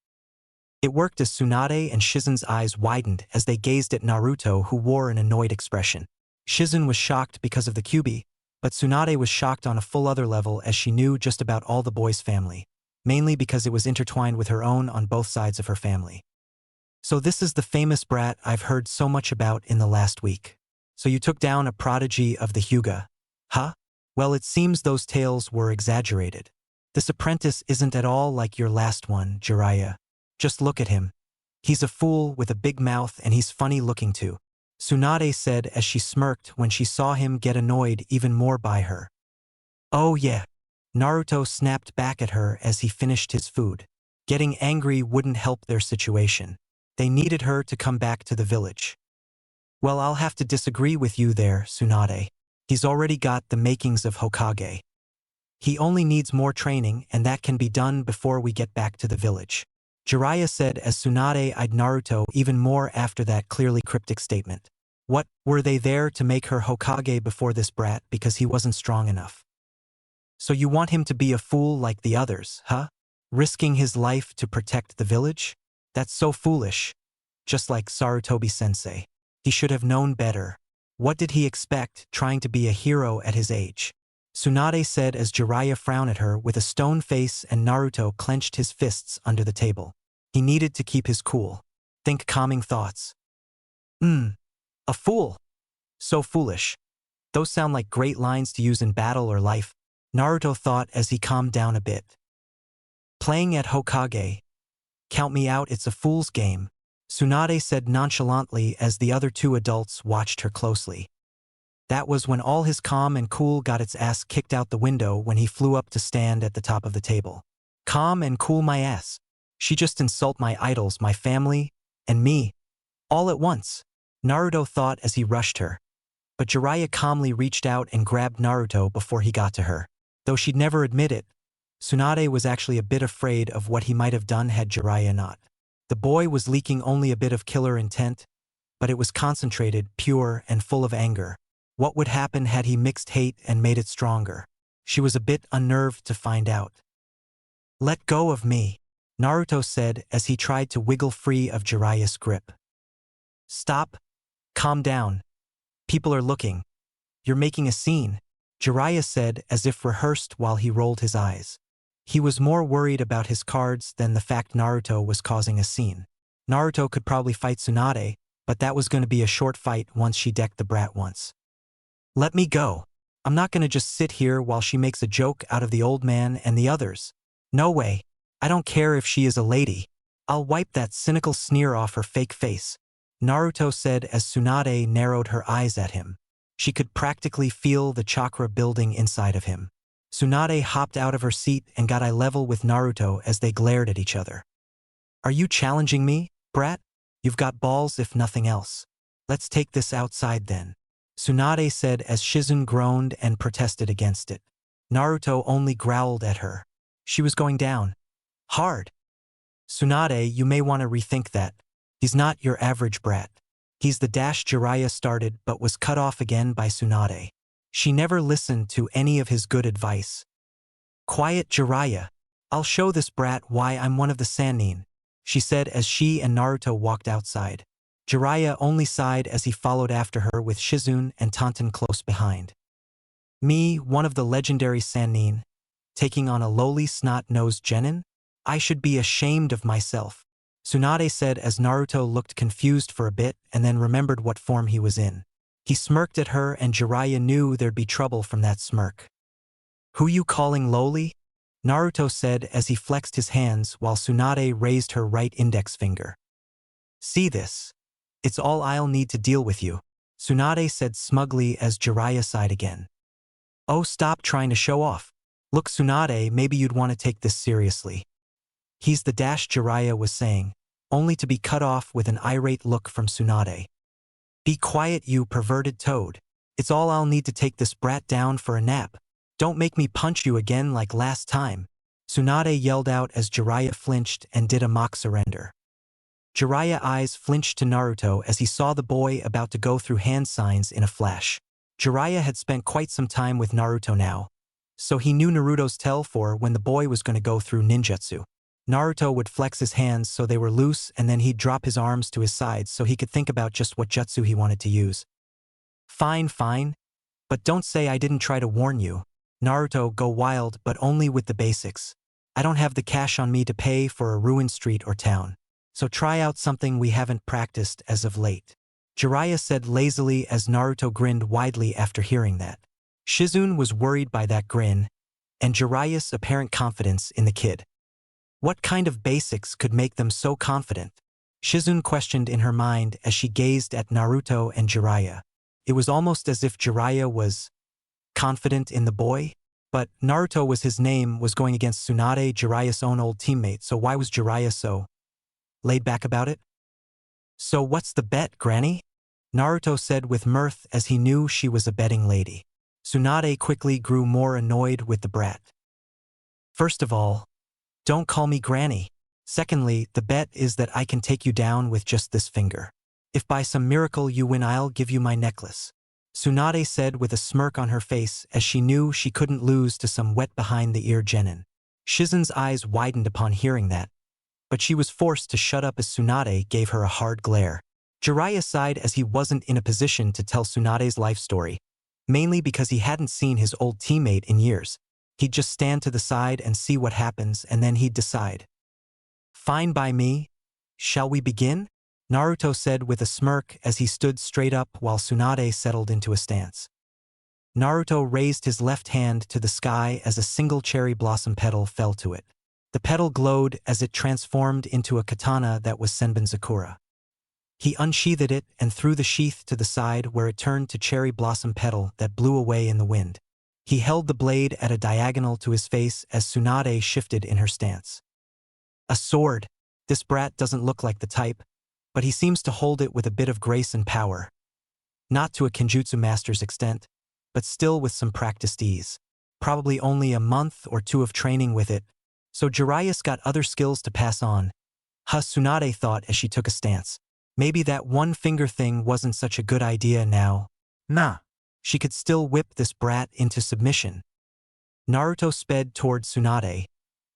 S1: It worked as Tsunade and Shizune's eyes widened as they gazed at Naruto who wore an annoyed expression. Shizune was shocked because of the Kyuubi, but Tsunade was shocked on a full other level as she knew just about all the boys' family, mainly because it was intertwined with her own on both sides of her family. So this is the famous brat I've heard so much about in the last week. So you took down a prodigy of the Hyuga, huh? Well, it seems those tales were exaggerated. This apprentice isn't at all like your last one, Jeriah. Just look at him. He's a fool with a big mouth and he's funny looking too, Tsunade said as she smirked when she saw him get annoyed even more by her. Oh yeah. Naruto snapped back at her as he finished his food. Getting angry wouldn't help their situation. They needed her to come back to the village. Well, I'll have to disagree with you there, Tsunade. He's already got the makings of Hokage. He only needs more training and that can be done before we get back to the village, Jeriah said as Tsunade eyed Naruto even more after that clearly cryptic statement. What, were they there to make her Hokage before this brat because he wasn't strong enough? So you want him to be a fool like the others, huh? Risking his life to protect the village? That's so foolish. Just like Sarutobi-sensei. He should have known better. What did he expect, trying to be a hero at his age? Tsunade said as Jeriah frowned at her with a stone face and Naruto clenched his fists under the table. He needed to keep his cool. Think calming thoughts. A fool. So foolish. Those sound like great lines to use in battle or life, Naruto thought as he calmed down a bit. Playing at Hokage. Count me out, it's a fool's game, Tsunade said nonchalantly as the other two adults watched her closely. That was when all his calm and cool got its ass kicked out the window when he flew up to stand at the top of the table. Calm and cool my ass. She just insult my idols, my family, and me, all at once, Naruto thought as he rushed her. But Jeriah calmly reached out and grabbed Naruto before he got to her. Though she'd never admit it, Tsunade was actually a bit afraid of what he might have done had Jeriah not. The boy was leaking only a bit of killer intent, but it was concentrated, pure, and full of anger. What would happen had he mixed hate and made it stronger? She was a bit unnerved to find out. Let go of me, Naruto said as he tried to wiggle free of Jeriah's grip. Stop. Calm down. People are looking. You're making a scene, Jeriah said as if rehearsed while he rolled his eyes. He was more worried about his cards than the fact Naruto was causing a scene. Naruto could probably fight Tsunade, but that was going to be a short fight once she decked the brat once. Let me go. I'm not going to just sit here while she makes a joke out of the old man and the others. No way. I don't care if she is a lady. I'll wipe that cynical sneer off her fake face, Naruto said as Tsunade narrowed her eyes at him. She could practically feel the chakra building inside of him. Tsunade hopped out of her seat and got eye level with Naruto as they glared at each other. Are you challenging me? Brat, you've got balls if nothing else. Let's take this outside then. Tsunade said as Hiruzen groaned and protested against it. Naruto only growled at her. She was going down. Hard. Tsunade, you may want to rethink that. He's not your average brat. He's the Jeriah started but was cut off again by Tsunade. She never listened to any of his good advice. Quiet, Jeriah. I'll show this brat why I'm one of the Sanin, she said as she and Naruto walked outside. Jeriah only sighed as he followed after her with Hiruzen and Tonton close behind. Me, one of the legendary Sanin, taking on a lowly snot-nosed genin? I should be ashamed of myself, Tsunade said as Naruto looked confused for a bit and then remembered what form he was in. He smirked at her and Jeriah knew there'd be trouble from that smirk. Who you calling lowly? Naruto said as he flexed his hands while Tsunade raised her right index finger. See this? It's all I'll need to deal with you, Tsunade said smugly as Jeriah sighed again. Oh, stop trying to show off. Look, Tsunade, maybe you'd want to take this seriously. He's the Jeriah was saying, only to be cut off with an irate look from Tsunade. Be quiet, you perverted toad. It's all I'll need to take this brat down for a nap. Don't make me punch you again like last time, Tsunade yelled out as Jeriah flinched and did a mock surrender. Jeriah's eyes flinched to Naruto as he saw the boy about to go through hand signs in a flash. Jeriah had spent quite some time with Naruto now, so he knew Naruto's tell for when the boy was going to go through ninjutsu. Naruto would flex his hands so they were loose and then he'd drop his arms to his sides so he could think about just what jutsu he wanted to use. Fine, fine. But don't say I didn't try to warn you. Naruto, go wild, but only with the basics. I don't have the cash on me to pay for a ruined street or town. So try out something we haven't practiced as of late. Jeriah said lazily as Naruto grinned widely after hearing that. Hiruzen was worried by that grin, and Jiraiya's apparent confidence in the kid. What kind of basics could make them so confident? Hiruzen questioned in her mind as she gazed at Naruto and Jeriah. It was almost as if Jeriah was confident in the boy, but Naruto was his name was going against Tsunade, Jiraiya's own old teammate, so why was Jeriah so laid back about it? So what's the bet, Granny? Naruto said with mirth as he knew she was a betting lady. Tsunade quickly grew more annoyed with the brat. First of all, don't call me Granny. Secondly, the bet is that I can take you down with just this finger. If by some miracle you win, I'll give you my necklace, Tsunade said with a smirk on her face as she knew she couldn't lose to some wet behind-the-ear genin. Hiruzen's eyes widened upon hearing that, but she was forced to shut up as Tsunade gave her a hard glare. Jeriah sighed as he wasn't in a position to tell Tsunade's life story, mainly because he hadn't seen his old teammate in years. He'd just stand to the side and see what happens and then he'd decide. Fine by me. Shall we begin? Naruto said with a smirk as he stood straight up while Tsunade settled into a stance. Naruto raised his left hand to the sky as a single cherry blossom petal fell to it. The petal glowed as it transformed into a katana that was Senbon Sakura. He unsheathed it and threw the sheath to the side where it turned to cherry blossom petal that blew away in the wind. He held the blade at a diagonal to his face as Tsunade shifted in her stance. A sword. This brat doesn't look like the type, but he seems to hold it with a bit of grace and power. Not to a Kenjutsu master's extent, but still with some practiced ease. Probably only a month or two of training with it, so Jeriah's got other skills to pass on. Tsunade thought as she took a stance. Maybe that one finger thing wasn't such a good idea now. Nah. She could still whip this brat into submission. Naruto sped toward Tsunade,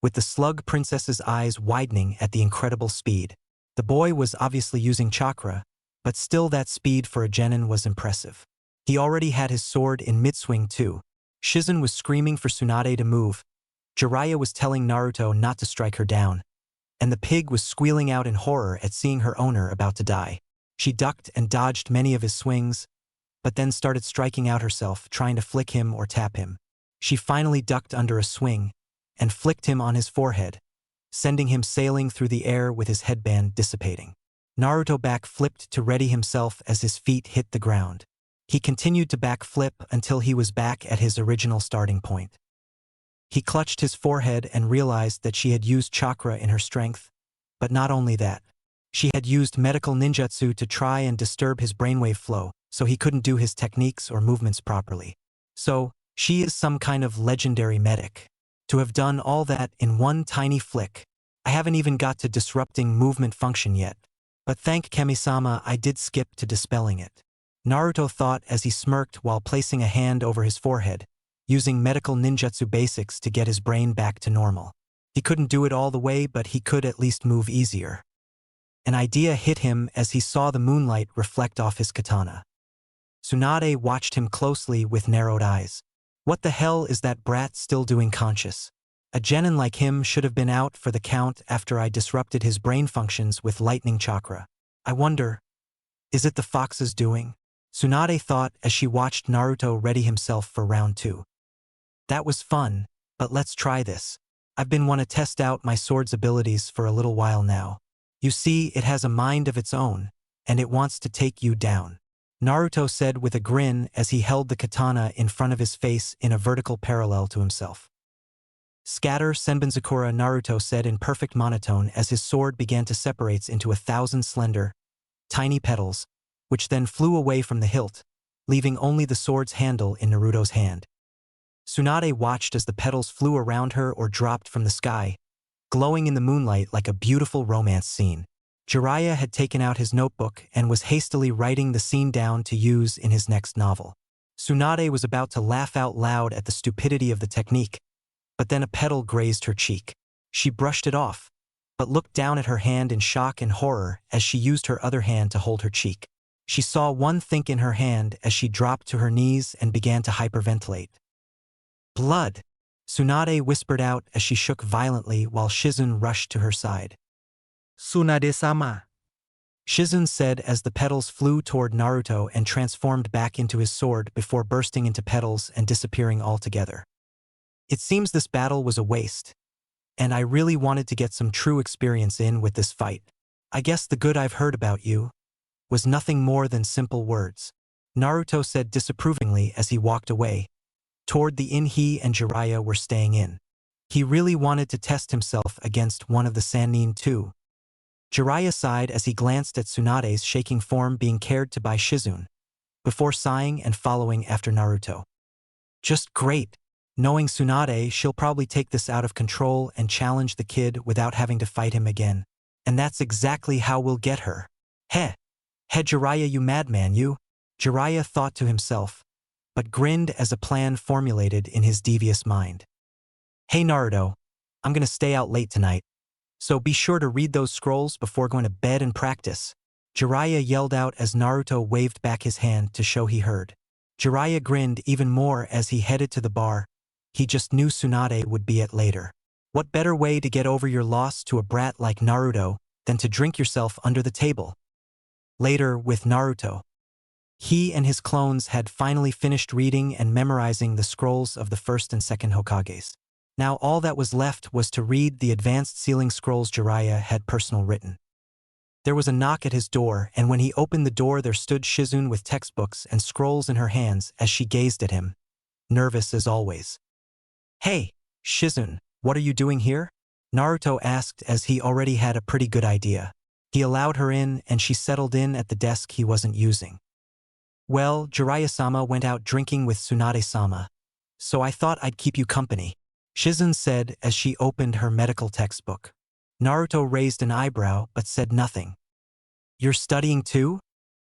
S1: with the slug princess's eyes widening at the incredible speed. The boy was obviously using chakra, but still that speed for a genin was impressive. He already had his sword in mid-swing too. Hiruzen was screaming for Tsunade to move. Jeriah was telling Naruto not to strike her down, and the pig was squealing out in horror at seeing her owner about to die. She ducked and dodged many of his swings, but then started striking out herself, trying to flick him or tap him. She finally ducked under a swing and flicked him on his forehead, sending him sailing through the air with his headband dissipating. Naruto back-flipped to ready himself as his feet hit the ground. He continued to back-flip until he was back at his original starting point. He clutched his forehead and realized that she had used chakra in her strength, but not only that. She had used medical ninjutsu to try and disturb his brainwave flow, so he couldn't do his techniques or movements properly. So, she is some kind of legendary medic. To have done all that in one tiny flick. I haven't even got to disrupting movement function yet. But thank Kami-sama I did skip to dispelling it. Naruto thought as he smirked while placing a hand over his forehead, using medical ninjutsu basics to get his brain back to normal. He couldn't do it all the way, but he could at least move easier. An idea hit him as he saw the moonlight reflect off his katana. Tsunade watched him closely with narrowed eyes. What the hell is that brat still doing conscious? A genin like him should have been out for the count after I disrupted his brain functions with lightning chakra. I wonder, is it the fox's doing? Tsunade thought as she watched Naruto ready himself for round 2. That was fun, but let's try this. I've been wanting to test out my sword's abilities for a little while now. You see, it has a mind of its own, and it wants to take you down. Naruto said with a grin as he held the katana in front of his face in a vertical parallel to himself. Scatter Senbenzakura, Naruto said in perfect monotone as his sword began to separate into 1,000 slender, tiny petals, which then flew away from the hilt, leaving only the sword's handle in Naruto's hand. Tsunade watched as the petals flew around her or dropped from the sky, glowing in the moonlight like a beautiful romance scene. Jeriah had taken out his notebook and was hastily writing the scene down to use in his next novel. Tsunade was about to laugh out loud at the stupidity of the technique, but then a petal grazed her cheek. She brushed it off, but looked down at her hand in shock and horror as she used her other hand to hold her cheek. She saw one think in her hand as she dropped to her knees and began to hyperventilate. Blood! Tsunade whispered out as she shook violently while Shizun rushed to her side.
S2: Tsunade-sama.
S1: Shizun said as the petals flew toward Naruto and transformed back into his sword before bursting into petals and disappearing altogether. It seems this battle was a waste, and I really wanted to get some true experience in with this fight. I guess the good I've heard about you was nothing more than simple words. Naruto said disapprovingly as he walked away, toward the inn he and Jeriah were staying in. He really wanted to test himself against one of the Sanin too. Jeriah sighed as he glanced at Tsunade's shaking form being cared to by Shizun, before sighing and following after Naruto. Just great. Knowing Tsunade, she'll probably take this out of control and challenge the kid without having to fight him again. And that's exactly how we'll get her. Heh! Jeriah, you madman, you! Jeriah thought to himself, but grinned as a plan formulated in his devious mind. Hey Naruto, I'm gonna stay out late tonight, so be sure to read those scrolls before going to bed and practice. Jeriah yelled out as Naruto waved back his hand to show he heard. Jeriah grinned even more as he headed to the bar. He just knew Tsunade would be at later. What better way to get over your loss to a brat like Naruto than to drink yourself under the table? Later, with Naruto. He and his clones had finally finished reading and memorizing the scrolls of the first and second Hokages. Now all that was left was to read the advanced sealing scrolls Jeriah had personal written. There was a knock at his door, and when he opened the door there stood Shizun with textbooks and scrolls in her hands as she gazed at him, nervous as always. Hey, Shizun, what are you doing here? Naruto asked as he already had a pretty good idea. He allowed her in and she settled in at the desk he wasn't using. Well, Jiraiya-sama went out drinking with Tsunade-sama, so I thought I'd keep you company, Shizun said as she opened her medical textbook. Naruto raised an eyebrow but said nothing. You're studying too?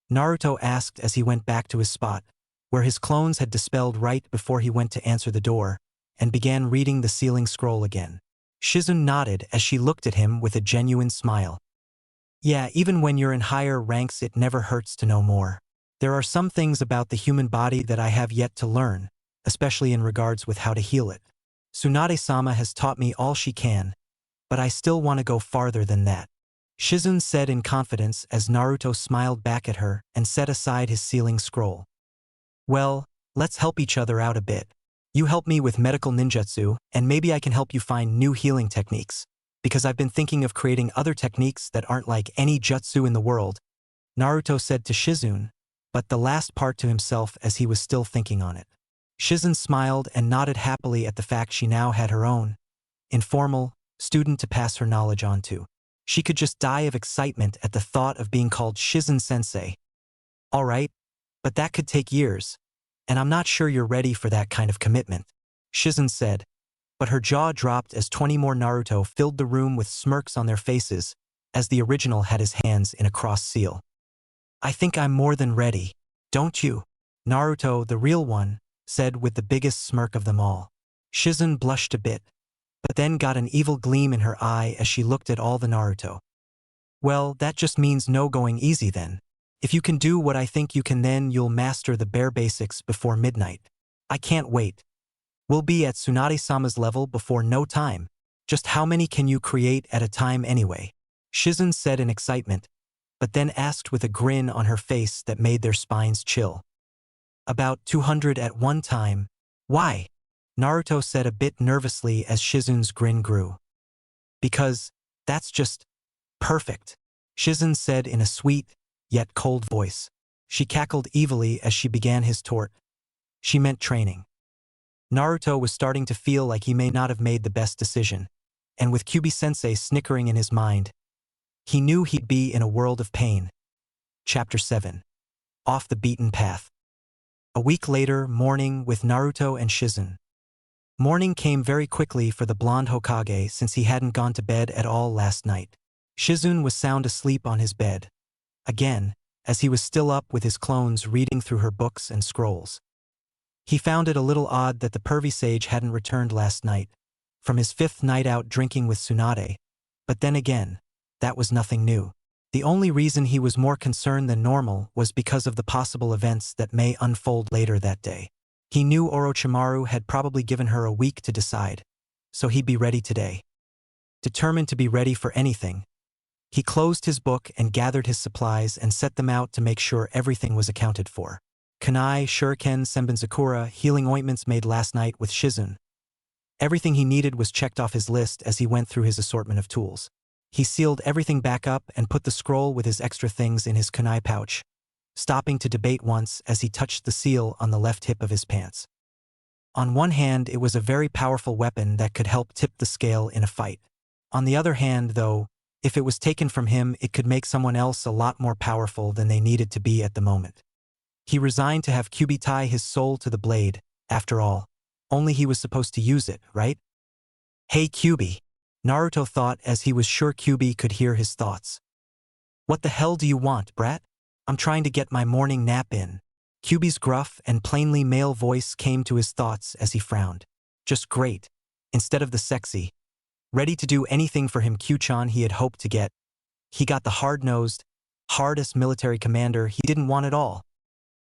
S1: Naruto asked as he went back to his spot, where his clones had dispelled right before he went to answer the door, and began reading the sealing scroll again. Shizun nodded as she looked at him with a genuine smile. Yeah, even when you're in higher ranks it never hurts to know more. There are some things about the human body that I have yet to learn, especially in regards with how to heal it. Tsunade-sama has taught me all she can, but I still want to go farther than that, Shizun said in confidence as Naruto smiled back at her and set aside his sealing scroll. Well, let's help each other out a bit. You help me with medical ninjutsu, and maybe I can help you find new healing techniques, because I've been thinking of creating other techniques that aren't like any jutsu in the world, Naruto said to Shizun, but the last part to himself as he was still thinking on it. Shizun smiled and nodded happily at the fact she now had her own informal student to pass her knowledge on to. She could just die of excitement at the thought of being called Shizen-sensei. All right, but that could take years, and I'm not sure you're ready for that kind of commitment, Shizen said, but her jaw dropped as 20 more Naruto filled the room with smirks on their faces, as the original had his hands in a cross seal. I think I'm more than ready, don't you? Naruto, the real one, said with the biggest smirk of them all. Shizen blushed a bit, but then got an evil gleam in her eye as she looked at all the Naruto. Well, that just means no going easy then. If you can do what I think you can, then you'll master the bare basics before midnight. I can't wait. We'll be at Tsunade-sama's level before no time. Just how many can you create at a time anyway? Shizen said in excitement, but then asked with a grin on her face that made their spines chill. About 200 at one time. Why? Naruto said a bit nervously as Shizen's grin grew. Because that's just perfect, Shizen said in a sweet, yet cold voice. She cackled evilly as she began his tort. She meant training. Naruto was starting to feel like he may not have made the best decision, and with Kyubi-sensei snickering in his mind, he knew he'd be in a world of pain. Chapter 7. Off the Beaten Path. A week later, morning with Naruto and Shizen. Morning came very quickly for the blonde Hokage since he hadn't gone to bed at all last night. Shizen was sound asleep on his bed. Again, as he was still up with his clones reading through her books and scrolls. He found it a little odd that the pervy sage hadn't returned last night, from his 5th night out drinking with Tsunade, but then again, that was nothing new. The only reason he was more concerned than normal was because of the possible events that may unfold later that day. He knew Orochimaru had probably given her a week to decide, so he'd be ready today. Determined to be ready for anything, he closed his book and gathered his supplies and set them out to make sure everything was accounted for. Kunai, shuriken, senbonzakura, healing ointments made last night with Shizen. Everything he needed was checked off his list as he went through his assortment of tools. He sealed everything back up and put the scroll with his extra things in his kunai pouch, stopping to debate once as he touched the seal on the left hip of his pants. On one hand, it was a very powerful weapon that could help tip the scale in a fight. On the other hand, though, if it was taken from him, it could make someone else a lot more powerful than they needed to be at the moment. He resigned to have Kyubi tie his soul to the blade, after all. Only he was supposed to use it, right? Hey Kyubi, Naruto thought as he was sure Kyubi could hear his thoughts. What the hell do you want, brat? I'm trying to get my morning nap in. Kyubi's gruff and plainly male voice came to his thoughts as he frowned. Just great. Instead of the sexy, ready to do anything for him Q-chan he had hoped to get, he got the hard-nosed, hardest military commander he didn't want at all.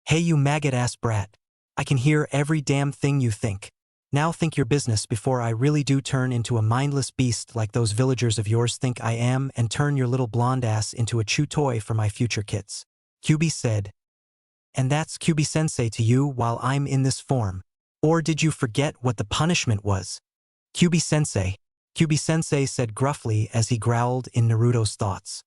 S1: Hey you maggot-ass brat. I can hear every damn thing you think. Now think your business before I really do turn into a mindless beast like those villagers of yours think I am and turn your little blonde ass into a chew toy for my future kits. Kyubi said. And that's Kyubi-sensei to you while I'm in this form. Or did you forget what the punishment was? Kyubi-sensei. Kyubi-sensei said gruffly as he growled in Naruto's thoughts.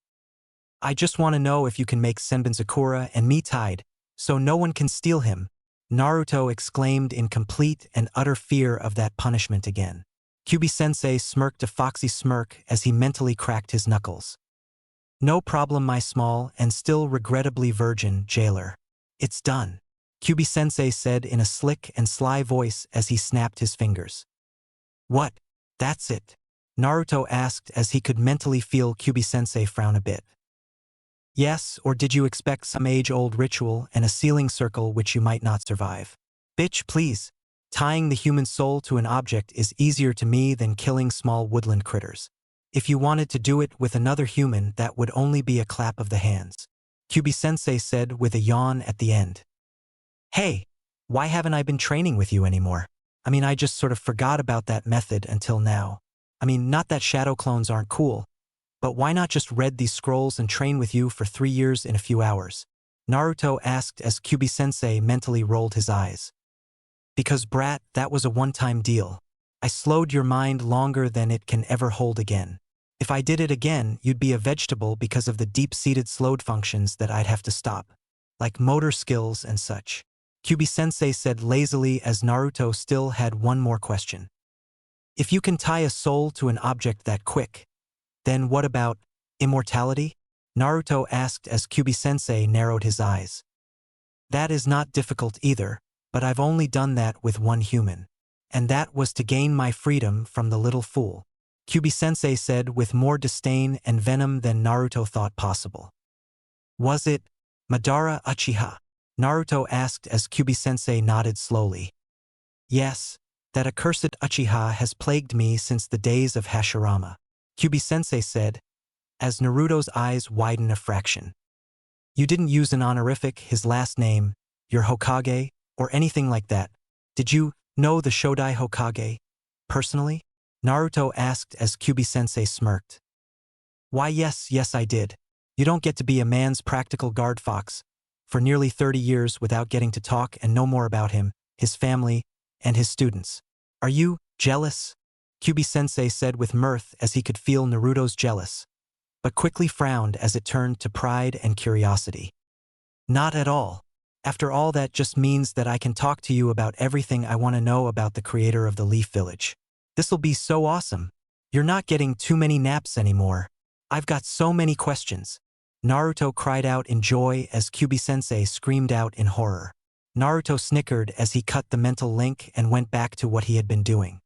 S1: I just want to know if you can make Senbonzakura and me tied, so no one can steal him, Naruto exclaimed in complete and utter fear of that punishment again. Kyubi-sensei smirked a foxy smirk as he mentally cracked his knuckles. No problem, my small and still regrettably virgin jailer. It's done, Kyubi-sensei said in a slick and sly voice as he snapped his fingers. What? That's it? Naruto asked as he could mentally feel Kyubi-sensei frown a bit. Yes, or did you expect some age-old ritual and a sealing circle which you might not survive? Bitch, please. Tying the human soul to an object is easier to me than killing small woodland critters. If you wanted to do it with another human, that would only be a clap of the hands, Kyubi-sensei said with a yawn at the end. Hey, why haven't I been training with you anymore? I mean, I just sort of forgot about that method until now. I mean, not that shadow clones aren't cool, but why not just read these scrolls and train with you for 3 years in a few hours? Naruto asked as Kyubi-sensei mentally rolled his eyes. Because brat, that was a one-time deal. I slowed your mind longer than it can ever hold again. If I did it again, you'd be a vegetable because of the deep-seated slowed functions that I'd have to stop, like motor skills and such. Kyubi-sensei said lazily as Naruto still had one more question. If you can tie a soul to an object that quick, then what about Immortality? Naruto asked as Kyubi-sensei narrowed his eyes. That is not difficult either, but I've only done that with one human. And that was to gain my freedom from the little fool. Kyubi-sensei said with more disdain and venom than Naruto thought possible. Was it Madara Uchiha? Naruto asked as Kyubi-sensei nodded slowly. Yes, that accursed Uchiha has plagued me since the days of Hashirama. Kyubi-sensei said, as Naruto's eyes widened a fraction. You didn't use an honorific, his last name, your Hokage, or anything like that. Did you know the Shodai Hokage, personally? Naruto asked as Kyubi-sensei smirked. Why yes I did. You don't get to be a man's practical guard fox for nearly 30 years without getting to talk and know more about him, his family, and his students. Are you jealous? Kyubi-sensei said with mirth as he could feel Naruto's jealous, but quickly frowned as it turned to pride and curiosity. Not at all. After all, that just means that I can talk to you about everything I want to know about the creator of the Leaf Village. This'll be so awesome. You're not getting too many naps anymore. I've got so many questions. Naruto cried out in joy as Kyubi-sensei screamed out in horror. Naruto snickered as he cut the mental link and went back to what he had been doing.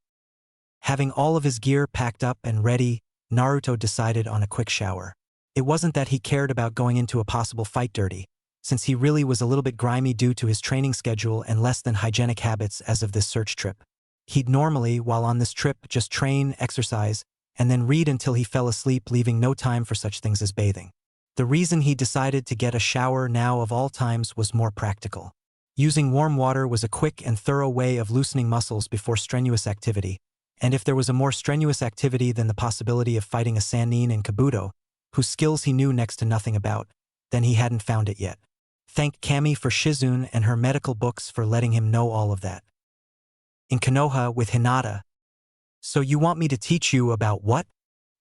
S1: Having all of his gear packed up and ready, Naruto decided on a quick shower. It wasn't that he cared about going into a possible fight dirty, since he really was a little bit grimy due to his training schedule and less than hygienic habits as of this search trip. He'd normally, while on this trip, just train, exercise, and then read until he fell asleep, leaving no time for such things as bathing. The reason he decided to get a shower now of all times was more practical. Using warm water was a quick and thorough way of loosening muscles before strenuous activity, and if there was a more strenuous activity than the possibility of fighting a Sanin in Kabuto, whose skills he knew next to nothing about, then he hadn't found it yet. Thank Kami for Shizune and her medical books for letting him know all of that. In Konoha with Hinata. So you want me to teach you about what?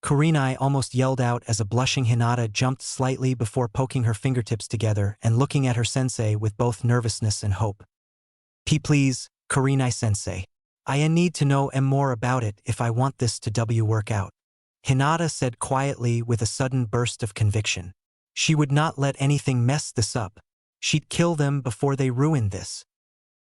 S1: Kurenai almost yelled out as a blushing Hinata jumped slightly before poking her fingertips together and looking at her sensei with both nervousness and hope. Please, Kurenai-sensei. I need to know more about it if I want this to work out. Hinata said quietly with a sudden burst of conviction. She would not let anything mess this up. She'd kill them before they ruined this.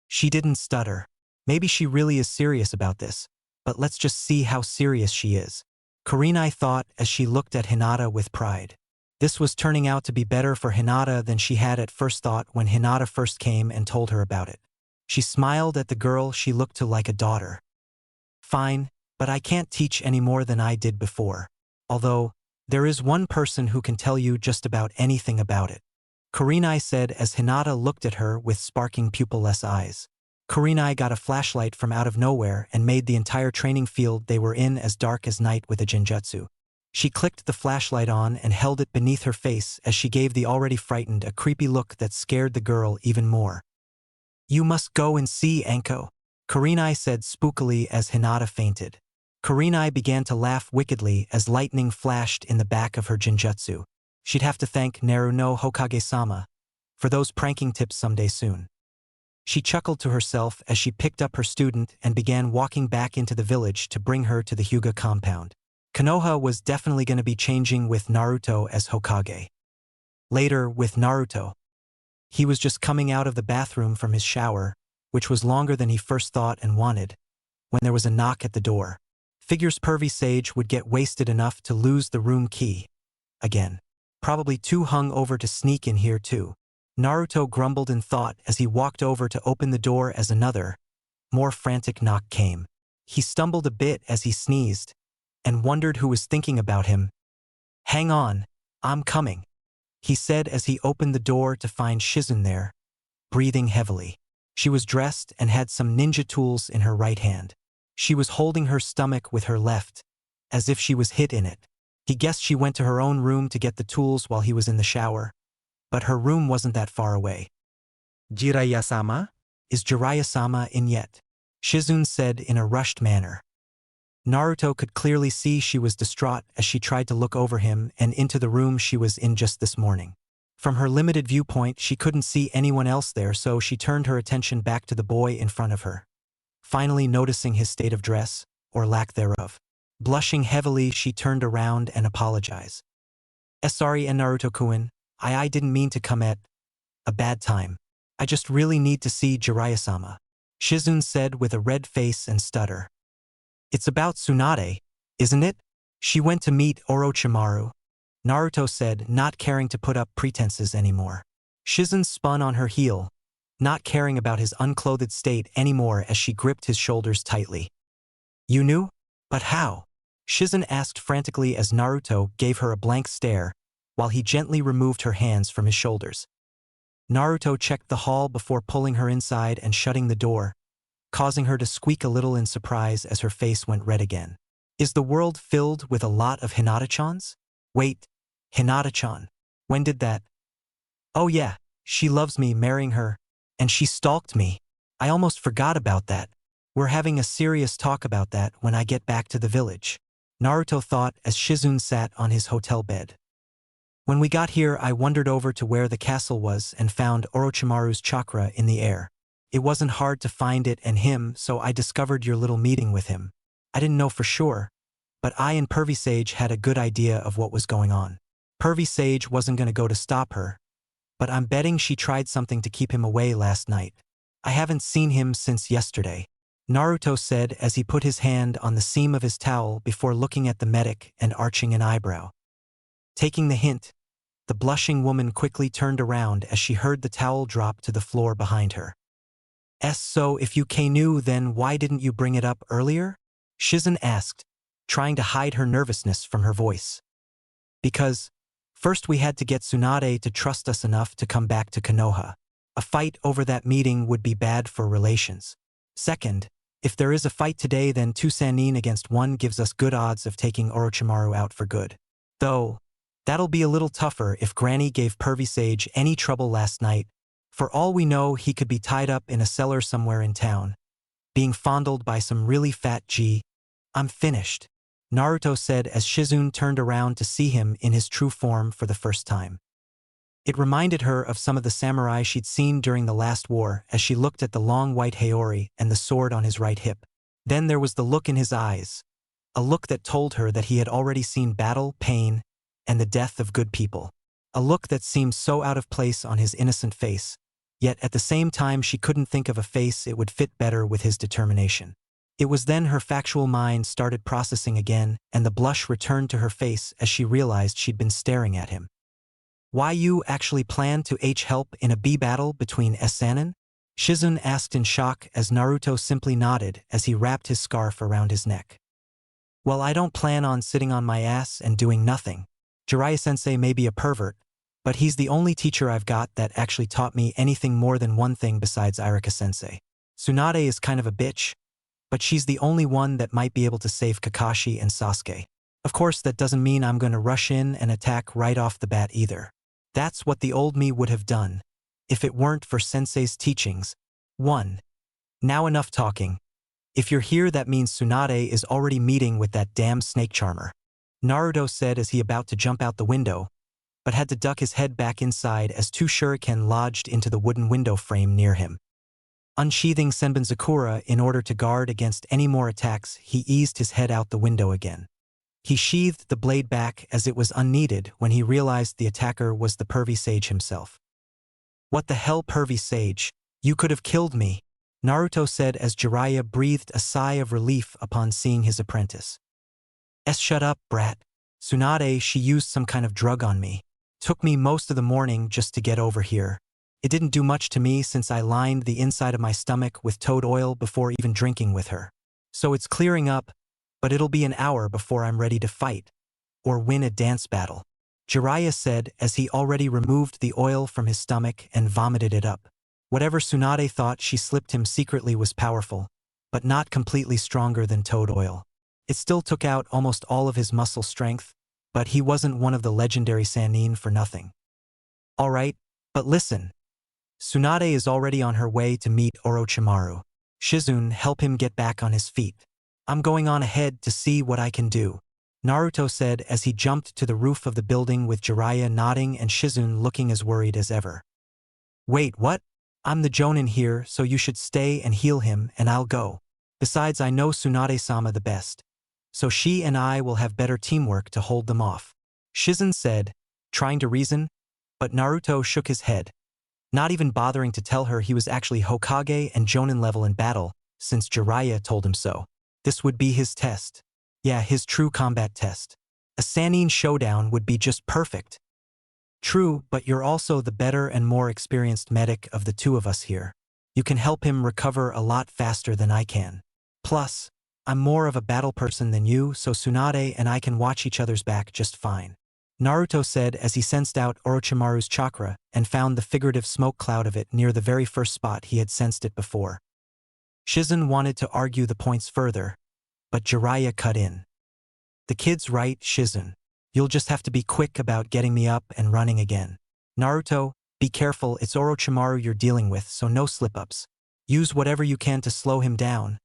S1: She didn't stutter. Maybe she really is serious about this, but let's just see how serious she is. Kurenai thought as she looked at Hinata with pride. This was turning out to be better for Hinata than she had at first thought when Hinata first came and told her about it. She smiled at the girl she looked to like a daughter. Fine, but I can't teach any more than I did before. Although, there is one person who can tell you just about anything about it. Kurenai said as Hinata looked at her with sparking pupilless eyes. Kurenai got a flashlight from out of nowhere and made the entire training field they were in as dark as night with a genjutsu. She clicked the flashlight on and held it beneath her face as she gave the already frightened a creepy look that scared the girl even more. You must go and see Anko, Kurenai said spookily as Hinata fainted. Kurenai began to laugh wickedly as lightning flashed in the back of her genjutsu. She'd have to thank Naruto Hokage-sama for those pranking tips someday soon. She chuckled to herself as she picked up her student and began walking back into the village to bring her to the Hyuga compound. Konoha was definitely going to be changing with Naruto as Hokage. Later, with Naruto. He was just coming out of the bathroom from his shower, which was longer than he first thought and wanted, when there was a knock at the door. Figures pervy sage would get wasted enough to lose the room key. Again. Probably too hung over to sneak in here too. Naruto grumbled in thought as he walked over to open the door as another, more frantic knock came. He stumbled a bit as he sneezed, and wondered who was thinking about him. Hang on, I'm coming, he said as he opened the door to find Shizune there, breathing heavily. She was dressed and had some ninja tools in her right hand. She was holding her stomach with her left, as if she was hit in it. He guessed she went to her own room to get the tools while he was in the shower, but her room wasn't that far away.
S2: Jiraiya-sama?
S1: Is Jeriah-sama in yet? Shizune said in a rushed manner. Naruto could clearly see she was distraught as she tried to look over him and into the room she was in just this morning. From her limited viewpoint, she couldn't see anyone else there, so she turned her attention back to the boy in front of her. Finally noticing his state of dress, or lack thereof. Blushing heavily, she turned around and apologized. Sorry and Naruto-kun, I didn't mean to come at a bad time. I just really need to see Jiraiya-sama, Shizune said with a red face and stutter. It's about Tsunade, isn't it? She went to meet Orochimaru, Naruto said, not caring to put up pretenses anymore. Shizune spun on her heel, not caring about his unclothed state anymore as she gripped his shoulders tightly. You knew? But how? Shizune asked frantically as Naruto gave her a blank stare, while he gently removed her hands from his shoulders. Naruto checked the hall before pulling her inside and shutting the door, causing her to squeak a little in surprise as her face went red again. Is the world filled with a lot of Hinata-chans? Wait, Hinata-chan. When did that? Oh yeah, she loves me marrying her, and she stalked me. I almost forgot about that. We're having a serious talk about that when I get back to the village, Naruto thought as Shizune sat on his hotel bed. When we got here, I wandered over to where the castle was and found Orochimaru's chakra in the air. It wasn't hard to find it and him, so I discovered your little meeting with him. I didn't know for sure, but I and Pervy Sage had a good idea of what was going on. Pervy Sage wasn't going to go to stop her, but I'm betting she tried something to keep him away last night. I haven't seen him since yesterday, Naruto said as he put his hand on the seam of his towel before looking at the medic and arching an eyebrow. Taking the hint, the blushing woman quickly turned around as she heard the towel drop to the floor behind her. So if you knew, then why didn't you bring it up earlier? Shizune asked, trying to hide her nervousness from her voice. Because, first we had to get Tsunade to trust us enough to come back to Konoha. A fight over that meeting would be bad for relations. Second, if there is a fight today, then 2 Sanin against 1 gives us good odds of taking Orochimaru out for good. Though, that'll be a little tougher if Granny gave Pervy Sage any trouble last night. For all we know, he could be tied up in a cellar somewhere in town, being fondled by some really fat G. I'm finished, Naruto said as Shizune turned around to see him in his true form for the first time. It reminded her of some of the samurai she'd seen during the last war as she looked at the long white haori and the sword on his right hip. Then there was the look in his eyes, a look that told her that he had already seen battle, pain, and the death of good people. A look that seemed so out of place on his innocent face, yet at the same time she couldn't think of a face it would fit better with his determination. It was then her factual mind started processing again, and the blush returned to her face as she realized she'd been staring at him. Why you actually plan to help in a battle between Sanin? Shizune asked in shock as Naruto simply nodded as he wrapped his scarf around his neck. Well, I don't plan on sitting on my ass and doing nothing. Jiraiya-sensei may be a pervert, but he's the only teacher I've got that actually taught me anything more than one thing besides Irika-sensei. Tsunade is kind of a bitch, but she's the only one that might be able to save Kakashi and Sasuke. Of course, that doesn't mean I'm going to rush in and attack right off the bat either. That's what the old me would have done, if it weren't for Sensei's teachings. 1. Now enough talking. If you're here, that means Tsunade is already meeting with that damn snake charmer, Naruto said as he about to jump out the window, but had to duck his head back inside as 2 shuriken lodged into the wooden window frame near him. Unsheathing Senbonzakura in order to guard against any more attacks, he eased his head out the window again. He sheathed the blade back as it was unneeded when he realized the attacker was the Pervy Sage himself. What the hell, Pervy Sage? You could have killed me, Naruto said as Jeriah breathed a sigh of relief upon seeing his apprentice. Shut up, brat. Tsunade, she used some kind of drug on me. Took me most of the morning just to get over here. It didn't do much to me since I lined the inside of my stomach with toad oil before even drinking with her. So it's clearing up, but it'll be an hour before I'm ready to fight, or win a dance battle, Jeriah said as he already removed the oil from his stomach and vomited it up. Whatever Tsunade thought she slipped him secretly was powerful, but not completely stronger than toad oil. It still took out almost all of his muscle strength, but he wasn't one of the legendary Sanin for nothing. Alright, but listen. Tsunade is already on her way to meet Orochimaru. Shizune, help him get back on his feet. I'm going on ahead to see what I can do, Naruto said as he jumped to the roof of the building with Jeriah nodding and Shizune looking as worried as ever. Wait, what? I'm the Jonin here, so you should stay and heal him and I'll go. Besides, I know Tsunade-sama the best, so she and I will have better teamwork to hold them off, Shizune said, trying to reason, but Naruto shook his head, not even bothering to tell her he was actually Hokage and Jonin level in battle, since Jeriah told him so. This would be his test. Yeah, his true combat test. A Sanin showdown would be just perfect. True, but you're also the better and more experienced medic of the two of us here. You can help him recover a lot faster than I can. Plus, I'm more of a battle person than you, so Tsunade and I can watch each other's back just fine. Naruto said as he sensed out Orochimaru's chakra and found the figurative smoke cloud of it near the very first spot he had sensed it before. Hiruzen wanted to argue the points further, but Jeriah cut in. The kid's right, Hiruzen. You'll just have to be quick about getting me up and running again. Naruto, be careful, it's Orochimaru you're dealing with, so no slip-ups. Use whatever you can to slow him down,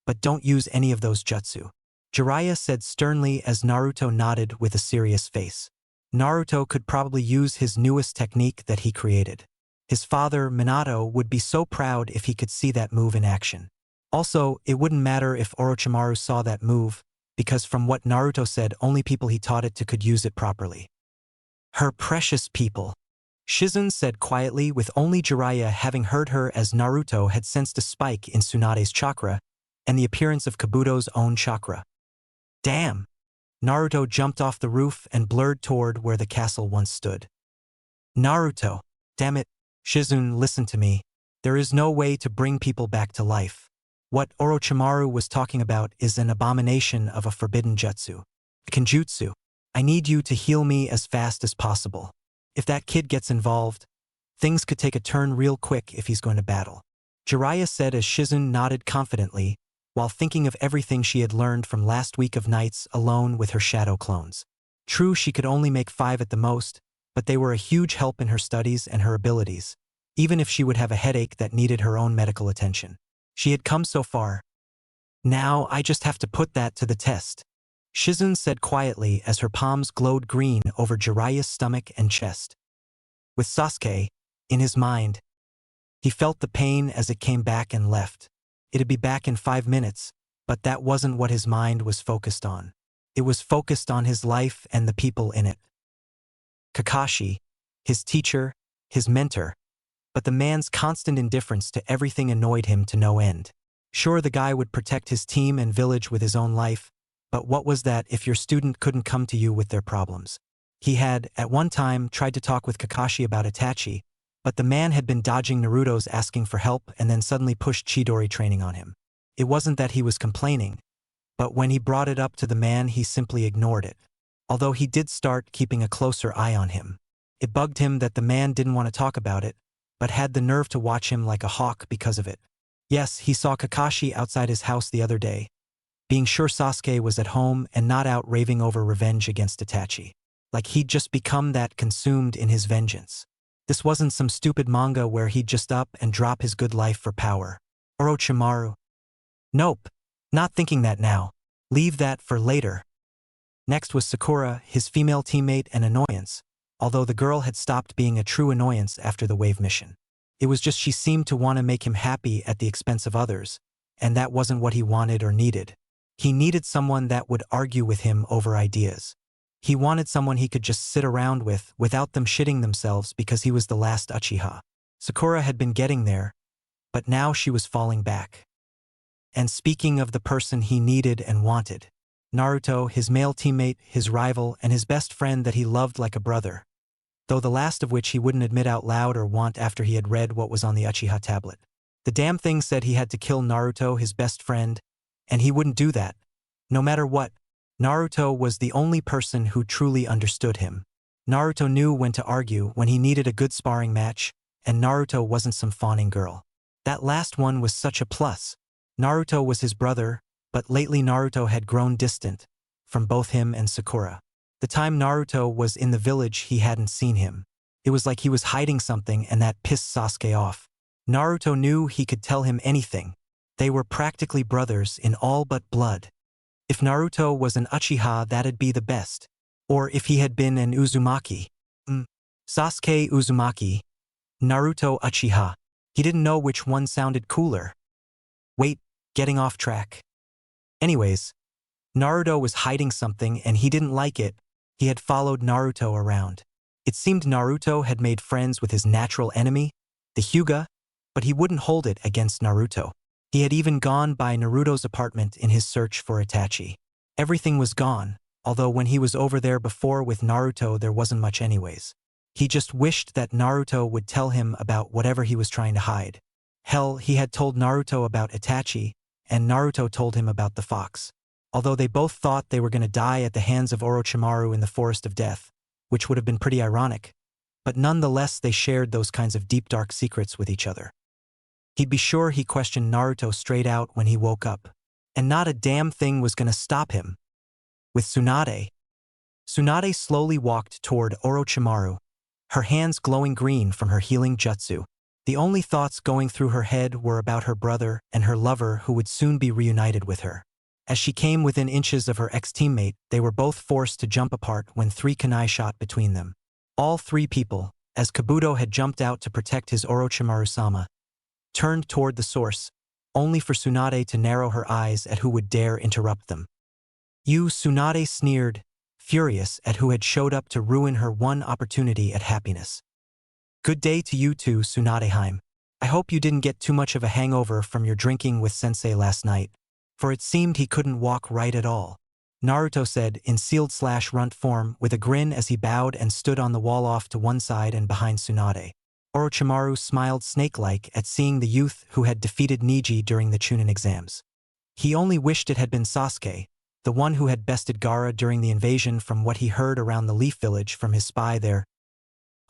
S1: but don't use any of those jutsu. Jeriah said sternly as Naruto nodded with a serious face. Naruto could probably use his newest technique that he created. His father, Minato, would be so proud if he could see that move in action. Also, it wouldn't matter if Orochimaru saw that move, because from what Naruto said, only people he taught it to could use it properly. Her precious people, Hiruzen said quietly, with only Jeriah having heard her, as Naruto had sensed a spike in Tsunade's chakra and the appearance of Kabuto's own chakra. Damn! Naruto jumped off the roof and blurred toward where the castle once stood. Naruto, damn it, Hiruzen, listen to me. There is no way to bring people back to life. What Orochimaru was talking about is an abomination of a forbidden jutsu. Kenjutsu. I need you to heal me as fast as possible. If that kid gets involved, things could take a turn real quick if he's going to battle. Jeriah said as Hiruzen nodded confidently, while thinking of everything she had learned from last week of nights alone with her shadow clones. True, she could only make 5 at the most, but they were a huge help in her studies and her abilities, even if she would have a headache that needed her own medical attention. She had come so far. Now I just have to put that to the test. Hiruzen said quietly as her palms glowed green over Jeriah's stomach and chest. With Sasuke, in his mind, he felt the pain as it came back and left. It'd be back in 5 minutes, but that wasn't what his mind was focused on. It was focused on his life and the people in it. Kakashi, his teacher, his mentor, but the man's constant indifference to everything annoyed him to no end. Sure, the guy would protect his team and village with his own life, but what was that if your student couldn't come to you with their problems? He had, at one time, tried to talk with Kakashi about Itachi, but the man had been dodging Naruto's asking for help and then suddenly pushed Chidori training on him. It wasn't that he was complaining, but when he brought it up to the man, he simply ignored it. Although he did start keeping a closer eye on him. It bugged him that the man didn't want to talk about it, but had the nerve to watch him like a hawk because of it. Yes, he saw Kakashi outside his house the other day, being sure Sasuke was at home and not out raving over revenge against Itachi. Like he'd just become that consumed in his vengeance. This wasn't some stupid manga where he'd just up and drop his good life for power. Orochimaru. Nope. Not thinking that now. Leave that for later. Next was Sakura, his female teammate and annoyance, although the girl had stopped being a true annoyance after the wave mission. It was just she seemed to want to make him happy at the expense of others, and that wasn't what he wanted or needed. He needed someone that would argue with him over ideas. He wanted someone he could just sit around with without them shitting themselves because he was the last Uchiha. Sakura had been getting there, but now she was falling back. And speaking of the person he needed and wanted, Naruto, his male teammate, his rival, and his best friend that he loved like a brother, though the last of which he wouldn't admit out loud or want after he had read what was on the Uchiha tablet. The damn thing said he had to kill Naruto, his best friend, and he wouldn't do that. No matter what, Naruto was the only person who truly understood him. Naruto knew when to argue when he needed a good sparring match, and Naruto wasn't some fawning girl. That last one was such a plus. Naruto was his brother, but lately Naruto had grown distant from both him and Sakura. The time Naruto was in the village, he hadn't seen him. It was like he was hiding something, and that pissed Sasuke off. Naruto knew he could tell him anything. They were practically brothers in all but blood. If Naruto was an Uchiha, that'd be the best. Or if he had been an Uzumaki. Sasuke Uzumaki. Naruto Uchiha. He didn't know which one sounded cooler. Wait, getting off track. Anyways, Naruto was hiding something and he didn't like it. He had followed Naruto around. It seemed Naruto had made friends with his natural enemy, the Hyuga, but he wouldn't hold it against Naruto. He had even gone by Naruto's apartment in his search for Itachi. Everything was gone, although when he was over there before with Naruto there wasn't much anyways. He just wished that Naruto would tell him about whatever he was trying to hide. Hell, he had told Naruto about Itachi, and Naruto told him about the fox. Although they both thought they were going to die at the hands of Orochimaru in the Forest of Death, which would have been pretty ironic, but nonetheless they shared those kinds of deep dark secrets with each other. He'd be sure he questioned Naruto straight out when he woke up, and not a damn thing was going to stop him. With Tsunade slowly walked toward Orochimaru, her hands glowing green from her healing jutsu. The only thoughts going through her head were about her brother and her lover who would soon be reunited with her. As she came within inches of her ex-teammate, they were both forced to jump apart when 3 kunai shot between them. All 3 people, as Kabuto had jumped out to protect his Orochimaru-sama, turned toward the source, only for Tsunade to narrow her eyes at who would dare interrupt them. Tsunade sneered, furious at who had showed up to ruin her one opportunity at happiness. Good day to you too, Tsunadeheim. I hope you didn't get too much of a hangover from your drinking with Sensei last night, for it seemed he couldn't walk right at all. Naruto said in sealed/runt form with a grin as he bowed and stood on the wall off to one side and behind Tsunade. Orochimaru smiled snake-like at seeing the youth who had defeated Neji during the Chunin exams. He only wished it had been Sasuke, the one who had bested Gaara during the invasion from what he heard around the Leaf Village from his spy there.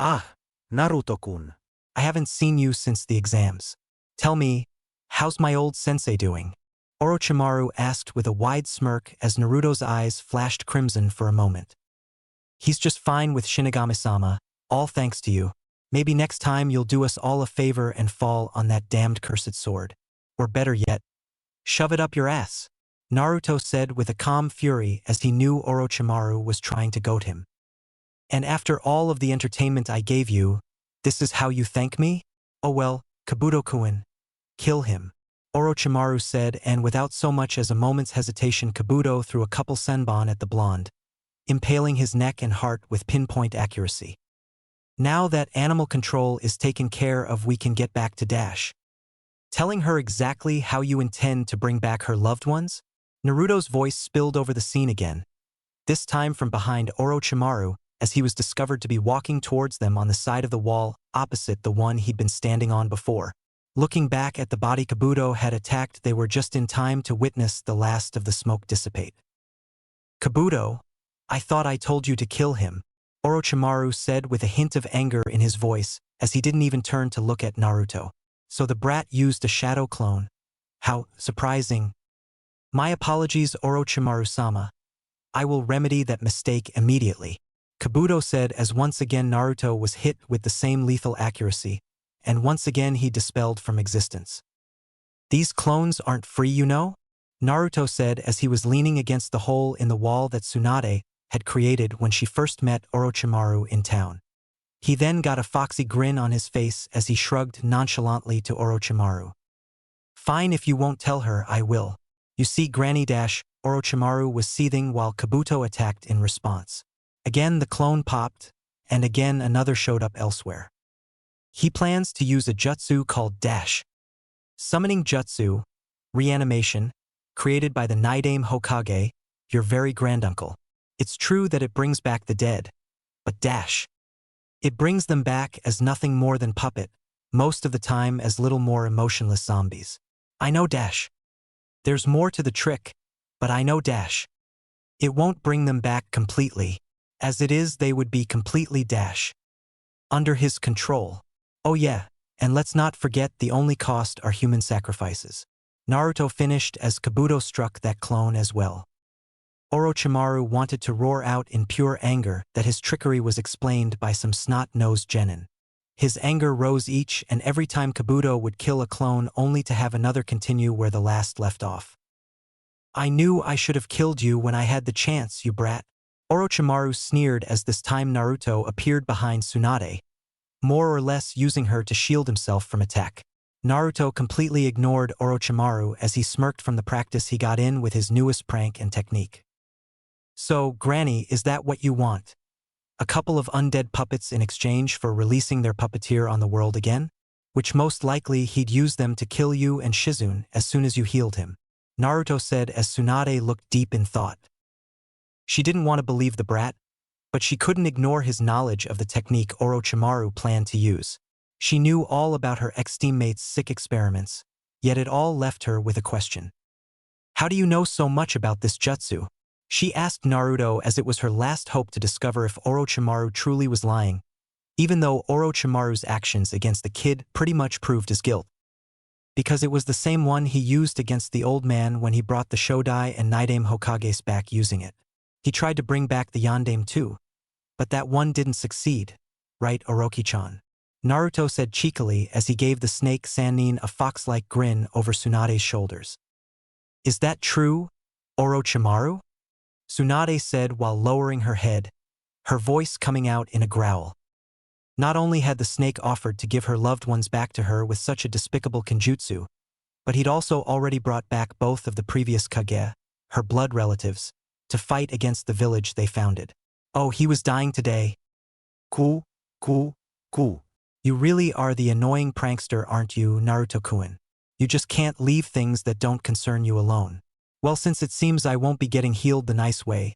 S2: Ah, Naruto-kun.
S1: I haven't seen you since the exams. Tell me, how's my old sensei doing? Orochimaru asked with a wide smirk as Naruto's eyes flashed crimson for a moment. He's just fine with Shinigami-sama, all thanks to you. Maybe next time you'll do us all a favor and fall on that damned cursed sword. Or better yet, shove it up your ass, Naruto said with a calm fury as he knew Orochimaru was trying to goad him. And after all of the entertainment I gave you, this is how you thank me? Oh well, Kabuto-kun. Kill him, Orochimaru said, and without so much as a moment's hesitation Kabuto threw a couple senbon at the blonde, impaling his neck and heart with pinpoint accuracy. Now that animal control is taken care of, we can get back to Dash. Telling her exactly how you intend to bring back her loved ones? Naruto's voice spilled over the scene again, this time from behind Orochimaru, as he was discovered to be walking towards them on the side of the wall opposite the one he'd been standing on before. Looking back at the body Kabuto had attacked, they were just in time to witness the last of the smoke dissipate. Kabuto, I thought I told you to kill him, Orochimaru said with a hint of anger in his voice as he didn't even turn to look at Naruto. So the brat used a shadow clone. How surprising. My apologies, Orochimaru-sama. I will remedy that mistake immediately, Kabuto said as once again Naruto was hit with the same lethal accuracy, and once again he dispelled from existence. These clones aren't free, you know? Naruto said as he was leaning against the hole in the wall that Tsunade had created when she first met Orochimaru in town. He then got a foxy grin on his face as he shrugged nonchalantly to Orochimaru. Fine, if you won't tell her, I will. You see, Granny Dash, Orochimaru was seething while Kabuto attacked in response. Again the clone popped, and again another showed up elsewhere. He plans to use a jutsu called Dash. Summoning Jutsu, reanimation, created by the Nidaime Hokage, your very granduncle. It's true that it brings back the dead, but Dash. It brings them back as nothing more than puppet, most of the time as little more emotionless zombies. I know Dash. There's more to the trick, but I know Dash. It won't bring them back completely. As it is, they would be completely Dash. Under his control. Oh yeah, and let's not forget the only cost are human sacrifices. Naruto finished as Kabuto struck that clone as well. Orochimaru wanted to roar out in pure anger that his trickery was explained by some snot-nosed genin. His anger rose each and every time Kabuto would kill a clone only to have another continue where the last left off. I knew I should have killed you when I had the chance, you brat. Orochimaru sneered as this time Naruto appeared behind Tsunade, more or less using her to shield himself from attack. Naruto completely ignored Orochimaru as he smirked from the practice he got in with his newest prank and technique. So, Granny, is that what you want? A couple of undead puppets in exchange for releasing their puppeteer on the world again? Which most likely he'd use them to kill you and Shizune as soon as you healed him. Naruto said as Tsunade looked deep in thought. She didn't want to believe the brat, but she couldn't ignore his knowledge of the technique Orochimaru planned to use. She knew all about her ex-teammates' sick experiments, yet it all left her with a question. How do you know so much about this jutsu? She asked Naruto as it was her last hope to discover if Orochimaru truly was lying, even though Orochimaru's actions against the kid pretty much proved his guilt. Because it was the same one he used against the old man when he brought the Shodai and Nidaime Hokages back using it. He tried to bring back the Yondaime too, but that one didn't succeed, right, Orochi-chan? Naruto said cheekily as he gave the snake Sanin a fox-like grin over Tsunade's shoulders. Is that true, Orochimaru? Tsunade said while lowering her head, her voice coming out in a growl. Not only had the snake offered to give her loved ones back to her with such a despicable kenjutsu, but he'd also already brought back both of the previous Kage, her blood relatives, to fight against the village they founded. Oh, he was dying today. Cool. You really are the annoying prankster, aren't you, Naruto-kun? You just can't leave things that don't concern you alone. Well, since it seems I won't be getting healed the nice way,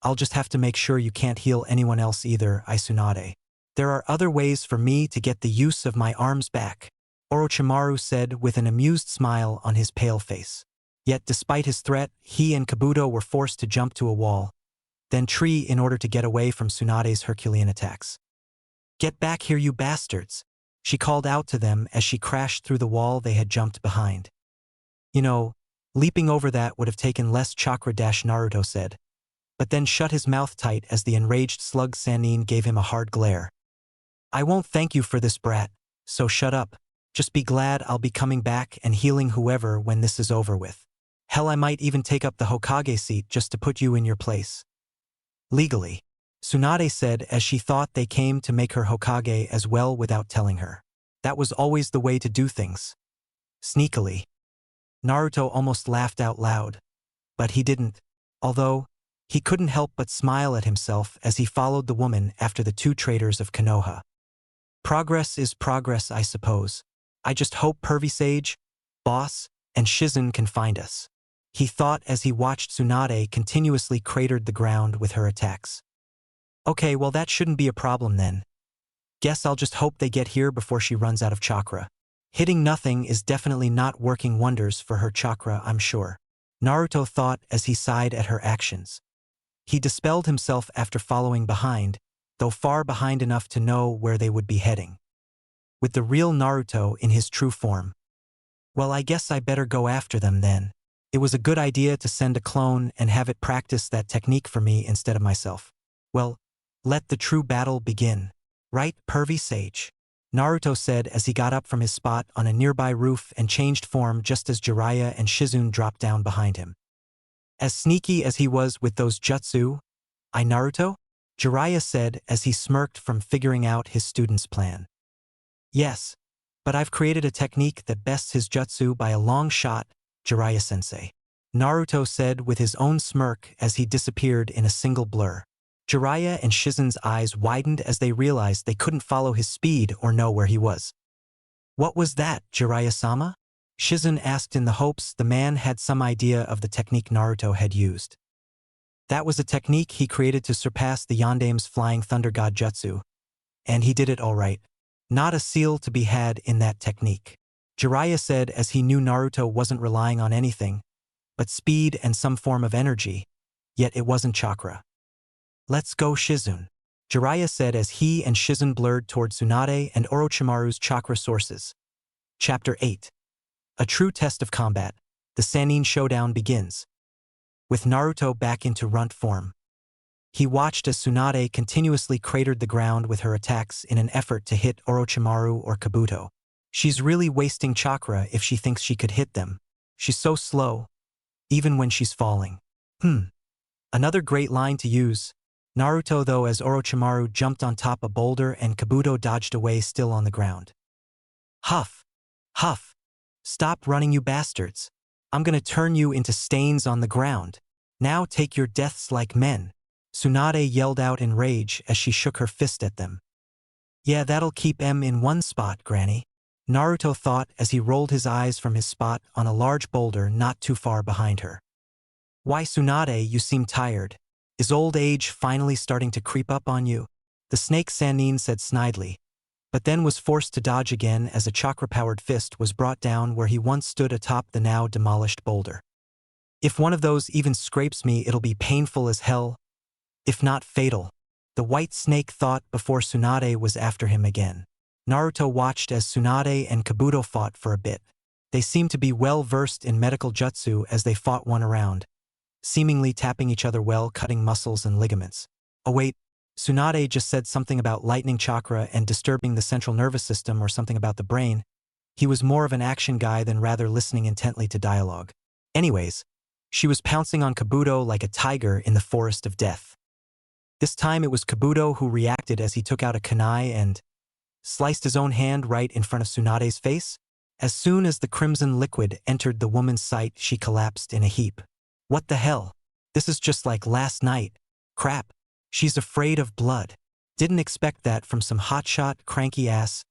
S1: I'll just have to make sure you can't heal anyone else either, Tsunade. There are other ways for me to get the use of my arms back, Orochimaru said with an amused smile on his pale face. Yet despite his threat, he and Kabuto were forced to jump to a wall, then tree in order to get away from Tsunade's Herculean attacks. Get back here, you bastards, she called out to them as she crashed through the wall they had jumped behind. You know, leaping over that would have taken less chakra, Naruto said, but then shut his mouth tight as the enraged slug Sanin gave him a hard glare. I won't thank you for this, brat, so shut up. Just be glad I'll be coming back and healing whoever when this is over with. Hell, I might even take up the Hokage seat just to put you in your place. Legally, Tsunade said as she thought they came to make her Hokage as well without telling her. That was always the way to do things. Sneakily. Naruto almost laughed out loud, but he didn't, although he couldn't help but smile at himself as he followed the woman after the two traders of Konoha. Progress is progress, I suppose. I just hope Pervy Sage, Boss, and Shizune can find us, he thought as he watched Tsunade continuously cratered the ground with her attacks. Okay, well that shouldn't be a problem then. Guess I'll just hope they get here before she runs out of chakra. Hitting nothing is definitely not working wonders for her chakra, I'm sure, Naruto thought as he sighed at her actions. He dispelled himself after following behind, though far behind enough to know where they would be heading. With the real Naruto in his true form. Well, I guess I better go after them then. It was a good idea to send a clone and have it practice that technique for me instead of myself. Well, let the true battle begin. Right, Pervy Sage? Naruto said as he got up from his spot on a nearby roof and changed form just as Jeriah and Shizune dropped down behind him. As sneaky as he was with those jutsu, Naruto? Jeriah said as he smirked from figuring out his student's plan. Yes, but I've created a technique that bests his jutsu by a long shot, Jiraiya-sensei. Naruto said with his own smirk as he disappeared in a single blur. Jeriah and Shizune's eyes widened as they realized they couldn't follow his speed or know where he was. What was that, Jiraiya-sama? Shizune asked in the hopes the man had some idea of the technique Naruto had used. That was a technique he created to surpass the Yondaime's flying thunder god jutsu. And he did it all right. Not a seal to be had in that technique, Jeriah said as he knew Naruto wasn't relying on anything but speed and some form of energy, yet it wasn't chakra. Let's go, Shizune, Jeriah said as he and Shizune blurred toward Tsunade and Orochimaru's chakra sources. Chapter 8. A true test of combat. The Sanin showdown begins. With Naruto back into runt form. He watched as Tsunade continuously cratered the ground with her attacks in an effort to hit Orochimaru or Kabuto. She's really wasting chakra if she thinks she could hit them. She's so slow, even when she's falling. Another great line to use. Naruto though as Orochimaru jumped on top a boulder and Kabuto dodged away still on the ground. Huff! Huff! Stop running, you bastards. I'm gonna turn you into stains on the ground. Now take your deaths like men. Tsunade yelled out in rage as she shook her fist at them. Yeah, that'll keep em in one spot, Granny, Naruto thought as he rolled his eyes from his spot on a large boulder not too far behind her. Why, Tsunade, you seem tired. Is old age finally starting to creep up on you? The snake Sanin said snidely, but then was forced to dodge again as a chakra-powered fist was brought down where he once stood atop the now demolished boulder. If one of those even scrapes me, it'll be painful as hell, if not fatal, the white snake thought before Tsunade was after him again. Naruto watched as Tsunade and Kabuto fought for a bit. They seemed to be well versed in medical jutsu as they fought one around, seemingly tapping each other well, cutting muscles and ligaments. Oh wait, Tsunade just said something about lightning chakra and disturbing the central nervous system or something about the brain. He was more of an action guy than rather listening intently to dialogue. Anyways, she was pouncing on Kabuto like a tiger in the forest of death. This time it was Kabuto who reacted as he took out a kunai and sliced his own hand right in front of Tsunade's face. As soon as the crimson liquid entered the woman's sight, she collapsed in a heap. What the hell? This is just like last night. Crap. She's afraid of blood. Didn't expect that from some hotshot, cranky-ass,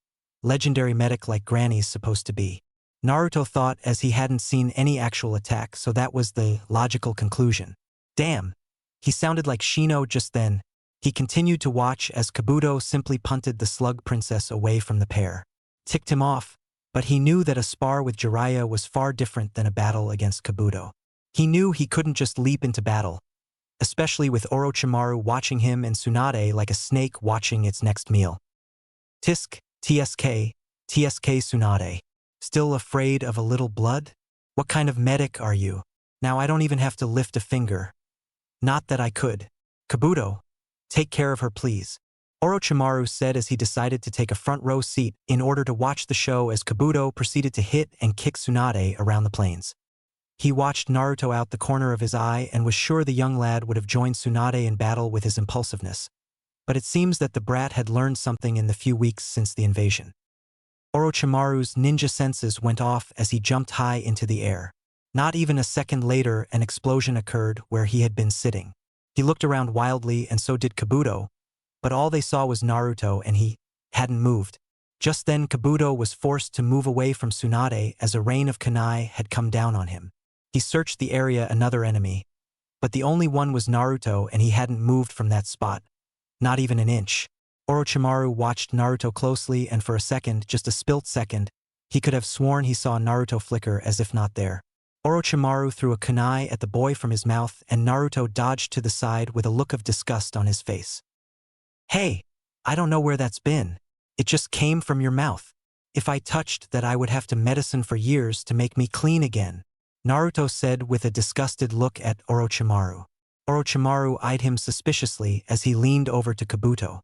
S1: legendary medic like Granny's supposed to be. Naruto thought as he hadn't seen any actual attack, so that was the logical conclusion. Damn. He sounded like Shino just then. He continued to watch as Kabuto simply punted the slug princess away from the pair. Ticked him off, but he knew that a spar with Jeriah was far different than a battle against Kabuto. He knew he couldn't just leap into battle, especially with Orochimaru watching him and Tsunade like a snake watching its next meal. Tisk, TSK Tsunade. Still afraid of a little blood? What kind of medic are you? Now I don't even have to lift a finger. Not that I could. Kabuto, take care of her please, Orochimaru said as he decided to take a front row seat in order to watch the show as Kabuto proceeded to hit and kick Tsunade around the plains. He watched Naruto out the corner of his eye and was sure the young lad would have joined Tsunade in battle with his impulsiveness. But it seems that the brat had learned something in the few weeks since the invasion. Orochimaru's ninja senses went off as he jumped high into the air. Not even a second later, an explosion occurred where he had been sitting. He looked around wildly and so did Kabuto, but all they saw was Naruto and he hadn't moved. Just then Kabuto was forced to move away from Tsunade as a rain of kunai had come down on him. He searched the area another enemy, but the only one was Naruto and he hadn't moved from that spot. Not even an inch. Orochimaru watched Naruto closely and for a second, just a spilt second, he could have sworn he saw Naruto flicker as if not there. Orochimaru threw a kunai at the boy from his mouth and Naruto dodged to the side with a look of disgust on his face. Hey, I don't know where that's been. It just came from your mouth. If I touched that I would have to medicine for years to make me clean again, Naruto said with a disgusted look at Orochimaru. Orochimaru eyed him suspiciously as he leaned over to Kabuto.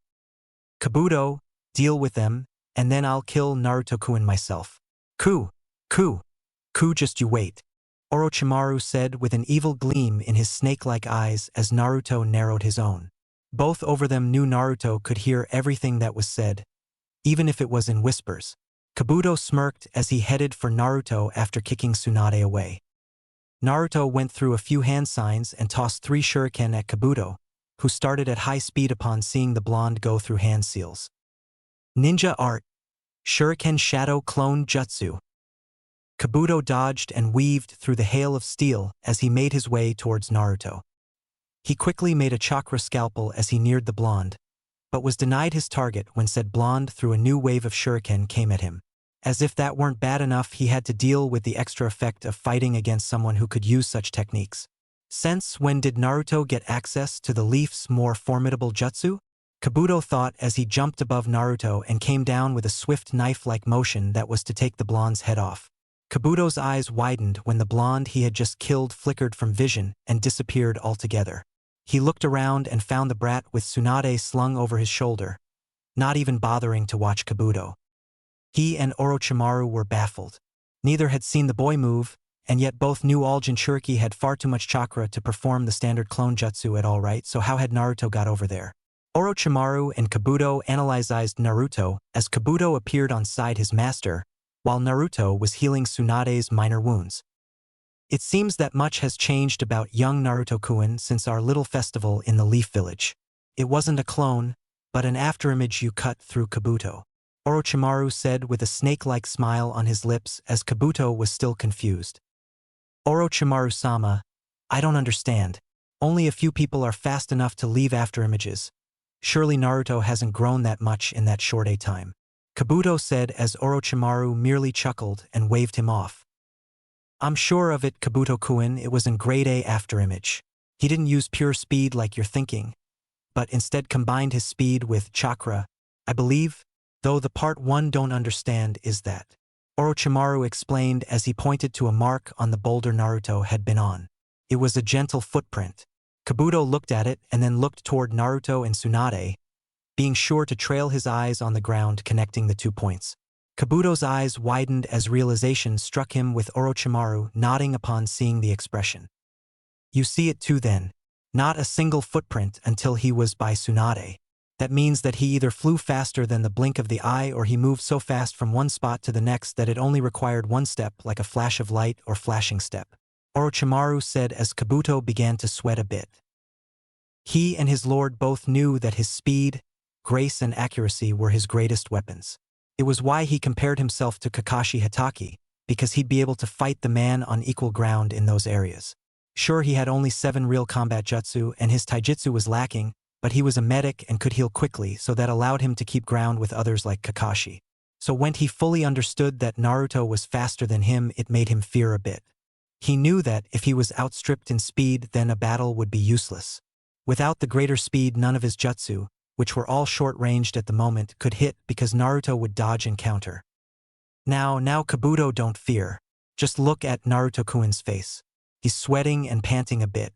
S1: Kabuto, deal with them, and then I'll kill Naruto-kun myself. Ku, just you wait, Orochimaru said with an evil gleam in his snake-like eyes as Naruto narrowed his own. Both over them knew Naruto could hear everything that was said, even if it was in whispers. Kabuto smirked as he headed for Naruto after kicking Tsunade away. Naruto went through a few hand signs and tossed 3 shuriken at Kabuto, who started at high speed upon seeing the blonde go through hand seals. Ninja art. Shuriken Shadow Clone Jutsu. Kabuto dodged and weaved through the hail of steel as he made his way towards Naruto. He quickly made a chakra scalpel as he neared the blonde, but was denied his target when said blonde through a new wave of shuriken came at him. As if that weren't bad enough, he had to deal with the extra effect of fighting against someone who could use such techniques. Since when did Naruto get access to the Leaf's more formidable jutsu? Kabuto thought as he jumped above Naruto and came down with a swift knife-like motion that was to take the blonde's head off. Kabuto's eyes widened when the blonde he had just killed flickered from vision and disappeared altogether. He looked around and found the brat with Tsunade slung over his shoulder, not even bothering to watch Kabuto. He and Orochimaru were baffled. Neither had seen the boy move, and yet both knew all Jinchuriki had far too much chakra to perform the standard clone jutsu at all right, so how had Naruto got over there? Orochimaru and Kabuto analyzed Naruto as Kabuto appeared on side his master, while Naruto was healing Tsunade's minor wounds. It seems that much has changed about young Naruto-kun since our little festival in the Leaf Village. It wasn't a clone, but an afterimage you cut through Kabuto. Orochimaru said with a snake-like smile on his lips as Kabuto was still confused. Orochimaru-sama, I don't understand. Only a few people are fast enough to leave afterimages. Surely Naruto hasn't grown that much in that short a time. Kabuto said as Orochimaru merely chuckled and waved him off. I'm sure of it, Kabuto-kun, it was in grade A afterimage. He didn't use pure speed like you're thinking, but instead combined his speed with chakra, I believe, though the part one don't understand is that. Orochimaru explained as he pointed to a mark on the boulder Naruto had been on. It was a gentle footprint. Kabuto looked at it and then looked toward Naruto and Tsunade, being sure to trail his eyes on the ground connecting the 2 points. Kabuto's eyes widened as realization struck him with Orochimaru nodding upon seeing the expression. You see it too then. Not a single footprint until he was by Tsunade. That means that he either flew faster than the blink of the eye or he moved so fast from one spot to the next that it only required one step like a flash of light or flashing step. Orochimaru said as Kabuto began to sweat a bit. He and his lord both knew that his speed, grace and accuracy were his greatest weapons. It was why he compared himself to Kakashi Hatake, because he'd be able to fight the man on equal ground in those areas. Sure, he had only 7 real combat jutsu and his taijutsu was lacking, but he was a medic and could heal quickly, so that allowed him to keep ground with others like Kakashi. So when he fully understood that Naruto was faster than him, it made him fear a bit. He knew that if he was outstripped in speed, then a battle would be useless. Without the greater speed, none of his jutsu, which were all short-ranged at the moment, could hit because Naruto would dodge and counter. Now Kabuto, don't fear. Just look at Naruto-kun's face. He's sweating and panting a bit.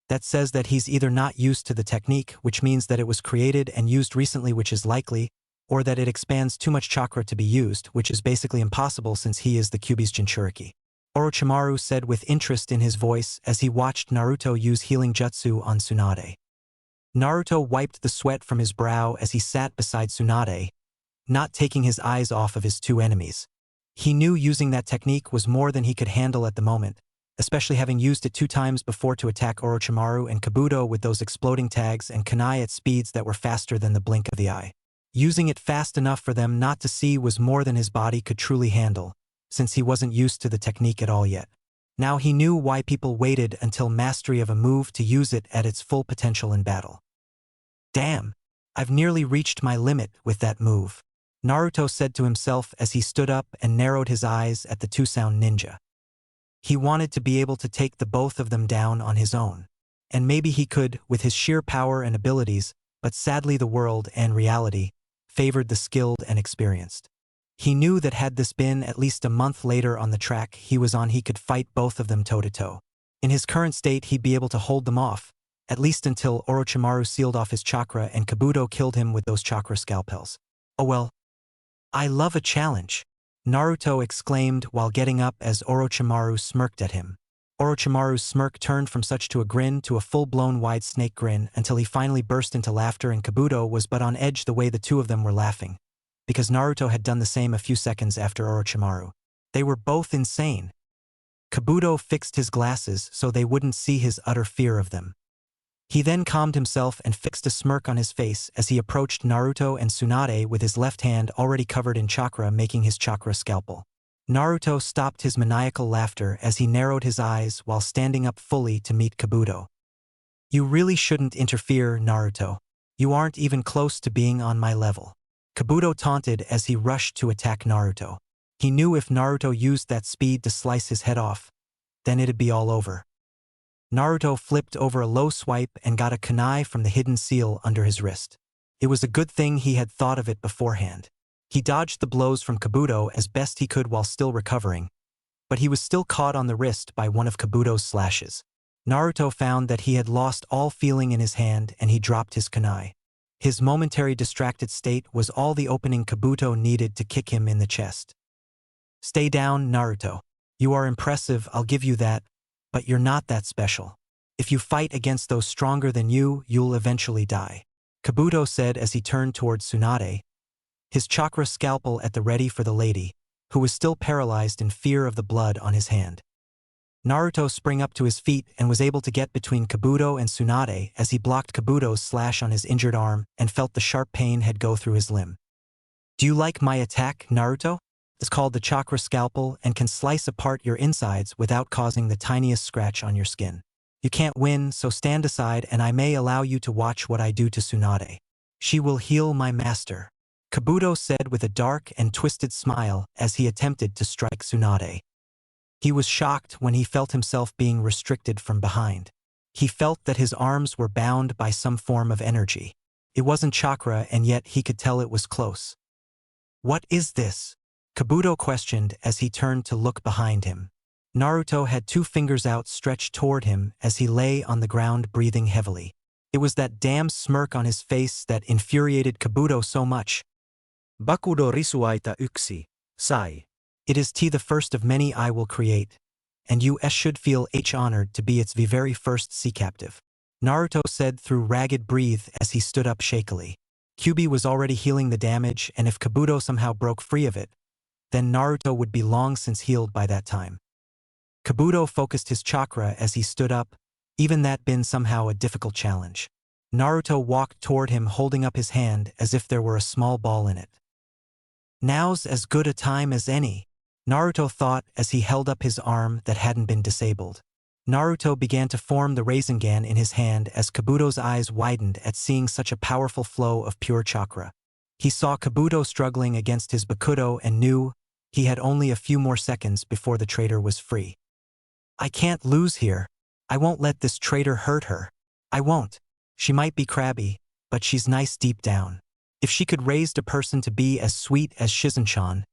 S1: That says that he's either not used to the technique, which means that it was created and used recently, which is likely, or that it expands too much chakra to be used, which is basically impossible since he is the Kyuubi's Jinchuriki. Orochimaru said with interest in his voice as he watched Naruto use healing jutsu on Tsunade. Naruto wiped the sweat from his brow as he sat beside Tsunade, not taking his eyes off of his 2 enemies. He knew using that technique was more than he could handle at the moment, especially having used it 2 times before to attack Orochimaru and Kabuto with those exploding tags and kunai at speeds that were faster than the blink of the eye. Using it fast enough for them not to see was more than his body could truly handle, since he wasn't used to the technique at all yet. Now he knew why people waited until mastery of a move to use it at its full potential in battle. Damn, I've nearly reached my limit with that move, Naruto said to himself as he stood up and narrowed his eyes at the 2 sound ninja. He wanted to be able to take the both of them down on his own. And maybe he could, with his sheer power and abilities, but sadly the world and reality favored the skilled and experienced. He knew that had this been at least a month later on the track he was on, he could fight both of them toe-to-toe. In his current state, he'd be able to hold them off, at least until Orochimaru sealed off his chakra and Kabuto killed him with those chakra scalpels. Oh well. I love a challenge, Naruto exclaimed while getting up as Orochimaru smirked at him. Orochimaru's smirk turned from such to a grin to a full-blown wide snake grin until he finally burst into laughter, and Kabuto was but on edge the way the 2 of them were laughing, because Naruto had done the same a few seconds after Orochimaru. They were both insane. Kabuto fixed his glasses so they wouldn't see his utter fear of them. He then calmed himself and fixed a smirk on his face as he approached Naruto and Tsunade with his left hand already covered in chakra, making his chakra scalpel. Naruto stopped his maniacal laughter as he narrowed his eyes while standing up fully to meet Kabuto. You really shouldn't interfere, Naruto. You aren't even close to being on my level, Kabuto taunted as he rushed to attack Naruto. He knew if Naruto used that speed to slice his head off, then it'd be all over. Naruto flipped over a low swipe and got a kunai from the hidden seal under his wrist. It was a good thing he had thought of it beforehand. He dodged the blows from Kabuto as best he could while still recovering, but he was still caught on the wrist by one of Kabuto's slashes. Naruto found that he had lost all feeling in his hand and he dropped his kunai. His momentary distracted state was all the opening Kabuto needed to kick him in the chest. Stay down, Naruto. You are impressive, I'll give you that, but you're not that special. If you fight against those stronger than you, you'll eventually die, Kabuto said as he turned towards Tsunade, his chakra scalpel at the ready for the lady, who was still paralyzed in fear of the blood on his hand. Naruto sprang up to his feet and was able to get between Kabuto and Tsunade as he blocked Kabuto's slash on his injured arm and felt the sharp pain head go through his limb. Do you like my attack, Naruto? It's called the chakra scalpel and can slice apart your insides without causing the tiniest scratch on your skin. You can't win, so stand aside and I may allow you to watch what I do to Tsunade. She will heal my master, Kabuto said with a dark and twisted smile as he attempted to strike Tsunade. He was shocked when he felt himself being restricted from behind. He felt that his arms were bound by some form of energy. It wasn't chakra and yet he could tell it was close. What is this? Kabuto questioned as he turned to look behind him. Naruto had 2 fingers out stretched toward him as he lay on the ground breathing heavily. It was that damn smirk on his face that infuriated Kabuto so much.
S2: Bakudo risuaita yksi, sai.
S1: It is the first of many I will create, and you should feel honored to be its very first sea captive, Naruto said through ragged breath as he stood up shakily. Kyuubi was already healing the damage, and if Kabuto somehow broke free of it, then Naruto would be long since healed by that time. Kabuto focused his chakra as he stood up, even that been somehow a difficult challenge. Naruto walked toward him holding up his hand as if there were a small ball in it. Now's as good a time as any, Naruto thought as he held up his arm that hadn't been disabled. Naruto began to form the Rasengan in his hand as Kabuto's eyes widened at seeing such a powerful flow of pure chakra. He saw Kabuto struggling against his Bakudo and knew he had only a few more seconds before the traitor was free. I can't lose here. I won't let this traitor hurt her. I won't. She might be crabby, but she's nice deep down. If she could raise a person to be as sweet as Shizen-chan,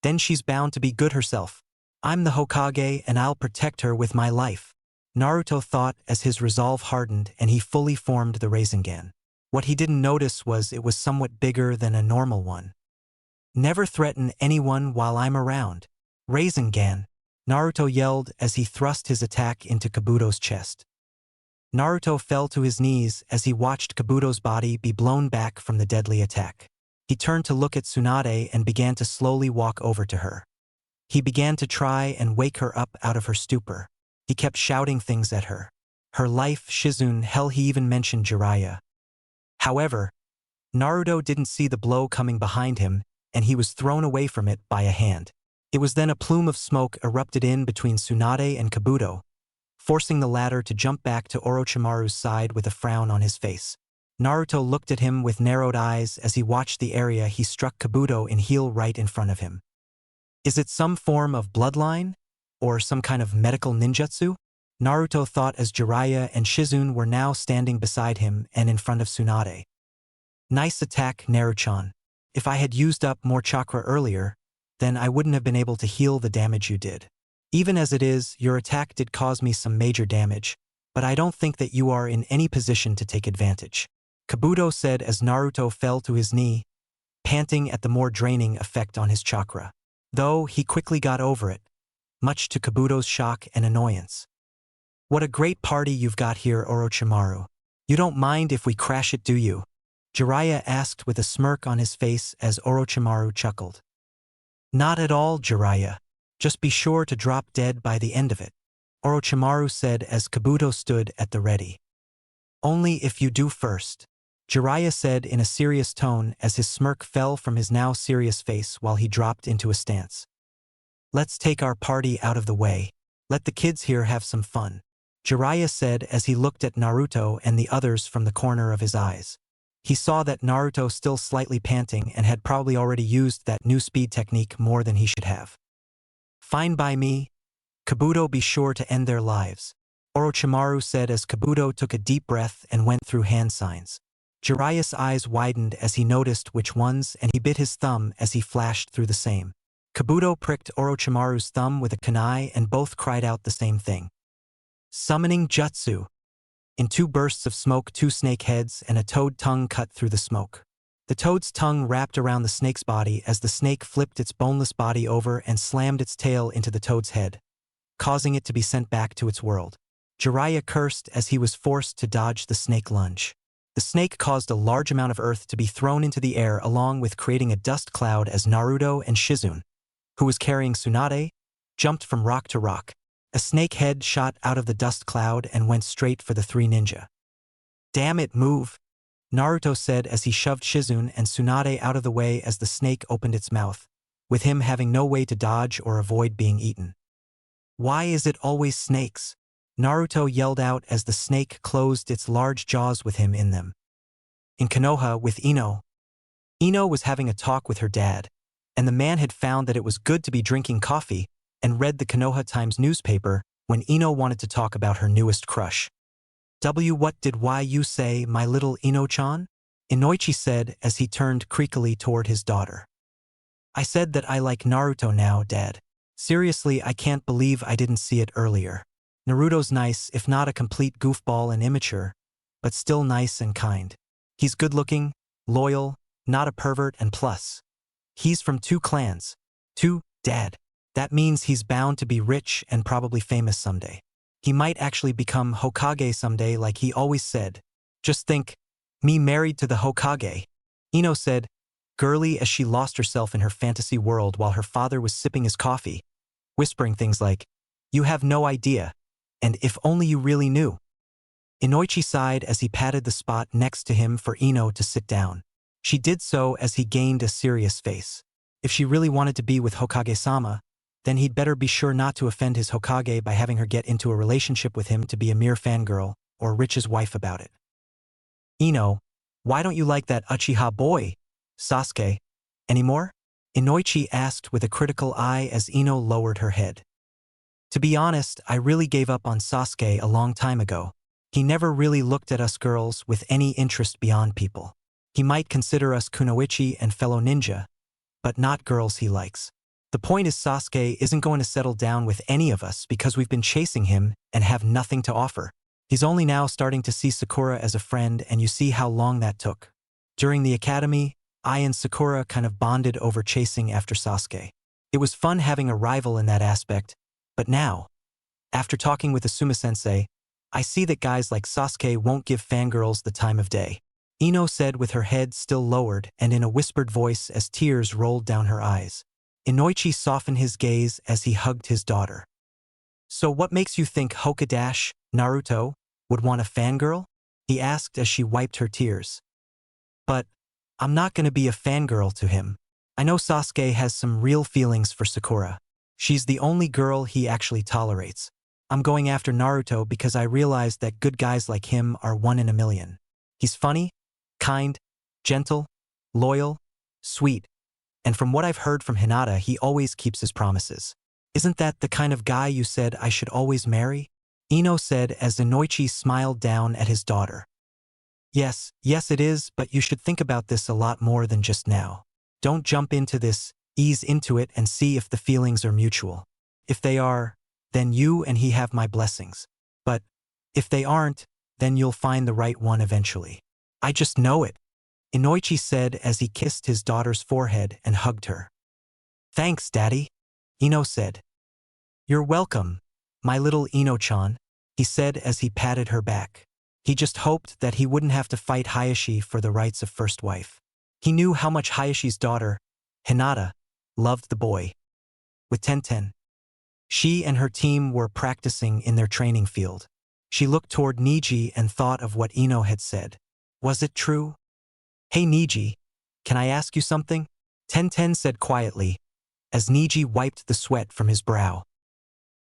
S1: then she's bound to be good herself. I'm the Hokage and I'll protect her with my life, Naruto thought as his resolve hardened and he fully formed the Rasengan. What he didn't notice was it was somewhat bigger than a normal one. Never threaten anyone while I'm around. Rasengan, Naruto yelled as he thrust his attack into Kabuto's chest. Naruto fell to his knees as he watched Kabuto's body be blown back from the deadly attack. He turned to look at Tsunade and began to slowly walk over to her. He began to try and wake her up out of her stupor. He kept shouting things at her. Her life, Shizune, hell, he even mentioned Jeriah. However, Naruto didn't see the blow coming behind him, and he was thrown away from it by a hand. It was then a plume of smoke erupted in between Tsunade and Kabuto, forcing the latter to jump back to Orochimaru's side with a frown on his face. Naruto looked at him with narrowed eyes as he watched the area he struck Kabuto in heel right in front of him. Is it some form of bloodline? Or some kind of medical ninjutsu? Naruto thought as Jeriah and Shizune were now standing beside him and in front of Tsunade. Nice attack, Naruto-chan. If I had used up more chakra earlier, then I wouldn't have been able to heal the damage you did. Even as it is, your attack did cause me some major damage, but I don't think that you are in any position to take advantage, Kabuto said as Naruto fell to his knee, panting at the more draining effect on his chakra. Though he quickly got over it, much to Kabuto's shock and annoyance. What a great party you've got here, Orochimaru. You don't mind if we crash it, do you? Jeriah asked with a smirk on his face as Orochimaru chuckled. Not at all, Jeriah. Just be sure to drop dead by the end of it, Orochimaru said as Kabuto stood at the ready. Only if you do first, Jeriah said in a serious tone as his smirk fell from his now serious face while he dropped into a stance. Let's take our party out of the way. Let the kids here have some fun, Jeriah said as he looked at Naruto and the others from the corner of his eyes. He saw that Naruto still slightly panting and had probably already used that new speed technique more than he should have. Fine by me. Kabuto, be sure to end their lives, Orochimaru said as Kabuto took a deep breath and went through hand signs. Jiraiya's eyes widened as he noticed which ones and he bit his thumb as he flashed through the same. Kabuto pricked Orochimaru's thumb with a kunai and both cried out the same thing. Summoning Jutsu. In 2 bursts of smoke, 2 snake heads and a toad tongue cut through the smoke. The toad's tongue wrapped around the snake's body as the snake flipped its boneless body over and slammed its tail into the toad's head, causing it to be sent back to its world. Jeriah cursed as he was forced to dodge the snake lunge. The snake caused a large amount of earth to be thrown into the air along with creating a dust cloud as Naruto and Shizune, who was carrying Tsunade, jumped from rock to rock. A snake head shot out of the dust cloud and went straight for the three ninja. Damn it, move, Naruto said as he shoved Shizune and Tsunade out of the way as the snake opened its mouth, with him having no way to dodge or avoid being eaten. Why is it always snakes? Naruto yelled out as the snake closed its large jaws with him in them. In Konoha with Ino. Ino was having a talk with her dad, and the man had found that it was good to be drinking coffee and read the Konoha Times newspaper when Ino wanted to talk about her newest crush. What did you say, my little Ino-chan? Inoichi said as he turned creakily toward his daughter. I said that I like Naruto now, Dad. Seriously, I can't believe I didn't see it earlier. Naruto's nice, if not a complete goofball and immature, but still nice and kind. He's good-looking, loyal, not a pervert, and plus, he's from 2 clans. 2, Dad. That means he's bound to be rich and probably famous someday. He might actually become Hokage someday like he always said. Just think, me married to the Hokage. Ino said, girly as she lost herself in her fantasy world while her father was sipping his coffee, whispering things like, you have no idea, and if only you really knew. Inoichi sighed as he patted the spot next to him for Ino to sit down. She did so as he gained a serious face. If she really wanted to be with Hokage-sama, then he'd better be sure not to offend his Hokage by having her get into a relationship with him to be a mere fangirl or rich his wife about it. Ino, why don't you like that Uchiha boy, Sasuke, anymore? Inoichi asked with a critical eye as Ino lowered her head. To be honest, I really gave up on Sasuke a long time ago. He never really looked at us girls with any interest beyond people. He might consider us kunoichi and fellow ninja, but not girls he likes. The point is Sasuke isn't going to settle down with any of us because we've been chasing him and have nothing to offer. He's only now starting to see Sakura as a friend, and you see how long that took. During the academy, I and Sakura kind of bonded over chasing after Sasuke. It was fun having a rival in that aspect, but now, after talking with Asuma-sensei, I see that guys like Sasuke won't give fangirls the time of day. Ino said with her head still lowered and in a whispered voice as tears rolled down her eyes. Inoichi softened his gaze as he hugged his daughter. So what makes you think Hokage, Naruto, would want a fangirl? He asked as she wiped her tears. But I'm not going to be a fangirl to him. I know Sasuke has some real feelings for Sakura. She's the only girl he actually tolerates. I'm going after Naruto because I realized that good guys like him are 1 in a million. He's funny, kind, gentle, loyal, sweet, and from what I've heard from Hinata, he always keeps his promises. Isn't that the kind of guy you said I should always marry? Ino said as Inoichi smiled down at his daughter. Yes it is, but you should think about this a lot more than just now. Don't jump into this, ease into it and see if the feelings are mutual. If they are, then you and he have my blessings. But if they aren't, then you'll find the right one eventually. I just know it, Inoichi said as he kissed his daughter's forehead and hugged her. Thanks, Daddy, Ino said. You're welcome, my little Ino-chan, he said as he patted her back. He just hoped that he wouldn't have to fight Hayashi for the rights of first wife. He knew how much Hayashi's daughter, Hinata, loved the boy. With Tenten, she and her team were practicing in their training field. She looked toward Niji and thought of what Ino had said. Was it true? Hey Niji, can I ask you something? Tenten said quietly, as Niji wiped the sweat from his brow.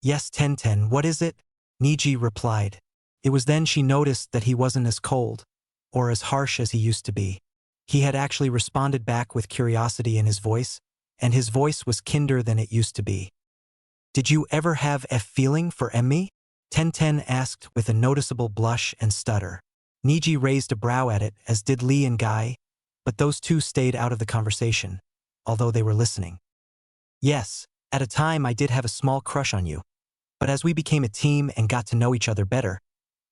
S1: Yes, Tenten, what is it? Niji replied. It was then she noticed that he wasn't as cold or as harsh as he used to be. He had actually responded back with curiosity in his voice, and his voice was kinder than it used to be. Did you ever have a feeling for Emmy? Tenten asked with a noticeable blush and stutter. Niji raised a brow at it, as did Lee and Guy, but those two stayed out of the conversation, although they were listening. Yes, at a time I did have a small crush on you, but as we became a team and got to know each other better,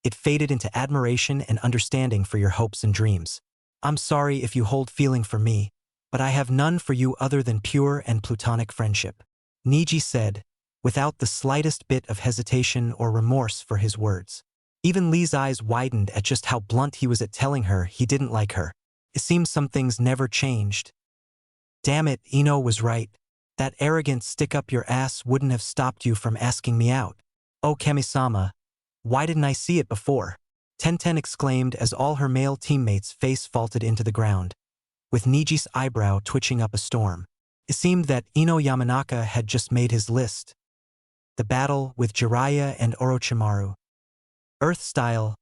S1: it faded into admiration and understanding for your hopes and dreams. I'm sorry if you hold feeling for me, but I have none for you other than pure and platonic friendship, Niji said, without the slightest bit of hesitation or remorse for his words. Even Lee's eyes widened at just how blunt he was at telling her he didn't like her. It seems some things never changed. Damn it, Ino was right. That arrogant stick-up-your-ass wouldn't have stopped you from asking me out. "Oh Kami-sama, why didn't I see it before?" Tenten exclaimed as all her male teammates' face faulted into the ground, with Niji's eyebrow twitching up a storm. It seemed that Ino Yamanaka had just made his list. The battle with Jeriah and Orochimaru. Earth style,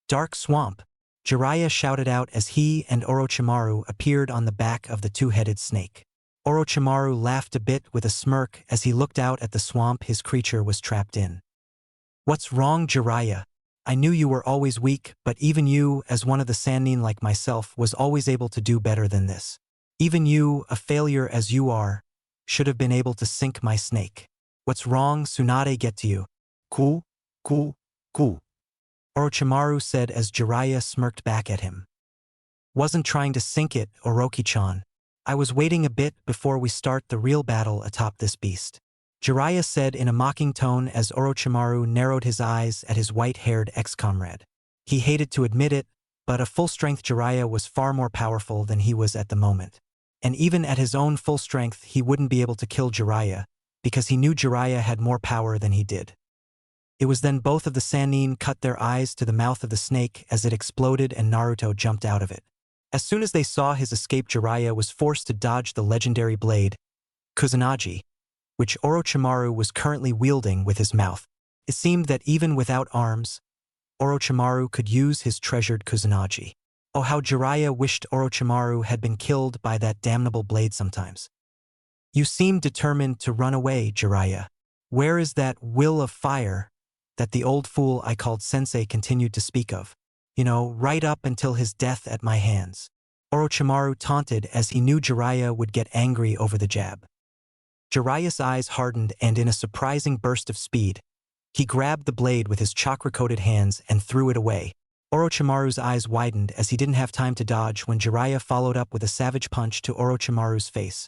S1: dark swamp, Jeriah shouted out as he and Orochimaru appeared on the back of the two-headed snake. Orochimaru laughed a bit with a smirk as he looked out at the swamp his creature was trapped in. "What's wrong, Jeriah? I knew you were always weak, but even you, as one of the Sanin like myself, was always able to do better than this. Even you, a failure as you are, should have been able to sink my snake. What's wrong, Tsunade get to you?" "Cool, cool, cool," Orochimaru said as Jeriah smirked back at him. "Wasn't trying to sink it, Oroki-chan. I was waiting a bit before we start the real battle atop this beast," Jeriah said in a mocking tone as Orochimaru narrowed his eyes at his white-haired ex-comrade. He hated to admit it, but a full-strength Jeriah was far more powerful than he was at the moment. And even at his own full strength he wouldn't be able to kill Jeriah, because he knew Jeriah had more power than he did. It was then both of the Sanin cut their eyes to the mouth of the snake as it exploded and Naruto jumped out of it. As soon as they saw his escape, Jeriah was forced to dodge the legendary blade, Kusanagi, which Orochimaru was currently wielding with his mouth. It seemed that even without arms, Orochimaru could use his treasured Kusanagi. Oh, how Jeriah wished Orochimaru had been killed by that damnable blade sometimes. "You seem determined to run away, Jeriah. Where is that will of fire that the old fool I called sensei continued to speak of? You know, right up until his death at my hands." Orochimaru taunted as he knew Jeriah would get angry over the jab. Jeriah's eyes hardened and in a surprising burst of speed, he grabbed the blade with his chakra-coated hands and threw it away. Orochimaru's eyes widened as he didn't have time to dodge when Jeriah followed up with a savage punch to Orochimaru's face,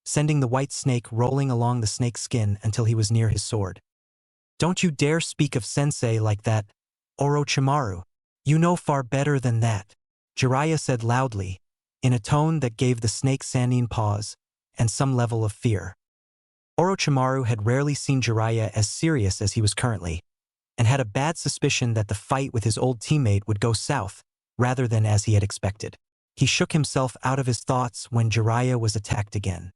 S1: sending the white snake rolling along the snake's skin until he was near his sword. "Don't you dare speak of sensei like that, Orochimaru. You know far better than that," Jeriah said loudly, in a tone that gave the snake Sanin pause and some level of fear. Orochimaru had rarely seen Jeriah as serious as he was currently, and had a bad suspicion that the fight with his old teammate would go south, rather than as he had expected. He shook himself out of his thoughts when Jeriah was attacked again.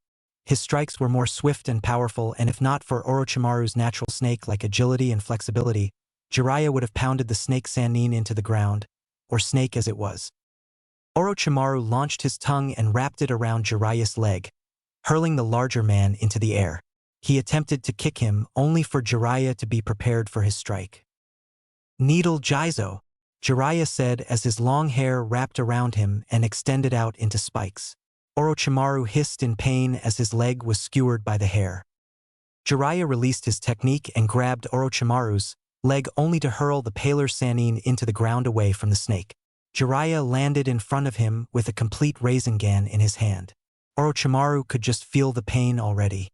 S1: His strikes were more swift and powerful, and if not for Orochimaru's natural snake-like agility and flexibility, Jeriah would have pounded the snake Sanin into the ground, or snake as it was. Orochimaru launched his tongue and wrapped it around Jeriah's leg, hurling the larger man into the air. He attempted to kick him, only for Jeriah to be prepared for his strike. "Needle Jizo," Jeriah said as his long hair wrapped around him and extended out into spikes. Orochimaru hissed in pain as his leg was skewered by the hair. Jeriah released his technique and grabbed Orochimaru's leg only to hurl the paler Sanin into the ground away from the snake. Jeriah landed in front of him with a complete Rasengan in his hand. Orochimaru could just feel the pain already.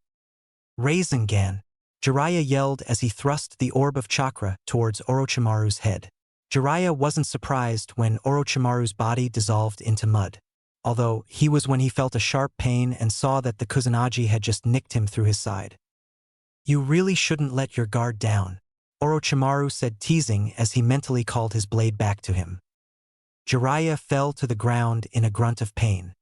S1: "Rasengan," Jeriah yelled as he thrust the orb of chakra towards Orochimaru's head. Jeriah wasn't surprised when Orochimaru's body dissolved into mud, although he was when he felt a sharp pain and saw that the Kusanagi had just nicked him through his side. "You really shouldn't let your guard down," Orochimaru said, teasing as he mentally called his blade back to him. Jeriah fell to the ground in a grunt of pain.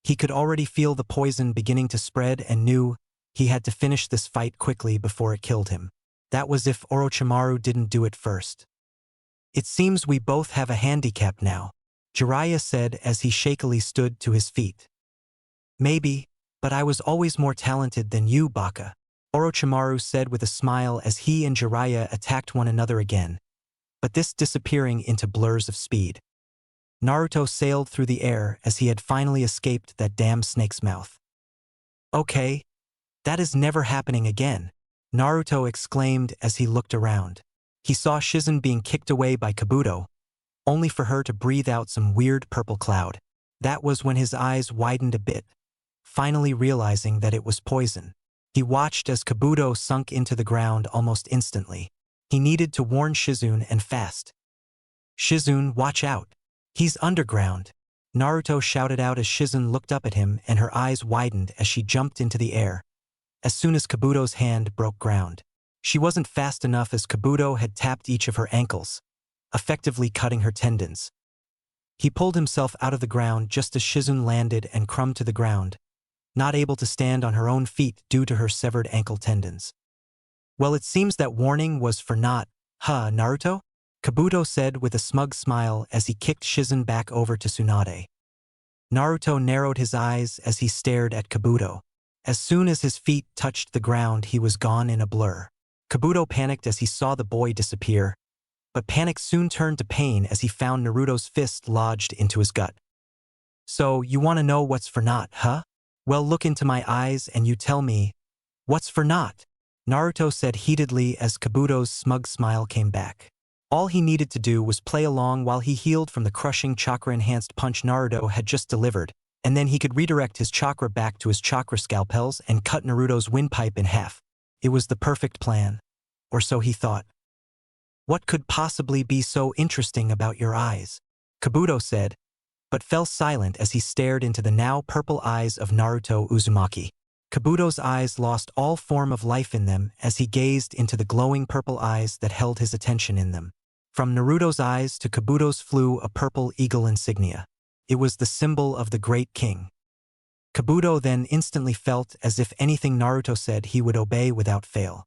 S1: He could already feel the poison beginning to spread and knew he had to finish this fight quickly before it killed him. That was if Orochimaru didn't do it first. "It seems we both have a handicap now," Jeriah said as he shakily stood to his feet. "Maybe, but I was always more talented than you, Baka," Orochimaru said with a smile as he and Jeriah attacked one another again, but this disappearing into blurs of speed. Naruto sailed through the air as he had finally escaped that damn snake's mouth. "Okay, that is never happening again," Naruto exclaimed as he looked around. He saw Shizen being kicked away by Kabuto, only for her to breathe out some weird purple cloud. That was when his eyes widened a bit, finally realizing that it was poison. He watched as Kabuto sunk into the ground almost instantly. He needed to warn Shizune and fast. "Shizune, watch out. He's underground," Naruto shouted out as Shizune looked up at him and her eyes widened as she jumped into the air, as soon as Kabuto's hand broke ground. She wasn't fast enough as Kabuto had tapped each of her ankles, effectively cutting her tendons. He pulled himself out of the ground just as Shizun landed and crumbed to the ground, not able to stand on her own feet due to her severed ankle tendons. Well, it seems that warning was for naught, huh, Naruto? Kabuto said with a smug smile as he kicked Shizun back over to Tsunade. Naruto narrowed his eyes as he stared at Kabuto. As soon as his feet touched the ground, he was gone in a blur. Kabuto panicked as he saw the boy disappear, but panic soon turned to pain as he found Naruto's fist lodged into his gut. So, you want to know what's for naught, huh? Well, look into my eyes and you tell me, what's for naught? Naruto said heatedly as Kabuto's smug smile came back. All he needed to do was play along while he healed from the crushing chakra-enhanced punch Naruto had just delivered, and then he could redirect his chakra back to his chakra scalpels and cut Naruto's windpipe in half. It was the perfect plan. Or so he thought. What could possibly be so interesting about your eyes? Kabuto said, but fell silent as he stared into the now purple eyes of Naruto Uzumaki. Kabuto's eyes lost all form of life in them as he gazed into the glowing purple eyes that held his attention in them. From Naruto's eyes to Kabuto's flew a purple eagle insignia. It was the symbol of the great king. Kabuto then instantly felt as if anything Naruto said he would obey without fail.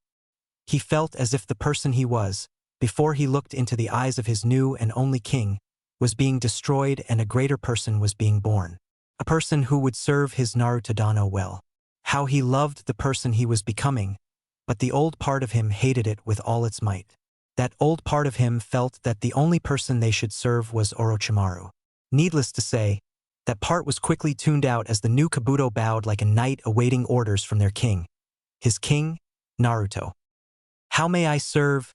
S1: He felt as if the person he was, before he looked into the eyes of his new and only king, was being destroyed and a greater person was being born. A person who would serve his Narutodano well. How he loved the person he was becoming, but the old part of him hated it with all its might. That old part of him felt that the only person they should serve was Orochimaru. Needless to say, that part was quickly tuned out as the new Kabuto bowed like a knight awaiting orders from their king. His king, Naruto. How may I serve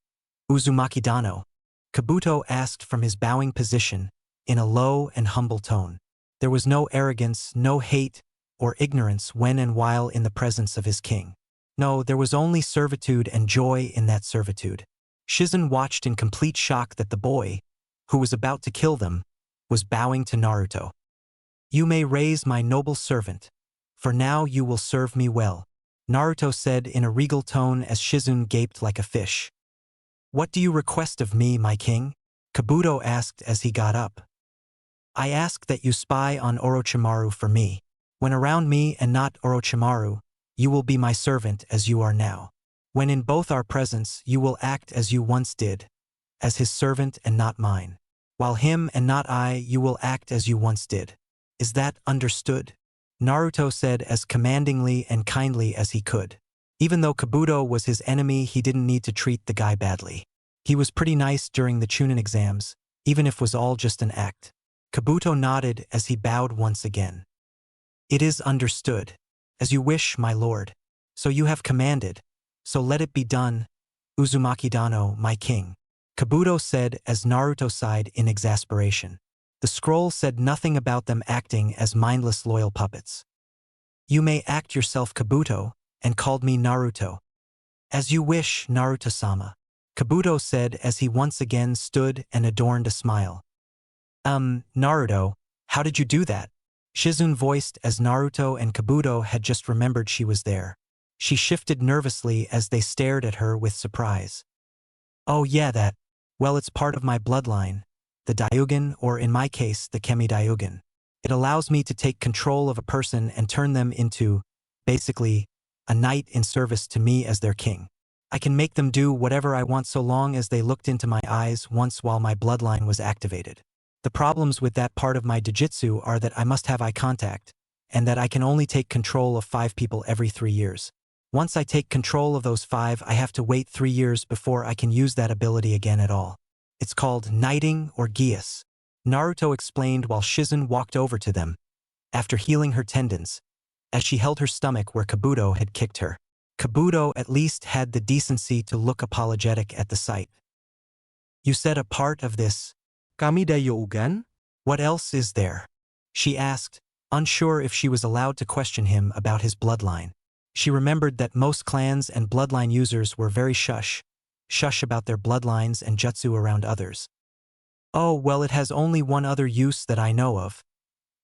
S1: Uzumaki Dano? Kabuto asked from his bowing position, in a low and humble tone. There was no arrogance, no hate, or ignorance when and while in the presence of his king. No, there was only servitude and joy in that servitude. Shizun watched in complete shock that the boy, who was about to kill them, was bowing to Naruto. You may raise my noble servant, for now you will serve me well, Naruto said in a regal tone as Shizun gaped like a fish. What do you request of me, my king? Kabuto asked as he got up. I ask that you spy on Orochimaru for me. When around me and not Orochimaru, you will be my servant as you are now. When in both our presence, you will act as you once did, as his servant and not mine. While him and not I, you will act as you once did. Is that understood? Naruto said as commandingly and kindly as he could. Even though Kabuto was his enemy, he didn't need to treat the guy badly. He was pretty nice during the Chunin exams, even if it was all just an act. Kabuto nodded as he bowed once again. It is understood. As you wish, my lord. So you have commanded. So let it be done, Uzumaki Dano, my king. Kabuto said as Naruto sighed in exasperation. The scroll said nothing about them acting as mindless loyal puppets. You may act yourself, Kabuto, and called me Naruto. As you wish, Naruto-sama. Kabuto said as he once again stood and adorned a smile. Naruto, how did you do that? Shizun voiced as Naruto and Kabuto had just remembered she was there. She shifted nervously as they stared at her with surprise. Oh yeah, that. Well, it's part of my bloodline. The Dyugan, or in my case, the Kemi Dyugan. It allows me to take control of a person and turn them into, basically, a knight in service to me as their king. I can make them do whatever I want so long as they looked into my eyes once while my bloodline was activated. The problems with that part of my Jujutsu are that I must have eye contact, and that I can only take control of 5 people every 3 years. Once I take control of those 5, I have to wait 3 years before I can use that ability again at all. It's called knighting or geas. Naruto explained while Shizun walked over to them, after healing her tendons, as she held her stomach where Kabuto had kicked her. Kabuto at least had the decency to look apologetic at the sight. You said a part of this.
S2: Kami Dyugan?
S1: What else is there? She asked, unsure if she was allowed to question him about his bloodline. She remembered that most clans and bloodline users were very shush about their bloodlines and jutsu around others. Oh, well, it has only one other use that I know of.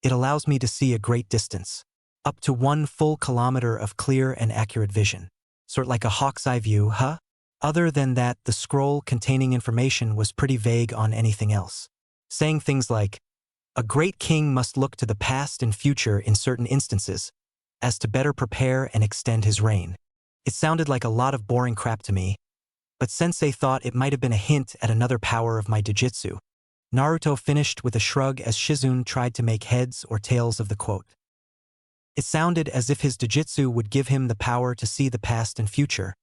S1: It allows me to see a great distance. Up to 1 full kilometer of clear and accurate vision. Sort like a hawk's eye view, huh? Other than that, the scroll containing information was pretty vague on anything else, saying things like, "A great king must look to the past and future in certain instances, as to better prepare and extend his reign." It sounded like a lot of boring crap to me, but Sensei thought it might have been a hint at another power of my Jujutsu. Naruto finished with a shrug as Shizune tried to make heads or tails of the quote. It sounded as if his Jujutsu would give him the power to see the past and future,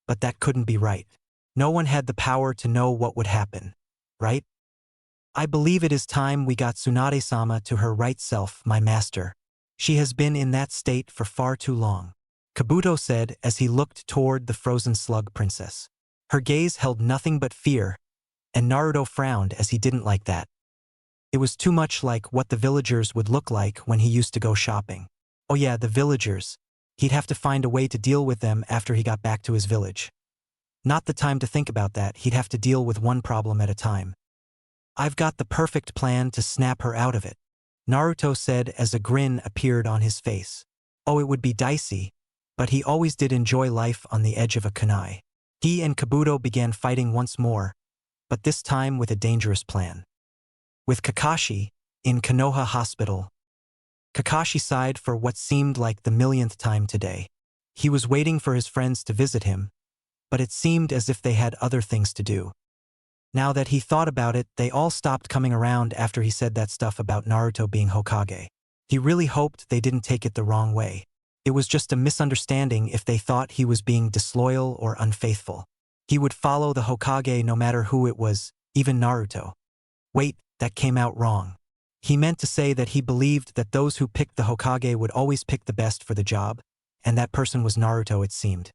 S1: but that couldn't be right. No one had the power to know what would happen, right? "I believe it is time we got Tsunade-sama to her right self, my master. She has been in that state for far too long," Kabuto said as he looked toward the frozen slug princess. Her gaze held nothing but fear, and Naruto frowned as he didn't like that. It was too much like what the villagers would look like when he used to go shopping. Oh yeah, the villagers. He'd have to find a way to deal with them after he got back to his village. Not the time to think about that, he'd have to deal with one problem at a time. "I've got the perfect plan to snap her out of it," Naruto said as a grin appeared on his face. Oh, it would be dicey, but he always did enjoy life on the edge of a kunai. He and Kabuto began fighting once more, but this time with a dangerous plan. With Kakashi, in Konoha Hospital. Kakashi sighed for what seemed like the millionth time today. He was waiting for his friends to visit him, but it seemed as if they had other things to do. Now that he thought about it, they all stopped coming around after he said that stuff about Naruto being Hokage. He really hoped they didn't take it the wrong way. It was just a misunderstanding if they thought he was being disloyal or unfaithful. He would follow the Hokage no matter who it was, even Naruto. Wait, that came out wrong. He meant to say that he believed that those who picked the Hokage would always pick the best for the job, and that person was Naruto, it seemed.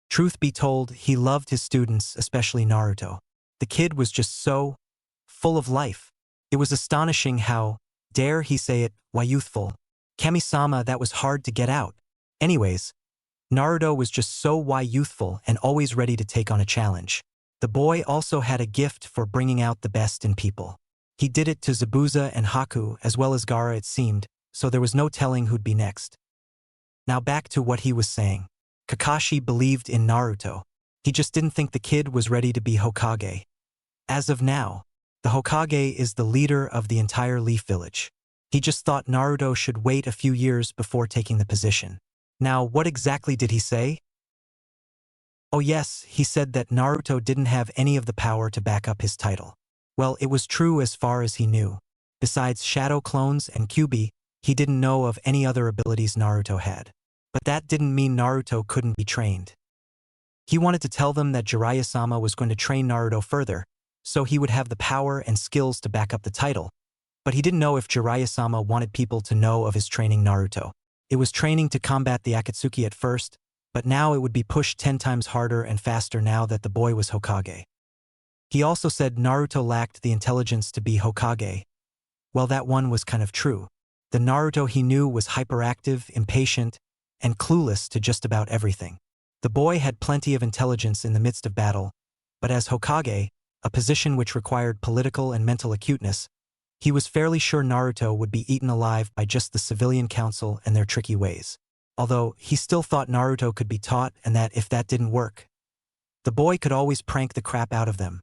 S1: Truth be told, he loved his students, especially Naruto. The kid was just so full of life. It was astonishing how, dare he say it, why youthful. Kami-sama, that was hard to get out. Anyways, Naruto was just so why youthful and always ready to take on a challenge. The boy also had a gift for bringing out the best in people. He did it to Zabuza and Haku as well as Gaara, it seemed, so there was no telling who'd be next. Now back to what he was saying. Kakashi believed in Naruto. He just didn't think the kid was ready to be Hokage. As of now, the Hokage is the leader of the entire Leaf Village. He just thought Naruto should wait a few years before taking the position. Now, what exactly did he say? Oh yes, he said that Naruto didn't have any of the power to back up his title. Well, it was true as far as he knew. Besides shadow clones and Kyuubi, he didn't know of any other abilities Naruto had. But that didn't mean Naruto couldn't be trained. He wanted to tell them that Jiraiya-sama was going to train Naruto further, so he would have the power and skills to back up the title. But he didn't know if Jiraiya-sama wanted people to know of his training Naruto. It was training to combat the Akatsuki at first, but now it would be pushed 10 times harder and faster now that the boy was Hokage. He also said Naruto lacked the intelligence to be Hokage. Well, that one was kind of true. The Naruto he knew was hyperactive, impatient, and clueless to just about everything. The boy had plenty of intelligence in the midst of battle, but as Hokage, a position which required political and mental acuteness, he was fairly sure Naruto would be eaten alive by just the civilian council and their tricky ways. Although, he still thought Naruto could be taught and that if that didn't work, the boy could always prank the crap out of them.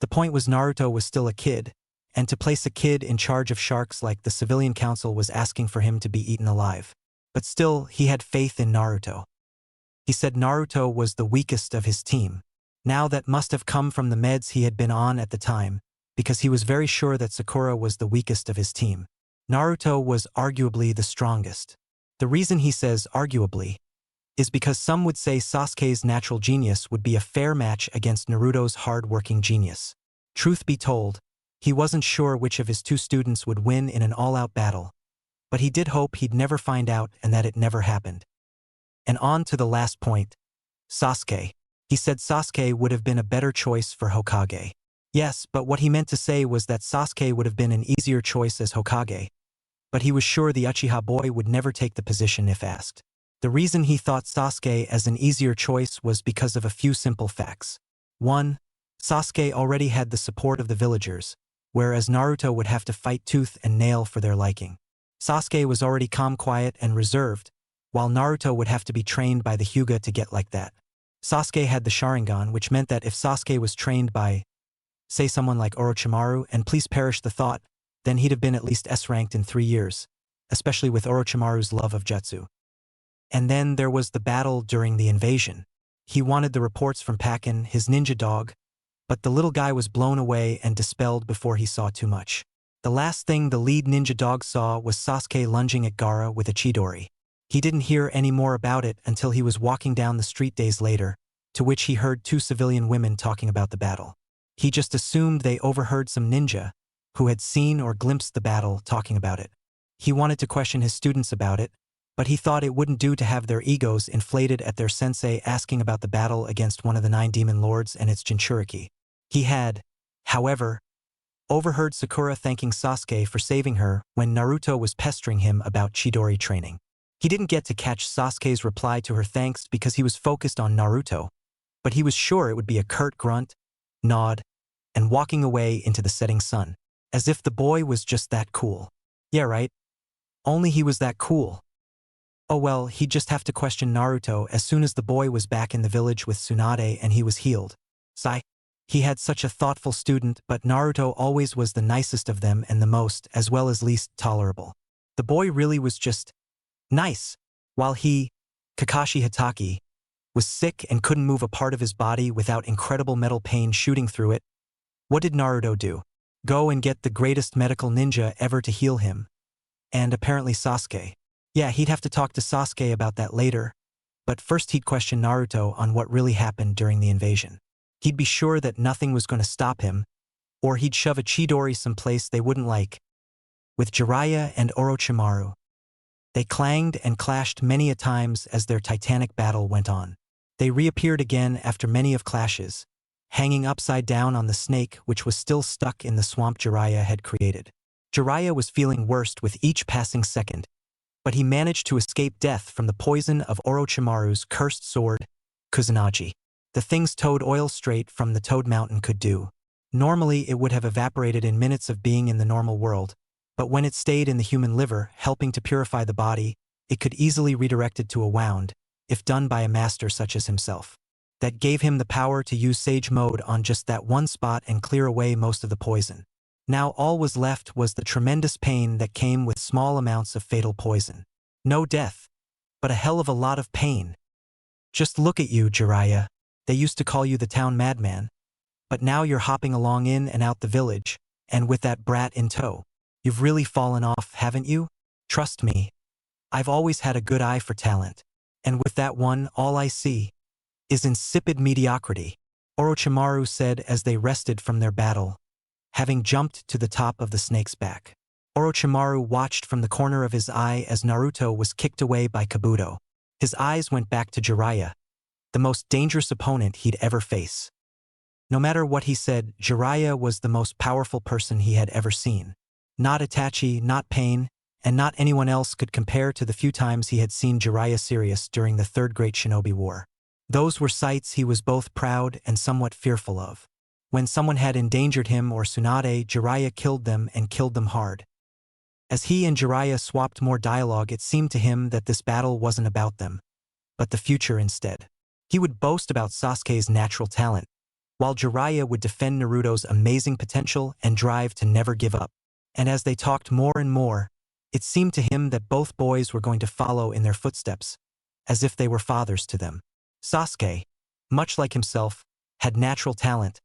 S1: The point was Naruto was still a kid, and to place a kid in charge of sharks like the civilian council was asking for him to be eaten alive. But still, he had faith in Naruto. He said Naruto was the weakest of his team. Now that must have come from the meds he had been on at the time, because he was very sure that Sakura was the weakest of his team. Naruto was arguably the strongest. The reason he says arguably is because some would say Sasuke's natural genius would be a fair match against Naruto's hard-working genius. Truth be told, he wasn't sure which of his two students would win in an all-out battle, but he did hope he'd never find out and that it never happened. And on to the last point, Sasuke. He said Sasuke would have been a better choice for Hokage. Yes, but what he meant to say was that Sasuke would have been an easier choice as Hokage, but he was sure the Uchiha boy would never take the position if asked. The reason he thought Sasuke as an easier choice was because of a few simple facts. 1. Sasuke already had the support of the villagers, whereas Naruto would have to fight tooth and nail for their liking. Sasuke was already calm, quiet, and reserved, while Naruto would have to be trained by the Hyuga to get like that. Sasuke had the Sharingan, which meant that if Sasuke was trained by, say, someone like Orochimaru, and please perish the thought, then he'd have been at least S-ranked in 3 years, especially with Orochimaru's love of jutsu. And then there was the battle during the invasion. He wanted the reports from Pakin, his ninja dog, but the little guy was blown away and dispelled before he saw too much. The last thing the lead ninja dog saw was Sasuke lunging at Gaara with a Chidori. He didn't hear any more about it until he was walking down the street days later, to which he heard 2 civilian women talking about the battle. He just assumed they overheard some ninja, who had seen or glimpsed the battle, talking about it. He wanted to question his students about it, but he thought it wouldn't do to have their egos inflated at their sensei asking about the battle against one of the 9 demon lords and its Jinchuriki. He had, however, overheard Sakura thanking Sasuke for saving her when Naruto was pestering him about Chidori training. He didn't get to catch Sasuke's reply to her thanks because he was focused on Naruto, but he was sure it would be a curt grunt, nod, and walking away into the setting sun, as if the boy was just that cool. Yeah, right? Only he was that cool. Oh well, he'd just have to question Naruto as soon as the boy was back in the village with Tsunade and he was healed. Sigh. He had such a thoughtful student, but Naruto always was the nicest of them and the most, as well as least, tolerable. The boy really was just nice, while he, Kakashi Hatake, was sick and couldn't move a part of his body without incredible metal pain shooting through it. What did Naruto do? Go and get the greatest medical ninja ever to heal him. And apparently Sasuke. Yeah, he'd have to talk to Sasuke about that later, but first he'd question Naruto on what really happened during the invasion. He'd be sure that nothing was going to stop him, or he'd shove a Chidori someplace they wouldn't like. With Jeriah and Orochimaru, they clanged and clashed many a times as their titanic battle went on. They reappeared again after many of clashes, hanging upside down on the snake which was still stuck in the swamp Jeriah had created. Jeriah was feeling worse with each passing second, but he managed to escape death from the poison of Orochimaru's cursed sword, Kusanagi. The things Toad Oil straight from the Toad Mountain could do. Normally it would have evaporated in minutes of being in the normal world, but when it stayed in the human liver, helping to purify the body, it could easily redirect it to a wound, if done by a master such as himself. That gave him the power to use Sage Mode on just that one spot and clear away most of the poison. Now all was left was the tremendous pain that came with small amounts of fatal poison. No death, but a hell of a lot of pain. Just look at you, Jeriah. They used to call you the town madman, but now you're hopping along in and out the village, and with that brat in tow. You've really fallen off, haven't you? Trust me. I've always had a good eye for talent, and with that one, all I see is insipid mediocrity, Orochimaru said as they rested from their battle, having jumped to the top of the snake's back. Orochimaru watched from the corner of his eye as Naruto was kicked away by Kabuto. His eyes went back to Jeriah, the most dangerous opponent he'd ever face. No matter what he said, Jeriah was the most powerful person he had ever seen. Not Itachi, not Pain, and not anyone else could compare to the few times he had seen Jeriah serious during the Third Great Shinobi War. Those were sights he was both proud and somewhat fearful of. When someone had endangered him or Tsunade, Jeriah killed them and killed them hard. As he and Jeriah swapped more dialogue, it seemed to him that this battle wasn't about them, but the future instead. He would boast about Sasuke's natural talent, while Jeriah would defend Naruto's amazing potential and drive to never give up. And as they talked more and more, it seemed to him that both boys were going to follow in their footsteps, as if they were fathers to them. Sasuke, much like himself, had natural talent,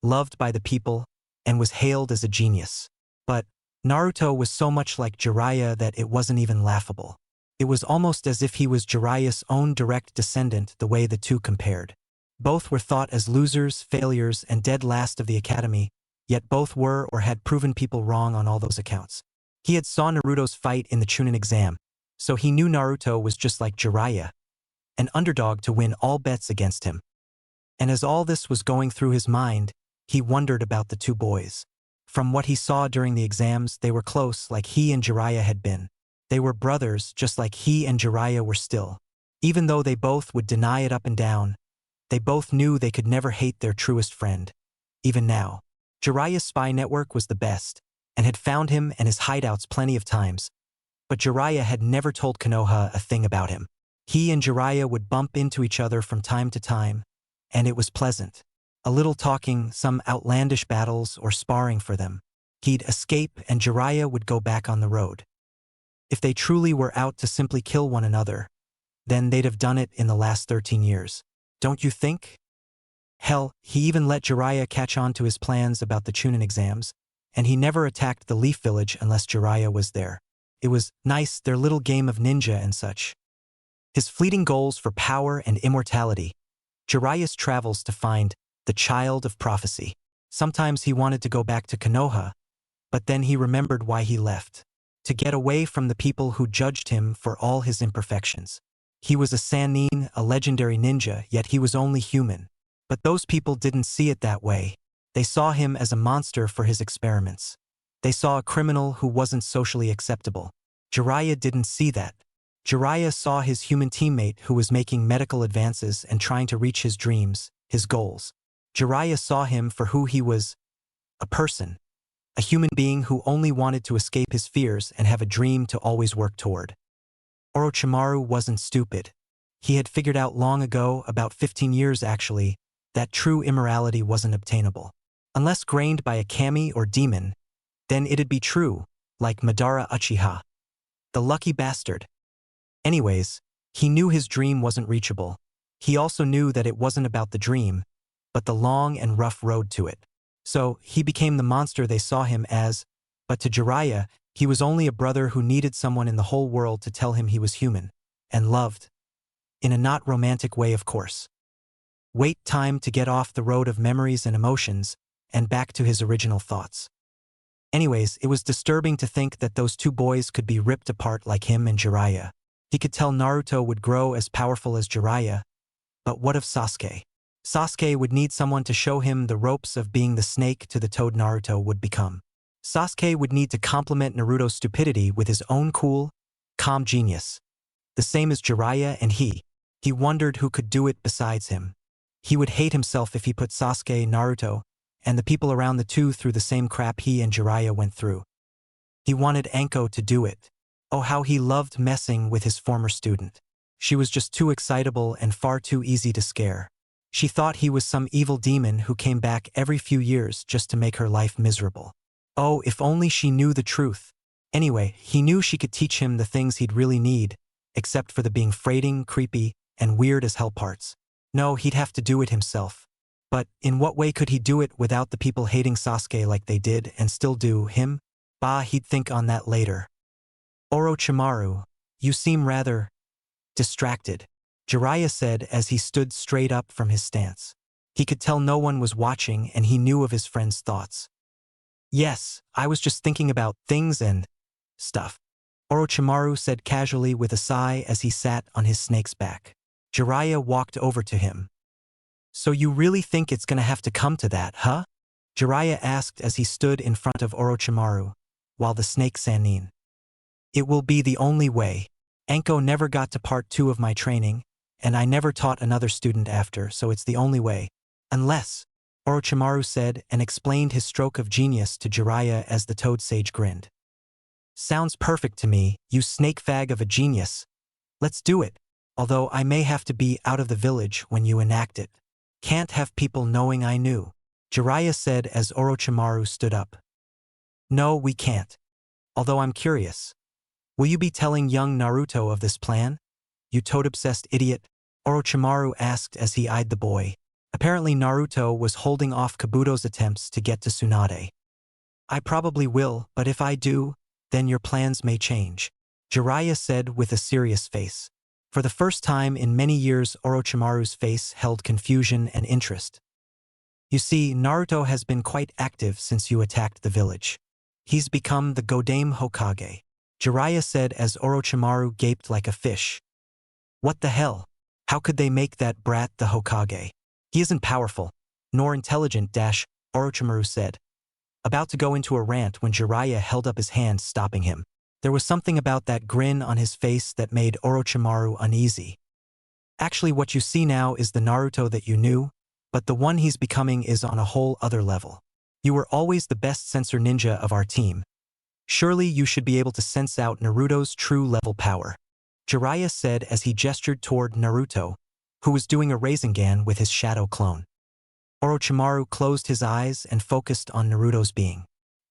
S1: loved by the people, and was hailed as a genius. But Naruto was so much like Jeriah that it wasn't even laughable. It was almost as if he was Jeriah's own direct descendant the way the two compared. Both were thought as losers, failures, and dead last of the academy, yet both were or had proven people wrong on all those accounts. He had saw Naruto's fight in the Chunin exam, so he knew Naruto was just like Jeriah, an underdog to win all bets against him. And as all this was going through his mind, he wondered about the two boys. From what he saw during the exams, they were close like he and Jeriah had been. They were brothers just like he and Jeriah were still. Even though they both would deny it up and down, they both knew they could never hate their truest friend. Even now, Jeriah's spy network was the best, and had found him and his hideouts plenty of times. But Jeriah had never told Konoha a thing about him. He and Jeriah would bump into each other from time to time, and it was pleasant. A little talking, some outlandish battles or sparring for them. He'd escape and Jeriah would go back on the road. If they truly were out to simply kill one another, then they'd have done it in the last 13 years. Don't you think? Hell, he even let Jeriah catch on to his plans about the Chunin exams, and he never attacked the Leaf Village unless Jeriah was there. It was nice, their little game of ninja and such. His fleeting goals for power and immortality. Jeriah's travels to find the child of prophecy. Sometimes he wanted to go back to Konoha, but then he remembered why he left. To get away from the people who judged him for all his imperfections. He was a Sanin, a legendary ninja, yet he was only human. But those people didn't see it that way. They saw him as a monster for his experiments. They saw a criminal who wasn't socially acceptable. Jeriah didn't see that. Jeriah saw his human teammate who was making medical advances and trying to reach his dreams, his goals. Jeriah saw him for who he was, a person. A human being who only wanted to escape his fears and have a dream to always work toward. Orochimaru wasn't stupid. He had figured out long ago, about 15 years actually, that true immorality wasn't obtainable. Unless grained by a kami or demon, then it'd be true, like Madara Uchiha. The lucky bastard. Anyways, he knew his dream wasn't reachable. He also knew that it wasn't about the dream, but the long and rough road to it. So, he became the monster they saw him as, but to Jeriah, he was only a brother who needed someone in the whole world to tell him he was human, and loved. In a not romantic way, of course. Wait time to get off the road of memories and emotions, and back to his original thoughts. Anyways, it was disturbing to think that those two boys could be ripped apart like him and Jeriah. He could tell Naruto would grow as powerful as Jeriah, but what of Sasuke? Sasuke would need someone to show him the ropes of being the snake to the toad Naruto would become. Sasuke would need to complement Naruto's stupidity with his own cool, calm genius. The same as Jeriah and he. He wondered who could do it besides him. He would hate himself if he put Sasuke, Naruto, and the people around the two through the same crap he and Jeriah went through. He wanted Anko to do it. Oh, how he loved messing with his former student. She was just too excitable and far too easy to scare. She thought he was some evil demon who came back every few years just to make her life miserable. Oh, if only she knew the truth. Anyway, he knew she could teach him the things he'd really need, except for the being freighting, creepy, and weird as hell parts. No, he'd have to do it himself. But in what way could he do it without the people hating Sasuke like they did and still do him? Bah, he'd think on that later. Orochimaru, you seem rather distracted, Jeriah said as he stood straight up from his stance. He could tell no one was watching and he knew of his friend's thoughts. Yes, I was just thinking about things and stuff, Orochimaru said casually with a sigh as he sat on his snake's back. Jeriah walked over to him. So you really think it's gonna have to come to that, huh? Jeriah asked as he stood in front of Orochimaru, while the snake Sanin. It will be the only way. Anko never got to part 2 of my training, and I never taught another student after, so it's the only way. Unless, Orochimaru said and explained his stroke of genius to Jeriah as the toad sage grinned. Sounds perfect to me, you snake fag of a genius. Let's do it, although I may have to be out of the village when you enact it. Can't have people knowing I knew, Jeriah said as Orochimaru stood up. No, we can't. Although I'm curious. Will you be telling young Naruto of this plan? You toad-obsessed idiot, Orochimaru asked as he eyed the boy. Apparently Naruto was holding off Kabuto's attempts to get to Tsunade. I probably will, but if I do, then your plans may change, Jeriah said with a serious face. For the first time in many years, Orochimaru's face held confusion and interest. You see, Naruto has been quite active since you attacked the village. He's become the Godame Hokage, Jeriah said as Orochimaru gaped like a fish. What the hell? How could they make that brat the Hokage? He isn't powerful, nor intelligent, Orochimaru said, about to go into a rant when Jeriah held up his hand, stopping him. There was something about that grin on his face that made Orochimaru uneasy. Actually, what you see now is the Naruto that you knew, but the one he's becoming is on a whole other level. You were always the best sensor ninja of our team. Surely you should be able to sense out Naruto's true level power. Jeriah said as he gestured toward Naruto, who was doing a Rasengan with his shadow clone. Orochimaru closed his eyes and focused on Naruto's being.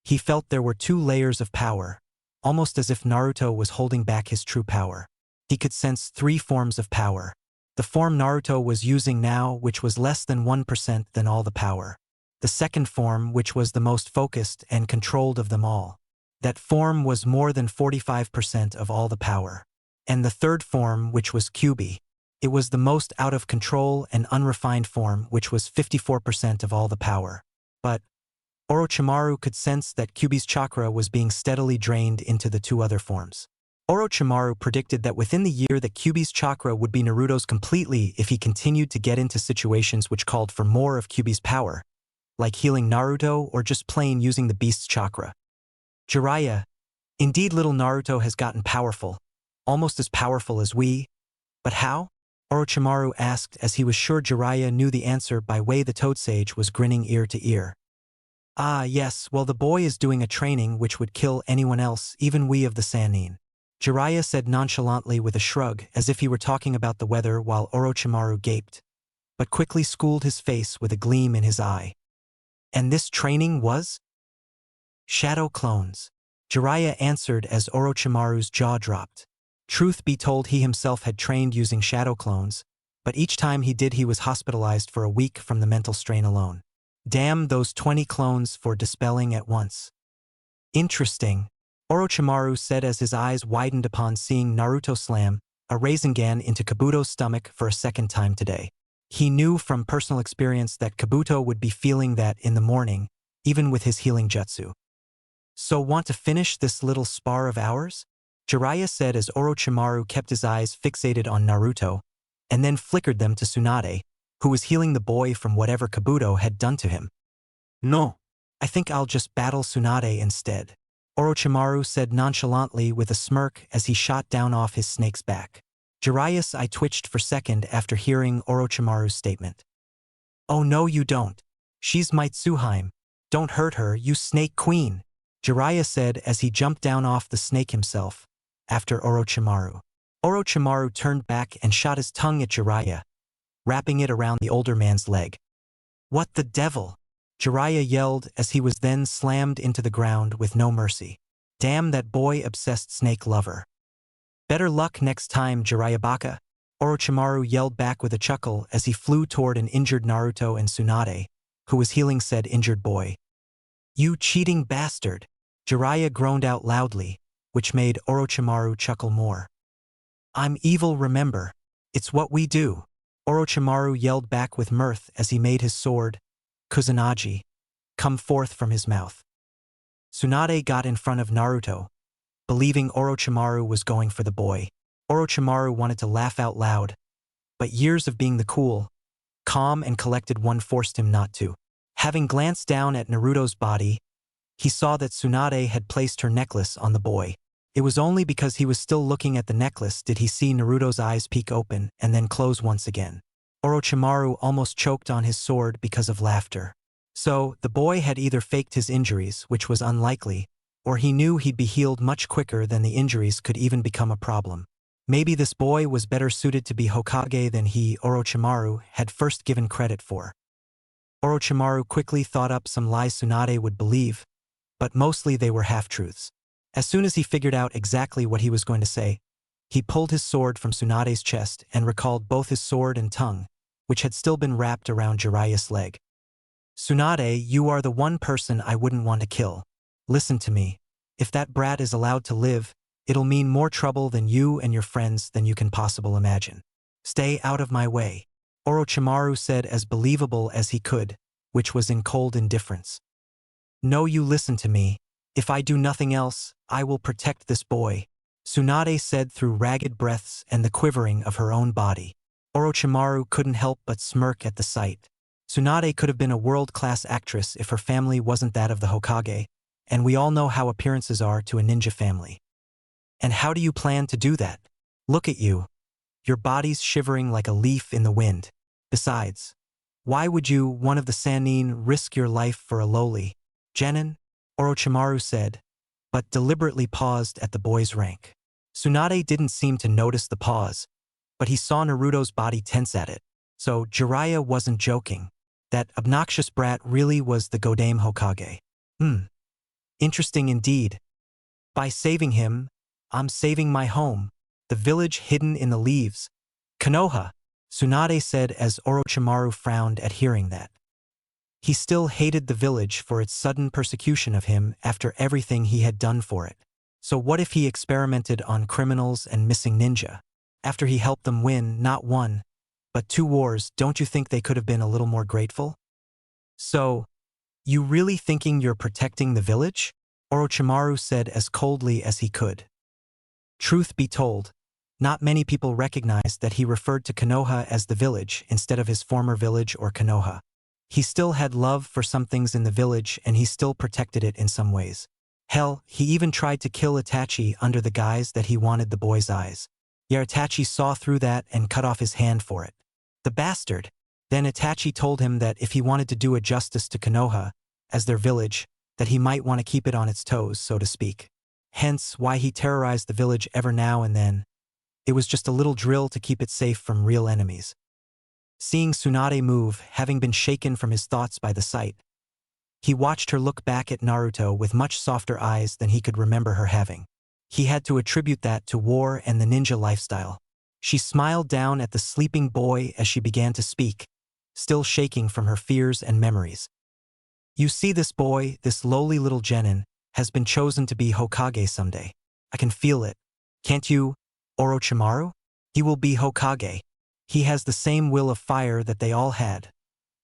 S1: He felt there were 2 layers of power, almost as if Naruto was holding back his true power. He could sense 3 forms of power. The form Naruto was using now, which was less than 1% than all the power. The second form, which was the most focused and controlled of them all. That form was more than 45% of all the power. And the third form, which was Kyuubi. It was the most out of control and unrefined form, which was 54% of all the power. But Orochimaru could sense that Kyuubi's chakra was being steadily drained into the 2 other forms. Orochimaru predicted that within the year that Kyuubi's chakra would be Naruto's completely if he continued to get into situations which called for more of Kyuubi's power, like healing Naruto or just plain using the beast's chakra. Jeriah, indeed little Naruto has gotten powerful, almost as powerful as we. But how? Orochimaru asked as he was sure Jeriah knew the answer by way the Toad Sage was grinning ear to ear. Ah yes, well the boy is doing a training which would kill anyone else, even we of the Sanin. Jeriah said nonchalantly with a shrug as if he were talking about the weather while Orochimaru gaped, but quickly schooled his face with a gleam in his eye. And this training was? Shadow clones. Jeriah answered as Orochimaru's jaw dropped. Truth be told, he himself had trained using shadow clones, but each time he did he was hospitalized for a week from the mental strain alone. Damn those 20 clones for dispelling at once. Interesting, Orochimaru said as his eyes widened upon seeing Naruto slam a Rasengan into Kabuto's stomach for a second time today. He knew from personal experience that Kabuto would be feeling that in the morning, even with his healing jutsu. So want to finish this little spar of ours? Jeriah said as Orochimaru kept his eyes fixated on Naruto, and then flickered them to Tsunade, who was healing the boy from whatever Kabuto had done to him. No, I think I'll just battle Tsunade instead, Orochimaru said nonchalantly with a smirk as he shot down off his snake's back. Jeriah's eye twitched for a second after hearing Orochimaru's statement. Oh no you don't. She's my Tsuhime. Don't hurt her, you snake queen, Jeriah said as he jumped down off the snake himself, after Orochimaru. Orochimaru turned back and shot his tongue at Jeriah, wrapping it around the older man's leg. What the devil? Jeriah yelled as he was then slammed into the ground with no mercy. Damn that boy-obsessed snake lover. Better luck next time, Jeriah Baka, Orochimaru yelled back with a chuckle as he flew toward an injured Naruto and Tsunade, who was healing said injured boy. You cheating bastard, Jeriah groaned out loudly, which made Orochimaru chuckle more. I'm evil, remember. It's what we do, Orochimaru yelled back with mirth as he made his sword, Kusanagi, come forth from his mouth. Tsunade got in front of Naruto, believing Orochimaru was going for the boy. Orochimaru wanted to laugh out loud, but years of being the cool, calm and collected one forced him not to. Having glanced down at Naruto's body, he saw that Tsunade had placed her necklace on the boy. It was only because he was still looking at the necklace did he see Naruto's eyes peek open and then close once again. Orochimaru almost choked on his sword because of laughter. So, the boy had either faked his injuries, which was unlikely, or he knew he'd be healed much quicker than the injuries could even become a problem. Maybe this boy was better suited to be Hokage than he, Orochimaru, had first given credit for. Orochimaru quickly thought up some lies Tsunade would believe, but mostly they were half-truths. As soon as he figured out exactly what he was going to say, he pulled his sword from Tsunade's chest and recalled both his sword and tongue, which had still been wrapped around Jeriah's leg. Tsunade, you are the one person I wouldn't want to kill. Listen to me. If that brat is allowed to live, it'll mean more trouble than you and your friends than you can possibly imagine. Stay out of my way, Orochimaru said as believable as he could, which was in cold indifference. No, you listen to me. If I do nothing else, I will protect this boy, Tsunade said through ragged breaths and the quivering of her own body. Orochimaru couldn't help but smirk at the sight. Tsunade could have been a world-class actress if her family wasn't that of the Hokage, and we all know how appearances are to a ninja family. And how do you plan to do that? Look at you. Your body's shivering like a leaf in the wind. Besides, why would you, one of the Sanin, risk your life for a lowly genin? Orochimaru said, but deliberately paused at the boy's rank. Tsunade didn't seem to notice the pause, but he saw Naruto's body tense at it. So Jeriah wasn't joking. That obnoxious brat really was the Godame Hokage. Interesting indeed. By saving him, I'm saving my home, the village hidden in the leaves. Konoha, Tsunade said as Orochimaru frowned at hearing that. He still hated the village for its sudden persecution of him after everything he had done for it. So what if he experimented on criminals and missing ninja? After he helped them win not one, but 2 wars, don't you think they could have been a little more grateful? So, you really thinking you're protecting the village? Orochimaru said as coldly as he could. Truth be told, not many people recognized that he referred to Konoha as the village instead of his former village or Konoha. He still had love for some things in the village and he still protected it in some ways. Hell, he even tried to kill Itachi under the guise that he wanted the boy's eyes. Yet Itachi saw through that and cut off his hand for it. The bastard. Then Itachi told him that if he wanted to do a justice to Konoha, as their village, that he might want to keep it on its toes, so to speak. Hence why he terrorized the village ever now and then. It was just a little drill to keep it safe from real enemies. Seeing Tsunade move, having been shaken from his thoughts by the sight, he watched her look back at Naruto with much softer eyes than he could remember her having. He had to attribute that to war and the ninja lifestyle. She smiled down at the sleeping boy as she began to speak, still shaking from her fears and memories. You see, this boy, this lowly little genin, has been chosen to be Hokage someday. I can feel it. Can't you, Orochimaru? He will be Hokage. He has the same will of fire that they all had.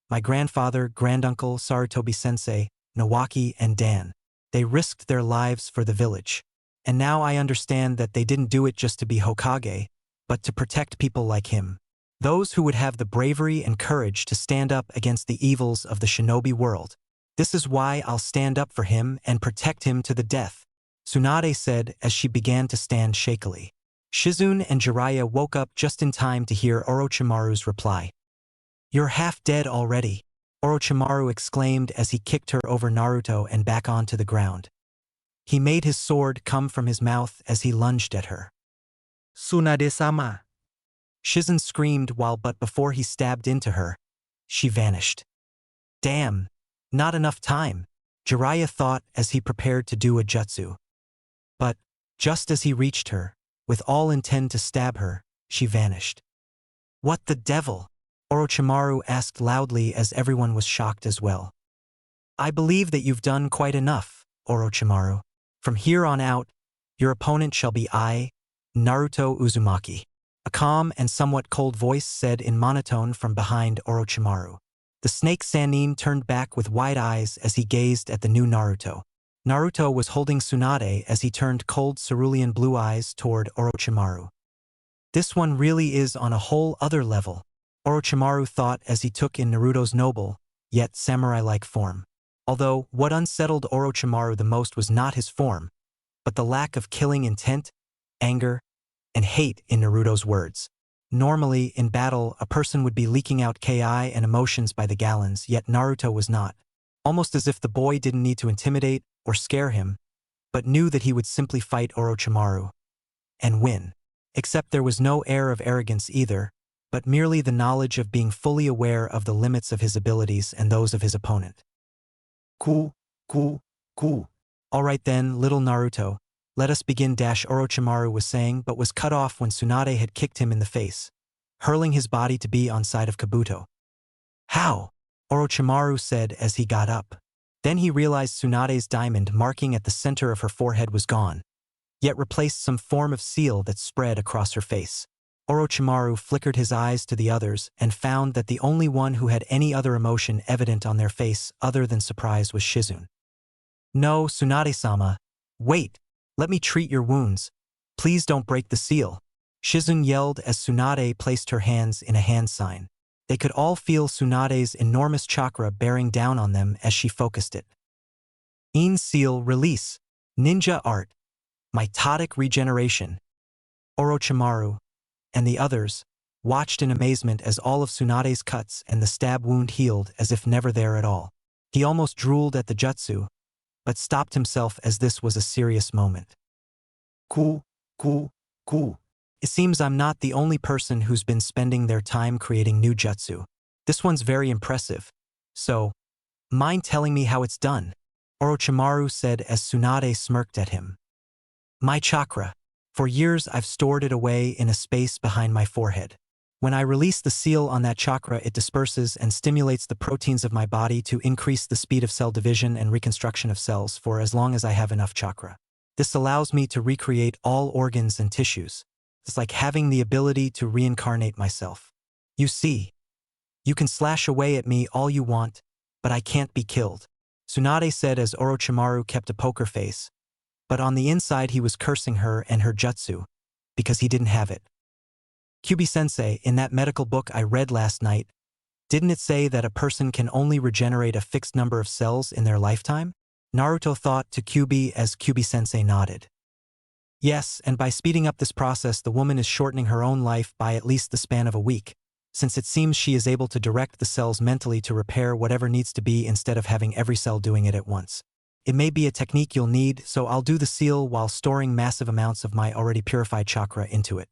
S1: My grandfather, granduncle, Sarutobi-sensei, Nawaki, and Dan. They risked their lives for the village. And now I understand that they didn't do it just to be Hokage, but to protect people like him. Those who would have the bravery and courage to stand up against the evils of the shinobi world. This is why I'll stand up for him and protect him to the death, Tsunade said as she began to stand shakily. Shizune and Jeriah woke up just in time to hear Orochimaru's reply. You're half dead already, Orochimaru exclaimed as he kicked her over Naruto and back onto the ground. He made his sword come from his mouth as he lunged at her.
S2: Tsunade-sama.
S1: Shizune screamed but before he stabbed into her, she vanished. Damn, not enough time, Jeriah thought as he prepared to do a jutsu. But, just as he reached her, with all intent to stab her, she vanished. What the devil? Orochimaru asked loudly as everyone was shocked as well. I believe that you've done quite enough, Orochimaru. From here on out, your opponent shall be I, Naruto Uzumaki. A calm and somewhat cold voice said in monotone from behind Orochimaru. The snake Sanin turned back with wide eyes as he gazed at the new Naruto. Naruto was holding Tsunade as he turned cold cerulean blue eyes toward Orochimaru. This one really is on a whole other level, Orochimaru thought as he took in Naruto's noble, yet samurai-like form. Although, what unsettled Orochimaru the most was not his form, but the lack of killing intent, anger, and hate in Naruto's words. Normally, in battle, a person would be leaking out ki and emotions by the gallons, yet Naruto was not. Almost as if the boy didn't need to intimidate or scare him, but knew that he would simply fight Orochimaru and win. Except there was no air of arrogance either, but merely the knowledge of being fully aware of the limits of his abilities and those of his opponent. Cool. All right then, little Naruto, let us begin, Orochimaru was saying, but was cut off when Tsunade had kicked him in the face, hurling his body to be on side of Kabuto. How? Orochimaru said as he got up. Then he realized Tsunade's diamond marking at the center of her forehead was gone, yet replaced some form of seal that spread across her face. Orochimaru flickered his eyes to the others and found that the only one who had any other emotion evident on their face other than surprise was Shizune. No, Tsunade-sama, wait, let me treat your wounds. Please don't break the seal, Shizune yelled as Tsunade placed her hands in a hand sign. They could all feel Tsunade's enormous chakra bearing down on them as she focused it. In seal release. Ninja art. Mitotic regeneration. Orochimaru and the others watched in amazement as all of Tsunade's cuts and the stab wound healed as if never there at all. He almost drooled at the jutsu, but stopped himself as this was a serious moment. Cool.
S2: Cool.
S1: It seems I'm not the only person who's been spending their time creating new jutsu. This one's very impressive. So, mind telling me how it's done? Orochimaru said as Tsunade smirked at him. My chakra. For years I've stored it away in a space behind my forehead. When I release the seal on that chakra, it disperses and stimulates the proteins of my body to increase the speed of cell division and reconstruction of cells for as long as I have enough chakra. This allows me to recreate all organs and tissues. It's like having the ability to reincarnate myself. You see, you can slash away at me all you want, but I can't be killed, Tsunade said as Orochimaru kept a poker face. But on the inside he was cursing her and her jutsu, because he didn't have it. Kyubi-sensei, in that medical book I read last night, didn't it say that a person can only regenerate a fixed number of cells in their lifetime? Naruto thought to Kyubi as Kyubi-sensei nodded. Yes, and by speeding up this process the woman is shortening her own life by at least the span of a week, since it seems she is able to direct the cells mentally to repair whatever needs to be instead of having every cell doing it at once. It may be a technique you'll need, so I'll do the seal while storing massive amounts of my already purified chakra into it.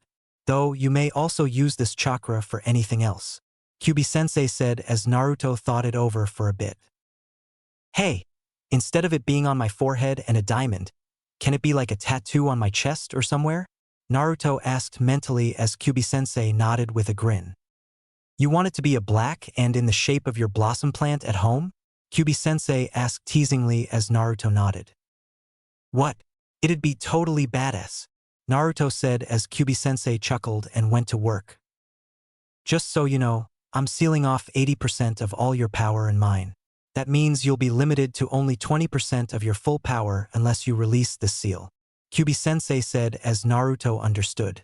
S1: Though you may also use this chakra for anything else, Kyubi-sensei said as Naruto thought it over for a bit. Hey, instead of it being on my forehead and a diamond, can it be like a tattoo on my chest or somewhere? Naruto asked mentally as Kyubi-sensei nodded with a grin. You want it to be a black and in the shape of your blossom plant at home? Kyubi-sensei asked teasingly as Naruto nodded. What? It'd be totally badass, Naruto said as Kyubi-sensei chuckled and went to work. Just so you know, I'm sealing off 80% of all your power and mine. That means you'll be limited to only 20% of your full power unless you release this seal, Kyubi-sensei said as Naruto understood.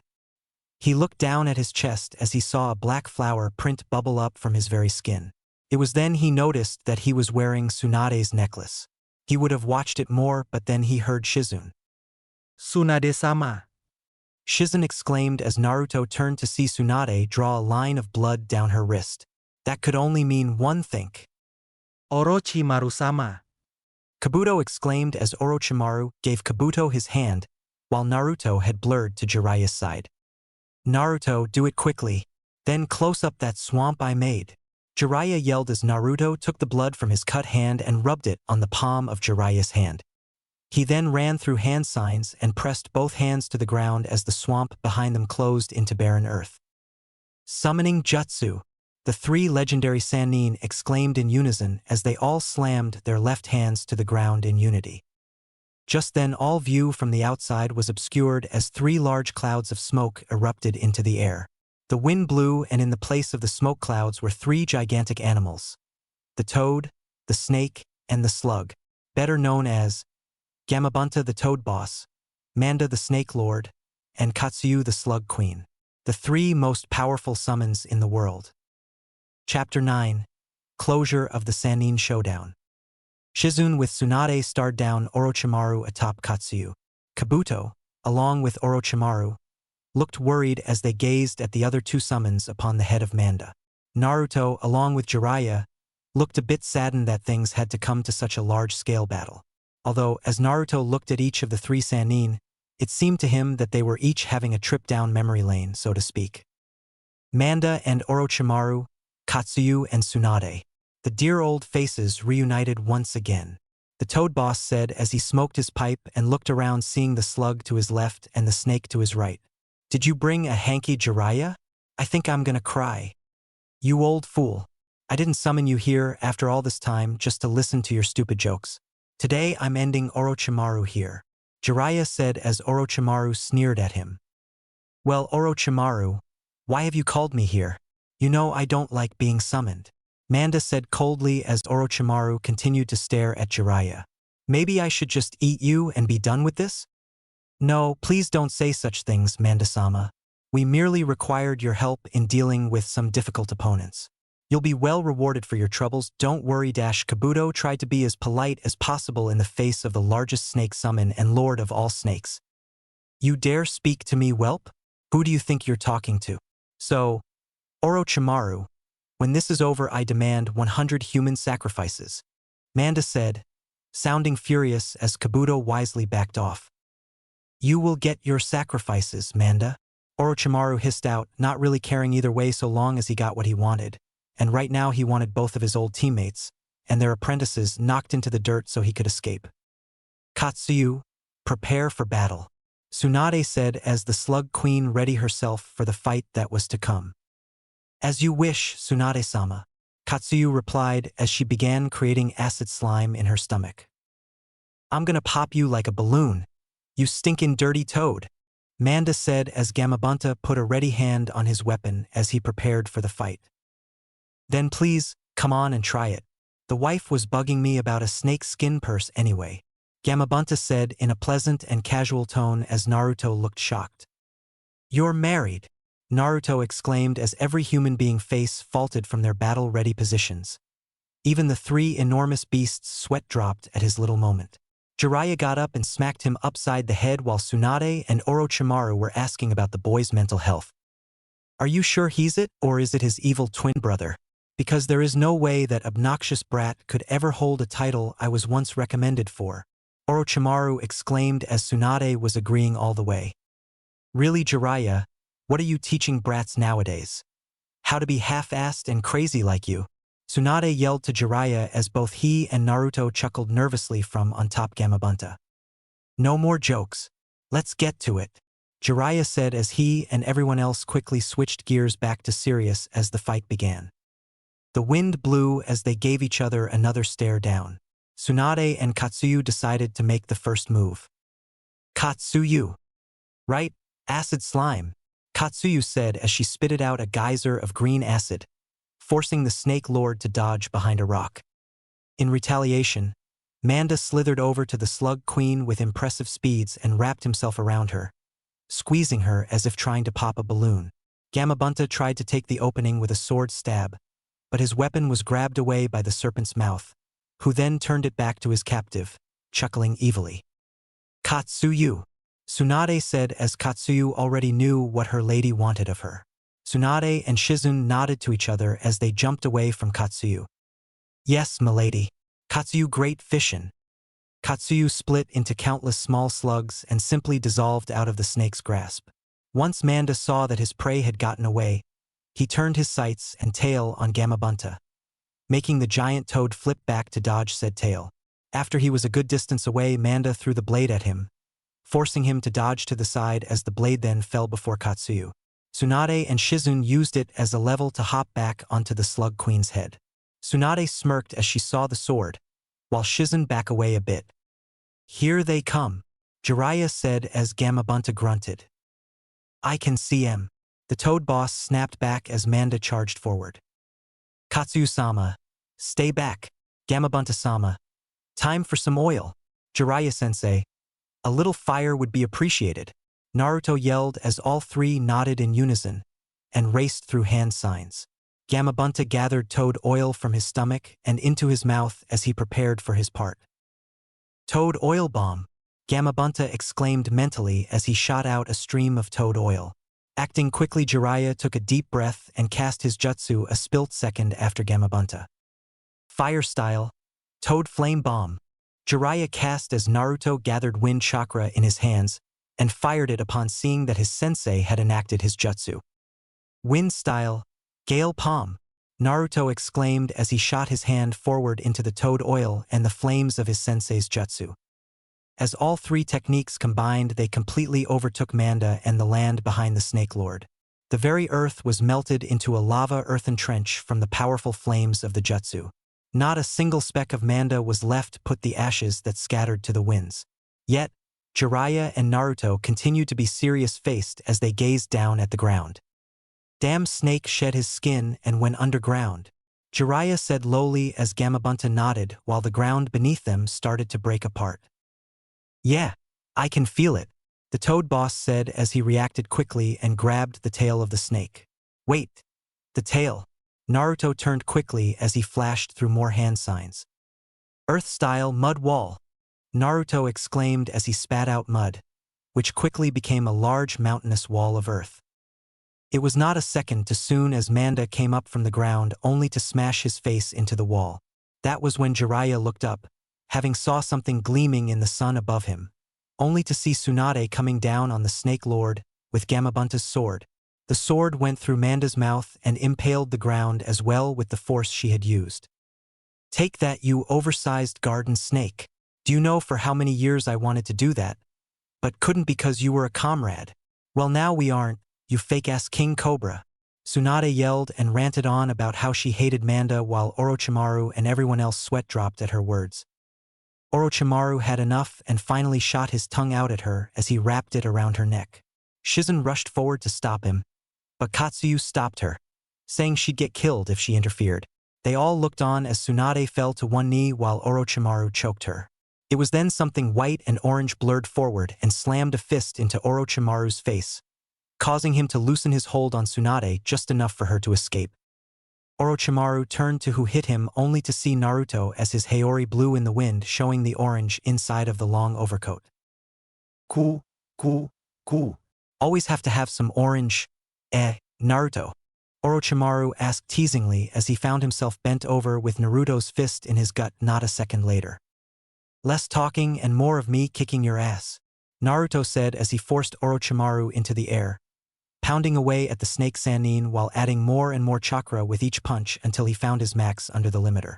S1: He looked down at his chest as he saw a black flower print bubble up from his very skin. It was then he noticed that he was wearing Tsunade's necklace. He would have watched it more, but then he heard Shizune.
S2: Tsunade-sama.
S1: Shizune exclaimed as Naruto turned to see Tsunade draw a line of blood down her wrist. That could only mean one thing.
S2: Orochimaru-sama.
S1: Kabuto exclaimed as Orochimaru gave Kabuto his hand, while Naruto had blurred to Jiraiya's side. Naruto, do it quickly. Then close up that swamp I made. Jeriah yelled as Naruto took the blood from his cut hand and rubbed it on the palm of Jiraiya's hand. He then ran through hand signs and pressed both hands to the ground as the swamp behind them closed into barren earth. Summoning Jutsu, the three legendary Sanin exclaimed in unison as they all slammed their left hands to the ground in unity. Just then all view from the outside was obscured as three large clouds of smoke erupted into the air. The wind blew, and in the place of the smoke clouds were three gigantic animals: the toad, the snake, and the slug, better known as Gamabunta the Toad Boss, Manda the Snake Lord, and Katsuyu the Slug Queen, the three most powerful summons in the world. Chapter 9. Closure of the Sanin Showdown. Shizune with Tsunade stared down Orochimaru atop Katsuyu. Kabuto, along with Orochimaru, looked worried as they gazed at the other two summons upon the head of Manda. Naruto, along with Jeriah, looked a bit saddened that things had to come to such a large-scale battle. Although, as Naruto looked at each of the three Sanin, it seemed to him that they were each having a trip down memory lane, so to speak. Manda and Orochimaru, Katsuyu and Tsunade. The dear old faces reunited once again. The Toad Boss said as he smoked his pipe and looked around, seeing the slug to his left and the snake to his right. Did you bring a hanky, Jeriah? I think I'm gonna cry. You old fool. I didn't summon you here after all this time just to listen to your stupid jokes. Today I'm ending Orochimaru here, Jeriah said as Orochimaru sneered at him. Well, Orochimaru, why have you called me here? You know I don't like being summoned, Manda said coldly as Orochimaru continued to stare at Jeriah. Maybe I should just eat you and be done with this? No, please don't say such things, Manda-sama. We merely required your help in dealing with some difficult opponents. You'll be well rewarded for your troubles, don't worry. Kabuto tried to be as polite as possible in the face of the largest snake summon and lord of all snakes. You dare speak to me, whelp? Who do you think you're talking to? So, Orochimaru, when this is over I demand 100 human sacrifices, Manda said, sounding furious as Kabuto wisely backed off. You will get your sacrifices, Manda. Orochimaru hissed out, not really caring either way so long as he got what he wanted. And right now he wanted both of his old teammates and their apprentices knocked into the dirt so he could escape. Katsuyu, prepare for battle, Tsunade said as the Slug Queen readied herself for the fight that was to come. As you wish, Tsunade-sama, Katsuyu replied as she began creating acid slime in her stomach. I'm gonna pop you like a balloon, you stinkin' dirty toad, Manda said as Gamabunta put a ready hand on his weapon as he prepared for the fight. Then please, come on and try it. The wife was bugging me about a snake skin purse anyway, Gamabunta said in a pleasant and casual tone as Naruto looked shocked. You're married, Naruto exclaimed as every human being face faulted from their battle-ready positions. Even the three enormous beasts' sweat dropped at his little moment. Jeriah got up and smacked him upside the head while Tsunade and Orochimaru were asking about the boy's mental health. Are you sure he's it, or is it his evil twin brother? Because there is no way that obnoxious brat could ever hold a title I was once recommended for, Orochimaru exclaimed as Tsunade was agreeing all the way. Really, Jeriah, what are you teaching brats nowadays? How to be half-assed and crazy like you? Tsunade yelled to Jeriah as both he and Naruto chuckled nervously from on top Gamabunta. No more jokes. Let's get to it, Jeriah said as he and everyone else quickly switched gears back to serious as the fight began. The wind blew as they gave each other another stare down. Tsunade and Katsuyu decided to make the first move. Katsuyu. Right, acid slime, Katsuyu said as she spitted out a geyser of green acid, forcing the Snake Lord to dodge behind a rock. In retaliation, Manda slithered over to the Slug Queen with impressive speeds and wrapped himself around her, squeezing her as if trying to pop a balloon. Gamabunta tried to take the opening with a sword stab, but his weapon was grabbed away by the serpent's mouth, who then turned it back to his captive, chuckling evilly. Katsuyu, Tsunade said as Katsuyu already knew what her lady wanted of her. Tsunade and Shizun nodded to each other as they jumped away from Katsuyu. Yes, milady. Katsuyu great fishin'. Katsuyu split into countless small slugs and simply dissolved out of the snake's grasp. Once Manda saw that his prey had gotten away, he turned his sights and tail on Gamabunta, making the giant toad flip back to dodge said tail. After he was a good distance away, Manda threw the blade at him, forcing him to dodge to the side as the blade then fell before Katsuyu. Tsunade and Shizun used it as a level to hop back onto the Slug Queen's head. Tsunade smirked as she saw the sword, while Shizun back away a bit. Here they come, Jeriah said as Gamabunta grunted. I can see him. The Toad Boss snapped back as Manda charged forward. Katsuyu-sama, stay back, Gamabunta-sama. Time for some oil, Jiraiya-sensei. A little fire would be appreciated, Naruto yelled as all three nodded in unison and raced through hand signs. Gamabunta gathered toad oil from his stomach and into his mouth as he prepared for his part. Toad oil bomb, Gamabunta exclaimed mentally as he shot out a stream of toad oil. Acting quickly, Jeriah took a deep breath and cast his jutsu a split second after Gamabunta. Fire style, Toad Flame Bomb, Jeriah cast as Naruto gathered wind chakra in his hands and fired it upon seeing that his sensei had enacted his jutsu. Wind style, Gale Palm, Naruto exclaimed as he shot his hand forward into the toad oil and the flames of his sensei's jutsu. As all three techniques combined, they completely overtook Manda and the land behind the Snake Lord. The very earth was melted into a lava earthen trench from the powerful flames of the jutsu. Not a single speck of Manda was left put the ashes that scattered to the winds. Yet, Jeriah and Naruto continued to be serious-faced as they gazed down at the ground. Damn snake shed his skin and went underground, Jeriah said lowly as Gamabunta nodded while the ground beneath them started to break apart. Yeah, I can feel it, the Toad Boss said as he reacted quickly and grabbed the tail of the snake. Wait, the tail. Naruto turned quickly as he flashed through more hand signs. Earth-style mud wall, Naruto exclaimed as he spat out mud, which quickly became a large mountainous wall of earth. It was not a second too soon as Manda came up from the ground only to smash his face into the wall. That was when Jeriah looked up, having saw something gleaming in the sun above him. only to see Tsunade coming down on the Snake Lord with Gamabunta's sword. The sword went through Manda's mouth and impaled the ground as well with the force she had used. Take that, you oversized garden snake. Do you know for how many years I wanted to do that, but couldn't because you were a comrade? Well, now we aren't, you fake-ass King Cobra. Tsunade yelled and ranted on about how she hated Manda while Orochimaru and everyone else sweat dropped at her words. Orochimaru had enough and finally shot his tongue out at her as he wrapped it around her neck. Shizen rushed forward to stop him, but Katsuyu stopped her, saying she'd get killed if she interfered. They all looked on as Tsunade fell to one knee while Orochimaru choked her. It was then something white and orange blurred forward and slammed a fist into Orochimaru's face, causing him to loosen his hold on Tsunade just enough for her to escape. Orochimaru turned to who hit him only to see Naruto as his Haori blew in the wind, showing the orange inside of the long overcoat. Cool. Always have to have some orange, Naruto? Orochimaru asked teasingly as he found himself bent over with Naruto's fist in his gut not a second later. Less talking and more of me kicking your ass, Naruto said as he forced Orochimaru into the air, pounding away at the snake Sanin while adding more and more chakra with each punch until he found his max under the limiter.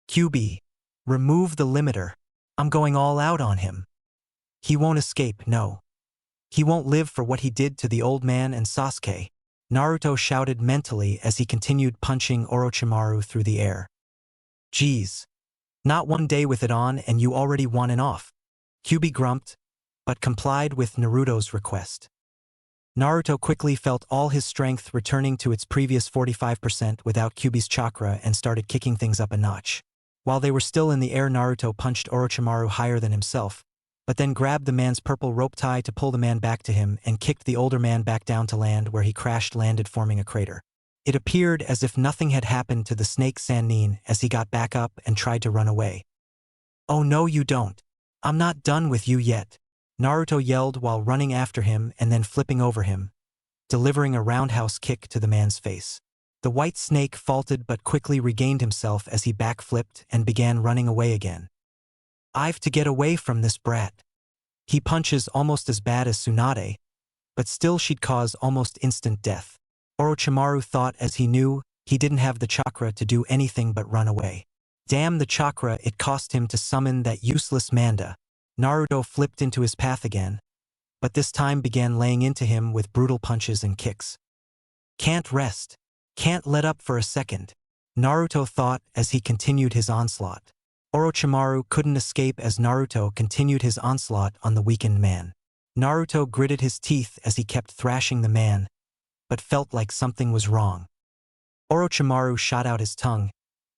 S1: QB. Remove the limiter. I'm going all out on him. He won't escape, no. He won't live for what he did to the old man and Sasuke, Naruto shouted mentally as he continued punching Orochimaru through the air. Geez. Not one day with it on and you already won and off. QB grumped, but complied with Naruto's request. Naruto quickly felt all his strength returning to its previous 45% without QB's chakra and started kicking things up a notch. While they were still in the air, Naruto punched Orochimaru higher than himself, but then grabbed the man's purple rope tie to pull the man back to him and kicked the older man back down to land where he crash-landed forming a crater. It appeared as if nothing had happened to the snake Sanin as he got back up and tried to run away. Oh no you don't. I'm not done with you yet, Naruto yelled while running after him and then flipping over him, delivering a roundhouse kick to the man's face. The white snake faltered but quickly regained himself as he backflipped and began running away again. I've to get away from this brat. He punches almost as bad as Tsunade, but still she'd cause almost instant death. Orochimaru thought as he knew he didn't have the chakra to do anything but run away. Damn the chakra it cost him to summon that useless Manda. Naruto flipped into his path again, but this time began laying into him with brutal punches and kicks. Can't rest. Can't let up for a second, Naruto thought as he continued his onslaught. Orochimaru couldn't escape as Naruto continued his onslaught on the weakened man. Naruto gritted his teeth as he kept thrashing the man, but felt like something was wrong. Orochimaru shot out his tongue,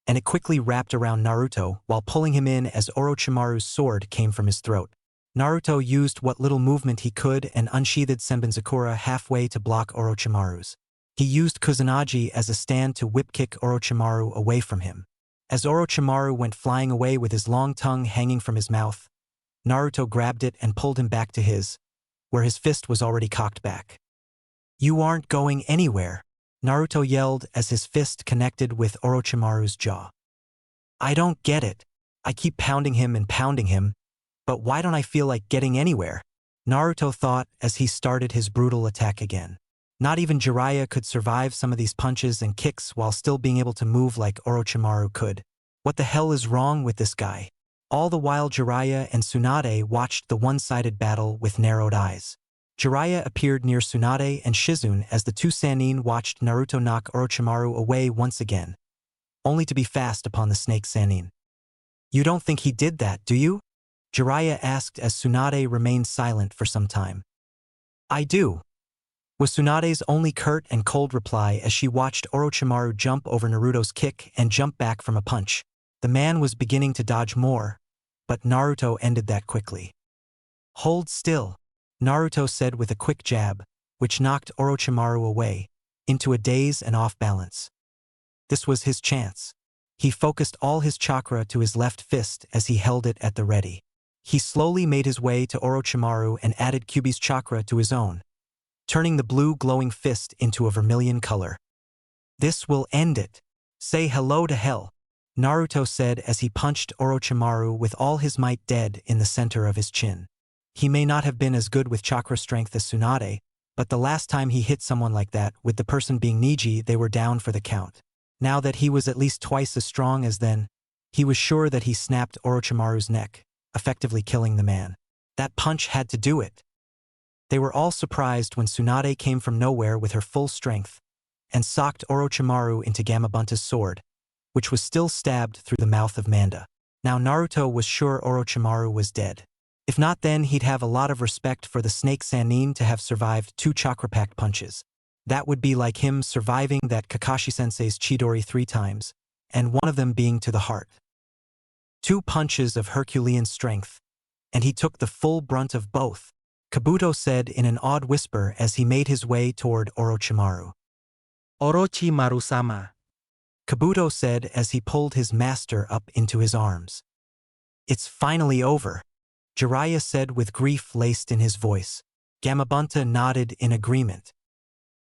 S1: and it quickly wrapped around Naruto while pulling him in as Orochimaru's sword came from his throat. Naruto used what little movement he could and unsheathed Senbonzakura halfway to block Orochimaru's. He used Kusanagi as a stand to whip-kick Orochimaru away from him. As Orochimaru went flying away with his long tongue hanging from his mouth, Naruto grabbed it and pulled him back to his, where his fist was already cocked back. You aren't going anywhere, Naruto yelled as his fist connected with Orochimaru's jaw. I don't get it. I keep pounding him, but why don't I feel like getting anywhere? Naruto thought as he started his brutal attack again. Not even Jeriah could survive some of these punches and kicks while still being able to move like Orochimaru could. What the hell is wrong with this guy? All the while Jeriah and Tsunade watched the one-sided battle with narrowed eyes. Jeriah appeared near Tsunade and Shizen as the two Sanin watched Naruto knock Orochimaru away once again, only to be fast upon the snake Sanin. You don't think he did that, do you? Jeriah asked as Tsunade remained silent for some time. I do, was Tsunade's only curt and cold reply as she watched Orochimaru jump over Naruto's kick and jump back from a punch. The man was beginning to dodge more, but Naruto ended that quickly. Hold still, Naruto said with a quick jab, which knocked Orochimaru away, into a daze and off balance. This was his chance. He focused all his chakra to his left fist as he held it at the ready. He slowly made his way to Orochimaru and added Kyuubi's chakra to his own, turning the blue glowing fist into a vermilion color. This will end it. Say hello to hell, Naruto said as he punched Orochimaru with all his might dead in the center of his chin. He may not have been as good with chakra strength as Tsunade, but the last time he hit someone like that, with the person being Niji, they were down for the count. Now that he was at least twice as strong as then, he was sure that he snapped Orochimaru's neck, effectively killing the man. That punch had to do it. They were all surprised when Tsunade came from nowhere with her full strength and socked Orochimaru into Gamabunta's sword, which was still stabbed through the mouth of Manda. Now Naruto was sure Orochimaru was dead. If not, then he'd have a lot of respect for the snake Sanin to have survived 2 chakra-packed punches. That would be like him surviving that Kakashi-sensei's Chidori 3 times, and one of them being to the heart. 2 punches of Herculean strength, and he took the full brunt of both, Kabuto said in an odd whisper as he made his way toward Orochimaru.
S2: Orochimaru-sama.
S1: Kabuto said as he pulled his master up into his arms. It's finally over, Jeriah said with grief laced in his voice. Gamabunta nodded in agreement.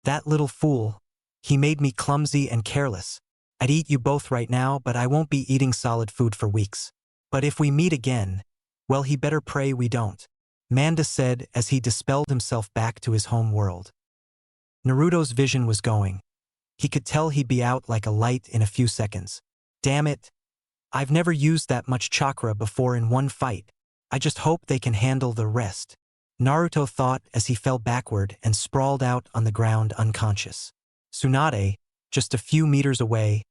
S1: That little fool, he made me clumsy and careless. I'd eat you both right now, but I won't be eating solid food for weeks. But if we meet again, well, he better pray we don't, Manda said as he dispelled himself back to his home world. Naruto's vision was going. He could tell he'd be out like a light in a few seconds. Damn it. I've never used that much chakra before in one fight. I just hope they can handle the rest, Naruto thought as he fell backward and sprawled out on the ground unconscious. Tsunade, just a few meters away,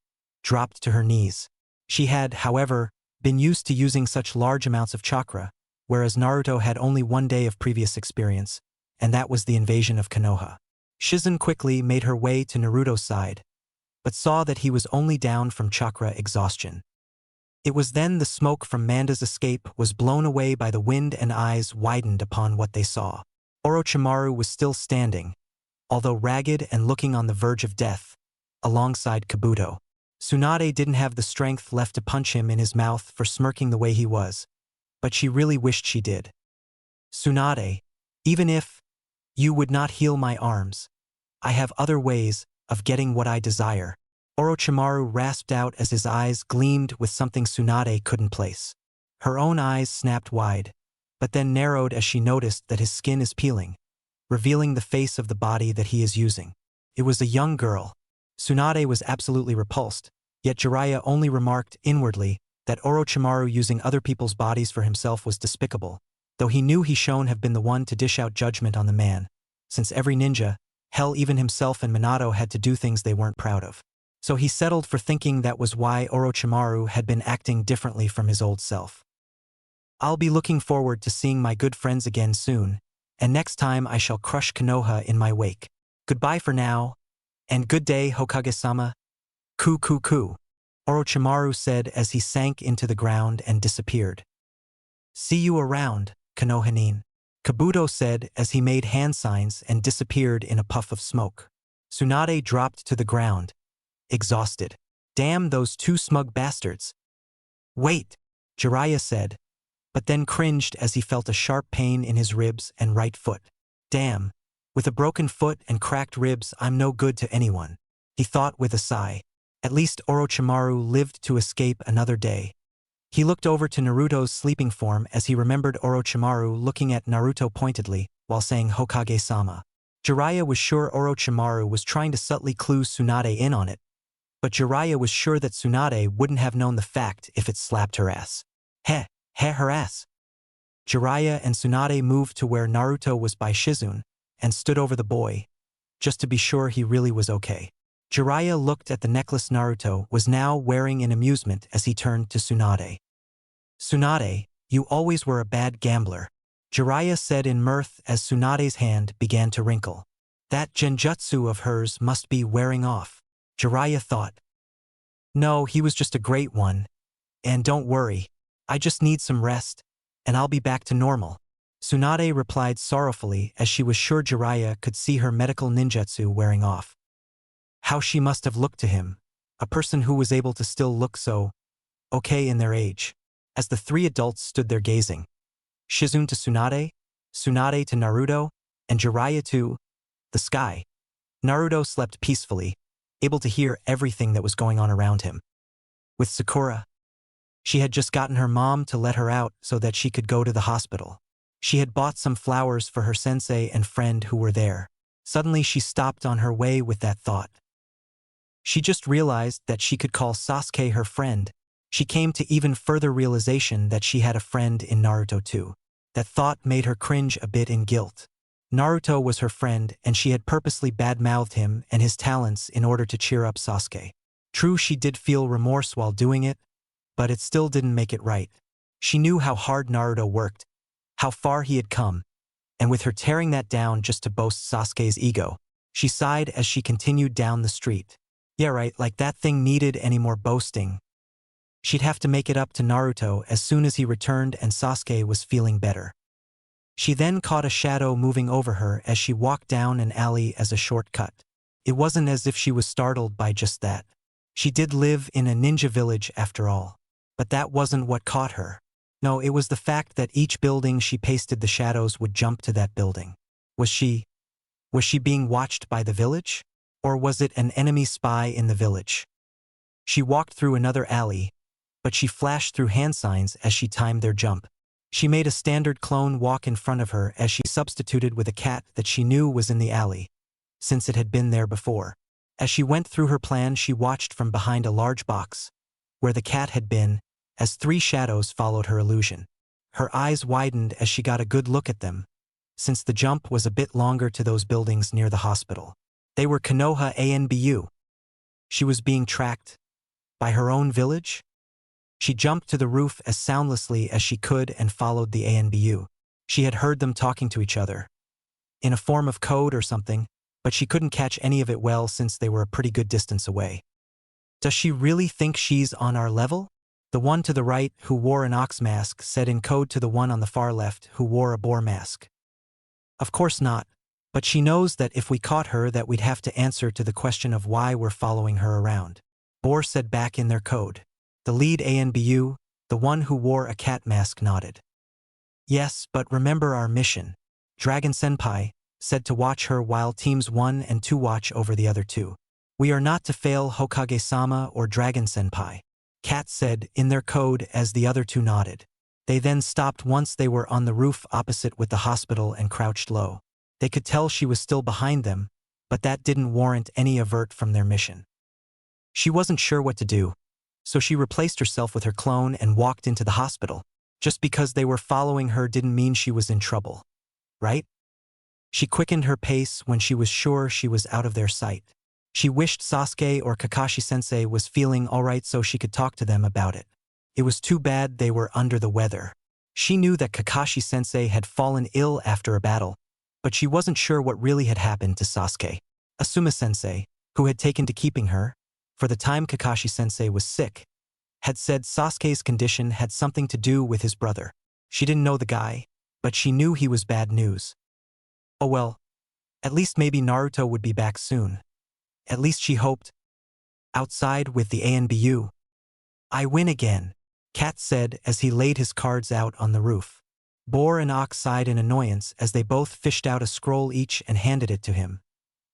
S1: dropped to her knees. She had, however, been used to using such large amounts of chakra, whereas Naruto had only 1 day of previous experience, and that was the invasion of Konoha. Hiruzen quickly made her way to Naruto's side, but saw that he was only down from chakra exhaustion. It was then the smoke from Manda's escape was blown away by the wind and eyes widened upon what they saw. Orochimaru was still standing, although ragged and looking on the verge of death, alongside Kabuto. Tsunade didn't have the strength left to punch him in his mouth for smirking the way he was, but she really wished she did. Tsunade, even if you would not heal my arms, I have other ways of getting what I desire, Orochimaru rasped out as his eyes gleamed with something Tsunade couldn't place. Her own eyes snapped wide, but then narrowed as she noticed that his skin is peeling, revealing the face of the body that he is using. It was a young girl. Tsunade was absolutely repulsed, yet Jeriah only remarked inwardly that Orochimaru using other people's bodies for himself was despicable, though he knew he should have been the one to dish out judgment on the man, since every ninja, hell even himself and Minato had to do things they weren't proud of. So he settled for thinking that was why Orochimaru had been acting differently from his old self. I'll be looking forward to seeing my good friends again soon, and next time I shall crush Konoha in my wake. Goodbye for now, and good day, Hokage-sama. Ku. Orochimaru said as he sank into the ground and disappeared. See you around, Konohanin, Kabuto said as he made hand signs and disappeared in a puff of smoke. Tsunade dropped to the ground, exhausted. Damn those 2 smug bastards. Wait, Jeriah said, but then cringed as he felt a sharp pain in his ribs and right foot. Damn, with a broken foot and cracked ribs, I'm no good to anyone, he thought with a sigh. At least Orochimaru lived to escape another day. He looked over to Naruto's sleeping form as he remembered Orochimaru looking at Naruto pointedly while saying Hokage-sama. Jeriah was sure Orochimaru was trying to subtly clue Tsunade in on it, but Jeriah was sure that Tsunade wouldn't have known the fact if it slapped her ass. Her ass. Jeriah and Tsunade moved to where Naruto was by Hiruzen and stood over the boy, just to be sure he really was okay. Jeriah looked at the necklace Naruto was now wearing in amusement as he turned to Tsunade. Tsunade, you always were a bad gambler, Jeriah said in mirth as Tsunade's hand began to wrinkle. That genjutsu of hers must be wearing off, Jeriah thought. No, he was just a great one. And don't worry, I just need some rest, and I'll be back to normal, Tsunade replied sorrowfully as she was sure Jeriah could see her medical ninjutsu wearing off. How she must have looked to him, a person who was able to still look so okay in their age. As the 3 adults stood there gazing, Hiruzen to Tsunade, Tsunade to Naruto, and Jeriah to the sky. Naruto slept peacefully, able to hear everything that was going on around him. With Sakura, she had just gotten her mom to let her out so that she could go to the hospital. She had bought some flowers for her sensei and friend who were there. Suddenly she stopped on her way with that thought. She just realized that she could call Sasuke her friend. She came to even further realization that she had a friend in Naruto too. That thought made her cringe a bit in guilt. Naruto was her friend and she had purposely bad-mouthed him and his talents in order to cheer up Sasuke. True, she did feel remorse while doing it, but it still didn't make it right. She knew how hard Naruto worked, how far he had come, and with her tearing that down just to boast Sasuke's ego, she sighed as she continued down the street. Yeah right, like that thing needed any more boasting. She'd have to make it up to Naruto as soon as he returned and Sasuke was feeling better. She then caught a shadow moving over her as she walked down an alley as a shortcut. It wasn't as if she was startled by just that. She did live in a ninja village after all. But that wasn't what caught her. No, it was the fact that each building she pasted the shadows would jump to that building. Was she being watched by the village? Or was it an enemy spy in the village? She walked through another alley, but she flashed through hand signs as she timed their jump. She made a standard clone walk in front of her as she substituted with a cat that she knew was in the alley, since it had been there before. As she went through her plan, she watched from behind a large box, where the cat had been, as 3 shadows followed her illusion. Her eyes widened as she got a good look at them, since the jump was a bit longer to those buildings near the hospital. They were Konoha ANBU. She was being tracked by her own village? She jumped to the roof as soundlessly as she could and followed the ANBU. She had heard them talking to each other, in a form of code or something, but she couldn't catch any of it well since they were a pretty good distance away. Does she really think she's on our level? The one to the right, who wore an ox mask, said in code to the one on the far left, who wore a boar mask. Of course not, but she knows that if we caught her that we'd have to answer to the question of why we're following her around. Boar said back in their code. The lead ANBU, the one who wore a cat mask, nodded. Yes, but remember our mission. Dragon Senpai said to watch her while teams 1 and 2 watch over the other 2. We are not to fail Hokage-sama or Dragon Senpai. Cat said in their code as the other 2 nodded. They then stopped once they were on the roof opposite with the hospital and crouched low. They could tell she was still behind them, but that didn't warrant any avert from their mission. She wasn't sure what to do, so she replaced herself with her clone and walked into the hospital. Just because they were following her didn't mean she was in trouble, right? She quickened her pace when she was sure she was out of their sight. She wished Sasuke or Kakashi-sensei was feeling alright so she could talk to them about it. It was too bad they were under the weather. She knew that Kakashi-sensei had fallen ill after a battle, but she wasn't sure what really had happened to Sasuke. Asuma-sensei, who had taken to keeping her, for the time Kakashi-sensei was sick, had said Sasuke's condition had something to do with his brother. She didn't know the guy, but she knew he was bad news. Oh well, at least maybe Naruto would be back soon. At least she hoped. Outside with the ANBU. I win again, Cat said as he laid his cards out on the roof. Boar and Ox sighed in annoyance as they both fished out a scroll each and handed it to him,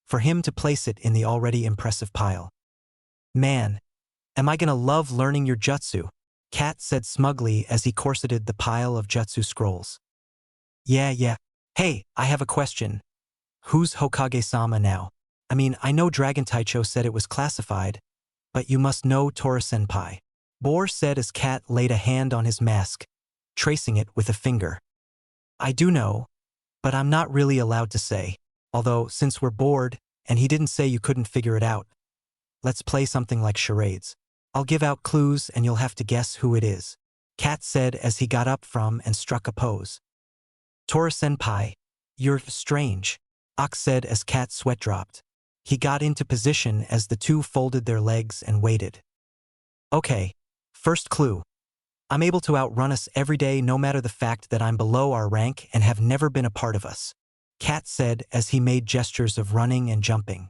S1: for him to place it in the already impressive pile. Man, am I gonna love learning your jutsu, Cat said smugly as he corseted the pile of jutsu scrolls. Yeah. Hey, I have a question. Who's Hokage-sama now? I mean, I know Dragon Taicho said it was classified, but you must know Tora-senpai. Boar said as Cat laid a hand on his mask, tracing it with a finger. I do know, but I'm not really allowed to say. Although, since we're bored, and he didn't say you couldn't figure it out, let's play something like charades. I'll give out clues and you'll have to guess who it is, Cat said as he got up from and struck a pose. Tora-senpai, you're strange, Ox said as Cat's sweat dropped. He got into position as the 2 folded their legs and waited. Okay, first clue. I'm able to outrun us every day no matter the fact that I'm below our rank and have never been a part of us, Cat said as he made gestures of running and jumping.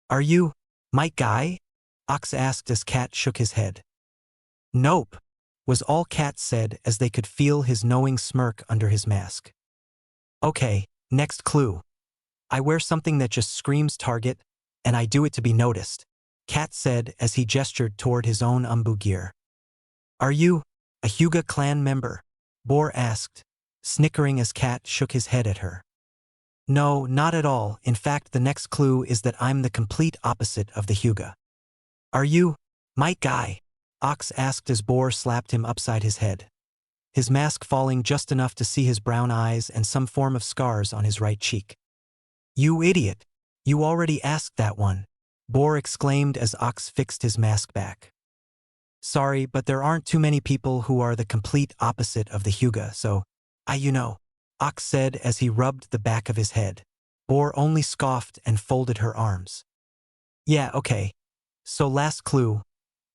S1: Are you my guy? Ox asked as Cat shook his head. Nope, was all Cat said as they could feel his knowing smirk under his mask. Okay, next clue. I wear something that just screams target, and I do it to be noticed, Cat said as he gestured toward his own umbu gear. Are you a Hyuga clan member? Boar asked. snickering as Cat shook his head at her. No, not at all. In fact, the next clue is that I'm the complete opposite of the Hyuga. Are you, my guy? Ox asked as Boar slapped him upside his head, his mask falling just enough to see his brown eyes and some form of scars on his right cheek. You idiot! You already asked that one, Boar exclaimed as Ox fixed his mask back. Sorry, but there aren't too many people who are the complete opposite of the Hyuga, so, Ox said as he rubbed the back of his head. Boar only scoffed and folded her arms. Yeah, okay. So last clue.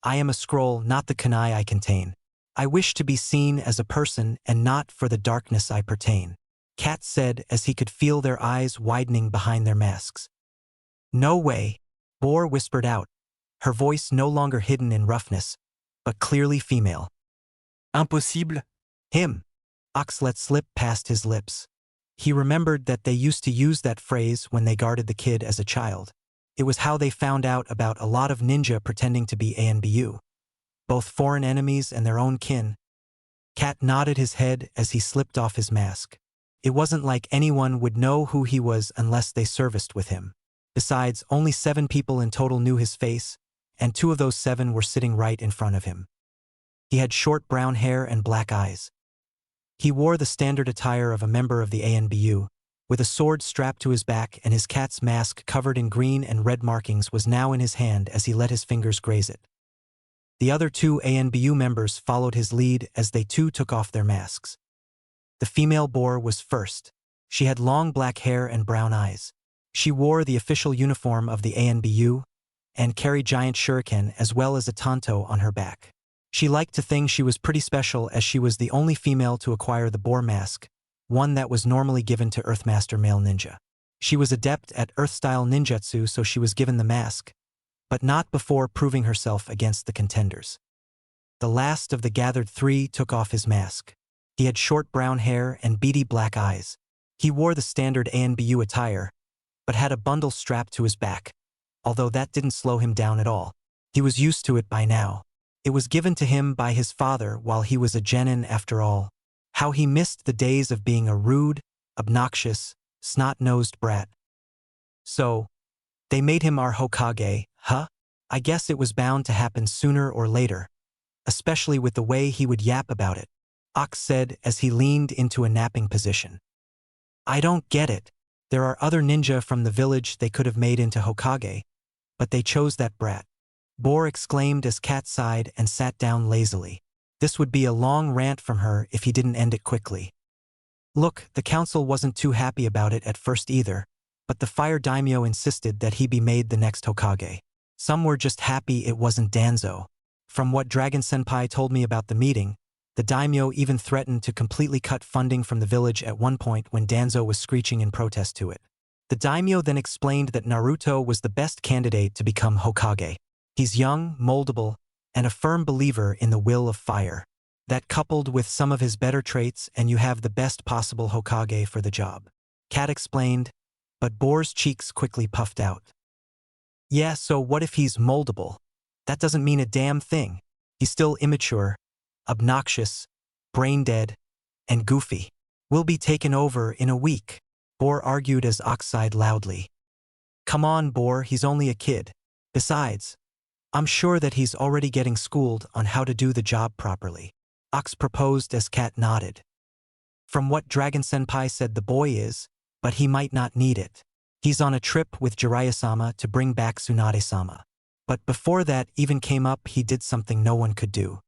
S1: I am a scroll, not the kunai I contain. I wish to be seen as a person and not for the darkness I pertain, Cat said as he could feel their eyes widening behind their masks. No way, Boar whispered out, her voice no longer hidden in roughness, but clearly female.
S2: Impossible.
S1: Him. Ox let slip past his lips. He remembered that they used to use that phrase when they guarded the kid as a child. It was how they found out about a lot of ninja pretending to be ANBU, both foreign enemies and their own kin. Cat nodded his head as he slipped off his mask. It wasn't like anyone would know who he was unless they serviced with him. Besides, only 7 people in total knew his face, and 2 of those 7 were sitting right in front of him. He had short brown hair and black eyes. He wore the standard attire of a member of the ANBU, with a sword strapped to his back, and his cat's mask covered in green and red markings was now in his hand as he let his fingers graze it. The other 2 ANBU members followed his lead as they too took off their masks. The female Boar was first. She had long black hair and brown eyes. She wore the official uniform of the ANBU and carried giant shuriken as well as a tanto on her back. She liked to think she was pretty special as she was the only female to acquire the Boar mask, one that was normally given to Earthmaster male ninja. She was adept at Earth-style ninjutsu, so she was given the mask, but not before proving herself against the contenders. The last of the gathered 3 took off his mask. He had short brown hair and beady black eyes. He wore the standard ANBU attire, but had a bundle strapped to his back, although that didn't slow him down at all. He was used to it by now. It was given to him by his father while he was a genin after all. How he missed the days of being a rude, obnoxious, snot-nosed brat. So, they made him our Hokage, huh? I guess it was bound to happen sooner or later, especially with the way he would yap about it, Ox said as he leaned into a napping position. I don't get it. There are other ninja from the village they could have made into Hokage, but they chose that brat, Boar exclaimed as Cat sighed and sat down lazily. This would be a long rant from her if he didn't end it quickly. Look, the council wasn't too happy about it at first either, but the fire daimyo insisted that he be made the next Hokage. Some were just happy it wasn't Danzo. From what Dragon Senpai told me about the meeting, the daimyo even threatened to completely cut funding from the village at one point when Danzo was screeching in protest to it. The daimyo then explained that Naruto was the best candidate to become Hokage. He's young, moldable, and a firm believer in the will of fire. That coupled with some of his better traits and you have the best possible Hokage for the job, Cat explained, but Boar's cheeks quickly puffed out. Yeah, so what if he's moldable? That doesn't mean a damn thing. He's still immature, obnoxious, brain-dead, and goofy. We'll be taken over in a week, Boar argued as Ox sighed loudly. Come on, Boar, he's only a kid. Besides, I'm sure that he's already getting schooled on how to do the job properly, Ox proposed as Cat nodded. From what Dragon Senpai said the boy is, but he might not need it. He's on a trip with Jeriah-sama to bring back Tsunade-sama. But before that even came up, he did something no one could do.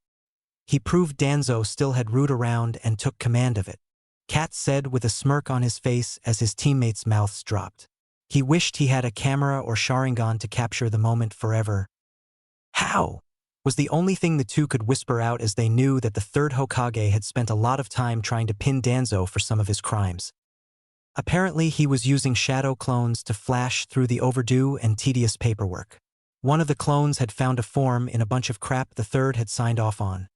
S1: He proved Danzo still had root around and took command of it, Cat said with a smirk on his face as his teammates' mouths dropped. He wished he had a camera or Sharingan to capture the moment forever. How? Was the only thing the 2 could whisper out as they knew that the 3rd Hokage had spent a lot of time trying to pin Danzo for some of his crimes. Apparently he was using shadow clones to flash through the overdue and tedious paperwork. One of the clones had found a form in a bunch of crap the 3rd had signed off on.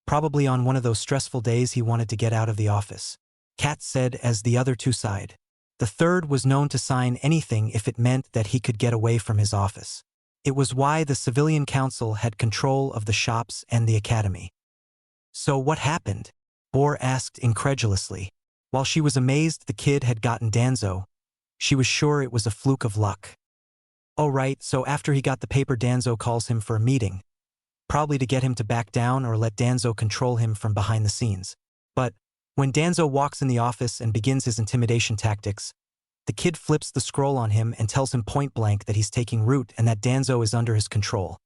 S1: Probably on one of those stressful days he wanted to get out of the office, Cat said as the other 2 sighed. The 3rd was known to sign anything if it meant that he could get away from his office. It was why the civilian council had control of the shops and the academy. So what happened? Bor asked incredulously. While she was amazed the kid had gotten Danzo, she was sure it was a fluke of luck. Oh right, so after he got the paper Danzo calls him for a meeting. Probably to get him to back down or let Danzo control him from behind the scenes. But when Danzo walks in the office and begins his intimidation tactics, the kid flips the scroll on him and tells him point blank that he's taking root and that Danzo is under his control.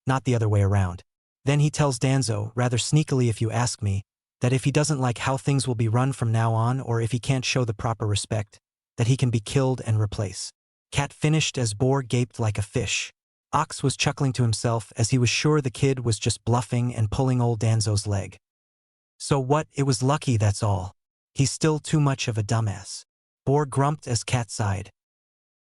S1: Not the other way around. Then he tells Danzo, rather sneakily if you ask me, that if he doesn't like how things will be run from now on or if he can't show the proper respect, that he can be killed and replace. Cat finished as Bor gaped like a fish. Ox was chuckling to himself as he was sure the kid was just bluffing and pulling old Danzo's leg. So what, it was lucky that's all. He's still too much of a dumbass. Bor grumped as Cat sighed.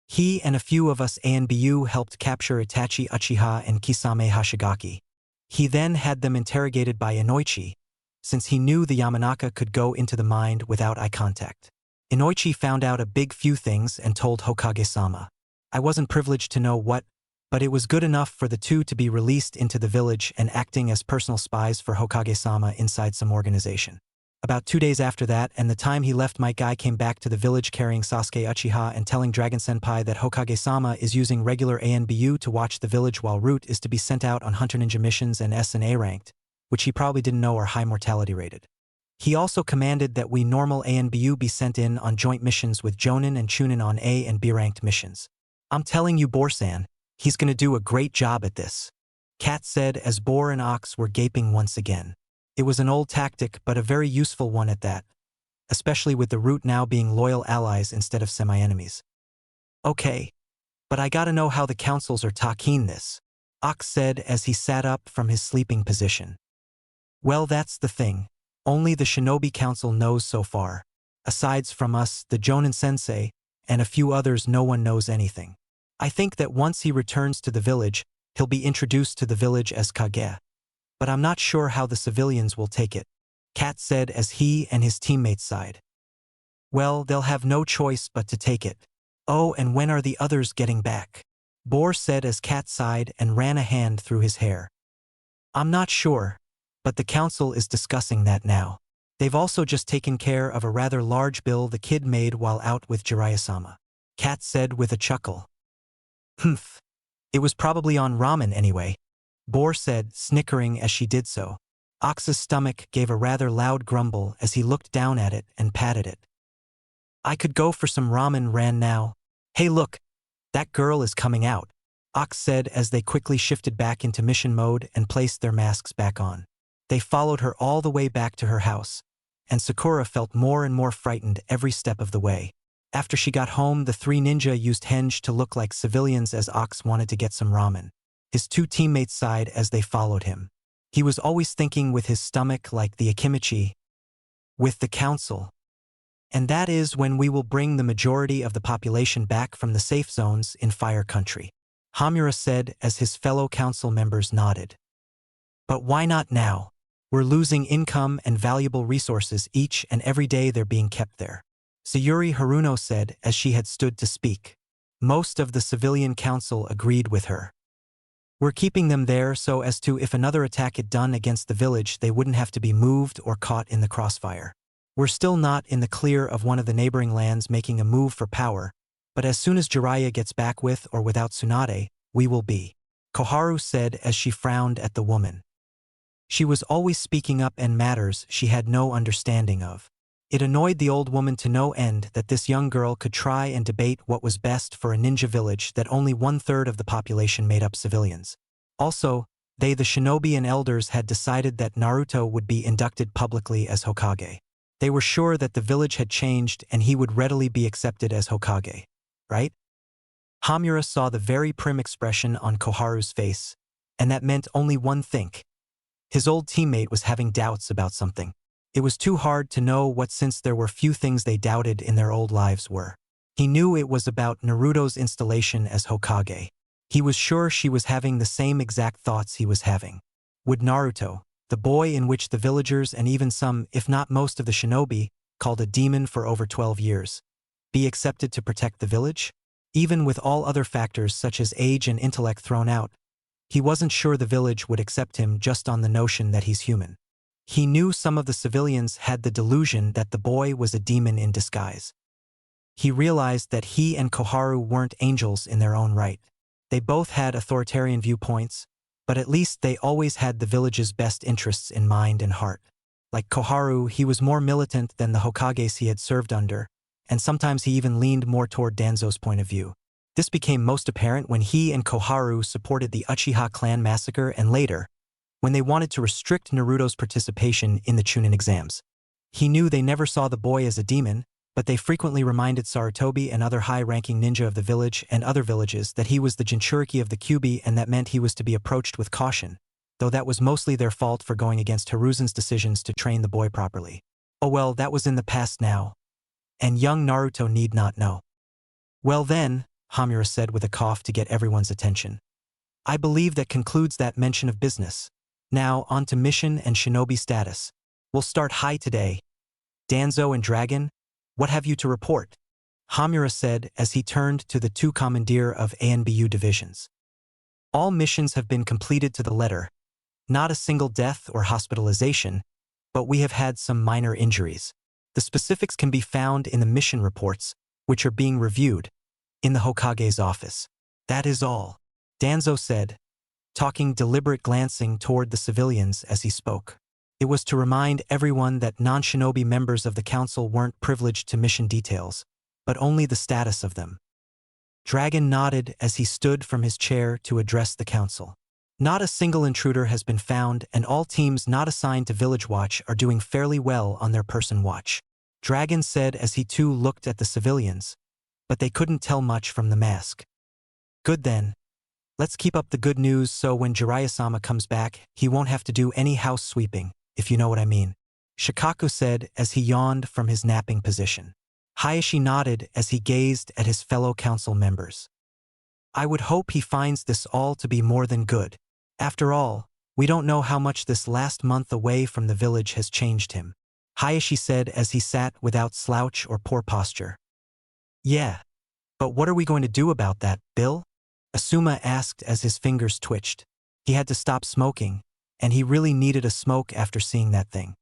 S1: He and a few of us ANBU helped capture Itachi Uchiha and Kisame Hashigaki. He then had them interrogated by Inoichi, since he knew the Yamanaka could go into the mind without eye contact. Inoichi found out a big few things and told Hokage-sama. I wasn't privileged to know what, but it was good enough for the two to be released into the village and acting as personal spies for Hokage-sama inside some organization. About 2 days after that, and the time he left, my guy came back to the village carrying Sasuke Uchiha and telling Dragon Senpai that Hokage-sama is using regular ANBU to watch the village while Root is to be sent out on Hunter Ninja missions and S and A ranked, which he probably didn't know are high mortality rated. He also commanded that we normal ANBU be sent in on joint missions with Jonin and Chunin on A and B ranked missions. I'm telling you Bor-san, he's gonna do a great job at this. Cat said as Bor and Ox were gaping once again. It was an old tactic but a very useful one at that, especially with the Root now being loyal allies instead of semi-enemies. Okay, but I gotta know how the councils are talking this, Ox said as he sat up from his sleeping position. Well, that's the thing. Only the Shinobi Council knows so far. Asides from us, the Jonin Sensei, and a few others, no one knows anything. I think that once he returns to the village, he'll be introduced to the village as Kage. But I'm not sure how the civilians will take it, Cat said as he and his teammates sighed. Well, they'll have no choice but to take it. Oh, and when are the others getting back? Bor said as Cat sighed and ran a hand through his hair. I'm not sure, but the council is discussing that now. They've also just taken care of a rather large bill the kid made while out with Jeriah-sama, Cat said with a chuckle. Humph. It was probably on ramen anyway, Bor said, snickering as she did so. Ox's stomach gave a rather loud grumble as he looked down at it and patted it. I could go for some ramen ran now. Hey look, that girl is coming out, Ox said as they quickly shifted back into mission mode and placed their masks back on. They followed her all the way back to her house, and Sakura felt more and more frightened every step of the way. After she got home, the three ninja used henge to look like civilians as Ox wanted to get some ramen. His two teammates sighed as they followed him. He was always thinking with his stomach like the Akimichi. With the council. And that is when we will bring the majority of the population back from the safe zones in Fire Country, Hamura said as his fellow council members nodded. But why not now? We're losing income and valuable resources each and every day they're being kept there, Sayuri Haruno said as she had stood to speak. Most of the civilian council agreed with her. We're keeping them there so as to if another attack had done against the village they wouldn't have to be moved or caught in the crossfire. We're still not in the clear of one of the neighboring lands making a move for power, but as soon as Jeriah gets back with or without Tsunade, we will be, Koharu said as she frowned at the woman. She was always speaking up in matters she had no understanding of. It annoyed the old woman to no end that this young girl could try and debate what was best for a ninja village that only 1/3 of the population made up civilians. Also, they the shinobi and elders had decided that Naruto would be inducted publicly as Hokage. They were sure that the village had changed and he would readily be accepted as Hokage. Right? Hamura saw the very prim expression on Koharu's face, and that meant only one thing. His old teammate was having doubts about something. It was too hard to know what since there were few things they doubted in their old lives were. He knew it was about Naruto's installation as Hokage. He was sure she was having the same exact thoughts he was having. Would Naruto, the boy in which the villagers and even some, if not most of the shinobi, called a demon for over 12 years, be accepted to protect the village? Even with all other factors such as age and intellect thrown out, he wasn't sure the village would accept him just on the notion that he's human. He knew some of the civilians had the delusion that the boy was a demon in disguise. He realized that he and Koharu weren't angels in their own right. They both had authoritarian viewpoints, but at least they always had the village's best interests in mind and heart. Like Koharu, he was more militant than the Hokages he had served under, and sometimes he even leaned more toward Danzo's point of view. This became most apparent when he and Koharu supported the Uchiha clan massacre and later, when they wanted to restrict Naruto's participation in the Chunin exams. He knew they never saw the boy as a demon, but they frequently reminded Sarutobi and other high-ranking ninja of the village and other villages that he was the Jinchuriki of the Kyuubi, and that meant he was to be approached with caution, though that was mostly their fault for going against Hiruzen's decisions to train the boy properly. Oh well, that was in the past now, and young Naruto need not know. Well then, Hamura said with a cough to get everyone's attention. I believe that concludes that mention of business. Now, on to mission and shinobi status. We'll start high today. Danzo and Dragon, what have you to report? Hamura said as he turned to the two commandeer of ANBU divisions. All missions have been completed to the letter. Not a single death or hospitalization, but we have had some minor injuries. The specifics can be found in the mission reports, which are being reviewed, in the Hokage's office. That is all, Danzo said, talking deliberate, glancing toward the civilians as he spoke. It was to remind everyone that non-shinobi members of the council weren't privileged to mission details, but only the status of them. Dragon nodded as he stood from his chair to address the council. Not a single intruder has been found, and all teams not assigned to Village Watch are doing fairly well on their person watch, Dragon said as he too looked at the civilians, but they couldn't tell much from the mask. Good then. Let's keep up the good news so when Jiraiya-sama comes back, he won't have to do any house sweeping, if you know what I mean, Shikaku said as he yawned from his napping position. Hayashi nodded as he gazed at his fellow council members. I would hope he finds this all to be more than good. After all, we don't know how much this last month away from the village has changed him, Hayashi said as he sat without slouch or poor posture. Yeah. But what are we going to do about that, Bill? Asuma asked as his fingers twitched. He had to stop smoking, and he really needed a smoke after seeing that thing.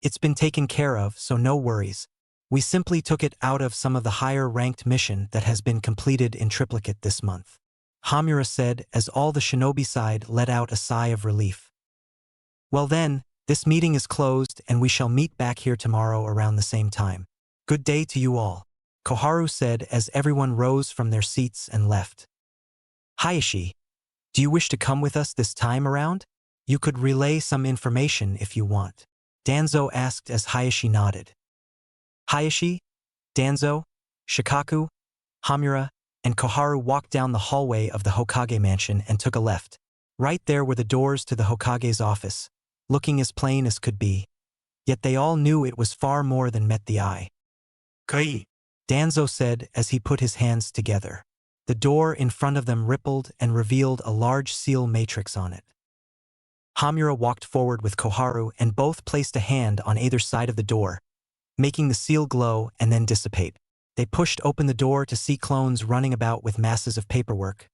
S1: It's been taken care of, so no worries. We simply took it out of some of the higher-ranked mission that has been completed in triplicate this month, Hamura said as all the shinobi side let out a sigh of relief. Well then, this meeting is closed and we shall meet back here tomorrow around the same time. Good day to you all, Koharu said as everyone rose from their seats and left. Hayashi, do you wish to come with us this time around? You could relay some information if you want, Danzo asked as Hayashi nodded. Hayashi, Danzo, Shikaku, Hamura, and Koharu walked down the hallway of the Hokage mansion and took a left. Right there were the doors to the Hokage's office, looking as plain as could be. Yet they all knew it was far more than met the eye. Kai, Danzo said as he put his hands together. The door in front of them rippled and revealed a large seal matrix on it. Hamura walked forward with Koharu and both placed a hand on either side of the door, making the seal glow and then dissipate. They pushed open the door to see clones running about with masses of paperwork,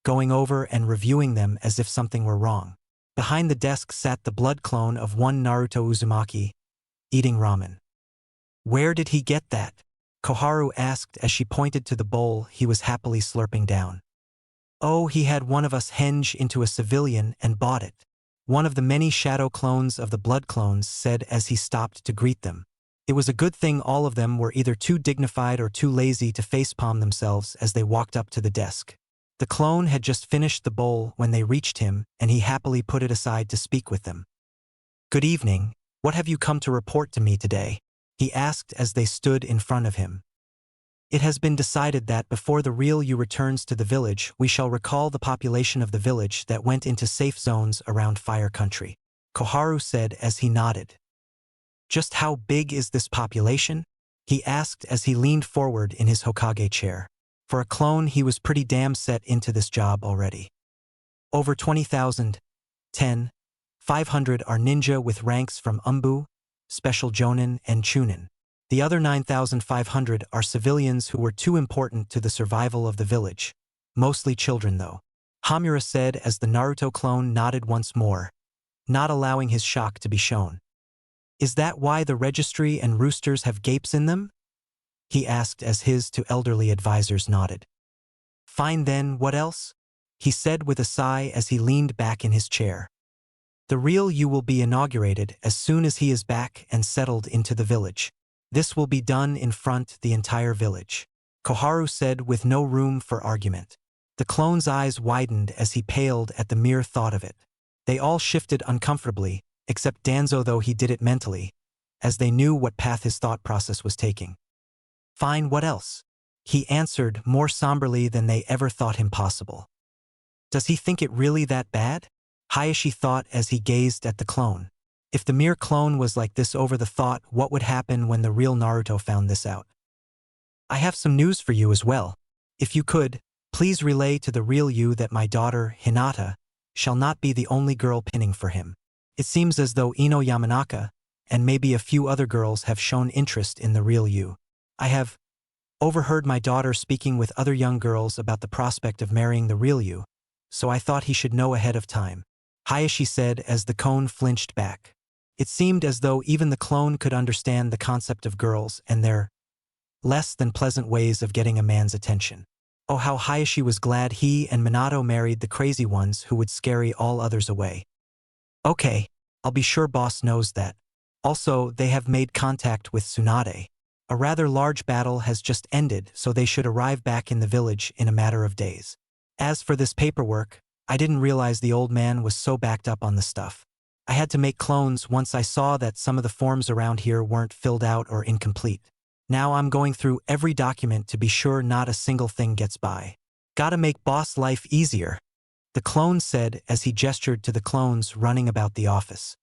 S1: going over and reviewing them as if something were wrong. Behind the desk sat the blood clone of one Naruto Uzumaki, eating ramen. Where did he get that? Koharu asked as she pointed to the bowl he was happily slurping down. Oh, he had one of us henge into a civilian and bought it, one of the many shadow clones of the blood clones said as he stopped to greet them. It was a good thing all of them were either too dignified or too lazy to facepalm themselves as they walked up to the desk. The clone had just finished the bowl when they reached him, and he happily put it aside to speak with them. Good evening, what have you come to report to me today? He asked as they stood in front of him. It has been decided that before the real you returns to the village, we shall recall the population of the village that went into safe zones around Fire Country, Koharu said as he nodded. Just how big is this population? He asked as he leaned forward in his Hokage chair. For a clone, he was pretty damn set into this job already. Over 20,000, 500 are ninja with ranks from Umbu, Special Jonin, and Chunin. The other 9,500 are civilians who were too important to the survival of the village, mostly children though, Hamura said as the Naruto clone nodded once more. not allowing his shock to be shown. Is that why the registry and roosters have gapes in them? He asked as his two elderly advisors nodded. Fine then, what else? He said with a sigh as he leaned back in his chair. The real you will be inaugurated as soon as he is back and settled into the village. This will be done in front the entire village, Koharu said with no room for argument. The clone's eyes widened as he paled at the mere thought of it. They all shifted uncomfortably, except Danzo, though he did it mentally, as they knew what path his thought process was taking. Fine, what else? He answered more somberly than they ever thought him possible. Does he think it really that bad? Hayashi thought as he gazed at the clone. If the mere clone was like this over the thought, what would happen when the real Naruto found this out? I have some news for you as well. If you could, please relay to the real you that my daughter, Hinata, shall not be the only girl pinning for him. It seems as though Ino Yamanaka, and maybe a few other girls have shown interest in the real you. I have overheard my daughter speaking with other young girls about the prospect of marrying the real you, so I thought he should know ahead of time, Hayashi said as the clone flinched back. It seemed as though even the clone could understand the concept of girls and their less than pleasant ways of getting a man's attention. Oh, how Hayashi was glad he and Minato married the crazy ones who would scare all others away. Okay, I'll be sure boss knows that. Also, they have made contact with Tsunade. A rather large battle has just ended, so they should arrive back in the village in a matter of days. As for this paperwork, I didn't realize the old man was so backed up on the stuff. I had to make clones once I saw that some of the forms around here weren't filled out or incomplete. Now I'm going through every document to be sure not a single thing gets by. Gotta make boss life easier, the clone said as he gestured to the clones running about the office.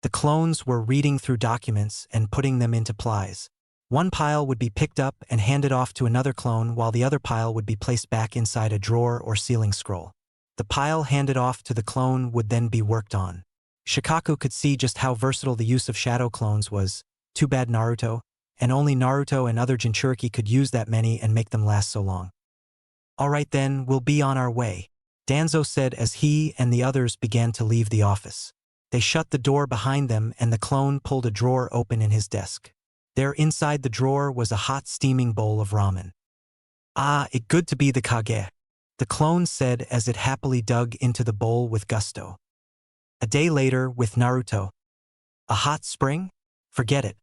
S1: The clones were reading through documents and putting them into plies. One pile would be picked up and handed off to another clone while the other pile would be placed back inside a drawer or sealing scroll. The pile handed off to the clone would then be worked on. Shikaku could see just how versatile the use of shadow clones was. Too bad Naruto, and only Naruto and other Jinchuriki could use that many and make them last so long. Alright then, we'll be on our way, Danzo said as he and the others began to leave the office. They shut the door behind them and the clone pulled a drawer open in his desk. There inside the drawer was a hot steaming bowl of ramen. Ah, it good to be the Kage, the clone said as it happily dug into the bowl with gusto. A day later with Naruto. A hot spring? Forget it.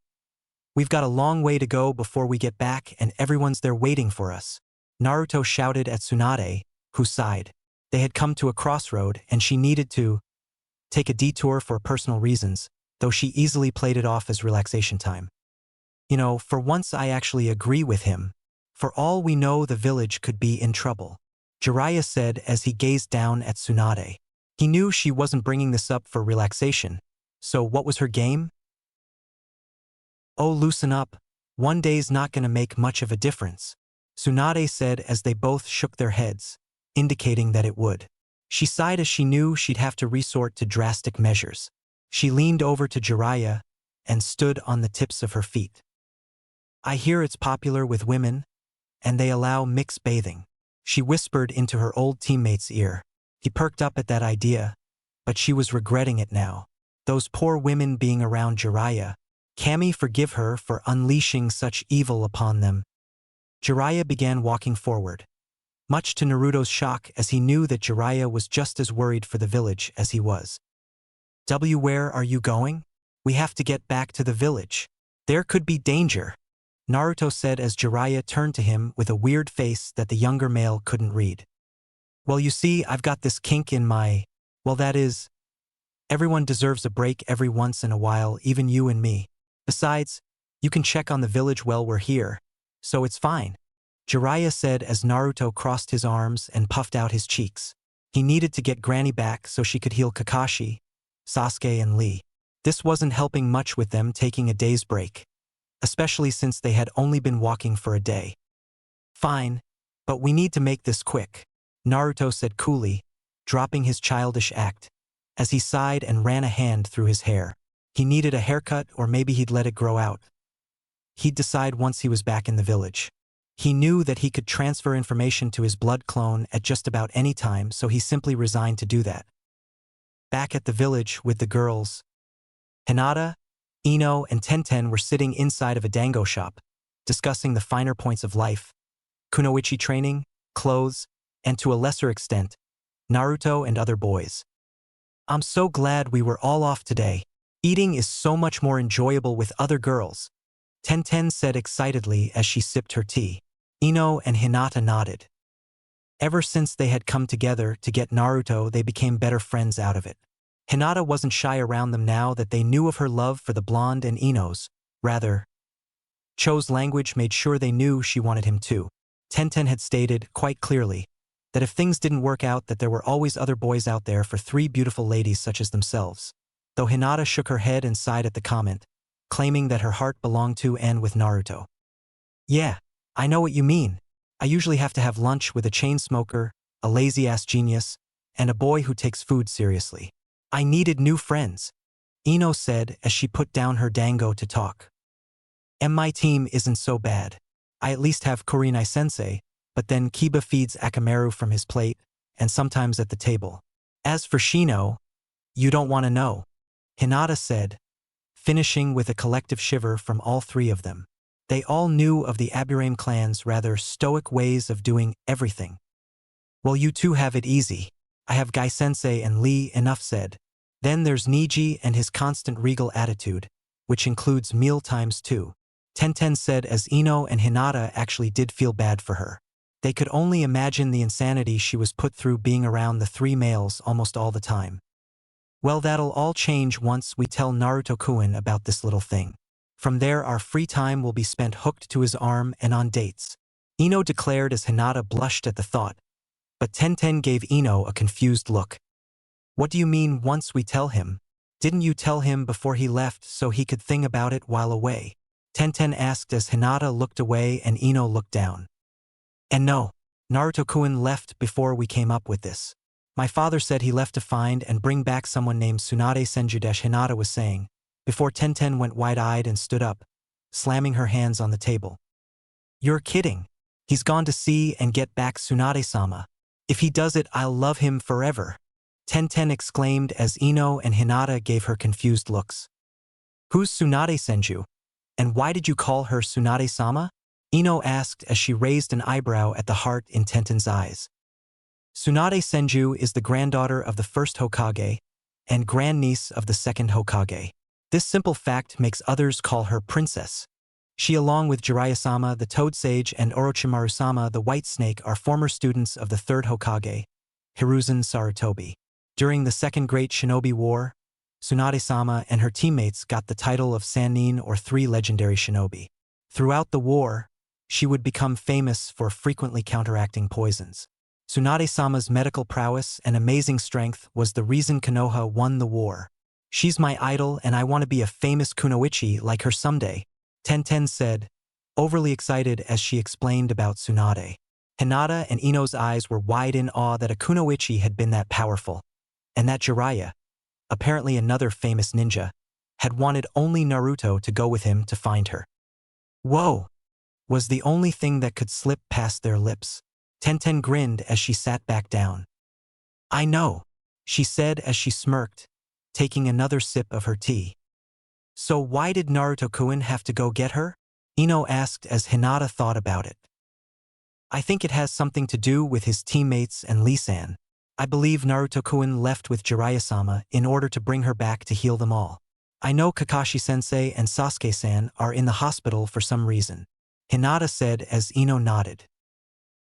S1: We've got a long way to go before we get back and everyone's there waiting for us, Naruto shouted at Tsunade, who sighed. They had come to a crossroad and she needed to take a detour for personal reasons, though she easily played it off as relaxation time. You know, for once I actually agree with him. For all we know, the village could be in trouble, Jeriah said as he gazed down at Tsunade. He knew she wasn't bringing this up for relaxation, so what was her game? Oh, loosen up. One day's not gonna make much of a difference, Tsunade said as they both shook their heads, indicating that it would. She sighed as she knew she'd have to resort to drastic measures. She leaned over to Jeriah and stood on the tips of her feet. I hear it's popular with women, and they allow mixed bathing, she whispered into her old teammate's ear. He perked up at that idea, but she was regretting it now. Those poor women being around Jeriah. Kami forgive her for unleashing such evil upon them. Jeriah began walking forward, much to Naruto's shock as he knew that Jeriah was just as worried for the village as he was. Where are you going? We have to get back to the village. There could be danger, Naruto said as Jeriah turned to him with a weird face that the younger male couldn't read. Well, you see, I've got this kink in my… well, that is… everyone deserves a break every once in a while, even you and me. Besides, you can check on the village while we're here, so it's fine, Jeriah said as Naruto crossed his arms and puffed out his cheeks. He needed to get Granny back so she could heal Kakashi, Sasuke and Lee. This wasn't helping much with them taking a day's break, especially since they had only been walking for a day. Fine, but we need to make this quick, Naruto said coolly, dropping his childish act, as he sighed and ran a hand through his hair. He needed a haircut or maybe he'd let it grow out. He'd decide once he was back in the village. He knew that he could transfer information to his blood clone at just about any time, so he simply resigned to do that. Back at the village with the girls, Hinata, Ino, and Tenten were sitting inside of a dango shop, discussing the finer points of life, kunoichi training, clothes, and to a lesser extent, Naruto and other boys. I'm so glad we were all off today. Eating is so much more enjoyable with other girls, Tenten said excitedly as she sipped her tea. Ino and Hinata nodded. Ever since they had come together to get Naruto, they became better friends out of it. Hinata wasn't shy around them now that they knew of her love for the blonde, and Ino's, rather, Cho's language made sure they knew she wanted him too. Tenten had stated, quite clearly, that if things didn't work out that there were always other boys out there for three beautiful ladies such as themselves. Though Hinata shook her head and sighed at the comment, claiming that her heart belonged to and with Naruto. Yeah, I know what you mean. I usually have to have lunch with a chain smoker, a lazy-ass genius, and a boy who takes food seriously. I needed new friends, Ino said as she put down her dango to talk. And my team isn't so bad. I at least have Kurinai-sensei, but then Kiba feeds Akamaru from his plate, and sometimes at the table. As for Shino, you don't want to know, Hinata said, finishing with a collective shiver from all three of them. They all knew of the Aburame clan's rather stoic ways of doing everything. Well, you two have it easy. I have Gai-sensei and Lee, enough said. Then there's Niji and his constant regal attitude, which includes meal times too, Tenten said as Ino and Hinata actually did feel bad for her. They could only imagine the insanity she was put through being around the three males almost all the time. Well, that'll all change once we tell Naruto-kun about this little thing. From there our free time will be spent hooked to his arm and on dates, Ino declared as Hinata blushed at the thought, but Tenten gave Ino a confused look. What do you mean once we tell him? Didn't you tell him before he left so he could think about it while away? Tenten asked as Hinata looked away and Ino looked down. And no, Naruto-kun left before we came up with this. My father said he left to find and bring back someone named Tsunade Senju. Hinata was saying, before Tenten went wide-eyed and stood up, slamming her hands on the table. You're kidding. He's gone to see and get back Tsunade-sama. If he does it, I'll love him forever, Tenten exclaimed as Ino and Hinata gave her confused looks. Who's Tsunade Senju? And why did you call her Tsunade-sama? Ino asked as she raised an eyebrow at the heart in Tenten's eyes. Tsunade Senju is the granddaughter of the first Hokage and grandniece of the second Hokage. This simple fact makes others call her princess. She, along with Jeriah-sama, the Toad Sage, and Orochimaru-sama, the White Snake, are former students of the third Hokage, Hiruzen Sarutobi. During the Second Great Shinobi War, Tsunade-sama and her teammates got the title of Sanin, or Three Legendary Shinobi. Throughout the war, she would become famous for frequently counteracting poisons. Tsunade-sama's medical prowess and amazing strength was the reason Konoha won the war. She's my idol and I want to be a famous kunoichi like her someday, Tenten said, overly excited as she explained about Tsunade. Hinata and Ino's eyes were wide in awe that a kunoichi had been that powerful, and that Jeriah, apparently another famous ninja, had wanted only Naruto to go with him to find her. Whoa! Was the only thing that could slip past their lips. Tenten grinned as she sat back down. I know, she said as she smirked, taking another sip of her tea. So why did Naruto-kun have to go get her? Ino asked as Hinata thought about it. I think it has something to do with his teammates and Lee-san. I believe Naruto-kun left with Jiraiya-sama in order to bring her back to heal them all. I know Kakashi-sensei and Sasuke-san are in the hospital for some reason, Hinata said as Ino nodded.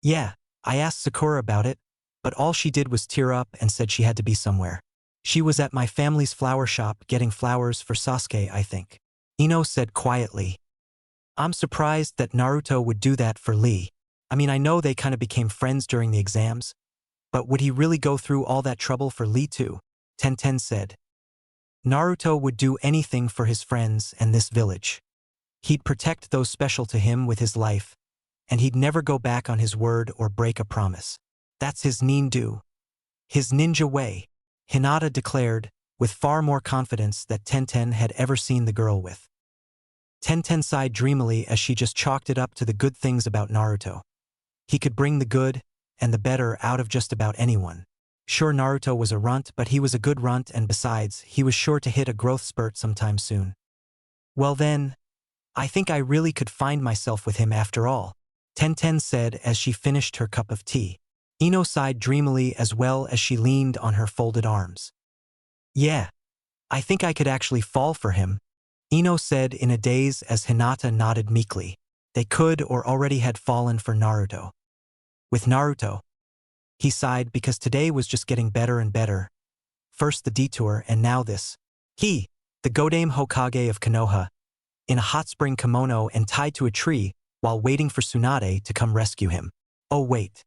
S1: Yeah, I asked Sakura about it, but all she did was tear up and said she had to be somewhere. She was at my family's flower shop getting flowers for Sasuke, I think, Ino said quietly. I'm surprised that Naruto would do that for Lee. I mean, I know they kind of became friends during the exams, but would he really go through all that trouble for Lee too? Tenten said. Naruto would do anything for his friends and this village. He'd protect those special to him with his life, and he'd never go back on his word or break a promise. That's his nindu. His ninja way, Hinata declared, with far more confidence that Tenten had ever seen the girl with. Tenten sighed dreamily as she just chalked it up to the good things about Naruto. He could bring the good and the better out of just about anyone. Sure, Naruto was a runt, but he was a good runt, and besides, he was sure to hit a growth spurt sometime soon. Well then, I think I really could find myself with him after all, Tenten said as she finished her cup of tea. Ino sighed dreamily as well as she leaned on her folded arms. Yeah, I think I could actually fall for him, Ino said in a daze as Hinata nodded meekly. They could or already had fallen for Naruto. With Naruto, he sighed because today was just getting better and better. First the detour and now this. He, the Godame Hokage of Konoha, in a hot spring kimono and tied to a tree while waiting for Tsunade to come rescue him. Oh wait.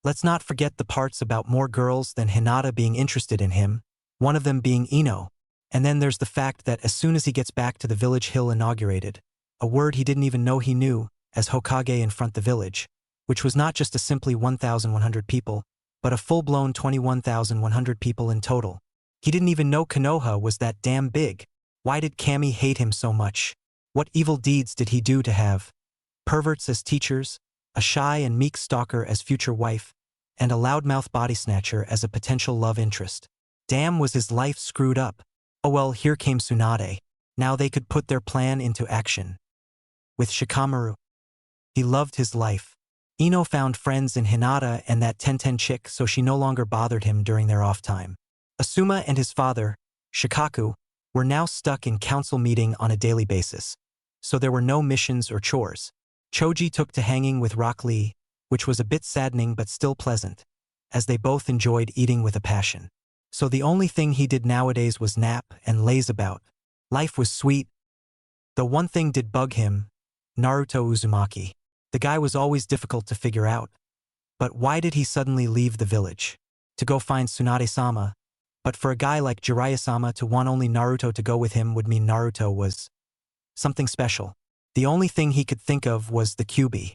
S1: Let's not forget the parts about more girls than Hinata being interested in him, one of them being Ino. And then there's the fact that as soon as he gets back to the village he'll inaugurated, a word he didn't even know he knew, as Hokage in front the village, which was not just a simply 1,100 people, but a full-blown 21,100 people in total. He didn't even know Konoha was that damn big. Why did Kami hate him so much? What evil deeds did he do to have perverts as teachers, a shy and meek stalker as future wife, and a loudmouth body snatcher as a potential love interest? Damn, was his life screwed up. Oh well, here came Tsunade. Now they could put their plan into action. With Shikamaru, he loved his life. Ino found friends in Hinata and that Tenten chick, so she no longer bothered him during their off time. Asuma and his father, Shikaku, were now stuck in council meeting on a daily basis, so there were no missions or chores. Choji took to hanging with Rock Lee, which was a bit saddening but still pleasant, as they both enjoyed eating with a passion. So the only thing he did nowadays was nap and laze about. Life was sweet. Though one thing did bug him, Naruto Uzumaki. The guy was always difficult to figure out. But why did he suddenly leave the village? To go find Tsunade-sama. But for a guy like Jiraiya-sama to want only Naruto to go with him would mean Naruto was something special. The only thing he could think of was the QB.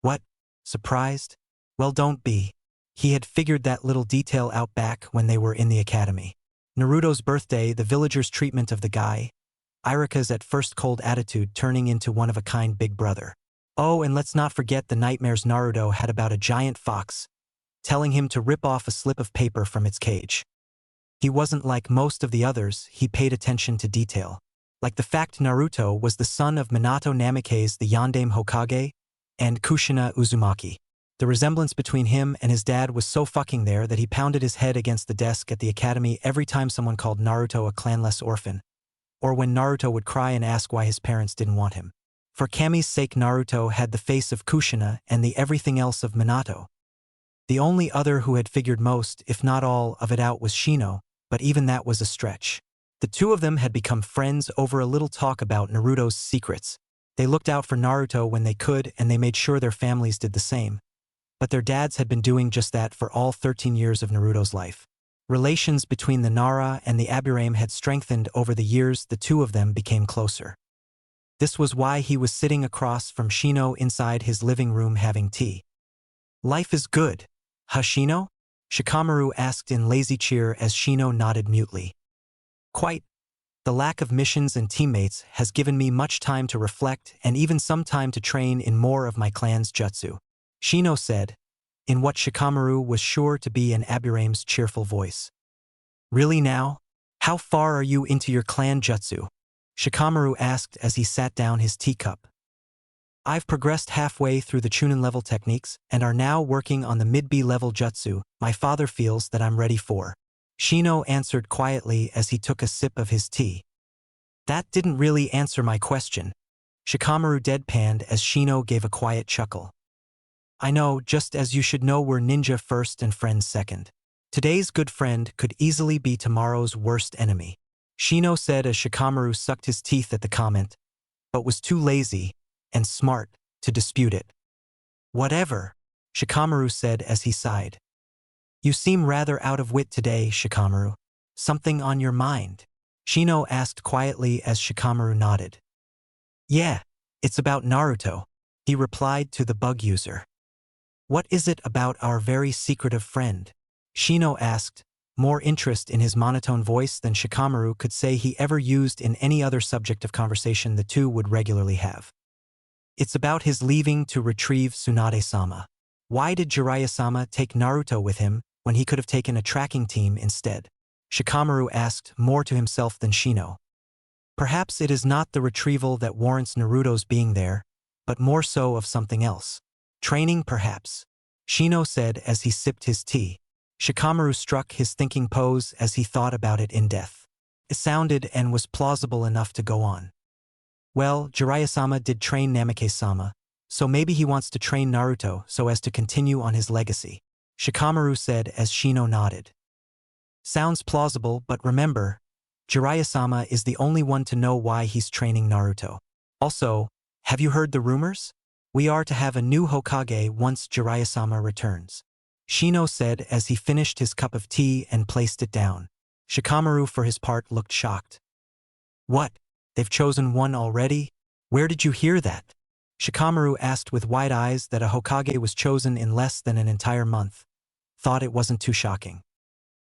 S1: What? Surprised? Well, don't be. He had figured that little detail out back when they were in the academy. Naruto's birthday, the villagers' treatment of the guy, Irika's at first cold attitude turning into one-of-a-kind big brother. Oh, and let's not forget the nightmares Naruto had about a giant fox, telling him to rip off a slip of paper from its cage. He wasn't like most of the others, he paid attention to detail. Like the fact Naruto was the son of Minato Namikaze, the Yondaime Hokage, and Kushina Uzumaki. The resemblance between him and his dad was so fucking there that he pounded his head against the desk at the academy every time someone called Naruto a clanless orphan, or when Naruto would cry and ask why his parents didn't want him. For Kami's sake, Naruto had the face of Kushina and the everything else of Minato. The only other who had figured most, if not all, of it out was Shino, but even that was a stretch. The two of them had become friends over a little talk about Naruto's secrets. They looked out for Naruto when they could, and they made sure their families did the same. But their dads had been doing just that for all 13 years of Naruto's life. Relations between the Nara and the Aburame had strengthened over the years. The two of them became closer. This was why he was sitting across from Shino inside his living room having tea. Life is good, huh, Shino? Shikamaru asked in lazy cheer as Shino nodded mutely. Quite. The lack of missions and teammates has given me much time to reflect and even some time to train in more of my clan's jutsu, Shino said, in what Shikamaru was sure to be an Aburame's cheerful voice. Really now? How far are you into your clan jutsu? Shikamaru asked as he sat down his teacup. I've progressed halfway through the Chunin level techniques and are now working on the mid-B level jutsu my father feels that I'm ready for. Shino answered quietly as he took a sip of his tea. That didn't really answer my question. Shikamaru deadpanned as Shino gave a quiet chuckle. I know, just as you should know we're ninja first and friends second. Today's good friend could easily be tomorrow's worst enemy, Shino said as Shikamaru sucked his teeth at the comment, but was too lazy and smart to dispute it. Whatever, Shikamaru said as he sighed. You seem rather out of wit today, Shikamaru. Something on your mind? Shino asked quietly as Shikamaru nodded. Yeah, it's about Naruto, he replied to the bug user. What is it about our very secretive friend? Shino asked, more interest in his monotone voice than Shikamaru could say he ever used in any other subject of conversation the two would regularly have. It's about his leaving to retrieve Tsunade-sama. Why did Jiraiya-sama take Naruto with him, when he could have taken a tracking team instead? Shikamaru asked, more to himself than Shino. Perhaps it is not the retrieval that warrants Naruto's being there, but more so of something else. Training, perhaps, Shino said as he sipped his tea. Shikamaru struck his thinking pose as he thought about it in depth. It sounded and was plausible enough to go on. Well, Jiraiya-sama did train Namikaze-sama, so maybe he wants to train Naruto so as to continue on his legacy, Shikamaru said as Shino nodded. Sounds plausible, but remember, Jiraiya-sama is the only one to know why he's training Naruto. Also, have you heard the rumors? We are to have a new Hokage once Jiraiya-sama returns, Shino said as he finished his cup of tea and placed it down. Shikamaru for his part looked shocked. What? They've chosen one already? Where did you hear that? Shikamaru asked with wide eyes that a Hokage was chosen in less than an entire month. Thought it wasn't too shocking.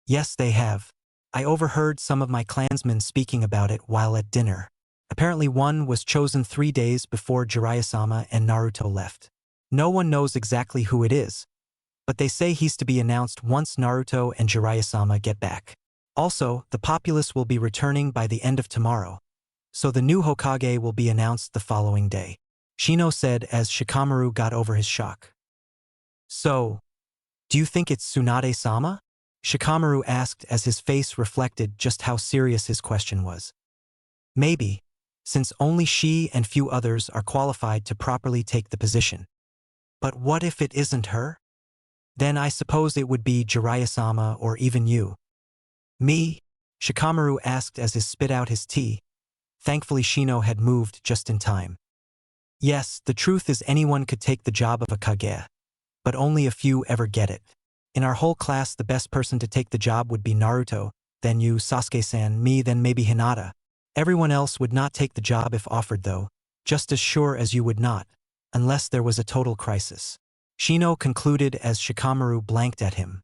S1: Yes, they have. I overheard some of my clansmen speaking about it while at dinner. Apparently one was chosen 3 days before Jiraiya-sama and Naruto left. No one knows exactly who it is, but they say he's to be announced once Naruto and Jiraiya-sama get back. Also, the populace will be returning by the end of tomorrow, so the new Hokage will be announced the following day, Shino said as Shikamaru got over his shock. So, do you think it's Tsunade-sama? Shikamaru asked as his face reflected just how serious his question was. Maybe, since only she and few others are qualified to properly take the position. But what if it isn't her? Then I suppose it would be Jiraiya-sama or even you. Me? Shikamaru asked as he spit out his tea. Thankfully Shino had moved just in time. Yes, the truth is anyone could take the job of a Kage, but only a few ever get it. In our whole class the best person to take the job would be Naruto, then you, Sasuke-san, me, then maybe Hinata. Everyone else would not take the job if offered though, just as sure as you would not, unless there was a total crisis. Shino concluded as Shikamaru blanked at him.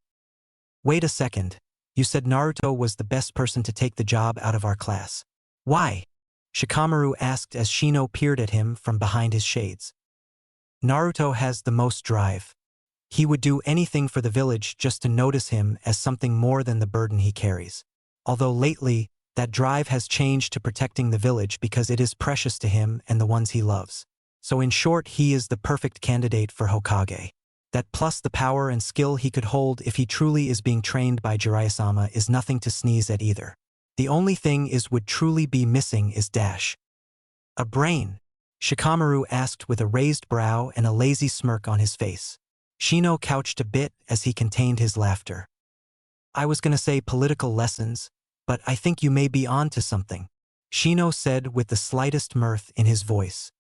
S1: Wait a second, you said Naruto was the best person to take the job out of our class. Why? Shikamaru asked as Shino peered at him from behind his shades. Naruto has the most drive. He would do anything for the village just to notice him as something more than the burden he carries. Although lately, that drive has changed to protecting the village because it is precious to him and the ones he loves. So in short, he is the perfect candidate for Hokage. That plus the power and skill he could hold if he truly is being trained by Jiraiya-sama is nothing to sneeze at either. The only thing is would truly be missing is dash. A brain? Shikamaru asked with a raised brow and a lazy smirk on his face. Shino couched a bit as he contained his laughter. I was gonna say political lessons, but I think you may be on to something, Shino said with the slightest mirth in his voice.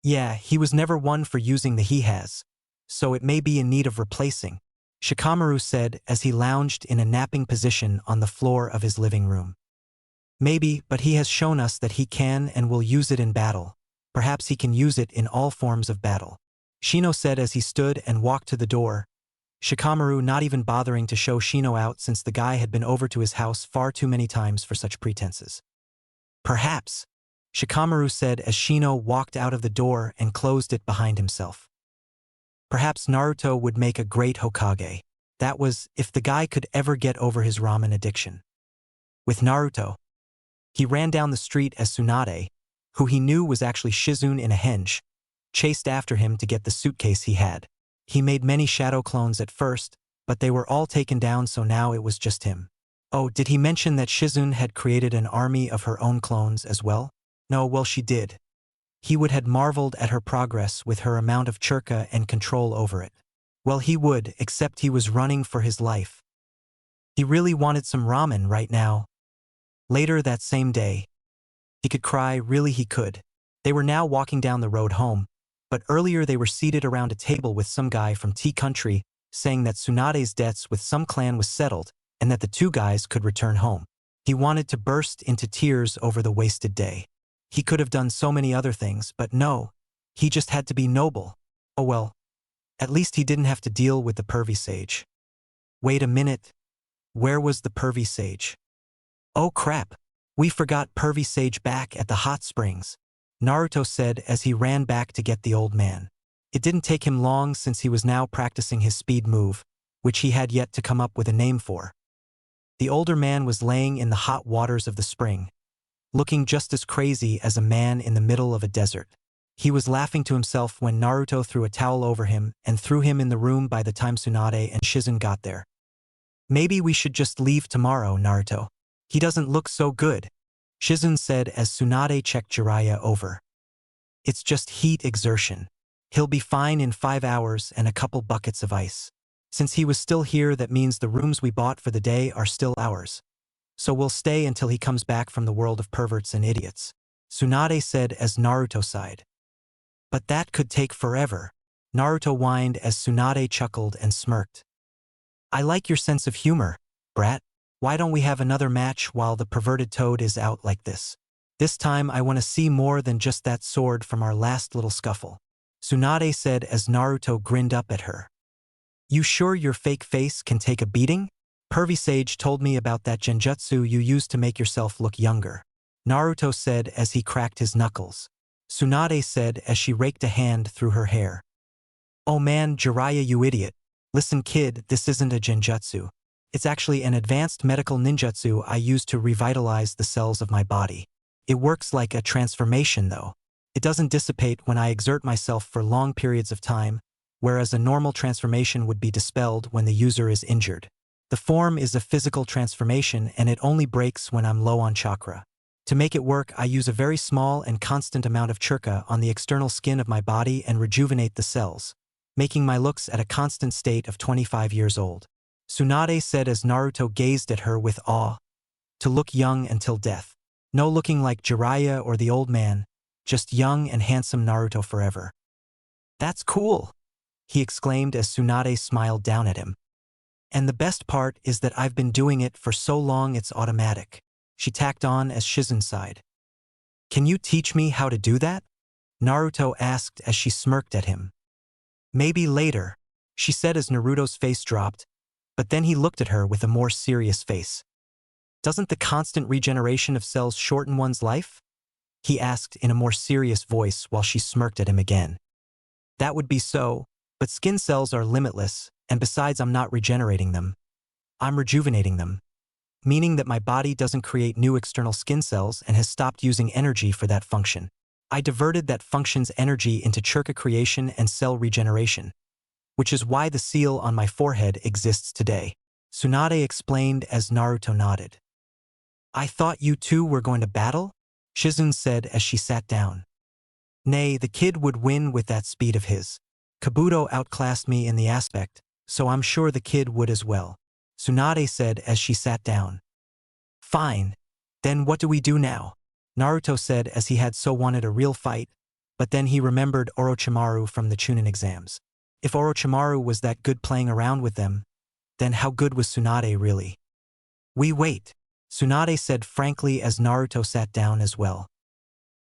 S1: Yeah, he was never one for using the he has, so it may be in need of replacing, Shikamaru said as he lounged in a napping position on the floor of his living room. Maybe, but he has shown us that he can and will use it in battle. Perhaps he can use it in all forms of battle, Shino said as he stood and walked to the door, Shikamaru not even bothering to show Shino out since the guy had been over to his house far too many times for such pretenses. Perhaps, Shikamaru said as Shino walked out of the door and closed it behind himself. Perhaps Naruto would make a great Hokage. That was, if the guy could ever get over his ramen addiction. With Naruto, he ran down the street as Tsunade, who he knew was actually Shizune in a henge, chased after him to get the suitcase he had. He made many shadow clones at first, but they were all taken down so now it was just him. Oh, did he mention that Shizune had created an army of her own clones as well? No, well she did. He would have marveled at her progress with her amount of churka and control over it. Well he would, except he was running for his life. He really wanted some ramen right now. Later that same day, he could cry, really he could. They were now walking down the road home, but earlier they were seated around a table with some guy from Tea Country saying that Tsunade's debts with some clan was settled and that the two guys could return home. He wanted to burst into tears over the wasted day. He could have done so many other things, but no, he just had to be noble. Oh well, at least he didn't have to deal with the pervy sage. Wait a minute, where was the pervy sage? Oh crap, we forgot pervy sage back at the hot springs, Naruto said as he ran back to get the old man. It didn't take him long since he was now practicing his speed move, which he had yet to come up with a name for. The older man was laying in the hot waters of the spring, looking just as crazy as a man in the middle of a desert. He was laughing to himself when Naruto threw a towel over him and threw him in the room by the time Tsunade and Hiruzen got there. "Maybe we should just leave tomorrow, Naruto. He doesn't look so good," Hiruzen said as Tsunade checked Jeriah over. "It's just heat exertion. He'll be fine in 5 hours and a couple buckets of ice. Since he was still here, that means the rooms we bought for the day are still ours. So we'll stay until he comes back from the world of perverts and idiots," Tsunade said as Naruto sighed. "But that could take forever," Naruto whined as Tsunade chuckled and smirked. "I like your sense of humor, brat. Why don't we have another match while the perverted toad is out like this? This time I want to see more than just that sword from our last little scuffle," Tsunade said as Naruto grinned up at her. "You sure your fake face can take a beating? Pervy Sage told me about that genjutsu you use to make yourself look younger," Naruto said as he cracked his knuckles. Tsunade said as she raked a hand through her hair. "Oh man, Jeriah, you idiot. Listen kid, this isn't a genjutsu. It's actually an advanced medical ninjutsu I use to revitalize the cells of my body. It works like a transformation though. It doesn't dissipate when I exert myself for long periods of time, whereas a normal transformation would be dispelled when the user is injured. The form is a physical transformation and it only breaks when I'm low on chakra. To make it work, I use a very small and constant amount of chakra on the external skin of my body and rejuvenate the cells, making my looks at a constant state of 25 years old," Tsunade said as Naruto gazed at her with awe. "To look young until death. No looking like Jeriah or the old man, just young and handsome Naruto forever." "That's cool," he exclaimed as Tsunade smiled down at him. "And the best part is that I've been doing it for so long it's automatic," she tacked on as Hiruzen sighed. "Can you teach me how to do that?" Naruto asked as she smirked at him. "Maybe later," she said as Naruto's face dropped, but then he looked at her with a more serious face. "Doesn't the constant regeneration of cells shorten one's life?" he asked in a more serious voice while she smirked at him again. "That would be so, but skin cells are limitless, and besides I'm not regenerating them. I'm rejuvenating them, meaning that my body doesn't create new external skin cells and has stopped using energy for that function. I diverted that function's energy into chakra creation and cell regeneration, which is why the seal on my forehead exists today," Tsunade explained as Naruto nodded. "I thought you two were going to battle?" Hiruzen said as she sat down. "Nay, the kid would win with that speed of his. Kabuto outclassed me in the aspect, so I'm sure the kid would as well," Tsunade said as she sat down. "Fine. Then what do we do now?" Naruto said as he had so wanted a real fight, but then he remembered Orochimaru from the Chunin exams. If Orochimaru was that good playing around with them, then how good was Tsunade really? "We wait," Tsunade said frankly as Naruto sat down as well.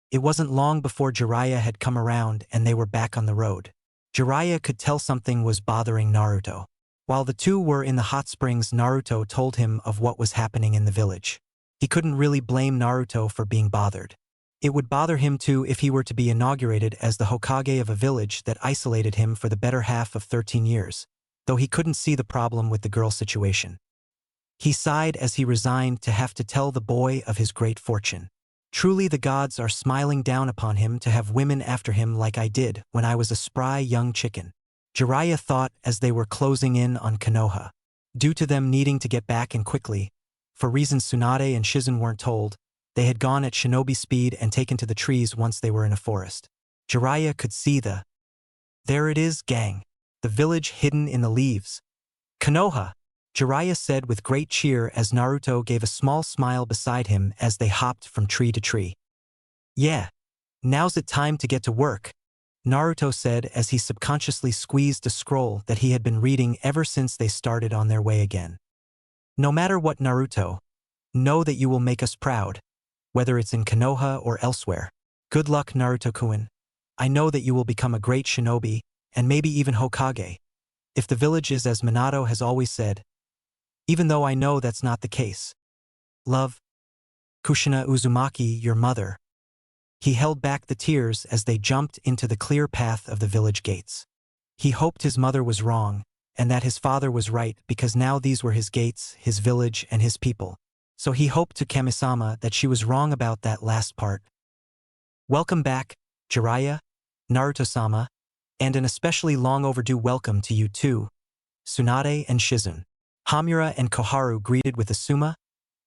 S1: It wasn't long before Jeriah had come around and they were back on the road. Jeriah could tell something was bothering Naruto. While the two were in the hot springs, Naruto told him of what was happening in the village. He couldn't really blame Naruto for being bothered. It would bother him too if he were to be inaugurated as the Hokage of a village that isolated him for the better half of 13 years, though he couldn't see the problem with the girl situation. He sighed as he resigned to have to tell the boy of his great fortune. "Truly the gods are smiling down upon him to have women after him like I did when I was a spry young chicken," Jeriah thought as they were closing in on Konoha. Due to them needing to get back in quickly, for reasons Tsunade and Hiruzen weren't told, they had gone at shinobi speed and taken to the trees once they were in a forest. Jeriah could see "There it is, gang. The village hidden in the leaves. Konoha," Jeriah said with great cheer as Naruto gave a small smile beside him as they hopped from tree to tree. "Yeah. Now's it time to get to work," Naruto said as he subconsciously squeezed a scroll that he had been reading ever since they started on their way again. "No matter what, Naruto, know that you will make us proud, whether it's in Konoha or elsewhere. Good luck, Naruto-kun. I know that you will become a great shinobi, and maybe even Hokage, if the village is as Minato has always said, even though I know that's not the case. Love, Kushina Uzumaki, your mother." He held back the tears as they jumped into the clear path of the village gates. He hoped his mother was wrong, and that his father was right because now these were his gates, his village, and his people. So he hoped to Kamisama that she was wrong about that last part. Welcome back, Jeriah, Naruto-sama, and an especially long overdue welcome to you too, Tsunade and Shizun. Hamura and Koharu greeted with Asuma,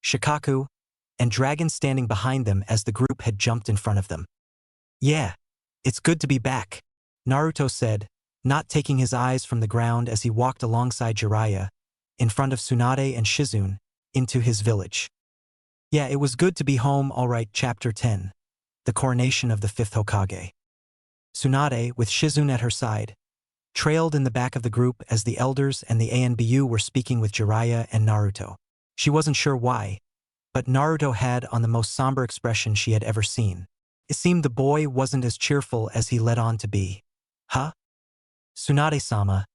S1: Shikaku, and Dragon standing behind them as the group had jumped in front of them. Yeah, it's good to be back, Naruto said, not taking his eyes from the ground as he walked alongside Jeriah, in front of Tsunade and Shizun, into his village. Yeah, it was good to be home, alright. Chapter 10. The Coronation of the 5th Hokage. Tsunade, with Shizun at her side, trailed in the back of the group as the elders and the ANBU were speaking with Jeriah and Naruto. She wasn't sure why, but Naruto had on the most somber expression she had ever seen. It seemed the boy wasn't as cheerful as he led on to be. Huh? Tsunade-sama,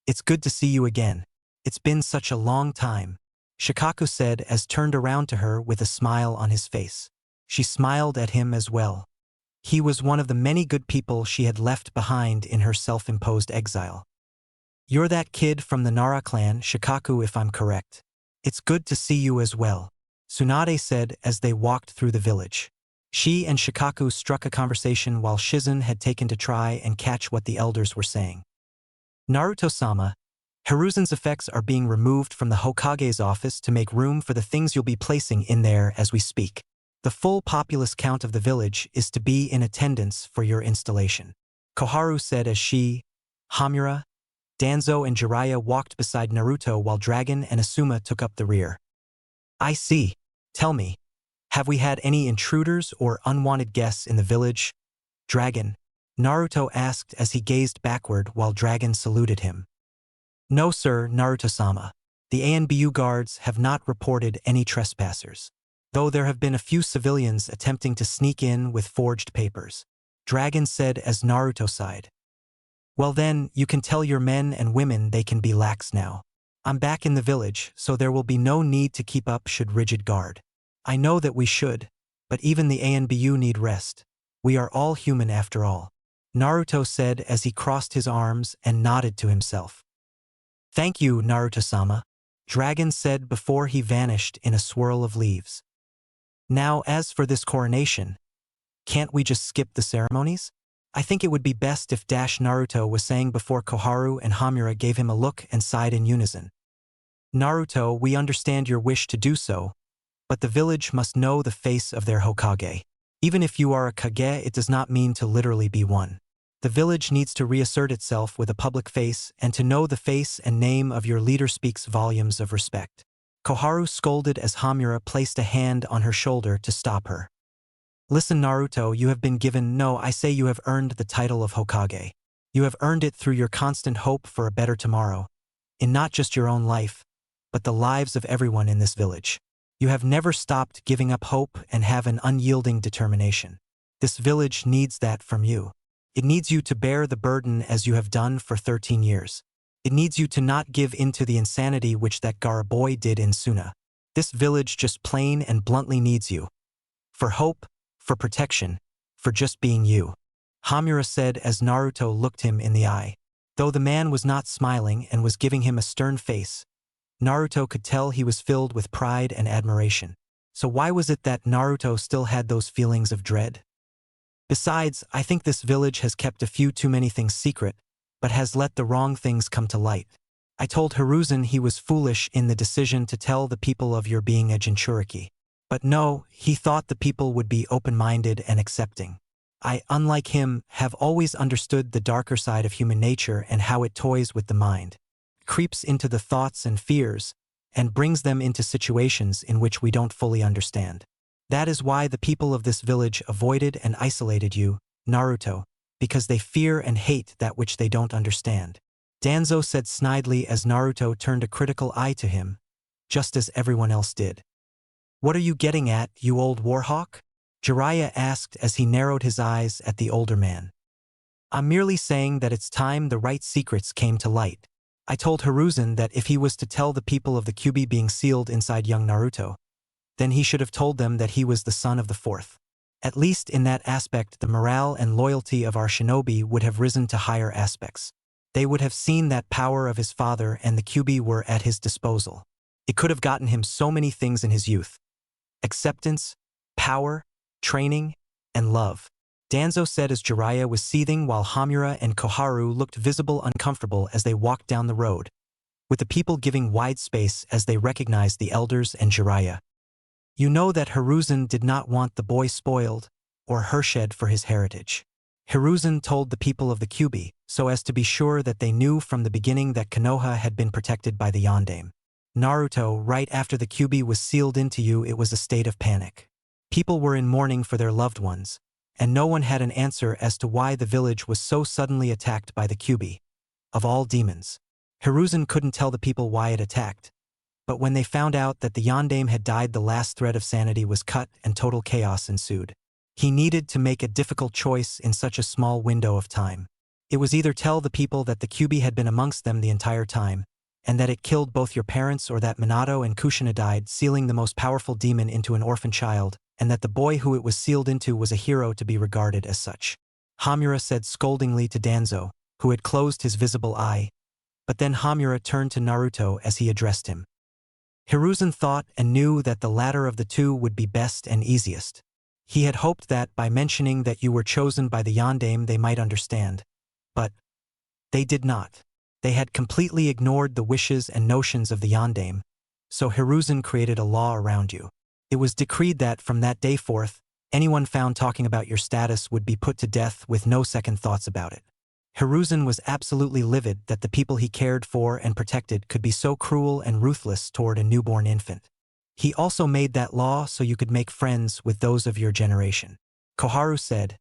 S1: it's good to see you again. It's been such a long time, Shikaku said as turned around to her with a smile on his face. She smiled at him as well. He was one of the many good people she had left behind in her self-imposed exile. You're that kid from the Nara clan, Shikaku, if I'm correct. It's good to see you as well, Tsunade said as they walked through the village. She and Shikaku struck a conversation while Shizun had taken to try and catch what the elders were saying. Naruto-sama, Hiruzen's effects are being removed from the Hokage's office to make room for the things you'll be placing in there as we speak. The full populace count of the village is to be in attendance for your installation, Koharu said as she, Hamura, Danzo and Jeriah walked beside Naruto while Dragon and Asuma took up the rear. I see. Tell me, have we had any intruders or unwanted guests in the village? Dragon, Naruto asked as he gazed backward while Dragon saluted him. No sir, Naruto-sama. The ANBU guards have not reported any trespassers, though there have been a few civilians attempting to sneak in with forged papers, Dragon said as Naruto sighed. Well then, you can tell your men and women they can be lax now. I'm back in the village, so there will be no need to keep up rigid guard. I know that we should, but even the ANBU need rest. We are all human after all, Naruto said as he crossed his arms and nodded to himself. Thank you, Naruto-sama, Dragon said before he vanished in a swirl of leaves. Now, as for this coronation, can't we just skip the ceremonies? I think it would be best if Naruto was saying before Koharu and Hamura gave him a look and sighed in unison. Naruto, we understand your wish to do so, but the village must know the face of their Hokage. Even if you are a Kage, it does not mean to literally be one. The village needs to reassert itself with a public face, and to know the face and name of your leader speaks volumes of respect. Koharu scolded as Hamura placed a hand on her shoulder to stop her. Listen, Naruto, you have been given, no, I say you have earned the title of Hokage. You have earned it through your constant hope for a better tomorrow, in not just your own life, but the lives of everyone in this village. You have never stopped giving up hope and have an unyielding determination. This village needs that from you. It needs you to bear the burden as you have done for 13 years. It needs you to not give in to the insanity which that Gara boy did in Suna. This village just plain and bluntly needs you. For hope, for protection, for just being you, Hamura said as Naruto looked him in the eye. Though the man was not smiling and was giving him a stern face, Naruto could tell he was filled with pride and admiration. So why was it that Naruto still had those feelings of dread? Besides, I think this village has kept a few too many things secret, but has let the wrong things come to light. I told Hiruzen he was foolish in the decision to tell the people of your being a Jinchuriki. But no, he thought the people would be open-minded and accepting. I, unlike him, have always understood the darker side of human nature and how it toys with the mind, creeps into the thoughts and fears, and brings them into situations in which we don't fully understand. That is why the people of this village avoided and isolated you, Naruto, because they fear and hate that which they don't understand. Danzo said snidely as Naruto turned a critical eye to him, just as everyone else did. What are you getting at, you old warhawk? Jeriah asked as he narrowed his eyes at the older man. I'm merely saying that it's time the right secrets came to light. I told Hiruzen that if he was to tell the people of the Kyuubi being sealed inside young Naruto, then he should have told them that he was the son of the fourth. At least in that aspect the morale and loyalty of our shinobi would have risen to higher aspects. They would have seen that power of his father and the Kyuubi were at his disposal. It could have gotten him so many things in his youth. Acceptance, power, training, and love. Danzo said as Jeriah was seething while Hamura and Koharu looked visible uncomfortable as they walked down the road, with the people giving wide space as they recognized the elders and Jeriah. You know that Hiruzen did not want the boy spoiled or Hershad for his heritage. Hiruzen told the people of the Kyuubi so as to be sure that they knew from the beginning that Konoha had been protected by the Yondaime. Naruto, right after the Kyuubi was sealed into you, it was a state of panic. People were in mourning for their loved ones, and no one had an answer as to why the village was so suddenly attacked by the Kyuubi. Of all demons, Hiruzen couldn't tell the people why it attacked, but when they found out that the Yondaime had died, the last thread of sanity was cut and total chaos ensued. He needed to make a difficult choice in such a small window of time. It was either tell the people that the Kyuubi had been amongst them the entire time, and that it killed both your parents, or that Minato and Kushina died, sealing the most powerful demon into an orphan child, and that the boy who it was sealed into was a hero to be regarded as such. Hamura said scoldingly to Danzo, who had closed his visible eye, but then Hamura turned to Naruto as he addressed him. Hiruzen thought and knew that the latter of the two would be best and easiest. He had hoped that by mentioning that you were chosen by the Yondaime they might understand. But they did not. They had completely ignored the wishes and notions of the Yondaime, so Hiruzen created a law around you. It was decreed that from that day forth, anyone found talking about your status would be put to death with no second thoughts about it. Hiruzen was absolutely livid that the people he cared for and protected could be so cruel and ruthless toward a newborn infant. He also made that law so you could make friends with those of your generation. Koharu said,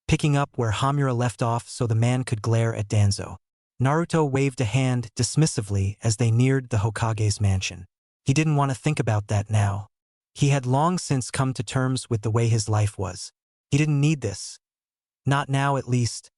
S1: picking up where Hamura left off so the man could glare at Danzo. Naruto waved a hand dismissively as they neared the Hokage's mansion. He didn't want to think about that now. He had long since come to terms with the way his life was. He didn't need this. Not now, at least.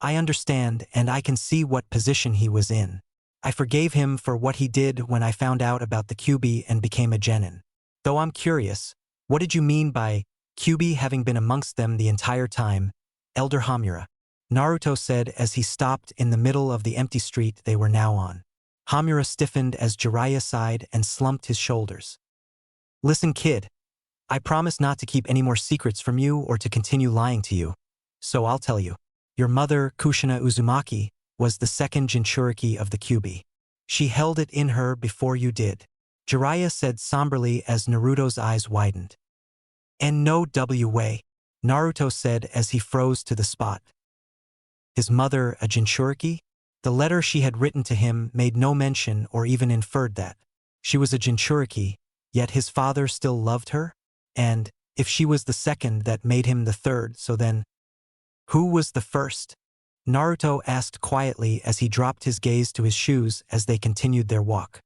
S1: I understand, and I can see what position he was in. I forgave him for what he did when I found out about the Kyuubi and became a genin. Though I'm curious, what did you mean by Kyuubi having been amongst them the entire time, Elder Hamura? Naruto said as he stopped in the middle of the empty street they were now on. Hamura stiffened as Jeriah sighed and slumped his shoulders. Listen, kid. I promise not to keep any more secrets from you or to continue lying to you. So I'll tell you. Your mother, Kushina Uzumaki, was the second Jinchuriki of the Kyuubi. She held it in her before you did. Jeriah said somberly as Naruto's eyes widened. And no way, Naruto said as he froze to the spot. His mother a Jinchuriki? The letter she had written to him made no mention or even inferred that. She was a Jinchuriki, yet his father still loved her? And, if she was the second, that made him the third, so then, who was the first? Naruto asked quietly as he dropped his gaze to his shoes as they continued their walk.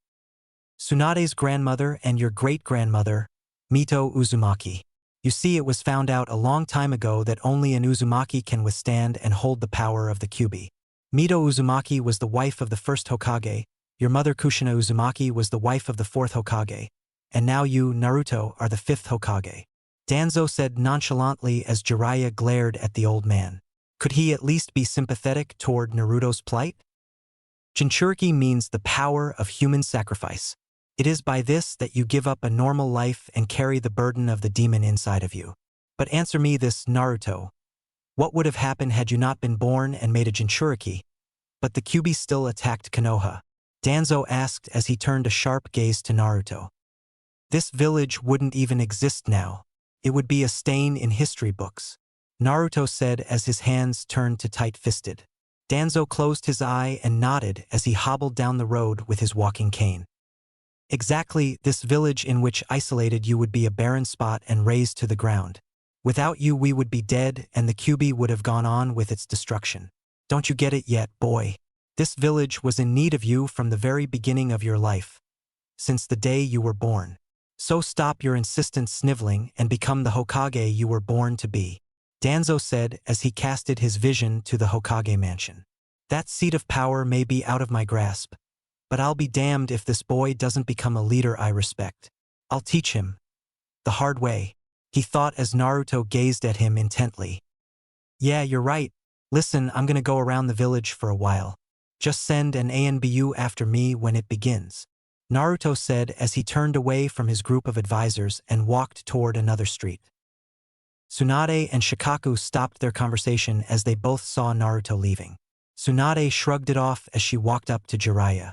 S1: Tsunade's grandmother and your great-grandmother, Mito Uzumaki. You see, it was found out a long time ago that only an Uzumaki can withstand and hold the power of the Kyuubi. Mito Uzumaki was the wife of the first Hokage, your mother Kushina Uzumaki was the wife of the fourth Hokage, and now you, Naruto, are the fifth Hokage. Danzo said nonchalantly as Jeriah glared at the old man. Could he at least be sympathetic toward Naruto's plight? Jinchuriki means the power of human sacrifice. It is by this that you give up a normal life and carry the burden of the demon inside of you. But answer me this, Naruto. What would have happened had you not been born and made a Jinchuriki, but the Kyuubi still attacked Konoha? Danzo asked as he turned a sharp gaze to Naruto. This village wouldn't even exist now. It would be a stain in history books. Naruto said as his hands turned to tight-fisted. Danzo closed his eye and nodded as he hobbled down the road with his walking cane. Exactly, this village in which isolated you would be a barren spot and razed to the ground. Without you we would be dead and the Kyuubi would have gone on with its destruction. Don't you get it yet, boy? This village was in need of you from the very beginning of your life. Since the day you were born. So stop your insistent sniveling and become the Hokage you were born to be. Danzo said as he casted his vision to the Hokage mansion. That seat of power may be out of my grasp, but I'll be damned if this boy doesn't become a leader I respect. I'll teach him. The hard way, he thought as Naruto gazed at him intently. Yeah, you're right. Listen, I'm gonna go around the village for a while. Just send an ANBU after me when it begins, Naruto said as he turned away from his group of advisors and walked toward another street. Tsunade and Shikaku stopped their conversation as they both saw Naruto leaving. Tsunade shrugged it off as she walked up to Jeriah.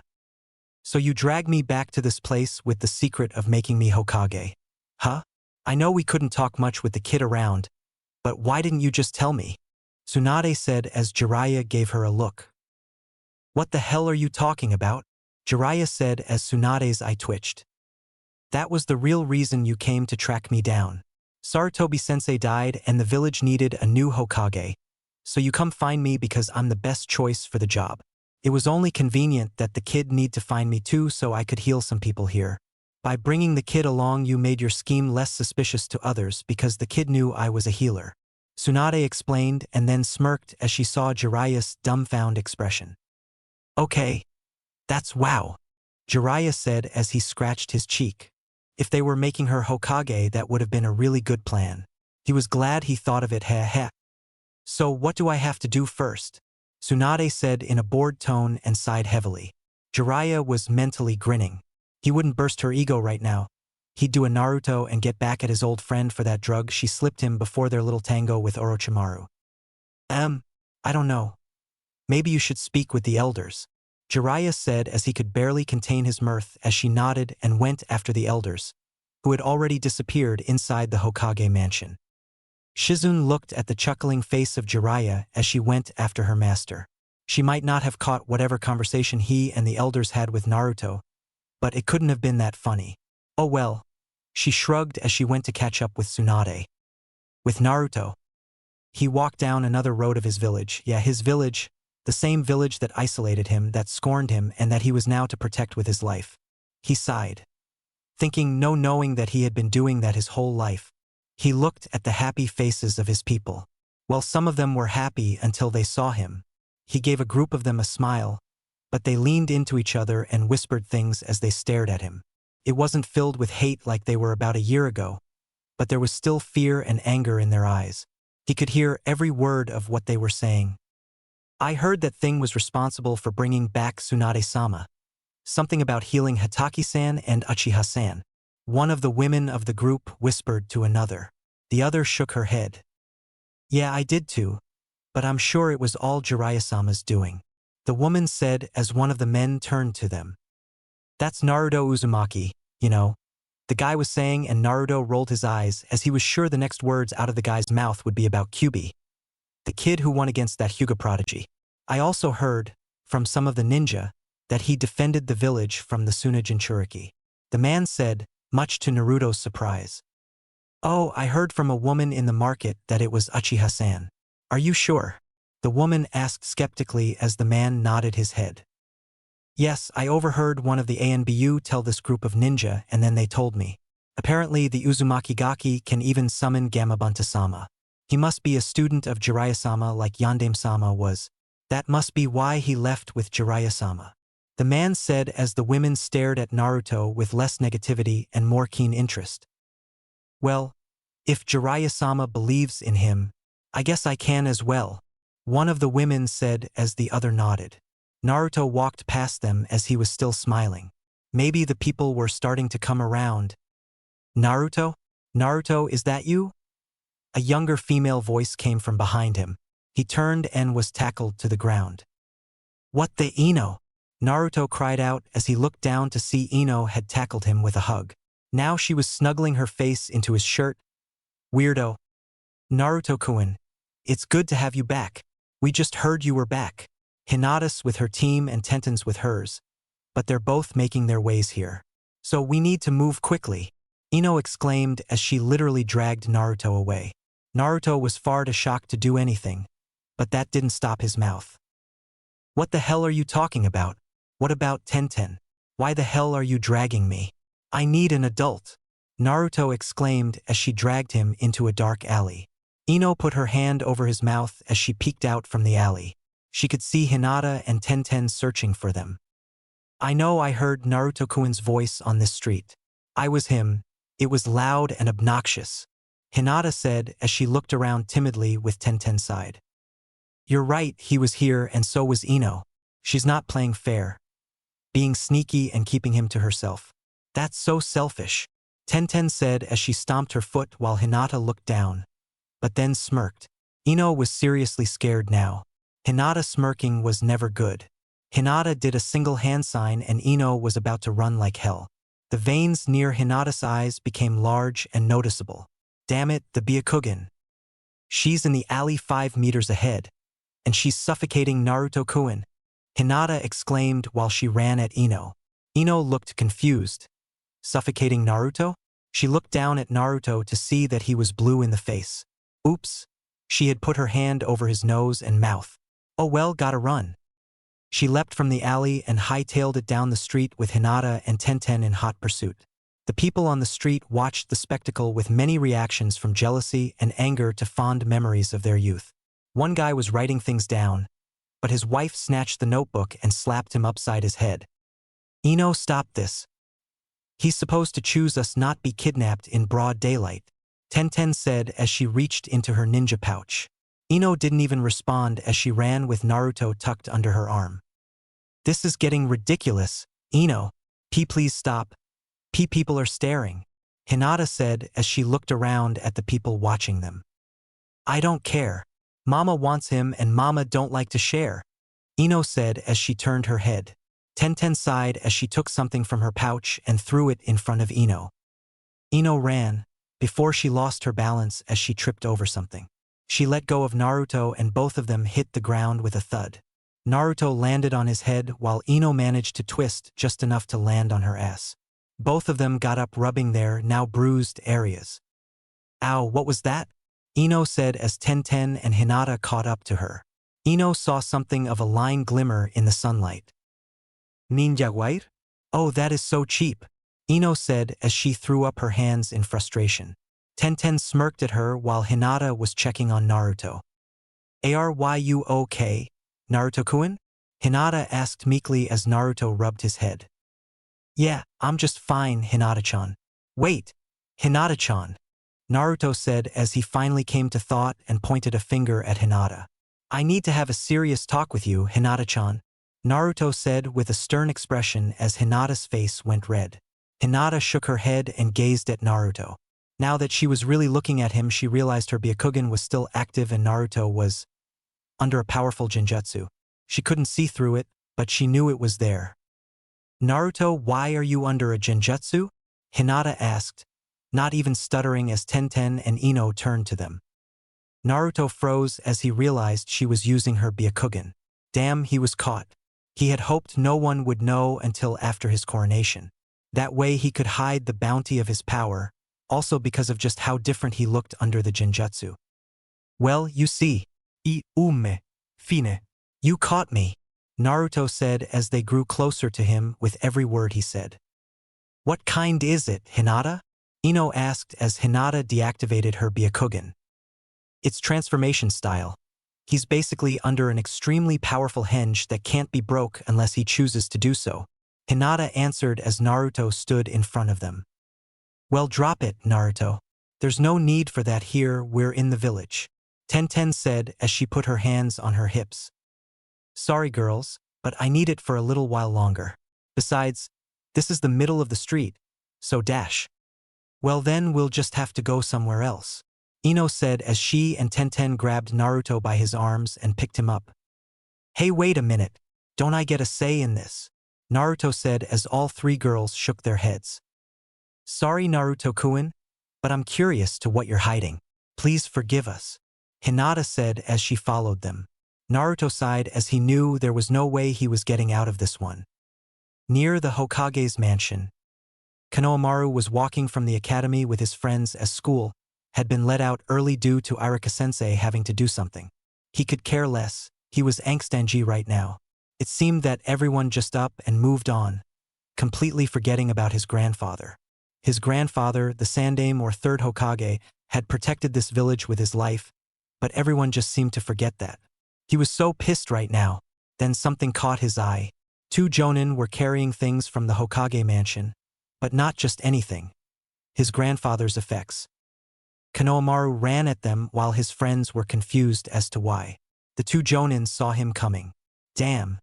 S1: So you dragged me back to this place with the secret of making me Hokage. Huh? I know we couldn't talk much with the kid around, but why didn't you just tell me? Tsunade said as Jeriah gave her a look. What the hell are you talking about? Jeriah said as Tsunade's eye twitched. That was the real reason you came to track me down. Sarutobi-sensei died and the village needed a new Hokage, so you come find me because I'm the best choice for the job. It was only convenient that the kid need to find me too so I could heal some people here. By bringing the kid along you made your scheme less suspicious to others because the kid knew I was a healer. Tsunade explained and then smirked as she saw Jeriah's dumbfounded expression. Okay. That's wow, Jeriah said as he scratched his cheek. If they were making her Hokage, that would have been a really good plan. He was glad he thought of it. Heh. So what do I have to do first? Tsunade said in a bored tone and sighed heavily. Jeriah was mentally grinning. He wouldn't burst her ego right now. He'd do a Naruto and get back at his old friend for that drug she slipped him before their little tango with Orochimaru. I don't know. Maybe you should speak with the elders, Jeriah said as he could barely contain his mirth as she nodded and went after the elders, who had already disappeared inside the Hokage mansion. Shizune looked at the chuckling face of Jeriah as she went after her master. She might not have caught whatever conversation he and the elders had with Naruto, but it couldn't have been that funny. Oh well, she shrugged as she went to catch up with Tsunade. With Naruto. He walked down another road of his village, his village, the same village that isolated him, that scorned him, and that he was now to protect with his life. He sighed, knowing that he had been doing that his whole life. He looked at the happy faces of his people. Well, some of them were happy until they saw him. He gave a group of them a smile, but they leaned into each other and whispered things as they stared at him. It wasn't filled with hate like they were about a year ago, but there was still fear and anger in their eyes. He could hear every word of what they were saying. I heard that thing was responsible for bringing back Tsunade-sama. Something about healing Hataki-san and Uchiha-san. One of the women of the group whispered to another. The other shook her head. Yeah, I did too, but I'm sure it was all Jiraiya-sama's doing, the woman said as one of the men turned to them. That's Naruto Uzumaki, the guy was saying, and Naruto rolled his eyes as he was sure the next words out of the guy's mouth would be about Kyubi, the kid who won against that Hyuga prodigy. I also heard, from some of the ninja, that he defended the village from the Tsunade Jinchuriki. The man said, much to Naruto's surprise. Oh, I heard from a woman in the market that it was Uchiha-san. Are you sure? The woman asked skeptically as the man nodded his head. Yes, I overheard one of the ANBU tell this group of ninja and then they told me. Apparently the Uzumaki Gaki can even summon Gamabunta-sama. He must be a student of Jiraiya-sama like Yandame-sama was. That must be why he left with Jiraiya-sama, the man said as the women stared at Naruto with less negativity and more keen interest. Well, if Jiraiya-sama believes in him, I guess I can as well, one of the women said as the other nodded. Naruto walked past them as he was still smiling. Maybe the people were starting to come around. Naruto? Naruto, is that you? A younger female voice came from behind him. He turned and was tackled to the ground. What the Ino? Naruto cried out as he looked down to see Ino had tackled him with a hug. Now she was snuggling her face into his shirt. Weirdo. Naruto-kun, it's good to have you back. We just heard you were back. Hinata's with her team and Tenten's with hers, but they're both making their ways here. So we need to move quickly, Ino exclaimed as she literally dragged Naruto away. Naruto was far too shocked to do anything, but that didn't stop his mouth. What the hell are you talking about? What about Tenten? Why the hell are you dragging me? I need an adult, Naruto exclaimed as she dragged him into a dark alley. Ino put her hand over his mouth as she peeked out from the alley. She could see Hinata and Tenten searching for them. I know, I heard Naruto-kun's voice on this street. I was him. It was loud and obnoxious, Hinata said as she looked around timidly with Tenten's side. You're right, he was here and so was Ino. She's not playing fair, being sneaky and keeping him to herself. That's so selfish, Tenten said as she stomped her foot while Hinata looked down, but then smirked. Ino was seriously scared now. Hinata smirking was never good. Hinata did a single hand sign and Ino was about to run like hell. The veins near Hinata's eyes became large and noticeable. Damn it, the Byakugan. She's in the alley 5 meters ahead, and she's suffocating Naruto-kun, Hinata exclaimed while she ran at Ino. Ino looked confused. Suffocating Naruto? She looked down at Naruto to see that he was blue in the face. Oops. She had put her hand over his nose and mouth. Oh well, gotta run. She leapt from the alley and hightailed it down the street with Hinata and Tenten in hot pursuit. The people on the street watched the spectacle with many reactions from jealousy and anger to fond memories of their youth. One guy was writing things down, but his wife snatched the notebook and slapped him upside his head. Ino, stop this. He's supposed to choose us, not be kidnapped in broad daylight, Tenten said as she reached into her ninja pouch. Ino didn't even respond as she ran with Naruto tucked under her arm. This is getting ridiculous, Ino. Please stop. People are staring, Hinata said as she looked around at the people watching them. I don't care. Mama wants him and Mama don't like to share, Ino said as she turned her head. Tenten sighed as she took something from her pouch and threw it in front of Ino. Ino ran, before she lost her balance as she tripped over something. She let go of Naruto and both of them hit the ground with a thud. Naruto landed on his head while Ino managed to twist just enough to land on her ass. Both of them got up rubbing their now bruised areas. Ow, what was that? Ino said as Tenten and Hinata caught up to her. Ino saw something of a line glimmer in the sunlight. Ninja wire? Oh, that is so cheap, Ino said as she threw up her hands in frustration. Tenten smirked at her while Hinata was checking on Naruto. Are you okay, Naruto-kun? Hinata asked meekly as Naruto rubbed his head. Yeah, I'm just fine, Hinata-chan. Wait, Hinata-chan, Naruto said as he finally came to thought and pointed a finger at Hinata. I need to have a serious talk with you, Hinata-chan, Naruto said with a stern expression as Hinata's face went red. Hinata shook her head and gazed at Naruto. Now that she was really looking at him, she realized her Byakugan was still active and Naruto was under a powerful genjutsu. She couldn't see through it, but she knew it was there. Naruto, why are you under a genjutsu? Hinata asked, not even stuttering as Tenten and Ino turned to them. Naruto froze as he realized she was using her Byakugan. Damn, he was caught. He had hoped no one would know until after his coronation. That way he could hide the bounty of his power, also because of just how different he looked under the genjutsu. Well, you see. Fine. You caught me, Naruto said as they grew closer to him with every word he said. What kind is it, Hinata? Ino asked as Hinata deactivated her Byakugan. It's transformation style. He's basically under an extremely powerful henge that can't be broke unless he chooses to do so, Hinata answered as Naruto stood in front of them. Well, drop it, Naruto. There's no need for that here, we're in the village, Tenten said as she put her hands on her hips. Sorry girls, but I need it for a little while longer. Besides, this is the middle of the street, so dash. Well then we'll just have to go somewhere else, Ino said as she and Tenten grabbed Naruto by his arms and picked him up. Hey, wait a minute, don't I get a say in this? Naruto said as all three girls shook their heads. Sorry, Naruto-kun, but I'm curious to what you're hiding. Please forgive us, Hinata said as she followed them. Naruto sighed as he knew there was no way he was getting out of this one. Near the Hokage's mansion, Konohamaru was walking from the academy with his friends as school had been let out early due to Irika-sensei having to do something. He could care less, he was angstangy right now. It seemed that everyone just up and moved on, completely forgetting about his grandfather. His grandfather, the Sandaime or third Hokage, had protected this village with his life, but everyone just seemed to forget that. He was so pissed right now. Then something caught his eye. 2 jonin were carrying things from the Hokage mansion, but not just anything. His grandfather's effects. Konohamaru ran at them while his friends were confused as to why. The 2 jonin saw him coming. Damn,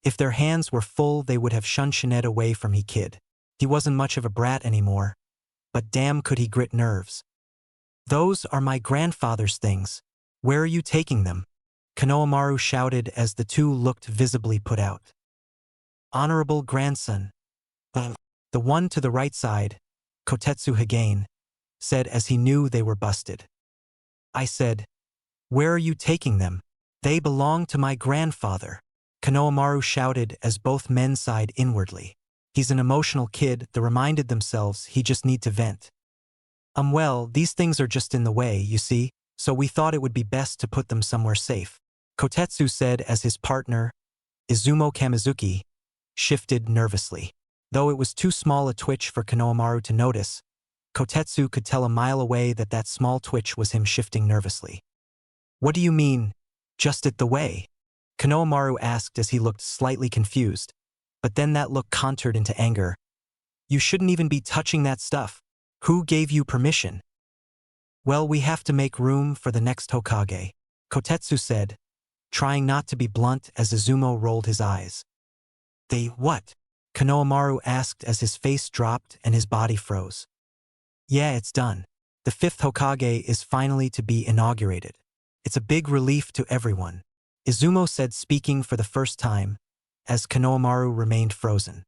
S1: If their hands were full, they would have shunned Tsunade away from he kid. He wasn't much of a brat anymore, but damn could he grit nerves. Those are my grandfather's things. Where are you taking them? Konohamaru shouted as the two looked visibly put out. Honorable grandson. The one to the right side, Kotetsu Hagane, said as he knew they were busted. I said, where are you taking them? They belong to my grandfather. Konohamaru shouted as both men sighed inwardly. He's an emotional kid, they reminded themselves he just need to vent. Well, these things are just in the way, you see, so we thought it would be best to put them somewhere safe. Kotetsu said as his partner, Izumo Kamizuki, shifted nervously. Though it was too small a twitch for Konohamaru to notice, Kotetsu could tell a mile away that that small twitch was him shifting nervously. What do you mean, just it the way? Konohamaru asked as he looked slightly confused, but then that look contoured into anger. You shouldn't even be touching that stuff. Who gave you permission? Well, we have to make room for the next Hokage, Kotetsu said, trying not to be blunt as Izumo rolled his eyes. They what? Konohamaru asked as his face dropped and his body froze. Yeah, it's done. The fifth Hokage is finally to be inaugurated. It's a big relief to everyone, Izumo said, speaking for the first time, as Konohamaru remained frozen.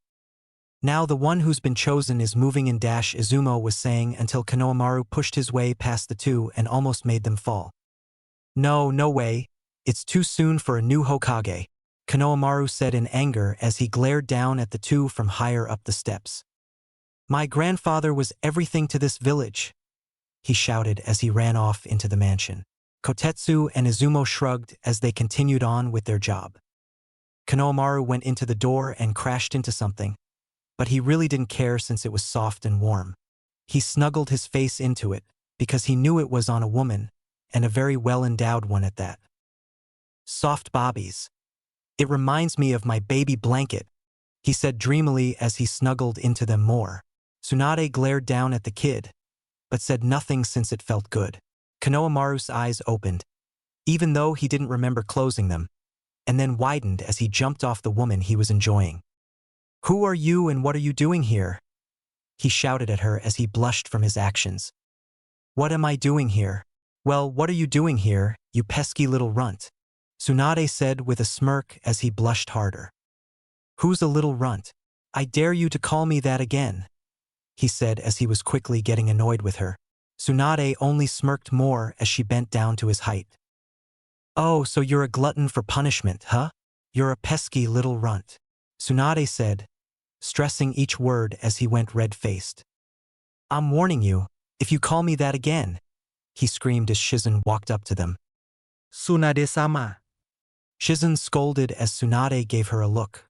S1: Now the one who's been chosen is moving in, Izumo was saying until Konohamaru pushed his way past the two and almost made them fall. No way, it's too soon for a new Hokage, Konohamaru said in anger as he glared down at the two from higher up the steps. My grandfather was everything to this village, he shouted as he ran off into the mansion. Kotetsu and Izumo shrugged as they continued on with their job. Konohamaru went into the door and crashed into something, but he really didn't care since it was soft and warm. He snuggled his face into it because he knew it was on a woman, and a very well-endowed one at that. Soft bobbies. It reminds me of my baby blanket, he said dreamily as he snuggled into them more. Tsunade glared down at the kid, but said nothing since it felt good. Konohamaru's eyes opened, even though he didn't remember closing them, and then widened as he jumped off the woman he was enjoying. Who are you and what are you doing here? He shouted at her as he blushed from his actions. What am I doing here? Well, what are you doing here, you pesky little runt? Tsunade said with a smirk as he blushed harder. Who's a little runt? I dare you to call me that again, he said as he was quickly getting annoyed with her. Tsunade only smirked more as she bent down to his height. Oh, so you're a glutton for punishment, huh? You're a pesky little runt, Tsunade said, stressing each word as he went red-faced. I'm warning you, if you call me that again, he screamed as Shizen walked up to them.
S2: Tsunade-sama.
S1: Shizen scolded as Tsunade gave her a look.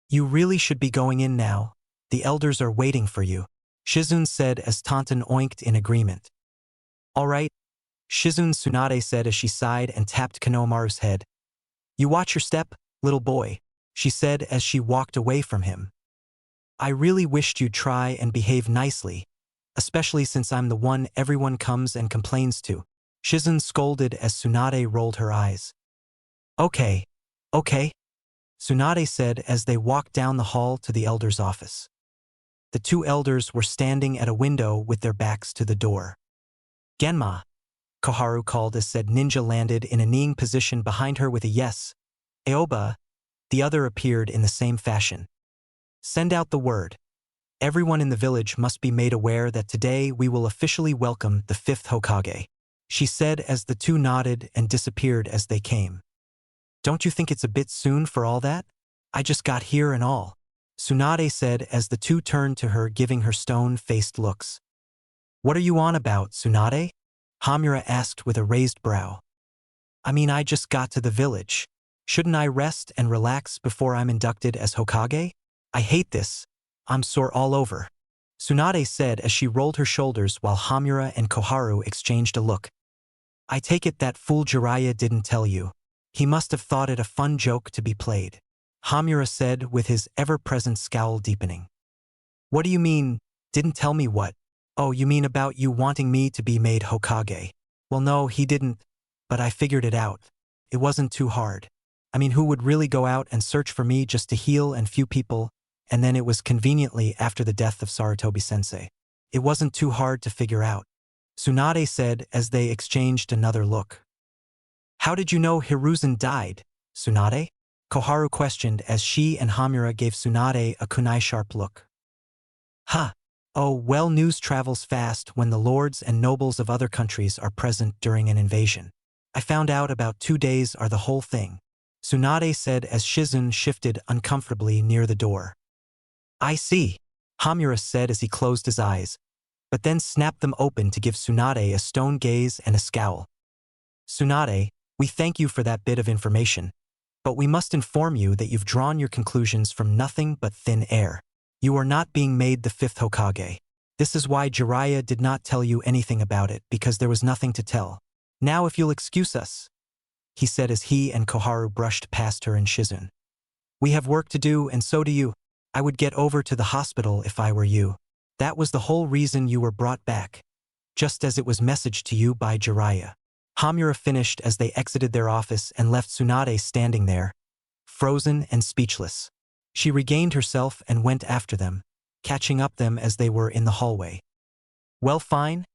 S1: You really should be going in now. The elders are waiting for you, Shizen said as Taunton oinked in agreement. All right, Shizen, Tsunade said as she sighed and tapped Konohamaru's head. You watch your step, little boy, she said as she walked away from him. I really wished you'd try and behave nicely, especially since I'm the one everyone comes and complains to, Shizen scolded as Tsunade rolled her eyes. Okay, Tsunade said as they walked down the hall to the elder's office. The two elders were standing at a window with their backs to the door. Genma, Koharu called as said ninja landed in a kneeling position behind her with a yes. Aoba, the other appeared in the same fashion. Send out the word. Everyone in the village must be made aware that today we will officially welcome the fifth Hokage, she said as the two nodded and disappeared as they came. Don't you think it's a bit soon for all that? I just got here and all, Tsunade said as the two turned to her giving her stone-faced looks. What are you on about, Tsunade? Hamura asked with a raised brow. I mean, I just got to the village. Shouldn't I rest and relax before I'm inducted as Hokage? I hate this. I'm sore all over, Tsunade said as she rolled her shoulders while Hamura and Koharu exchanged a look. I take it that fool Jeriah didn't tell you. He must have thought it a fun joke to be played, Hamura said with his ever-present scowl deepening. What do you mean, didn't tell me what? Oh, you mean about you wanting me to be made Hokage? Well, no, he didn't, but I figured it out. It wasn't too hard. I mean, who would really go out and search for me just to heal and few people, and then it was conveniently after the death of Sarutobi-sensei. It wasn't too hard to figure out. Tsunade said as they exchanged another look. How did you know Hiruzen died, Tsunade? Koharu questioned as she and Hamura gave Tsunade a kunai-sharp look. Huh. Oh, well, news travels fast when the lords and nobles of other countries are present during an invasion. I found out about 2 days are the whole thing, Tsunade said as Shizun shifted uncomfortably near the door. I see, Hamura said as he closed his eyes, but then snapped them open to give Tsunade a stone gaze and a scowl. Tsunade, we thank you for that bit of information, but we must inform you that you've drawn your conclusions from nothing but thin air. You are not being made the 5th Hokage. This is why Jeriah did not tell you anything about it, because there was nothing to tell. Now if you'll excuse us, he said as he and Koharu brushed past her and Shizun. We have work to do, and so do you. I would get over to the hospital if I were you. That was the whole reason you were brought back, just as it was messaged to you by Jeriah. Hamura finished as they exited their office and left Tsunade standing there, frozen and speechless. She regained herself and went after them, catching up them as they were in the hallway. Well, fine.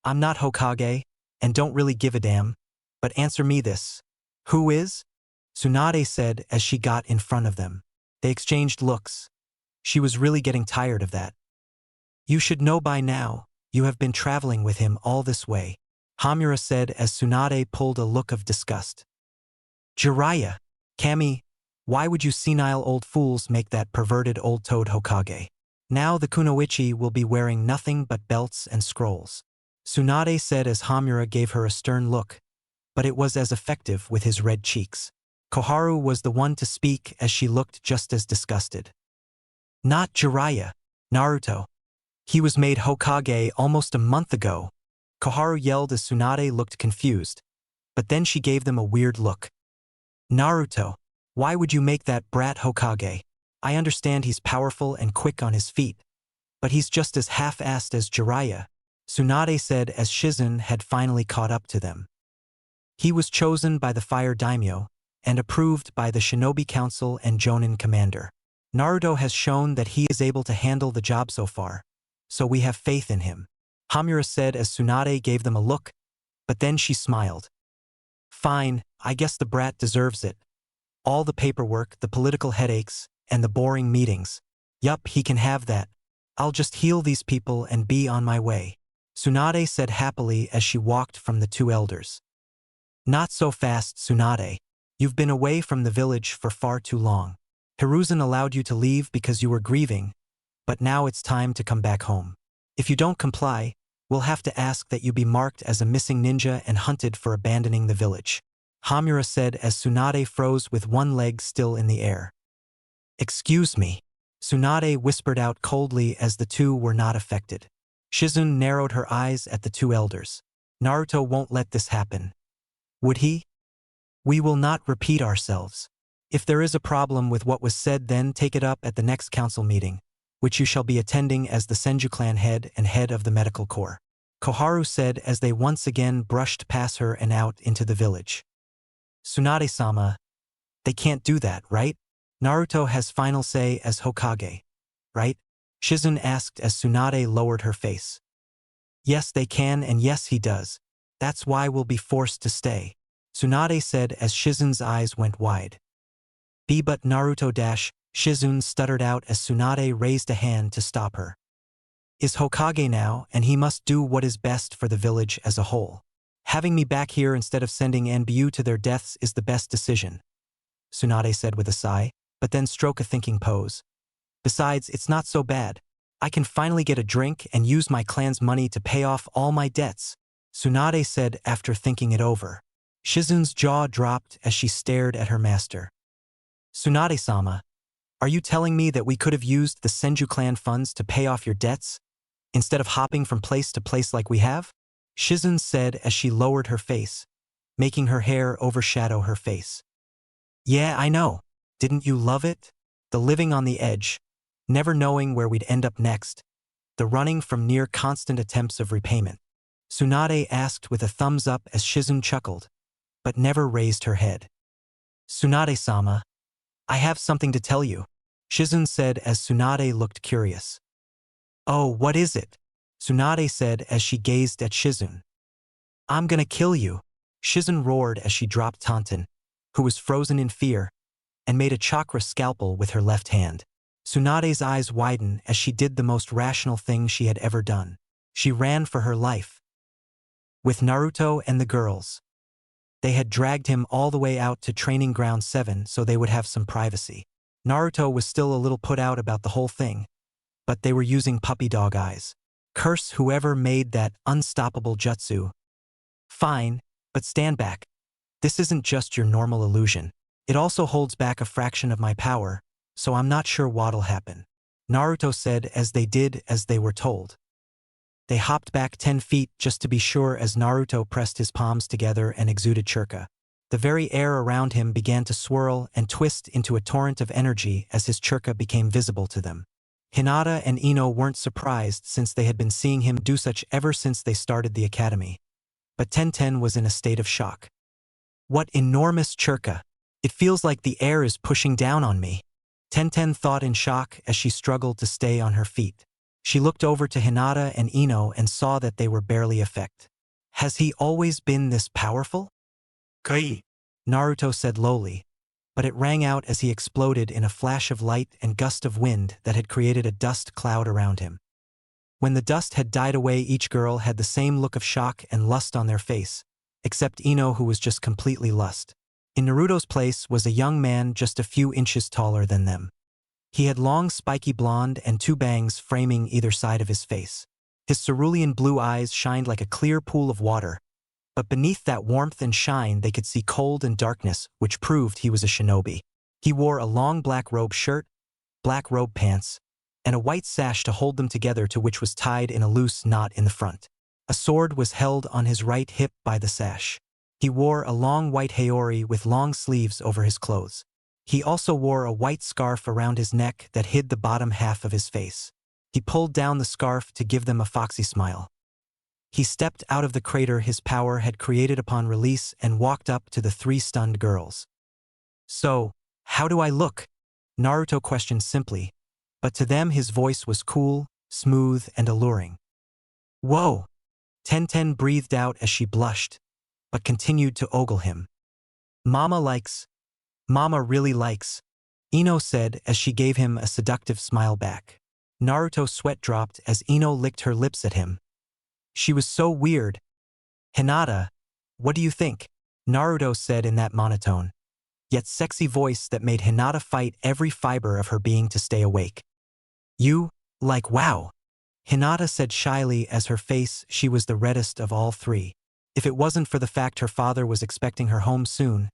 S1: I'm not Hokage, and don't really give a damn, but answer me this. Who is? Tsunade said as she got in front of them. They exchanged looks. She was really getting tired of that. You should know by now, you have been traveling with him all this way, Hamura said as Tsunade pulled a look of disgust. Jeriah, Kami, why would you senile old fools make that perverted old toad Hokage? Now the kunoichi will be wearing nothing but belts and scrolls, Tsunade said as Hamura gave her a stern look, but it was as effective with his red cheeks. Koharu was the one to speak as she looked just as disgusted. Not Jeriah, Naruto. He was made Hokage almost a month ago, Koharu yelled as Tsunade looked confused, but then she gave them a weird look. Naruto, why would you make that brat Hokage? I understand he's powerful and quick on his feet, but he's just as half-assed as Jeriah, Tsunade said as Shizun had finally caught up to them. He was chosen by the Fire Daimyo and approved by the Shinobi Council and Jonin Commander. Naruto has shown that he is able to handle the job so far, so we have faith in him, Hamura said as Tsunade gave them a look, but then she smiled. Fine, I guess the brat deserves it. All the paperwork, the political headaches, and the boring meetings. Yup, he can have that. I'll just heal these people and be on my way, Tsunade said happily as she walked from the two elders. Not so fast, Tsunade. You've been away from the village for far too long. Hiruzen allowed you to leave because you were grieving, but now it's time to come back home. If you don't comply, we'll have to ask that you be marked as a missing ninja and hunted for abandoning the village, Hamura said as Tsunade froze with one leg still in the air. Excuse me, Tsunade whispered out coldly as the two were not affected. Shizun narrowed her eyes at the two elders. Naruto won't let this happen. Would he? We will not repeat ourselves. If there is a problem with what was said, then take it up at the next council meeting, which you shall be attending as the Senju clan head and head of the medical corps, Koharu said as they once again brushed past her and out into the village. Tsunade-sama, they can't do that, right? Naruto has final say as Hokage, right? Shizun asked as Tsunade lowered her face. Yes, they can, and yes, he does. That's why we'll be forced to stay, Tsunade said as Shizun's eyes went wide. But Naruto Shizun stuttered out as Tsunade raised a hand to stop her. Is Hokage now, and he must do what is best for the village as a whole. Having me back here instead of sending NBU to their deaths is the best decision, Tsunade said with a sigh, but then struck a thinking pose. Besides, it's not so bad. I can finally get a drink and use my clan's money to pay off all my debts, Tsunade said after thinking it over. Shizun's jaw dropped as she stared at her master. Tsunade-sama, are you telling me that we could have used the Senju clan funds to pay off your debts, instead of hopping from place to place like we have? Shizun said as she lowered her face, making her hair overshadow her face. Yeah, I know. Didn't you love it? The living on the edge, never knowing where we'd end up next, the running from near constant attempts of repayment, Tsunade asked with a thumbs up as Shizun chuckled, but never raised her head. Tsunade-sama, I have something to tell you, Hiruzen said as Tsunade looked curious. Oh, what is it? Tsunade said as she gazed at Hiruzen. I'm gonna kill you, Hiruzen roared as she dropped Taunton, who was frozen in fear, and made a chakra scalpel with her left hand. Tsunade's eyes widened as she did the most rational thing she had ever done. She ran for her life. With Naruto and the girls. They had dragged him all the way out to Training Ground 7 so they would have some privacy. Naruto was still a little put out about the whole thing, but they were using puppy dog eyes. Curse whoever made that unstoppable jutsu. Fine, but stand back. This isn't just your normal illusion. It also holds back a fraction of my power, so I'm not sure what'll happen. Naruto said as they did as they were told. They hopped back 10 feet just to be sure as Naruto pressed his palms together and exuded chakra. The very air around him began to swirl and twist into a torrent of energy as his chakra became visible to them. Hinata and Ino weren't surprised since they had been seeing him do such ever since they started the academy. But Tenten was in a state of shock. What enormous chakra! It feels like the air is pushing down on me. Tenten thought in shock as she struggled to stay on her feet. She looked over to Hinata and Ino and saw that they were barely affected. Has he always been this powerful?
S2: Kai.
S1: Naruto said lowly, but it rang out as he exploded in a flash of light and gust of wind that had created a dust cloud around him. When the dust had died away, each girl had the same look of shock and lust on their face, except Ino, who was just completely lost. In Naruto's place was a young man just a few inches taller than them. He had long spiky blonde and 2 bangs framing either side of his face. His cerulean blue eyes shined like a clear pool of water, but beneath that warmth and shine they could see cold and darkness, which proved he was a shinobi. He wore a long black robe shirt, black robe pants, and a white sash to hold them together, to which was tied in a loose knot in the front. A sword was held on his right hip by the sash. He wore a long white haori with long sleeves over his clothes. He also wore a white scarf around his neck that hid the bottom half of his face. He pulled down the scarf to give them a foxy smile. He stepped out of the crater his power had created upon release and walked up to the 3 stunned girls. So, how do I look? Naruto questioned simply, but to them his voice was cool, smooth, and alluring. Whoa! Tenten breathed out as she blushed, but continued to ogle him. Mama really likes, Ino said as she gave him a seductive smile back. Naruto's sweat dropped as Ino licked her lips at him. She was so weird. Hinata, what do you think? Naruto said in that monotone, yet sexy voice that made Hinata fight every fiber of her being to stay awake. You, like wow. Hinata said shyly as her face she was the reddest of all 3. If it wasn't for the fact her father was expecting her home soon,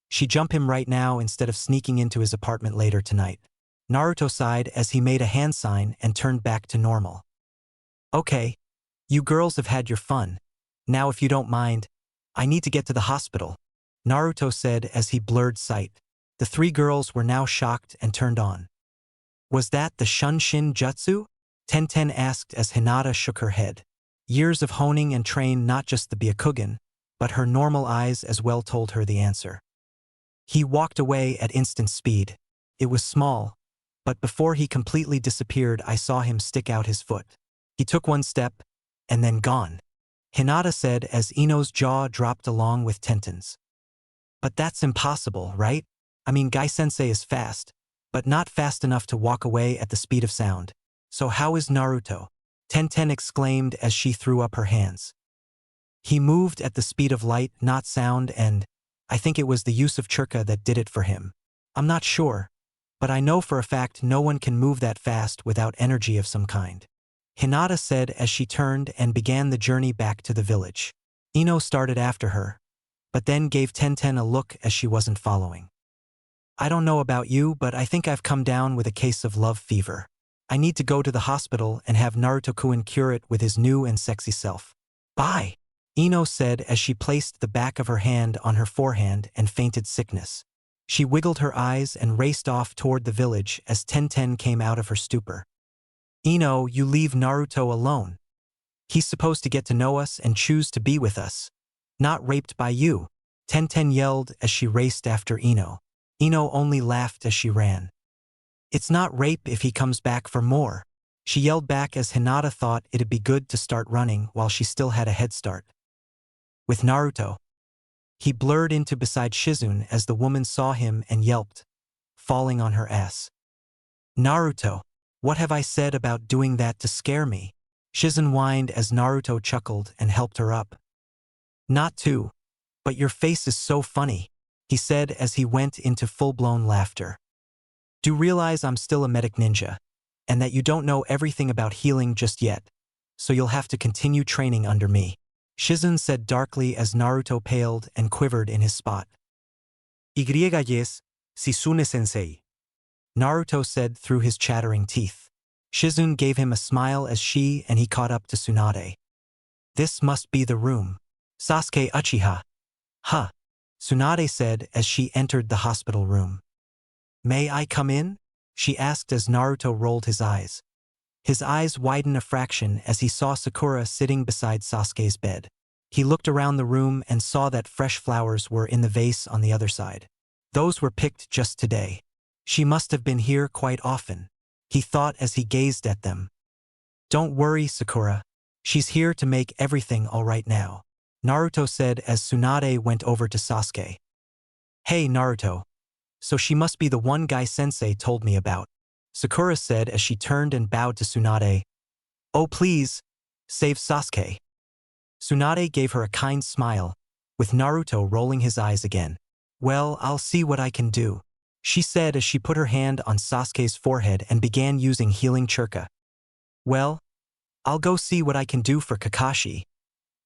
S1: she'd jump him right now instead of sneaking into his apartment later tonight. Naruto sighed as he made a hand sign and turned back to normal. Okay, you girls have had your fun. Now if you don't mind, I need to get to the hospital, Naruto said as he blurred sight. The 3 girls were now shocked and turned on. Was that the Shunshin Jutsu? Tenten asked as Hinata shook her head. Years of honing and train not just the Byakugan, but her normal eyes as well told her the answer. He walked away at instant speed. It was small, but before he completely disappeared I saw him stick out his foot. He took 1 step, and then gone. Hinata said as Ino's jaw dropped along with Tenten's. But that's impossible, right? I mean, Gai-sensei is fast, but not fast enough to walk away at the speed of sound. So how is Naruto? Tenten exclaimed as she threw up her hands. He moved at the speed of light, not sound, and I think it was the use of chakra that did it for him. I'm not sure, but I know for a fact no one can move that fast without energy of some kind. Hinata said as she turned and began the journey back to the village. Ino started after her, but then gave Tenten a look as she wasn't following. I don't know about you, but I think I've come down with a case of love fever. I need to go to the hospital and have Naruto-kun cure it with his new and sexy self. Bye, Ino said as she placed the back of her hand on her forehead and fainted sickness. She wiggled her eyes and raced off toward the village as Tenten came out of her stupor. Ino, you leave Naruto alone. He's supposed to get to know us and choose to be with us, not raped by you. Tenten yelled as she raced after Ino. Ino only laughed as she ran. It's not rape if he comes back for more, she yelled back as Hinata thought it'd be good to start running while she still had a head start. With Naruto. He blurred into beside Shizune as the woman saw him and yelped, falling on her ass. Naruto, what have I said about doing that to scare me? Shizune whined as Naruto chuckled and helped her up. Not to, but your face is so funny, he said as he went into full-blown laughter. Do realize I'm still a medic ninja, and that you don't know everything about healing just yet, so you'll have to continue training under me, Shizune said darkly as Naruto paled and quivered in his spot.
S2: Yes, Shizune-sensei.
S1: Naruto said through his chattering teeth. Shizune gave him a smile as she and he caught up to Tsunade. This must be the room. Sasuke Uchiha. Huh. Tsunade said as she entered the hospital room. May I come in? She asked as Naruto rolled his eyes. His eyes widened a fraction as he saw Sakura sitting beside Sasuke's bed. He looked around the room and saw that fresh flowers were in the vase on the other side. Those were picked just today. She must have been here quite often, he thought as he gazed at them. Don't worry, Sakura. She's here to make everything all right now, Naruto said as Tsunade went over to Sasuke. Hey Naruto. So she must be the one guy Sensei told me about, Sakura said as she turned and bowed to Tsunade. Oh please, save Sasuke. Tsunade gave her a kind smile, with Naruto rolling his eyes again. Well, I'll see what I can do, she said as she put her hand on Sasuke's forehead and began using healing chakra. Well, I'll go see what I can do for Kakashi.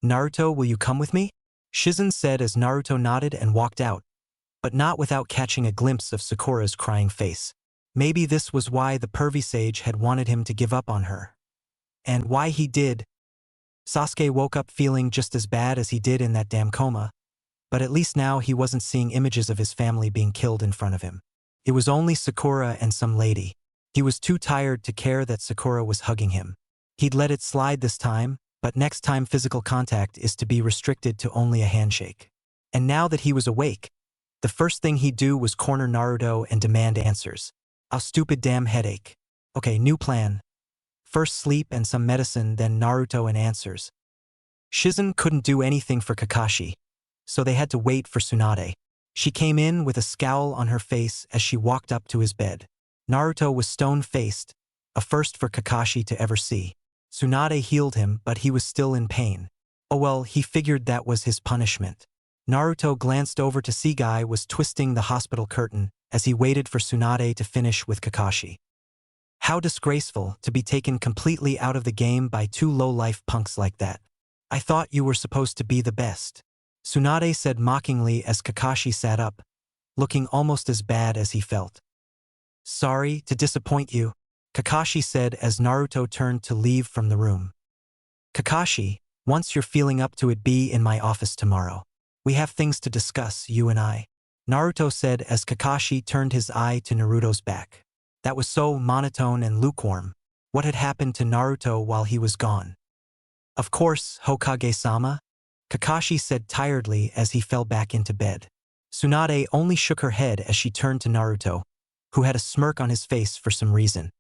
S1: Naruto, will you come with me? Shizune said as Naruto nodded and walked out, but not without catching a glimpse of Sakura's crying face. Maybe this was why the pervy sage had wanted him to give up on her. And why he did. Sasuke woke up feeling just as bad as he did in that damn coma, but at least now he wasn't seeing images of his family being killed in front of him. It was only Sakura and some lady. He was too tired to care that Sakura was hugging him. He'd let it slide this time, but next time physical contact is to be restricted to only a handshake. And now that he was awake, the first thing he'd do was corner Naruto and demand answers. A stupid damn headache. Okay, new plan. First sleep and some medicine, then Naruto and answers. Shizune couldn't do anything for Kakashi, so they had to wait for Tsunade. She came in with a scowl on her face as she walked up to his bed. Naruto was stone-faced, a first for Kakashi to ever see. Tsunade healed him, but he was still in pain. Oh well, he figured that was his punishment. Naruto glanced over to see Guy was twisting the hospital curtain as he waited for Tsunade to finish with Kakashi. How disgraceful to be taken completely out of the game by two low-life punks like that. I thought you were supposed to be the best, Tsunade said mockingly as Kakashi sat up, looking almost as bad as he felt. Sorry to disappoint you, Kakashi said as Naruto turned to leave from the room. Kakashi, once you're feeling up to it, be in my office tomorrow. We have things to discuss, you and I, Naruto said as Kakashi turned his eye to Naruto's back. That was so monotone and lukewarm. What had happened to Naruto while he was gone? Of course, Hokage-sama, Kakashi said tiredly as he fell back into bed. Tsunade only shook her head as she turned to Naruto, who had a smirk on his face for some reason.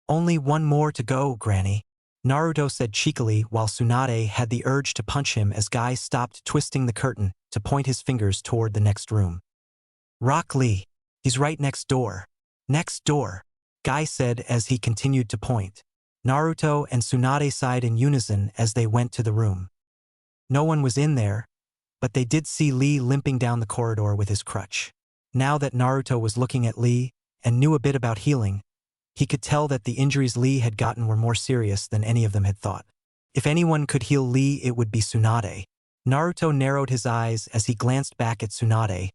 S1: Only one more to go, Granny, Naruto said cheekily while Tsunade had the urge to punch him as Guy stopped twisting the curtain to point his fingers toward the next room. Rock Lee, he's right next door. Next door, Guy said as he continued to point. Naruto and Tsunade sighed in unison as they went to the room. No one was in there, but they did see Lee limping down the corridor with his crutch. Now that Naruto was looking at Lee and knew a bit about healing, he could tell that the injuries Lee had gotten were more serious than any of them had thought. If anyone could heal Lee, it would be Tsunade. Naruto narrowed his eyes as he glanced back at Tsunade,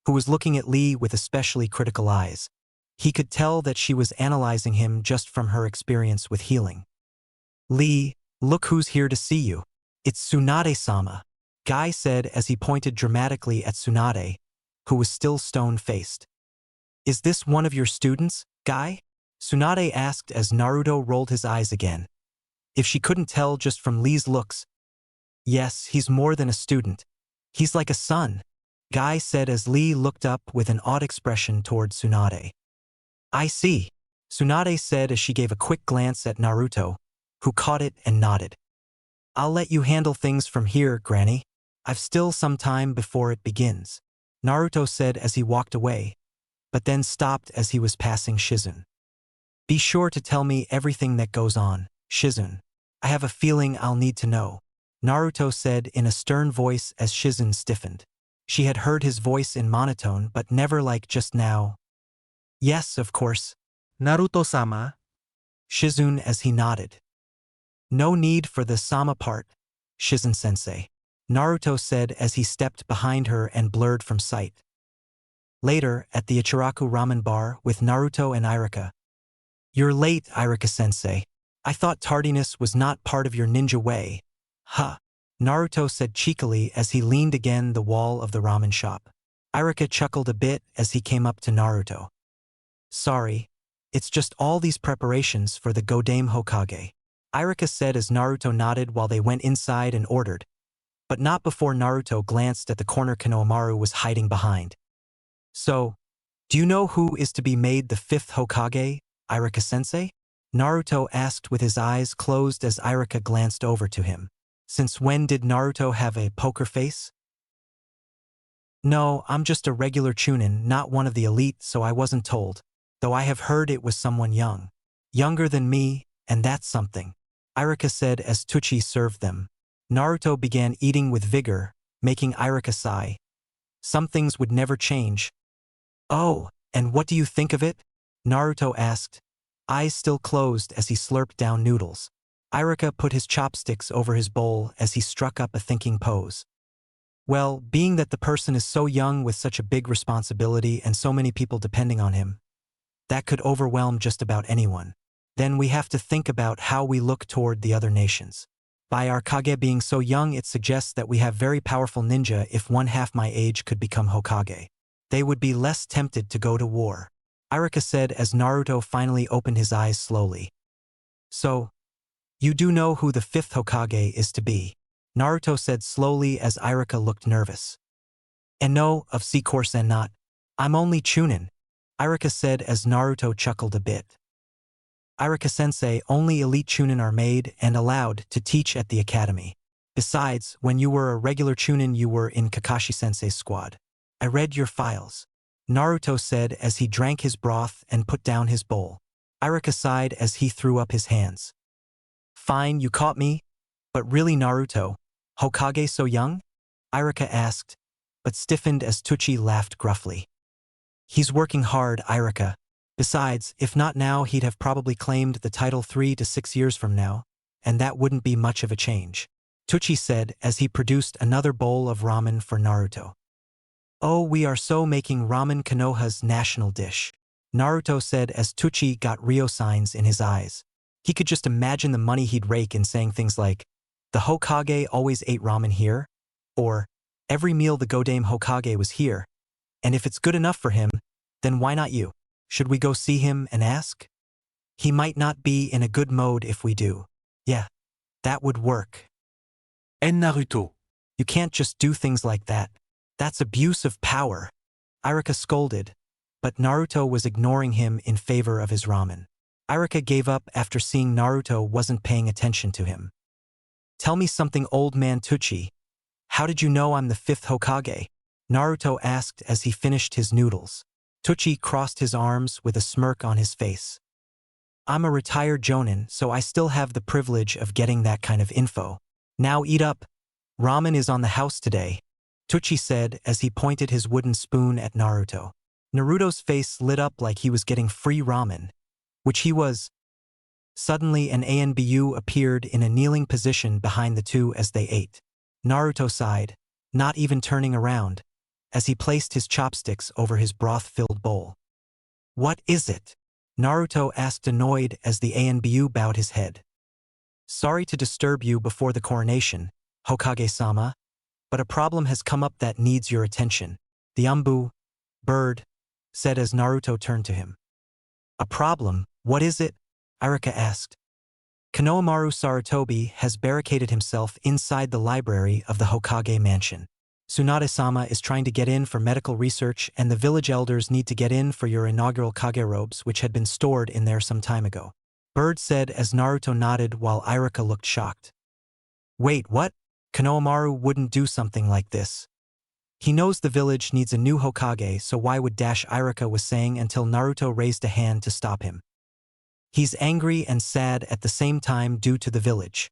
S1: who was looking at Lee with especially critical eyes. He could tell that she was analyzing him just from her experience with healing. Lee, look who's here to see you. It's Tsunade-sama, Guy said as he pointed dramatically at Tsunade, who was still stone-faced. Is this one of your students, Guy? Tsunade asked as Naruto rolled his eyes again. If she couldn't tell just from Lee's looks. Yes, he's more than a student. He's like a son, Guy said as Lee looked up with an odd expression toward Tsunade. I see, Tsunade said as she gave a quick glance at Naruto, who caught it and nodded. I'll let you handle things from here, Granny. I've still some time before it begins, Naruto said as he walked away, but then stopped as he was passing Hiruzen. Be sure to tell me everything that goes on, Hiruzen. I have a feeling I'll need to know, Naruto said in a stern voice as Hiruzen stiffened. She had heard his voice in monotone but never like just now. Yes, of course,
S2: Naruto-sama,
S1: Hiruzen as he nodded. No need for the sama part, Hiruzen-sensei, Naruto said as he stepped behind her and blurred from sight. Later, at the Ichiraku ramen bar with Naruto and Irika. You're late, Irika-sensei. I thought tardiness was not part of your ninja way. Huh, Naruto said cheekily as he leaned against the wall of the ramen shop. Irika chuckled a bit as he came up to Naruto. Sorry, it's just all these preparations for the Godame Hokage, Irika said as Naruto nodded while they went inside and ordered, but not before Naruto glanced at the corner Konohamaru was hiding behind. So, do you know who is to be made the 5th Hokage, Irika-sensei? Naruto asked with his eyes closed as Irika glanced over to him. Since when did Naruto have a poker face? No, I'm just a regular chunin, not one of the elite, so I wasn't told, though I have heard it was someone young. Younger than me, and that's something, Irika said as Tsuchi served them. Naruto began eating with vigor, making Irika sigh. Some things would never change. Oh, and what do you think of it? Naruto asked, eyes still closed as he slurped down noodles. Irika put his chopsticks over his bowl as he struck up a thinking pose. Well, being that the person is so young with such a big responsibility and so many people depending on him, that could overwhelm just about anyone. Then we have to think about how we look toward the other nations. By our Kage being so young, it suggests that we have very powerful ninja. If one half my age could become Hokage, they would be less tempted to go to war, Irika said as Naruto finally opened his eyes slowly. So, you do know who the 5th Hokage is to be, Naruto said slowly as Irika looked nervous. And no, of course and not. I'm only chunin, Irika said as Naruto chuckled a bit. Irika-sensei, only elite chunin are made and allowed to teach at the academy. Besides, when you were a regular chunin you were in Kakashi-sensei's squad. I read your files, Naruto said as he drank his broth and put down his bowl. Irika sighed as he threw up his hands. Fine, you caught me. But really, Naruto, Hokage so young? Irika asked, but stiffened as Tsuchi laughed gruffly. He's working hard, Irika. Besides, if not now, he'd have probably claimed the title 3 to 6 years from now, and that wouldn't be much of a change, Tsuchi said as he produced another bowl of ramen for Naruto. Oh, we are so making ramen Konoha's national dish, Naruto said as Tsuchi got Ryo signs in his eyes. He could just imagine the money he'd rake in saying things like, the Hokage always ate ramen here, or, every meal the Godame Hokage was here, and if it's good enough for him, then why not you? Should we go see him and ask? He might not be in a good mode if we do. Yeah, that would work.
S2: and Naruto.
S1: You can't just do things like that. That's abuse of power, Irika scolded, but Naruto was ignoring him in favor of his ramen. Irika gave up after seeing Naruto wasn't paying attention to him. Tell me something, old man Tsuchi. How did you know I'm the 5th Hokage? Naruto asked as he finished his noodles. Tsuchi crossed his arms with a smirk on his face. I'm a retired jonin, so I still have the privilege of getting that kind of info. Now eat up. Ramen is on the house today, Tsuchi said as he pointed his wooden spoon at Naruto. Naruto's face lit up like he was getting free ramen, which he was. Suddenly an ANBU appeared in a kneeling position behind the two as they ate. Naruto sighed, not even turning around, as he placed his chopsticks over his broth-filled bowl. What is it? Naruto asked, annoyed as the ANBU bowed his head. Sorry to disturb you before the coronation, Hokage-sama, but a problem has come up that needs your attention, the bird said as Naruto turned to him. A problem? What is it? Irika asked. Konohamaru Sarutobi has barricaded himself inside the library of the Hokage mansion. Tsunade-sama is trying to get in for medical research and the village elders need to get in for your inaugural Kage robes which had been stored in there some time ago. Bird said as Naruto nodded while Irika looked shocked. Wait, what? Konohamaru wouldn't do something like this. He knows the village needs a new Hokage, so why would Irika was saying until Naruto raised a hand to stop him. He's angry and sad at the same time due to the village.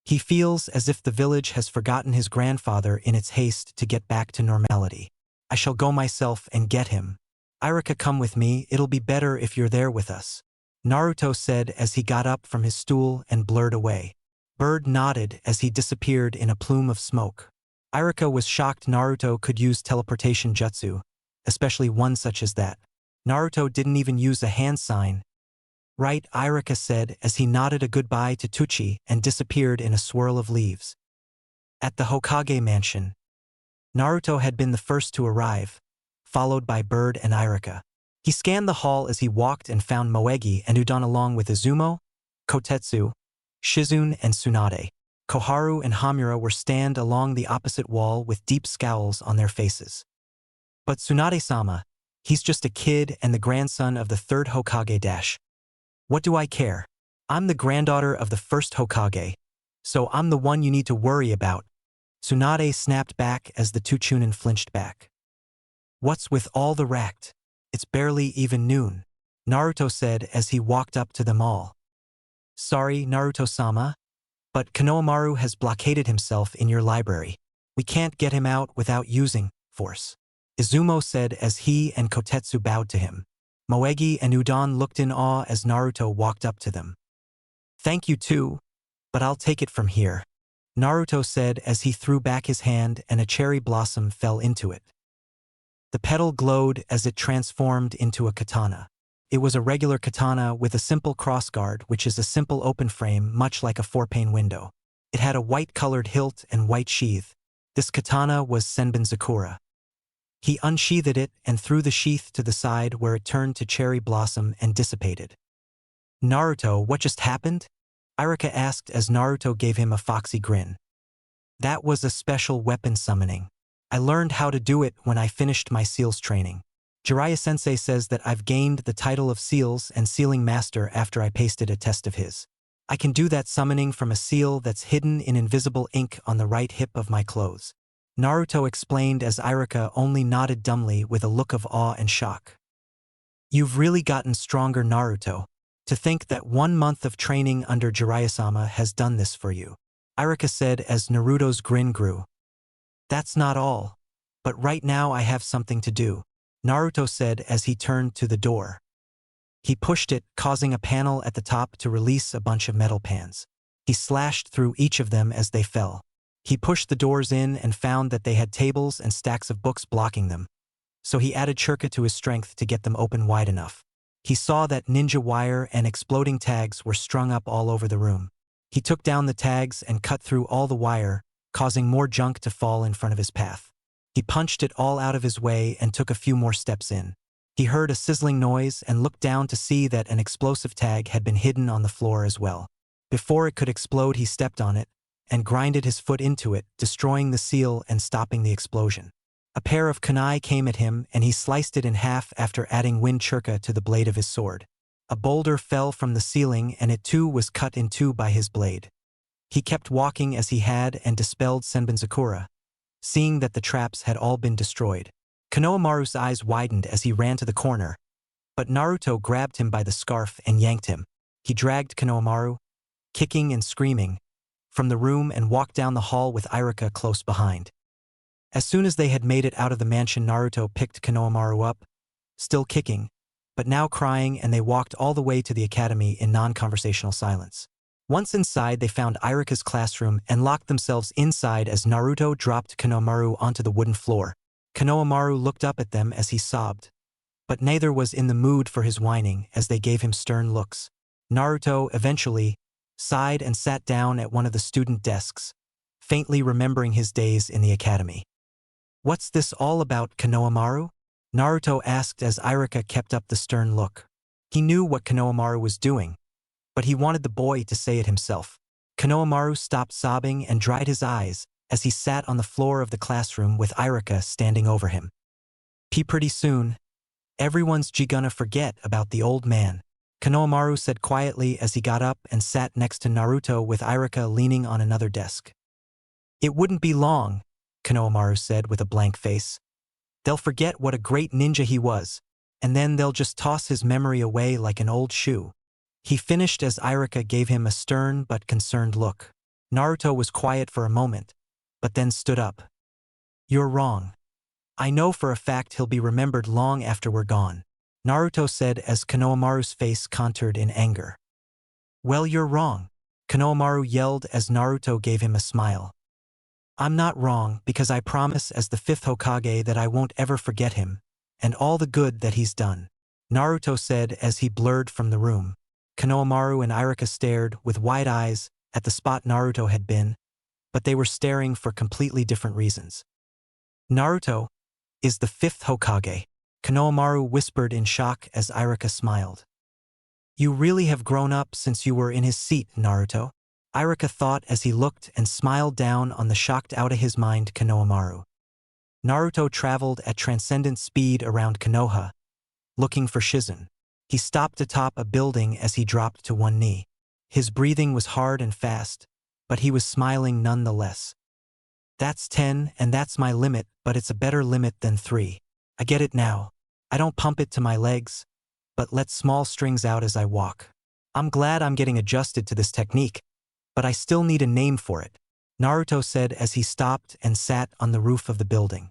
S1: He feels as if the village has forgotten his grandfather in its haste to get back to normality. I shall go myself and get him. Irika, come with me, it'll be better if you're there with us. Naruto said as he got up from his stool and blurred away. Bird nodded as he disappeared in a plume of smoke. Irika was shocked Naruto could use teleportation jutsu, especially one such as that. Naruto didn't even use a hand sign. Right, Irika said as he nodded a goodbye to Tucci and disappeared in a swirl of leaves. At the Hokage mansion, Naruto had been the first to arrive, followed by Bird and Irika. He scanned the hall as he walked and found Moegi and Udon along with Izumo, Kotetsu, Shizune and Tsunade. Koharu and Hamura were stand along the opposite wall with deep scowls on their faces. But Tsunade-sama, he's just a kid and the grandson of the third Hokage. What do I care? I'm the granddaughter of the first Hokage, so I'm the one you need to worry about. Tsunade snapped back as the two Chunin flinched back. What's with all the racket? It's barely even noon, Naruto said as he walked up to them all. Sorry, Naruto-sama, but Konohamaru has blockaded himself in your library. We can't get him out without using force, Izumo said as he and Kotetsu bowed to him. Moegi and Udon looked in awe as Naruto walked up to them. Thank you too, but I'll take it from here, Naruto said as he threw back his hand and a cherry blossom fell into it. The petal glowed as it transformed into a katana. It was a regular katana with a simple crossguard, which is a simple open frame much like a four-pane window. It had a white-colored hilt and white sheath. This katana was Senbin Zakura. He unsheathed it and threw the sheath to the side where it turned to cherry blossom and dissipated. Naruto, what just happened? Irika asked as Naruto gave him a foxy grin. That was a special weapon summoning. I learned how to do it when I finished my seals training. Jeriah-sensei says that I've gained the title of seals and sealing master after I pasted a test of his. I can do that summoning from a seal that's hidden in invisible ink on the right hip of my clothes. Naruto explained as Irika only nodded dumbly with a look of awe and shock. You've really gotten stronger, Naruto. To think that 1 month of training under Jiraiya-sama has done this for you, Irika said as Naruto's grin grew. That's not all. But right now I have something to do, Naruto said as he turned to the door. He pushed it, causing a panel at the top to release a bunch of metal pans. He slashed through each of them as they fell. He pushed the doors in and found that they had tables and stacks of books blocking them, so he added Chirka to his strength to get them open wide enough. He saw that ninja wire and exploding tags were strung up all over the room. He took down the tags and cut through all the wire, causing more junk to fall in front of his path. He punched it all out of his way and took a few more steps in. He heard a sizzling noise and looked down to see that an explosive tag had been hidden on the floor as well. Before it could explode, he stepped on it and grinded his foot into it, destroying the seal and stopping the explosion. A pair of kunai came at him and he sliced it in half after adding wind chirka to the blade of his sword. A boulder fell from the ceiling and it too was cut in two by his blade. He kept walking as he had and dispelled Senbin Zakura, seeing that the traps had all been destroyed. Konohamaru's eyes widened as he ran to the corner, but Naruto grabbed him by the scarf and yanked him. He dragged Konohamaru, kicking and screaming, from the room and walked down the hall with Irika close behind. As soon as they had made it out of the mansion, Naruto picked Konohamaru up, still kicking, but now crying, and they walked all the way to the academy in non-conversational silence. Once inside, they found Irika's classroom and locked themselves inside as Naruto dropped Konohamaru onto the wooden floor. Konohamaru looked up at them as he sobbed, but neither was in the mood for his whining as they gave him stern looks. Naruto eventually sighed and sat down at one of the student desks, faintly remembering his days in the academy. What's this all about, Konohamaru? Naruto asked as Irika kept up the stern look. He knew what Konohamaru was doing, but he wanted the boy to say it himself. Konohamaru stopped sobbing and dried his eyes as he sat on the floor of the classroom with Irika standing over him. Pretty soon, everyone's gonna forget about the old man, Konohamaru said quietly as he got up and sat next to Naruto with Irika leaning on another desk. It wouldn't be long, Konohamaru said with a blank face. They'll forget what a great ninja he was, and then they'll just toss his memory away like an old shoe. He finished as Irika gave him a stern but concerned look. Naruto was quiet for a moment, but then stood up. You're wrong. I know for a fact he'll be remembered long after we're gone, Naruto said as Konohamaru's face contoured in anger. Well, you're wrong, Konohamaru yelled as Naruto gave him a smile. I'm not wrong because I promise as the 5th Hokage that I won't ever forget him, and all the good that he's done, Naruto said as he blurred from the room. Konohamaru and Irika stared with wide eyes at the spot Naruto had been, but they were staring for completely different reasons. Naruto is the 5th Hokage, Konohamaru whispered in shock as Irika smiled. You really have grown up since you were in his seat, Naruto, Irika thought as he looked and smiled down on the shocked out of his mind Konohamaru. Naruto traveled at transcendent speed around Konoha, looking for Hiruzen. He stopped atop a building as he dropped to one knee. His breathing was hard and fast, but he was smiling nonetheless. That's 10 and that's my limit, but it's a better limit than 3. I get it now. I don't pump it to my legs, but let small strings out as I walk. I'm glad I'm getting adjusted to this technique, but I still need a name for it, Naruto said as he stopped and sat on the roof of the building.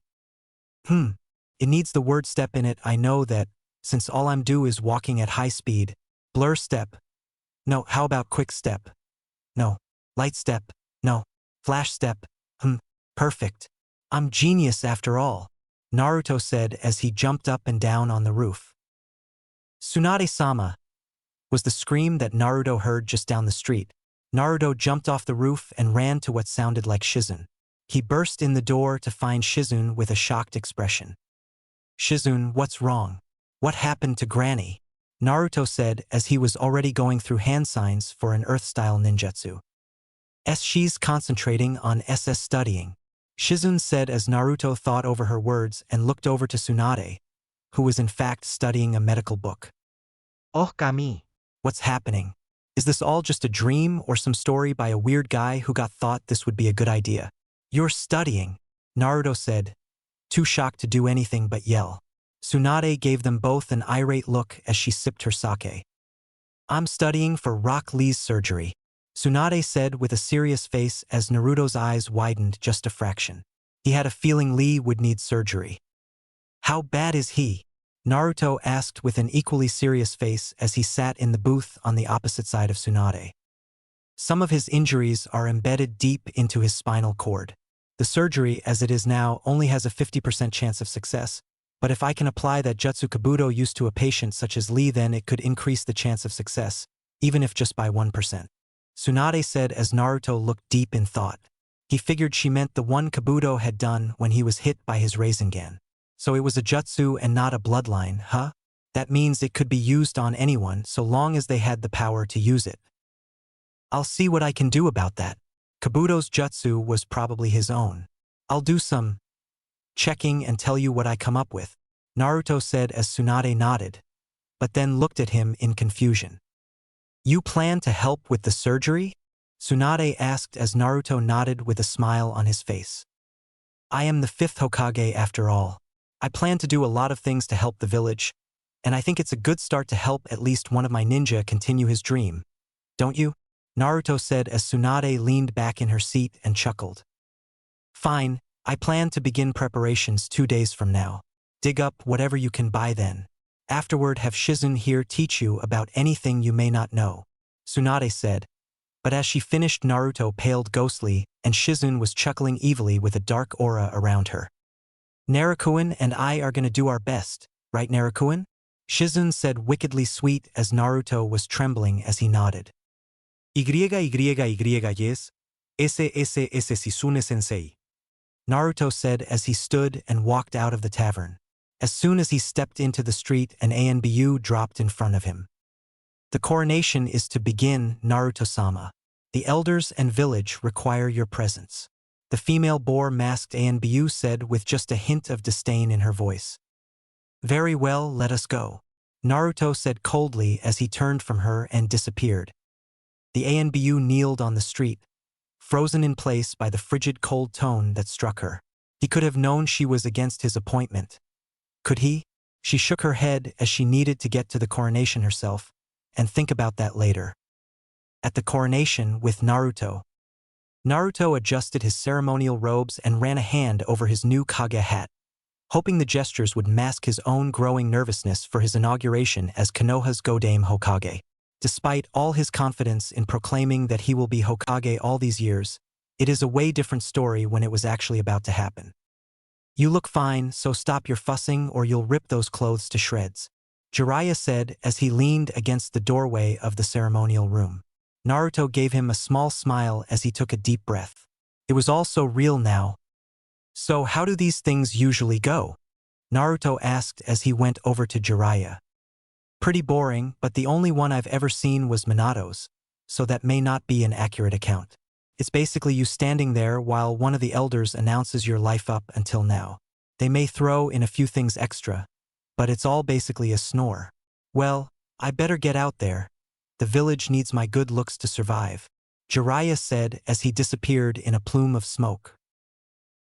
S1: It needs the word step in it. I know that, since all I'm do is walking at high speed. Blur step. No, how about quick step? No. Light step. No. Flash step. Perfect. I'm genius after all, Naruto said as he jumped up and down on the roof. Tsunade-sama, was the scream that Naruto heard just down the street. Naruto jumped off the roof and ran to what sounded like Hiruzen. He burst in the door to find Hiruzen with a shocked expression. Hiruzen, what's wrong? What happened to Granny? Naruto said as he was already going through hand signs for an earth-style ninjutsu. She's concentrating on SS studying, Hiruzen said as Naruto thought over her words and looked over to Tsunade, who was in fact studying a medical book. Oh, Kami. What's happening? Is this all just a dream or some story by a weird guy who thought this would be a good idea? You're studying, Naruto said, too shocked to do anything but yell. Tsunade gave them both an irate look as she sipped her sake. I'm studying for Rock Lee's surgery, Tsunade said with a serious face as Naruto's eyes widened just a fraction. He had a feeling Lee would need surgery. How bad is he? Naruto asked with an equally serious face as he sat in the booth on the opposite side of Tsunade. Some of his injuries are embedded deep into his spinal cord. The surgery, as it is now, only has a 50% chance of success, but if I can apply that Jutsu Kabuto used to a patient such as Lee, then it could increase the chance of success, even if just by 1%. Tsunade said as Naruto looked deep in thought. He figured she meant the one Kabuto had done when he was hit by his Rasengan. So it was a jutsu and not a bloodline, huh? That means it could be used on anyone so long as they had the power to use it. I'll see what I can do about that. Kabuto's jutsu was probably his own. I'll do some checking and tell you what I come up with, Naruto said as Tsunade nodded, but then looked at him in confusion. You plan to help with the surgery? Tsunade asked as Naruto nodded with a smile on his face. I am the 5th Hokage after all. I plan to do a lot of things to help the village, and I think it's a good start to help at least one of my ninja continue his dream. Don't you? Naruto said as Tsunade leaned back in her seat and chuckled. Fine, I plan to begin preparations 2 days from now. Dig up whatever you can buy then. Afterward have Hiruzen here teach you about anything you may not know, Tsunade said, but as she finished Naruto paled ghostly and Hiruzen was chuckling evilly with a dark aura around her. Narukuin and I are gonna do our best, right Narukuin? Hiruzen said wickedly sweet as Naruto was trembling as he nodded. Yes, SSS Sisune sensei, Naruto said as he stood and walked out of the tavern. As soon as he stepped into the street, an ANBU dropped in front of him. The coronation is to begin, Naruto-sama. The elders and village require your presence. the female boar-masked Anbu said with just a hint of disdain in her voice. Very well, let us go, Naruto said coldly as he turned from her and disappeared. The Anbu kneeled on the street, frozen in place by the frigid cold tone that struck her. He could have known she was against his appointment. Could he? She shook her head as she needed to get to the coronation herself, and think about that later. At the coronation with Naruto. Naruto adjusted his ceremonial robes and ran a hand over his new Kage hat, hoping the gestures would mask his own growing nervousness for his inauguration as Konoha's Godame Hokage. Despite all his confidence in proclaiming that he will be Hokage all these years, it is a way different story when it was actually about to happen. You look fine, so stop your fussing or you'll rip those clothes to shreds, Jeriah said as he leaned against the doorway of the ceremonial room. Naruto gave him a small smile as he took a deep breath. It was all so real now. So how do these things usually go? Naruto asked as he went over to Jeriah. Pretty boring, but the only one I've ever seen was Minato's, so that may not be an accurate account. It's basically you standing there while one of the elders announces your life up until now. They may throw in a few things extra, but it's all basically a snore. Well, I better get out there. The village needs my good looks to survive, Jeriah said as he disappeared in a plume of smoke.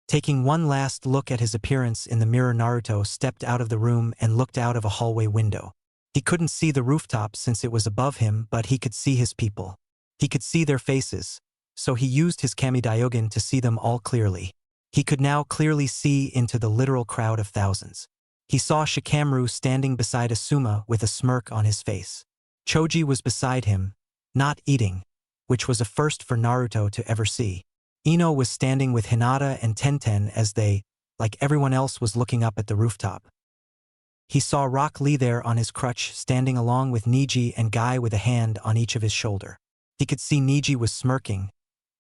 S1: Taking one last look at his appearance in the mirror, Naruto stepped out of the room and looked out of a hallway window. He couldn't see the rooftop since it was above him, but he could see his people. He could see their faces, so he used his Kamidaiogen to see them all clearly. He could now clearly see into the literal crowd of thousands. He saw Shikamaru standing beside Asuma with a smirk on his face. Choji was beside him, not eating, which was a first for Naruto to ever see. Ino was standing with Hinata and Tenten as they, like everyone else, was looking up at the rooftop. He saw Rock Lee there on his crutch standing along with Neji and Guy with a hand on each of his shoulder. He could see Neji was smirking,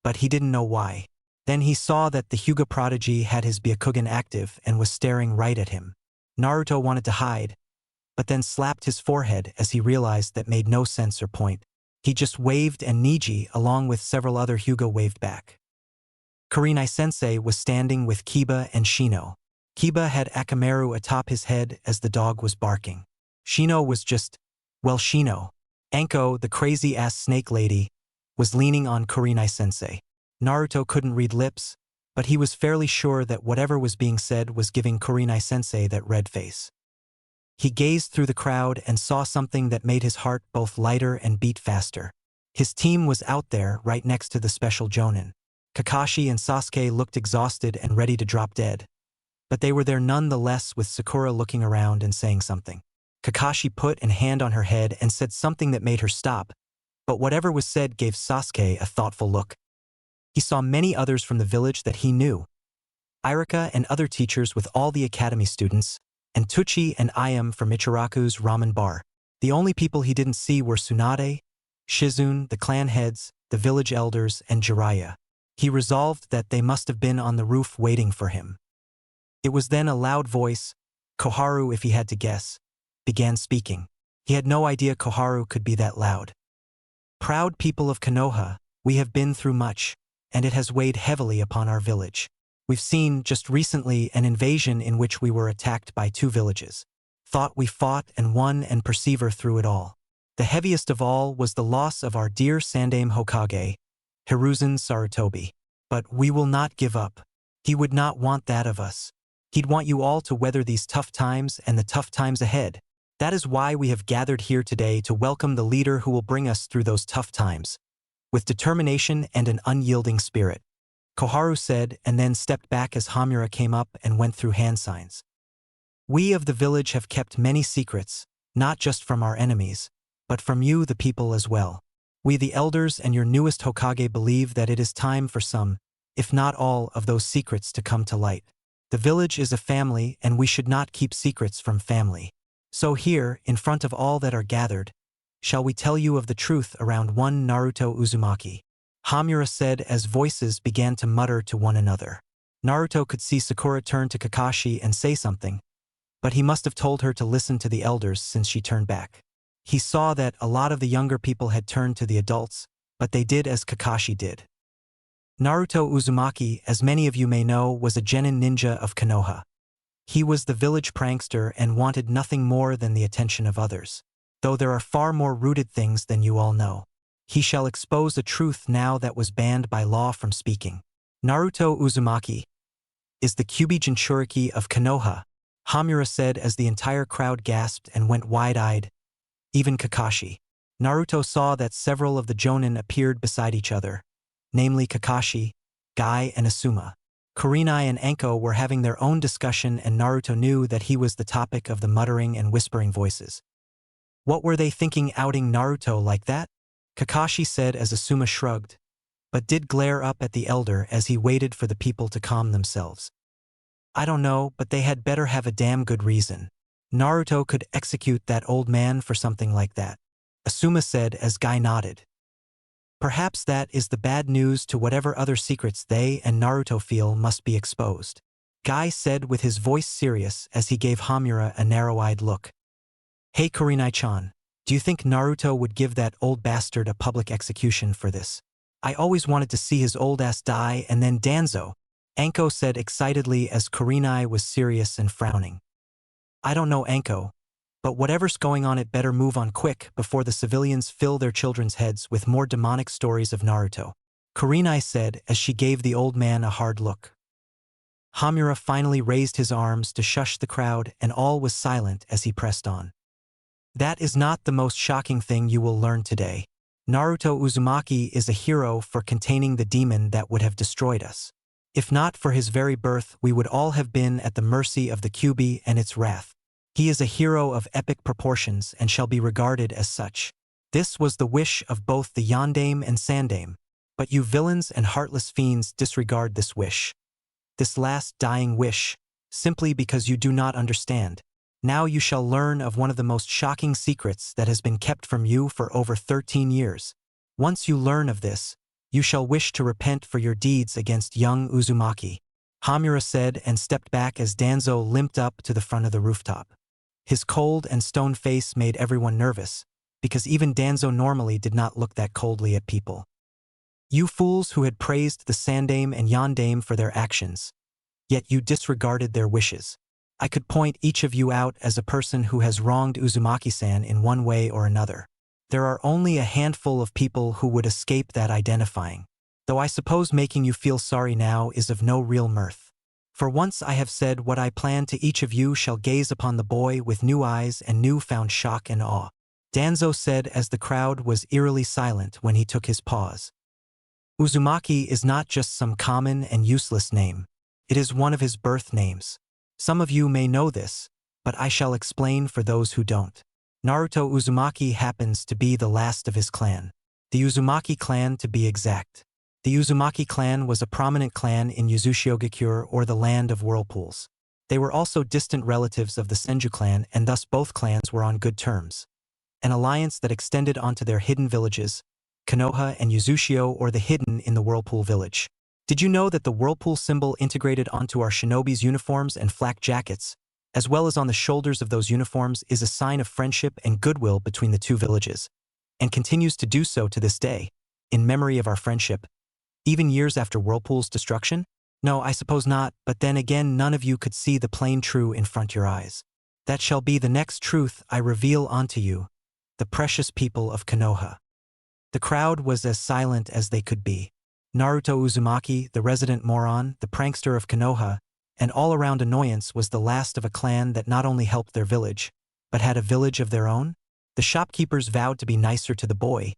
S1: but he didn't know why. Then he saw that the Hyuga prodigy had his Byakugan active and was staring right at him. Naruto wanted to hide, but then slapped his forehead as he realized that made no sense or point. He just waved and Neji, along with several other Hyuga, waved back. Kurenai-sensei was standing with Kiba and Shino. Kiba had Akamaru atop his head as the dog was barking. Shino was just, well, Shino. Anko, the crazy-ass snake lady, was leaning on Kurenai-sensei. Naruto couldn't read lips, but he was fairly sure that whatever was being said was giving Kurenai-sensei that red face. He gazed through the crowd and saw something that made his heart both lighter and beat faster. His team was out there right next to the special Jonin. Kakashi and Sasuke looked exhausted and ready to drop dead, but they were there nonetheless, with Sakura looking around and saying something. Kakashi put a hand on her head and said something that made her stop, but whatever was said gave Sasuke a thoughtful look. He saw many others from the village that he knew. Irika and other teachers with all the academy students, and Tucci and Ayam from Ichiraku's ramen bar. The only people he didn't see were Tsunade, Shizune, the clan heads, the village elders, and Jeriah. He resolved that they must have been on the roof waiting for him. It was then a loud voice, Koharu if he had to guess, began speaking. He had no idea Koharu could be that loud. Proud people of Konoha, we have been through much, and it has weighed heavily upon our village. We've seen, just recently, an invasion in which we were attacked by 2 villages. Thought we fought and won and persever through it all. The heaviest of all was the loss of our dear Sandaime Hokage, Hiruzen Sarutobi. But we will not give up. He would not want that of us. He'd want you all to weather these tough times and the tough times ahead. That is why we have gathered here today, to welcome the leader who will bring us through those tough times, with determination and an unyielding spirit, Koharu said, and then stepped back as Hamura came up and went through hand signs. We of the village have kept many secrets, not just from our enemies, but from you, the people, as well. We, the elders and your newest Hokage, believe that it is time for some, if not all, of those secrets to come to light. The village is a family, and we should not keep secrets from family. So here, in front of all that are gathered, shall we tell you of the truth around one Naruto Uzumaki? Hamura said as voices began to mutter to one another. Naruto could see Sakura turn to Kakashi and say something, but he must have told her to listen to the elders since she turned back. He saw that a lot of the younger people had turned to the adults, but they did as Kakashi did. Naruto Uzumaki, as many of you may know, was a genin ninja of Konoha. He was the village prankster and wanted nothing more than the attention of others. Though there are far more rooted things than you all know. He shall expose a truth now that was banned by law from speaking. Naruto Uzumaki is the Kyuubi Jinchuriki of Konoha, Hamura said as the entire crowd gasped and went wide-eyed. Even Kakashi. Naruto saw that several of the jonin appeared beside each other, namely Kakashi, Guy, and Asuma. Kurenai and Anko were having their own discussion, and Naruto knew that he was the topic of the muttering and whispering voices. What were they thinking outing Naruto like that? Kakashi said as Asuma shrugged, but did glare up at the elder as he waited for the people to calm themselves. I don't know, but they had better have a damn good reason. Naruto could execute that old man for something like that, Asuma said as Guy nodded. Perhaps that is the bad news to whatever other secrets they and Naruto feel must be exposed. Guy said with his voice serious as he gave Hamura a narrow-eyed look. Hey Kurenai-chan, do you think Naruto would give that old bastard a public execution for this? I always wanted to see his old ass die. And then Danzo, Anko said excitedly as Kurenai was serious and frowning. I don't know, Anko, but whatever's going on, it better move on quick before the civilians fill their children's heads with more demonic stories of Naruto. Kurenai said as she gave the old man a hard look. Hamura finally raised his arms to shush the crowd, and all was silent as he pressed on. That is not the most shocking thing you will learn today. Naruto Uzumaki is a hero for containing the demon that would have destroyed us. If not for his very birth, we would all have been at the mercy of the Kyuubi and its wrath. He is a hero of epic proportions and shall be regarded as such. This was the wish of both the Yondaime and Sandaime, but you villains and heartless fiends disregard this wish. This last dying wish, simply because you do not understand. Now you shall learn of one of the most shocking secrets that has been kept from you for over 13 years. Once you learn of this, you shall wish to repent for your deeds against young Uzumaki, Hamura said and stepped back as Danzo limped up to the front of the rooftop. His cold and stone face made everyone nervous, because even Danzo normally did not look that coldly at people. You fools who had praised the Sandaime and Yondaime for their actions, yet you disregarded their wishes. I could point each of you out as a person who has wronged Uzumaki-san in one way or another. There are only a handful of people who would escape that identifying, though I suppose making you feel sorry now is of no real mirth. For once I have said what I plan to each of you shall gaze upon the boy with new eyes and new-found shock and awe. Danzo said as the crowd was eerily silent when he took his pause. Uzumaki is not just some common and useless name. It is one of his birth names. Some of you may know this, but I shall explain for those who don't. Naruto Uzumaki happens to be the last of his clan. The Uzumaki clan, to be exact. The Uzumaki clan was a prominent clan in Uzushiogakure, or the Land of Whirlpools. They were also distant relatives of the Senju clan, and thus both clans were on good terms. An alliance that extended onto their hidden villages, Konoha and Uzushio, or the Hidden in the Whirlpool village. Did you know that the Whirlpool symbol integrated onto our shinobi's uniforms and flak jackets, as well as on the shoulders of those uniforms, is a sign of friendship and goodwill between the two villages, and continues to do so to this day, in memory of our friendship, even years after Whirlpool's destruction? No, I suppose not, but then again none of you could see the plain true in front your eyes. That shall be the next truth I reveal unto you, the precious people of Konoha. The crowd was as silent as they could be. Naruto Uzumaki, the resident moron, the prankster of Konoha, and all-around annoyance, was the last of a clan that not only helped their village, but had a village of their own. The shopkeepers vowed to be nicer to the boy,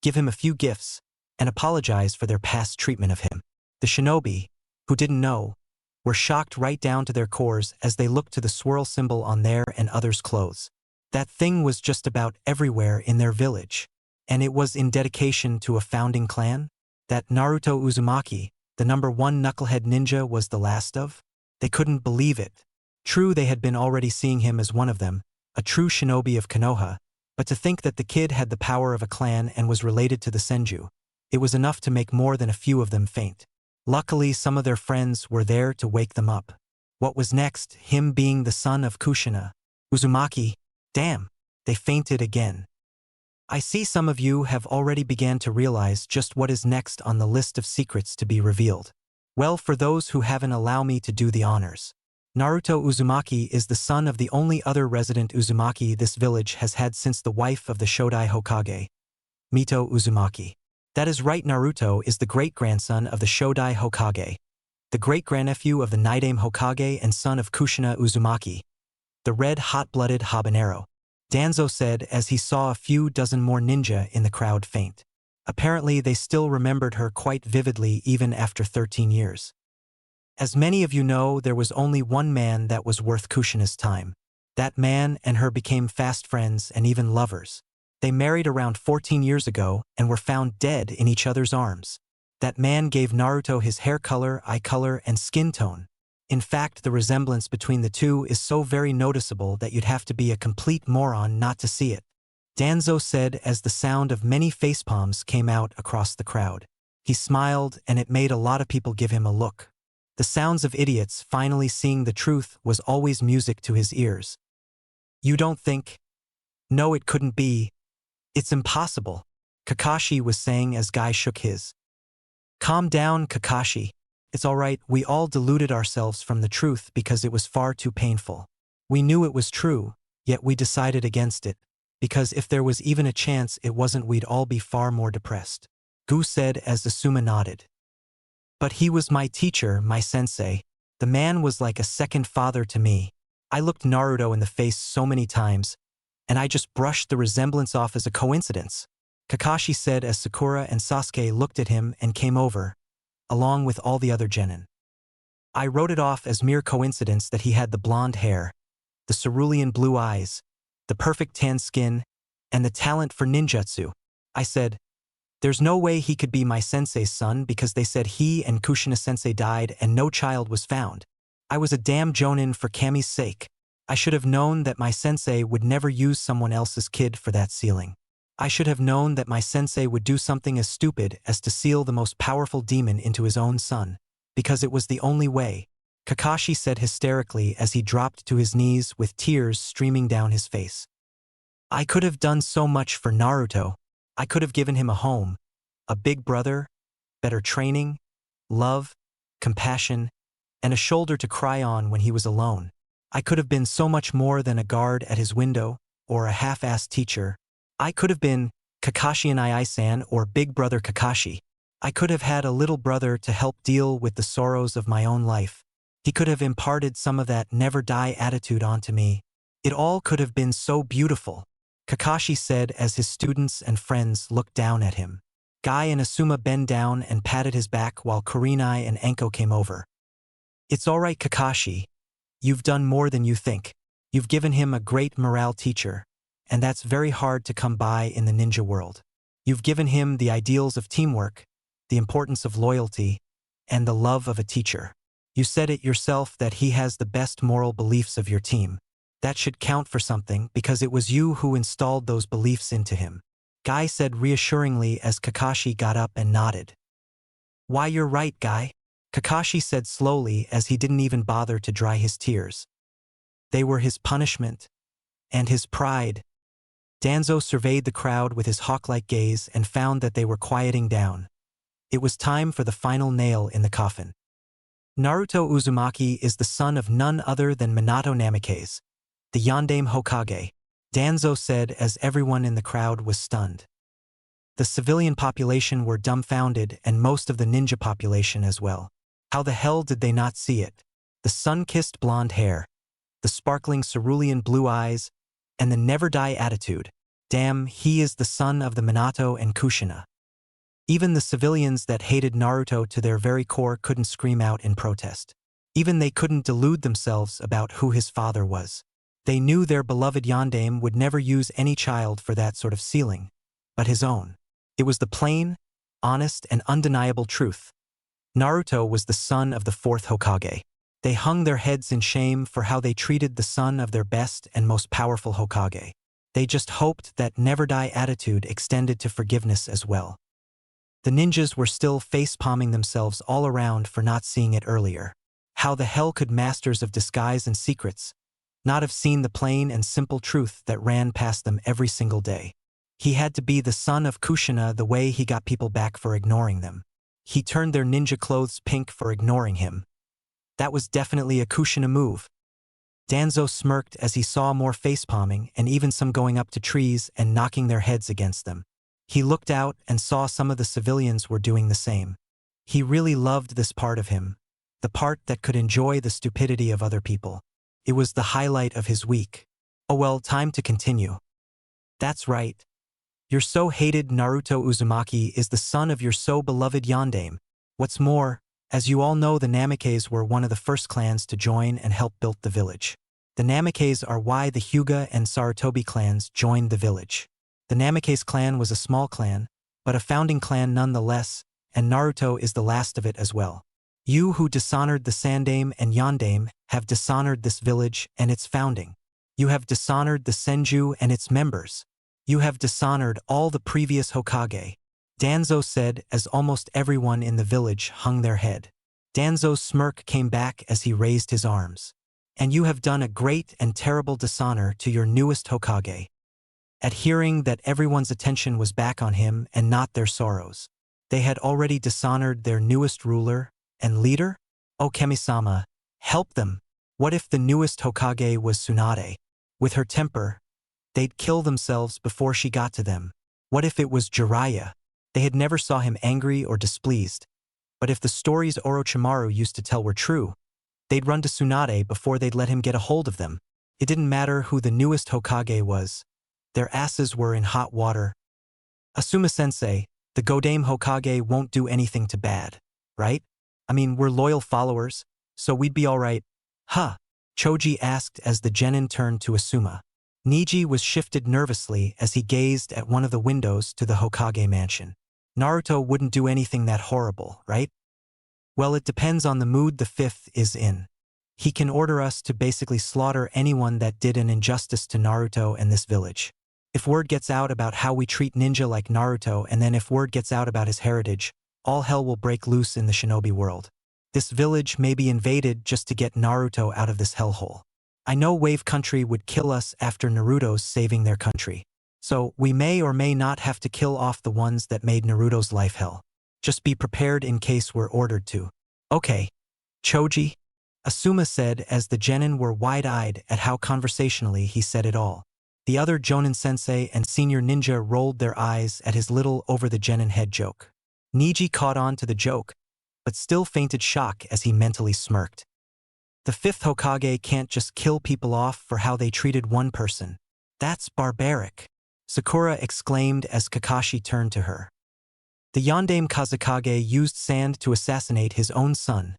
S1: give him a few gifts, and apologize for their past treatment of him. The shinobi, who didn't know, were shocked right down to their cores as they looked to the swirl symbol on their and others' clothes. That thing was just about everywhere in their village, and it was in dedication to a founding clan that Naruto Uzumaki, the #1 knucklehead ninja, was the last of. They couldn't believe it. True, they had been already seeing him as one of them, a true shinobi of Konoha, but to think that the kid had the power of a clan and was related to the Senju, it was enough to make more than a few of them faint. Luckily, some of their friends were there to wake them up. What was next, him being the son of Kushina Uzumaki? Damn, they fainted again. I see some of you have already began to realize just what is next on the list of secrets to be revealed. Well, for those who haven't, allow me to do the honors. Naruto Uzumaki is the son of the only other resident Uzumaki this village has had since the wife of the Shodai Hokage, Mito Uzumaki. That is right, Naruto is the great-grandson of the Shodai Hokage, the great-grandnephew of the Nidaime Hokage and son of Kushina Uzumaki, the red hot-blooded habanero. Danzo said as he saw a few dozen more ninja in the crowd faint. Apparently they still remembered her quite vividly even after 13 years. As many of you know, there was only one man that was worth Kushina's time. That man and her became fast friends and even lovers. They married around 14 years ago and were found dead in each other's arms. That man gave Naruto his hair color, eye color, and skin tone. In fact, the resemblance between the two is so very noticeable that you'd have to be a complete moron not to see it. Danzo said as the sound of many facepalms came out across the crowd. He smiled and it made a lot of people give him a look. The sounds of idiots finally seeing the truth was always music to his ears. You don't think? No, it couldn't be. It's impossible, Kakashi was saying as Guy shook his. Calm down, Kakashi. It's all right, we all deluded ourselves from the truth because it was far too painful. We knew it was true, yet we decided against it, because if there was even a chance it wasn't, we'd all be far more depressed. Gu said as Asuma nodded. But he was my teacher, my sensei. The man was like a second father to me. I looked Naruto in the face so many times, and I just brushed the resemblance off as a coincidence, Kakashi said as Sakura and Sasuke looked at him and came over, along with all the other genin. I wrote it off as mere coincidence that he had the blonde hair, the cerulean blue eyes, the perfect tan skin, and the talent for ninjutsu. I said, there's no way he could be my sensei's son because they said he and Kushina sensei died and no child was found. I was a damn jonin for Kami's sake. I should have known that my sensei would never use someone else's kid for that sealing. I should have known that my sensei would do something as stupid as to seal the most powerful demon into his own son, because it was the only way, Kakashi said hysterically as he dropped to his knees with tears streaming down his face. I could have done so much for Naruto. I could have given him a home, a big brother, better training, love, compassion, and a shoulder to cry on when he was alone. I could have been so much more than a guard at his window, or a half-assed teacher. I could have been Kakashi and Ai-san or Big Brother Kakashi. I could have had a little brother to help deal with the sorrows of my own life. He could have imparted some of that never-die attitude onto me. It all could have been so beautiful, Kakashi said as his students and friends looked down at him. Guy and Asuma bent down and patted his back while Kurenai and Enko came over. It's all right, Kakashi. You've done more than you think. You've given him a great morale teacher, and that's very hard to come by in the ninja world. You've given him the ideals of teamwork, the importance of loyalty, and the love of a teacher. You said it yourself that he has the best moral beliefs of your team. That should count for something because it was you who installed those beliefs into him, Guy said reassuringly as Kakashi got up and nodded. Why, you're right, Guy, Kakashi said slowly as he didn't even bother to dry his tears. They were his punishment and his pride. Danzo surveyed the crowd with his hawk-like gaze and found that they were quieting down. It was time for the final nail in the coffin. Naruto Uzumaki is the son of none other than Minato Namikaze, the Yondaime Hokage, Danzo said as everyone in the crowd was stunned. The civilian population were dumbfounded and most of the ninja population as well. How the hell did they not see it? The sun-kissed blonde hair, the sparkling cerulean blue eyes, and the never-die attitude. Damn, he is the son of the Minato and Kushina. Even the civilians that hated Naruto to their very core couldn't scream out in protest. Even they couldn't delude themselves about who his father was. They knew their beloved Yondaime would never use any child for that sort of sealing, but his own. It was the plain, honest, and undeniable truth. Naruto was the son of the fourth Hokage. They hung their heads in shame for how they treated the son of their best and most powerful Hokage. They just hoped that never-die attitude extended to forgiveness as well. The ninjas were still face-palming themselves all around for not seeing it earlier. How the hell could masters of disguise and secrets not have seen the plain and simple truth that ran past them every single day? He had to be the son of Kushina the way he got people back for ignoring them. He turned their ninja clothes pink for ignoring him. That was definitely a Kushina move. Danzo smirked as he saw more facepalming and even some going up to trees and knocking their heads against them. He looked out and saw some of the civilians were doing the same. He really loved this part of him, the part that could enjoy the stupidity of other people. It was the highlight of his week. Oh well, time to continue. That's right. Your so hated Naruto Uzumaki is the son of your so beloved Yondaime. What's more, as you all know, the Namikes were one of the first clans to join and help build the village. The Namikes are why the Hyuga and Sarutobi clans joined the village. The Namikes clan was a small clan, but a founding clan nonetheless, and Naruto is the last of it as well. You who dishonored the Sandaime and Yondaime have dishonored this village and its founding. You have dishonored the Senju and its members. You have dishonored all the previous Hokage. Danzo said as almost everyone in the village hung their head. Danzo's smirk came back as he raised his arms. And you have done a great and terrible dishonor to your newest Hokage. At hearing that everyone's attention was back on him and not their sorrows, they had already dishonored their newest ruler and leader? Oh Kami-sama, help them. What if the newest Hokage was Tsunade? With her temper, they'd kill themselves before she got to them. What if it was Jeriah? They had never saw him angry or displeased. But if the stories Orochimaru used to tell were true, they'd run to Tsunade before they'd let him get a hold of them. It didn't matter who the newest Hokage was. Their asses were in hot water. Asuma-sensei, the Godaime Hokage won't do anything to bad, right? I mean, we're loyal followers, so we'd be alright. Huh? Choji asked as the genin turned to Asuma. Niji was shifted nervously as he gazed at one of the windows to the Hokage mansion. Naruto wouldn't do anything that horrible, right? Well, it depends on the mood the fifth is in. He can order us to basically slaughter anyone that did an injustice to Naruto and this village. If word gets out about how we treat ninja like Naruto, and then if word gets out about his heritage, all hell will break loose in the shinobi world. This village may be invaded just to get Naruto out of this hellhole. I know Wave Country would kill us after Naruto's saving their country. So we may or may not have to kill off the ones that made Naruto's life hell. Just be prepared in case we're ordered to. Okay. Choji? Asuma said as the genin were wide-eyed at how conversationally he said it all. The other Jonin-sensei and senior ninja rolled their eyes at his little over-the-genin head joke. Niji caught on to the joke, but still feinted shock as he mentally smirked. The fifth Hokage can't just kill people off for how they treated one person. That's barbaric. Sakura exclaimed as Kakashi turned to her. The Yondaime Kazekage used sand to assassinate his own son,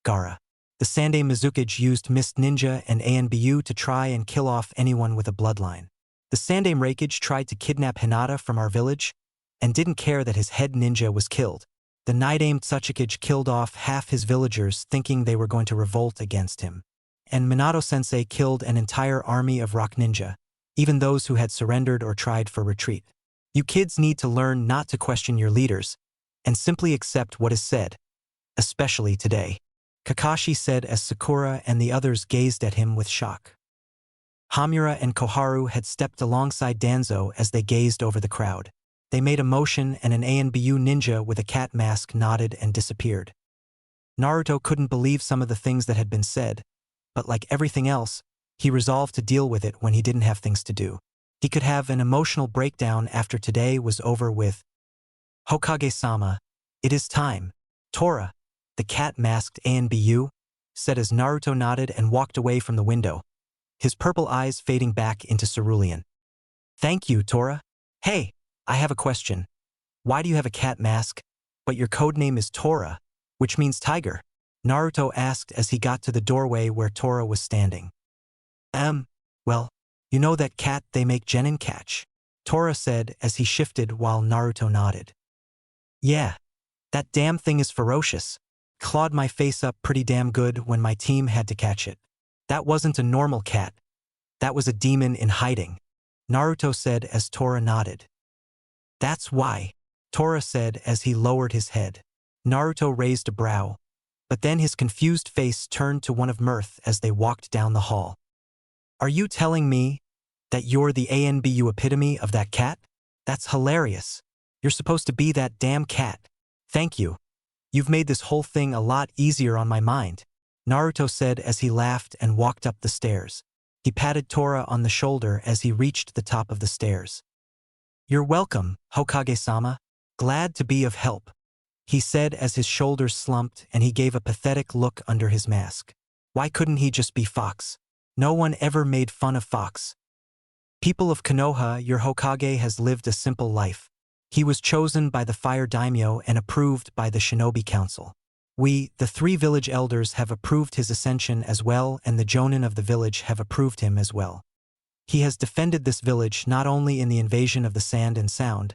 S1: Gaara. The Sandaime Mizukage used Mist Ninja and Anbu to try and kill off anyone with a bloodline. The Sandaime Reikage tried to kidnap Hinata from our village and didn't care that his head ninja was killed. The Nidaime Tsuchikage killed off half his villagers thinking they were going to revolt against him. And Minato-sensei killed an entire army of rock ninja, even those who had surrendered or tried for retreat. You kids need to learn not to question your leaders and simply accept what is said, especially today. Kakashi said as Sakura and the others gazed at him with shock. Hamura and Koharu had stepped alongside Danzo as they gazed over the crowd. They made a motion and an Anbu ninja with a cat mask nodded and disappeared. Naruto couldn't believe some of the things that had been said, but like everything else, he resolved to deal with it when he didn't have things to do. He could have an emotional breakdown after today was over with. Hokage-sama, it is time. Tora, the cat-masked Anbu, said as Naruto nodded and walked away from the window, his purple eyes fading back into cerulean. Thank you, Tora. Hey, I have a question. Why do you have a cat mask, but your codename is Tora, which means tiger? Naruto asked as he got to the doorway where Tora was standing. Well, you know that cat they make genin catch? Tora said as he shifted while Naruto nodded. Yeah, that damn thing is ferocious. Clawed my face up pretty damn good when my team had to catch it. That wasn't a normal cat. That was a demon in hiding, Naruto said as Tora nodded. That's why, Tora said as he lowered his head. Naruto raised a brow, but then his confused face turned to one of mirth as they walked down the hall. Are you telling me that you're the Anbu epitome of that cat? That's hilarious. You're supposed to be that damn cat. Thank you. You've made this whole thing a lot easier on my mind, Naruto said as he laughed and walked up the stairs. He patted Tora on the shoulder as he reached the top of the stairs. You're welcome, Hokage-sama. Glad to be of help, he said as his shoulders slumped and he gave a pathetic look under his mask. Why couldn't he just be Fox? No one ever made fun of Fox. People of Konoha, your Hokage has lived a simple life. He was chosen by the Fire Daimyo and approved by the Shinobi Council. We, the 3 village elders, have approved his ascension as well, and the Jonin of the village have approved him as well. He has defended this village not only in the invasion of the Sand and Sound,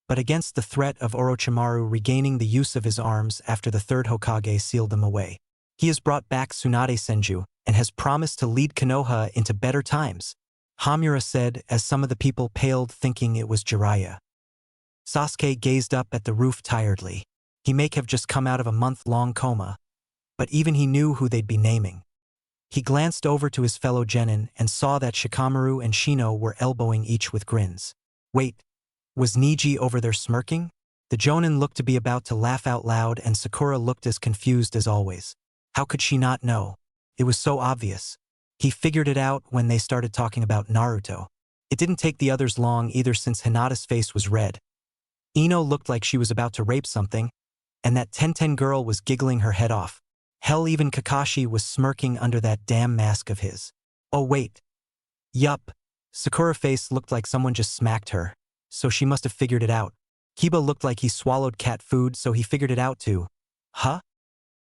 S1: but against the threat of Orochimaru regaining the use of his arms after the 3rd Hokage sealed them away. He has brought back Tsunade Senju and has promised to lead Konoha into better times, Hamura said as some of the people paled thinking it was Jeriah. Sasuke gazed up at the roof tiredly. He may have just come out of a month-long coma, but even he knew who they'd be naming. He glanced over to his fellow genin and saw that Shikamaru and Shino were elbowing each with grins. Wait, was Niji over there smirking? The Jonin looked to be about to laugh out loud and Sakura looked as confused as always. How could she not know? It was so obvious. He figured it out when they started talking about Naruto. It didn't take the others long either since Hinata's face was red. Ino looked like she was about to rape something, and that Tenten girl was giggling her head off. Hell, even Kakashi was smirking under that damn mask of his. Oh wait. Yup. Sakura's face looked like someone just smacked her, so she must have figured it out. Kiba looked like he swallowed cat food, so he figured it out too. Huh?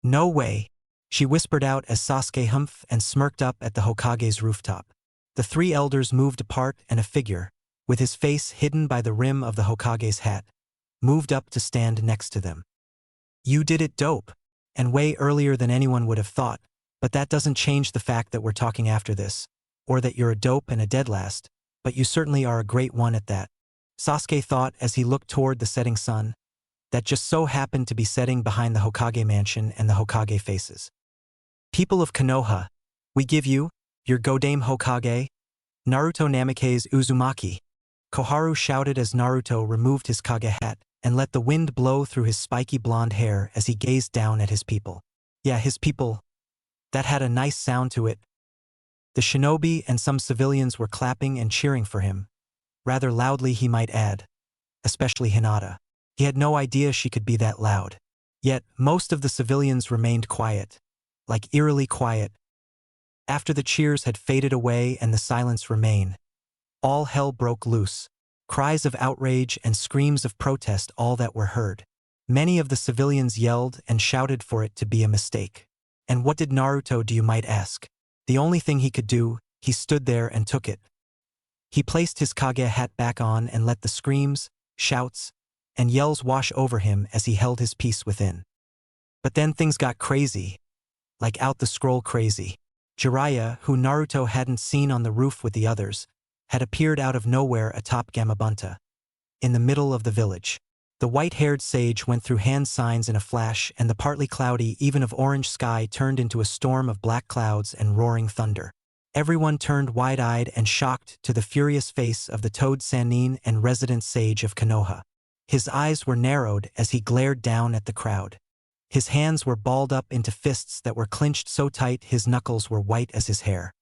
S1: No way. She whispered out as Sasuke humphed and smirked up at the Hokage's rooftop. The 3 elders moved apart and a figure, with his face hidden by the rim of the Hokage's hat, moved up to stand next to them. You did it dope, and way earlier than anyone would have thought, but that doesn't change the fact that we're talking after this, or that you're a dope and a dead last, but you certainly are a great one at that. Sasuke thought as he looked toward the setting sun, that just so happened to be setting behind the Hokage mansion and the Hokage faces. People of Konoha, we give you, your Godame Hokage, Naruto Namikaze Uzumaki. Koharu shouted as Naruto removed his Kage hat and let the wind blow through his spiky blonde hair as he gazed down at his people. Yeah, his people. That had a nice sound to it. The shinobi and some civilians were clapping and cheering for him. Rather loudly, he might add. Especially Hinata. He had no idea she could be that loud. Yet, most of the civilians remained quiet. Like eerily quiet. After the cheers had faded away and the silence remained, all hell broke loose. Cries of outrage and screams of protest all that were heard. Many of the civilians yelled and shouted for it to be a mistake. And what did Naruto do, you might ask? The only thing he could do, he stood there and took it. He placed his Kage hat back on and let the screams, shouts, and yells wash over him as he held his peace within. But then things got crazy. Like out the scroll crazy. Jeriah, who Naruto hadn't seen on the roof with the others, had appeared out of nowhere atop Gamabunta, in the middle of the village. The white-haired sage went through hand signs in a flash, and the partly cloudy, even of orange sky turned into a storm of black clouds and roaring thunder. Everyone turned wide-eyed and shocked to the furious face of the Toad Sanin and resident sage of Konoha. His eyes were narrowed as he glared down at the crowd. His hands were balled up into fists that were clenched so tight his knuckles were white as his hair.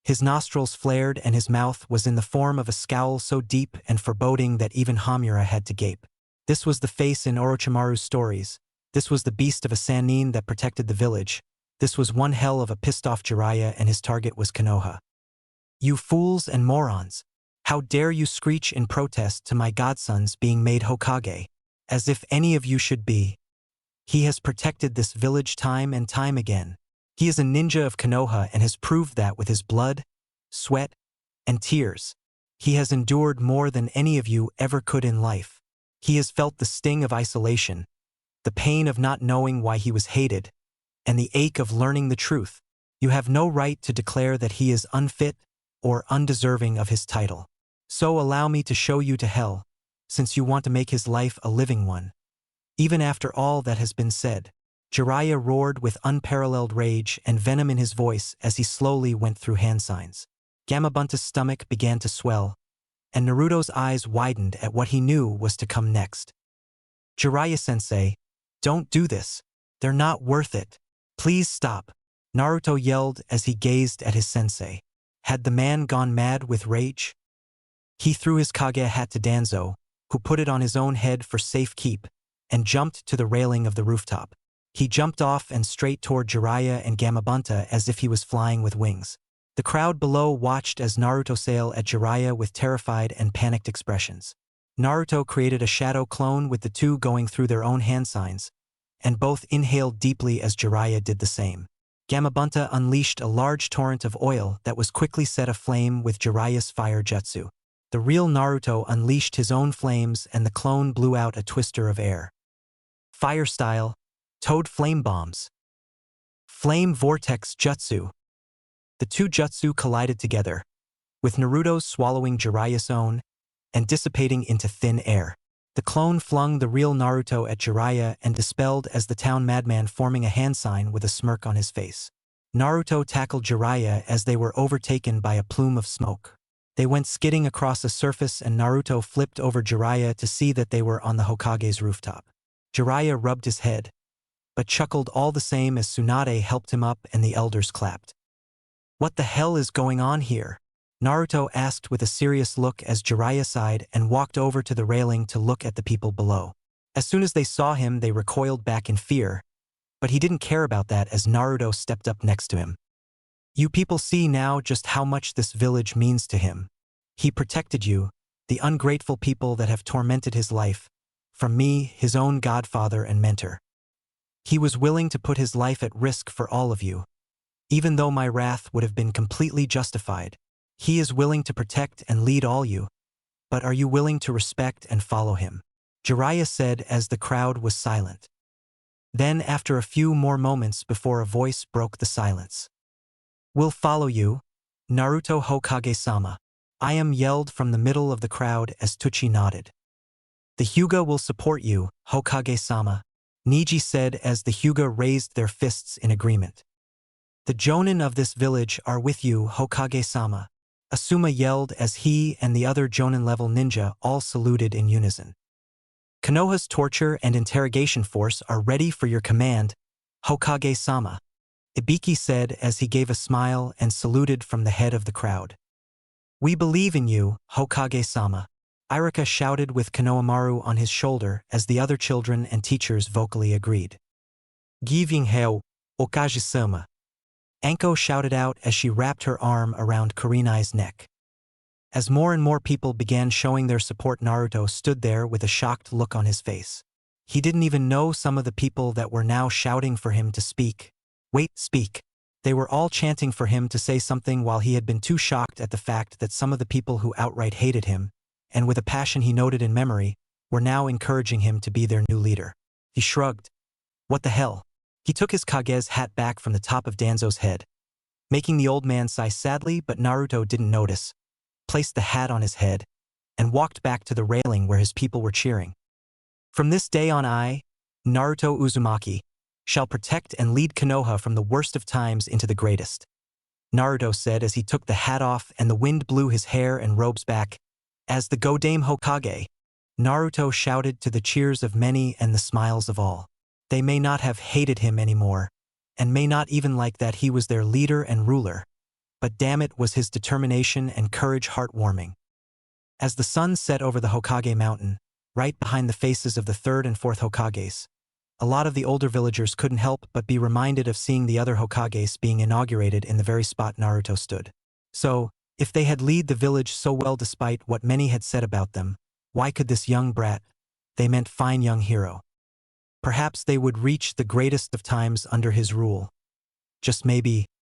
S1: His nostrils flared and his mouth was in the form of a scowl so deep and foreboding that even Hamura had to gape. This was the face in Orochimaru's stories. This was the beast of a Sanin that protected the village. This was one hell of a pissed-off Jeriah, and his target was Konoha. You fools and morons! How dare you screech in protest to my godsons being made Hokage? As if any of you should be. He has protected this village time and time again. He is a ninja of Konoha and has proved that with his blood, sweat, and tears. He has endured more than any of you ever could in life. He has felt the sting of isolation, the pain of not knowing why he was hated, and the ache of learning the truth. You have no right to declare that he is unfit or undeserving of his title. So allow me to show you to hell, since you want to make his life a living one. Even after all that has been said, Jeriah roared with unparalleled rage and venom in his voice as he slowly went through hand signs. Gamabunta's stomach began to swell, and Naruto's eyes widened at what he knew was to come next. Jiraiya-sensei, don't do this. They're not worth it. Please stop, Naruto yelled as he gazed at his sensei. Had the man gone mad with rage? He threw his Kage hat to Danzo, who put it on his own head for safekeep, and jumped to the railing of the rooftop. He jumped off and straight toward Jeriah and Gamabunta as if he was flying with wings. The crowd below watched as Naruto sailed at Jeriah with terrified and panicked expressions. Naruto created a shadow clone with the two going through their own hand signs, and both inhaled deeply as Jeriah did the same. Gamabunta unleashed a large torrent of oil that was quickly set aflame with Jiraiya's fire jutsu. The real Naruto unleashed his own flames and the clone blew out a twister of air. Fire style, Toad flame bombs. Flame vortex jutsu. The two jutsu collided together, with Naruto's swallowing Jiraiya's own and dissipating into thin air. The clone flung the real Naruto at Jeriah and dispelled as the town madman forming a hand sign with a smirk on his face. Naruto tackled Jeriah as they were overtaken by a plume of smoke. They went skidding across a surface and Naruto flipped over Jeriah to see that they were on the Hokage's rooftop. Jeriah rubbed his head, but chuckled all the same as Tsunade helped him up and the elders clapped. What the hell is going on here? Naruto asked with a serious look as Jeriah sighed and walked over to the railing to look at the people below. As soon as they saw him, they recoiled back in fear, but he didn't care about that as Naruto stepped up next to him. You people see now just how much this village means to him. He protected you, the ungrateful people that have tormented his life, from me, his own godfather and mentor. He was willing to put his life at risk for all of you. Even though my wrath would have been completely justified, he is willing to protect and lead all you. But are you willing to respect and follow him? Jeriah said as the crowd was silent. Then after a few more moments before a voice broke the silence. We'll follow you, Naruto Hokage-sama. I am yelled from the middle of the crowd as Tuchi nodded. The Hyuga will support you, Hokage-sama, Niji said as the Hyuga raised their fists in agreement. The Jonin of this village are with you, Hokage-sama, Asuma yelled as he and the other Jonin-level ninja all saluted in unison. Konoha's torture and interrogation force are ready for your command, Hokage-sama, Ibiki said as he gave a smile and saluted from the head of the crowd. We believe in you, Hokage-sama, Irika shouted with Konohamaru on his shoulder as the other children and teachers vocally agreed. Giving hail, Hokage-sama, Anko shouted out as she wrapped her arm around Kurenai's neck. As more and more people began showing their support, Naruto stood there with a shocked look on his face. He didn't even know some of the people that were now shouting for him to speak. Wait, speak. They were all chanting for him to say something while he had been too shocked at the fact that some of the people who outright hated him, and with a passion he noted in memory, were now encouraging him to be their new leader. He shrugged. What the hell? He took his Kage's hat back from the top of Danzo's head, making the old man sigh sadly, but Naruto didn't notice, placed the hat on his head, and walked back to the railing where his people were cheering. From this day on I, Naruto Uzumaki, shall protect and lead Konoha from the worst of times into the greatest, Naruto said as he took the hat off and the wind blew his hair and robes back. As the Godame Hokage, Naruto shouted to the cheers of many and the smiles of all. They may not have hated him anymore, and may not even like that he was their leader and ruler, but damn it was his determination and courage heartwarming. As the sun set over the Hokage mountain, right behind the faces of the third and fourth Hokages, a lot of the older villagers couldn't help but be reminded of seeing the other Hokages being inaugurated in the very spot Naruto stood. So, if they had led the village so well despite what many had said about them, why could this young brat, they meant fine young hero? Perhaps they would reach the greatest of times under his rule. Just maybe,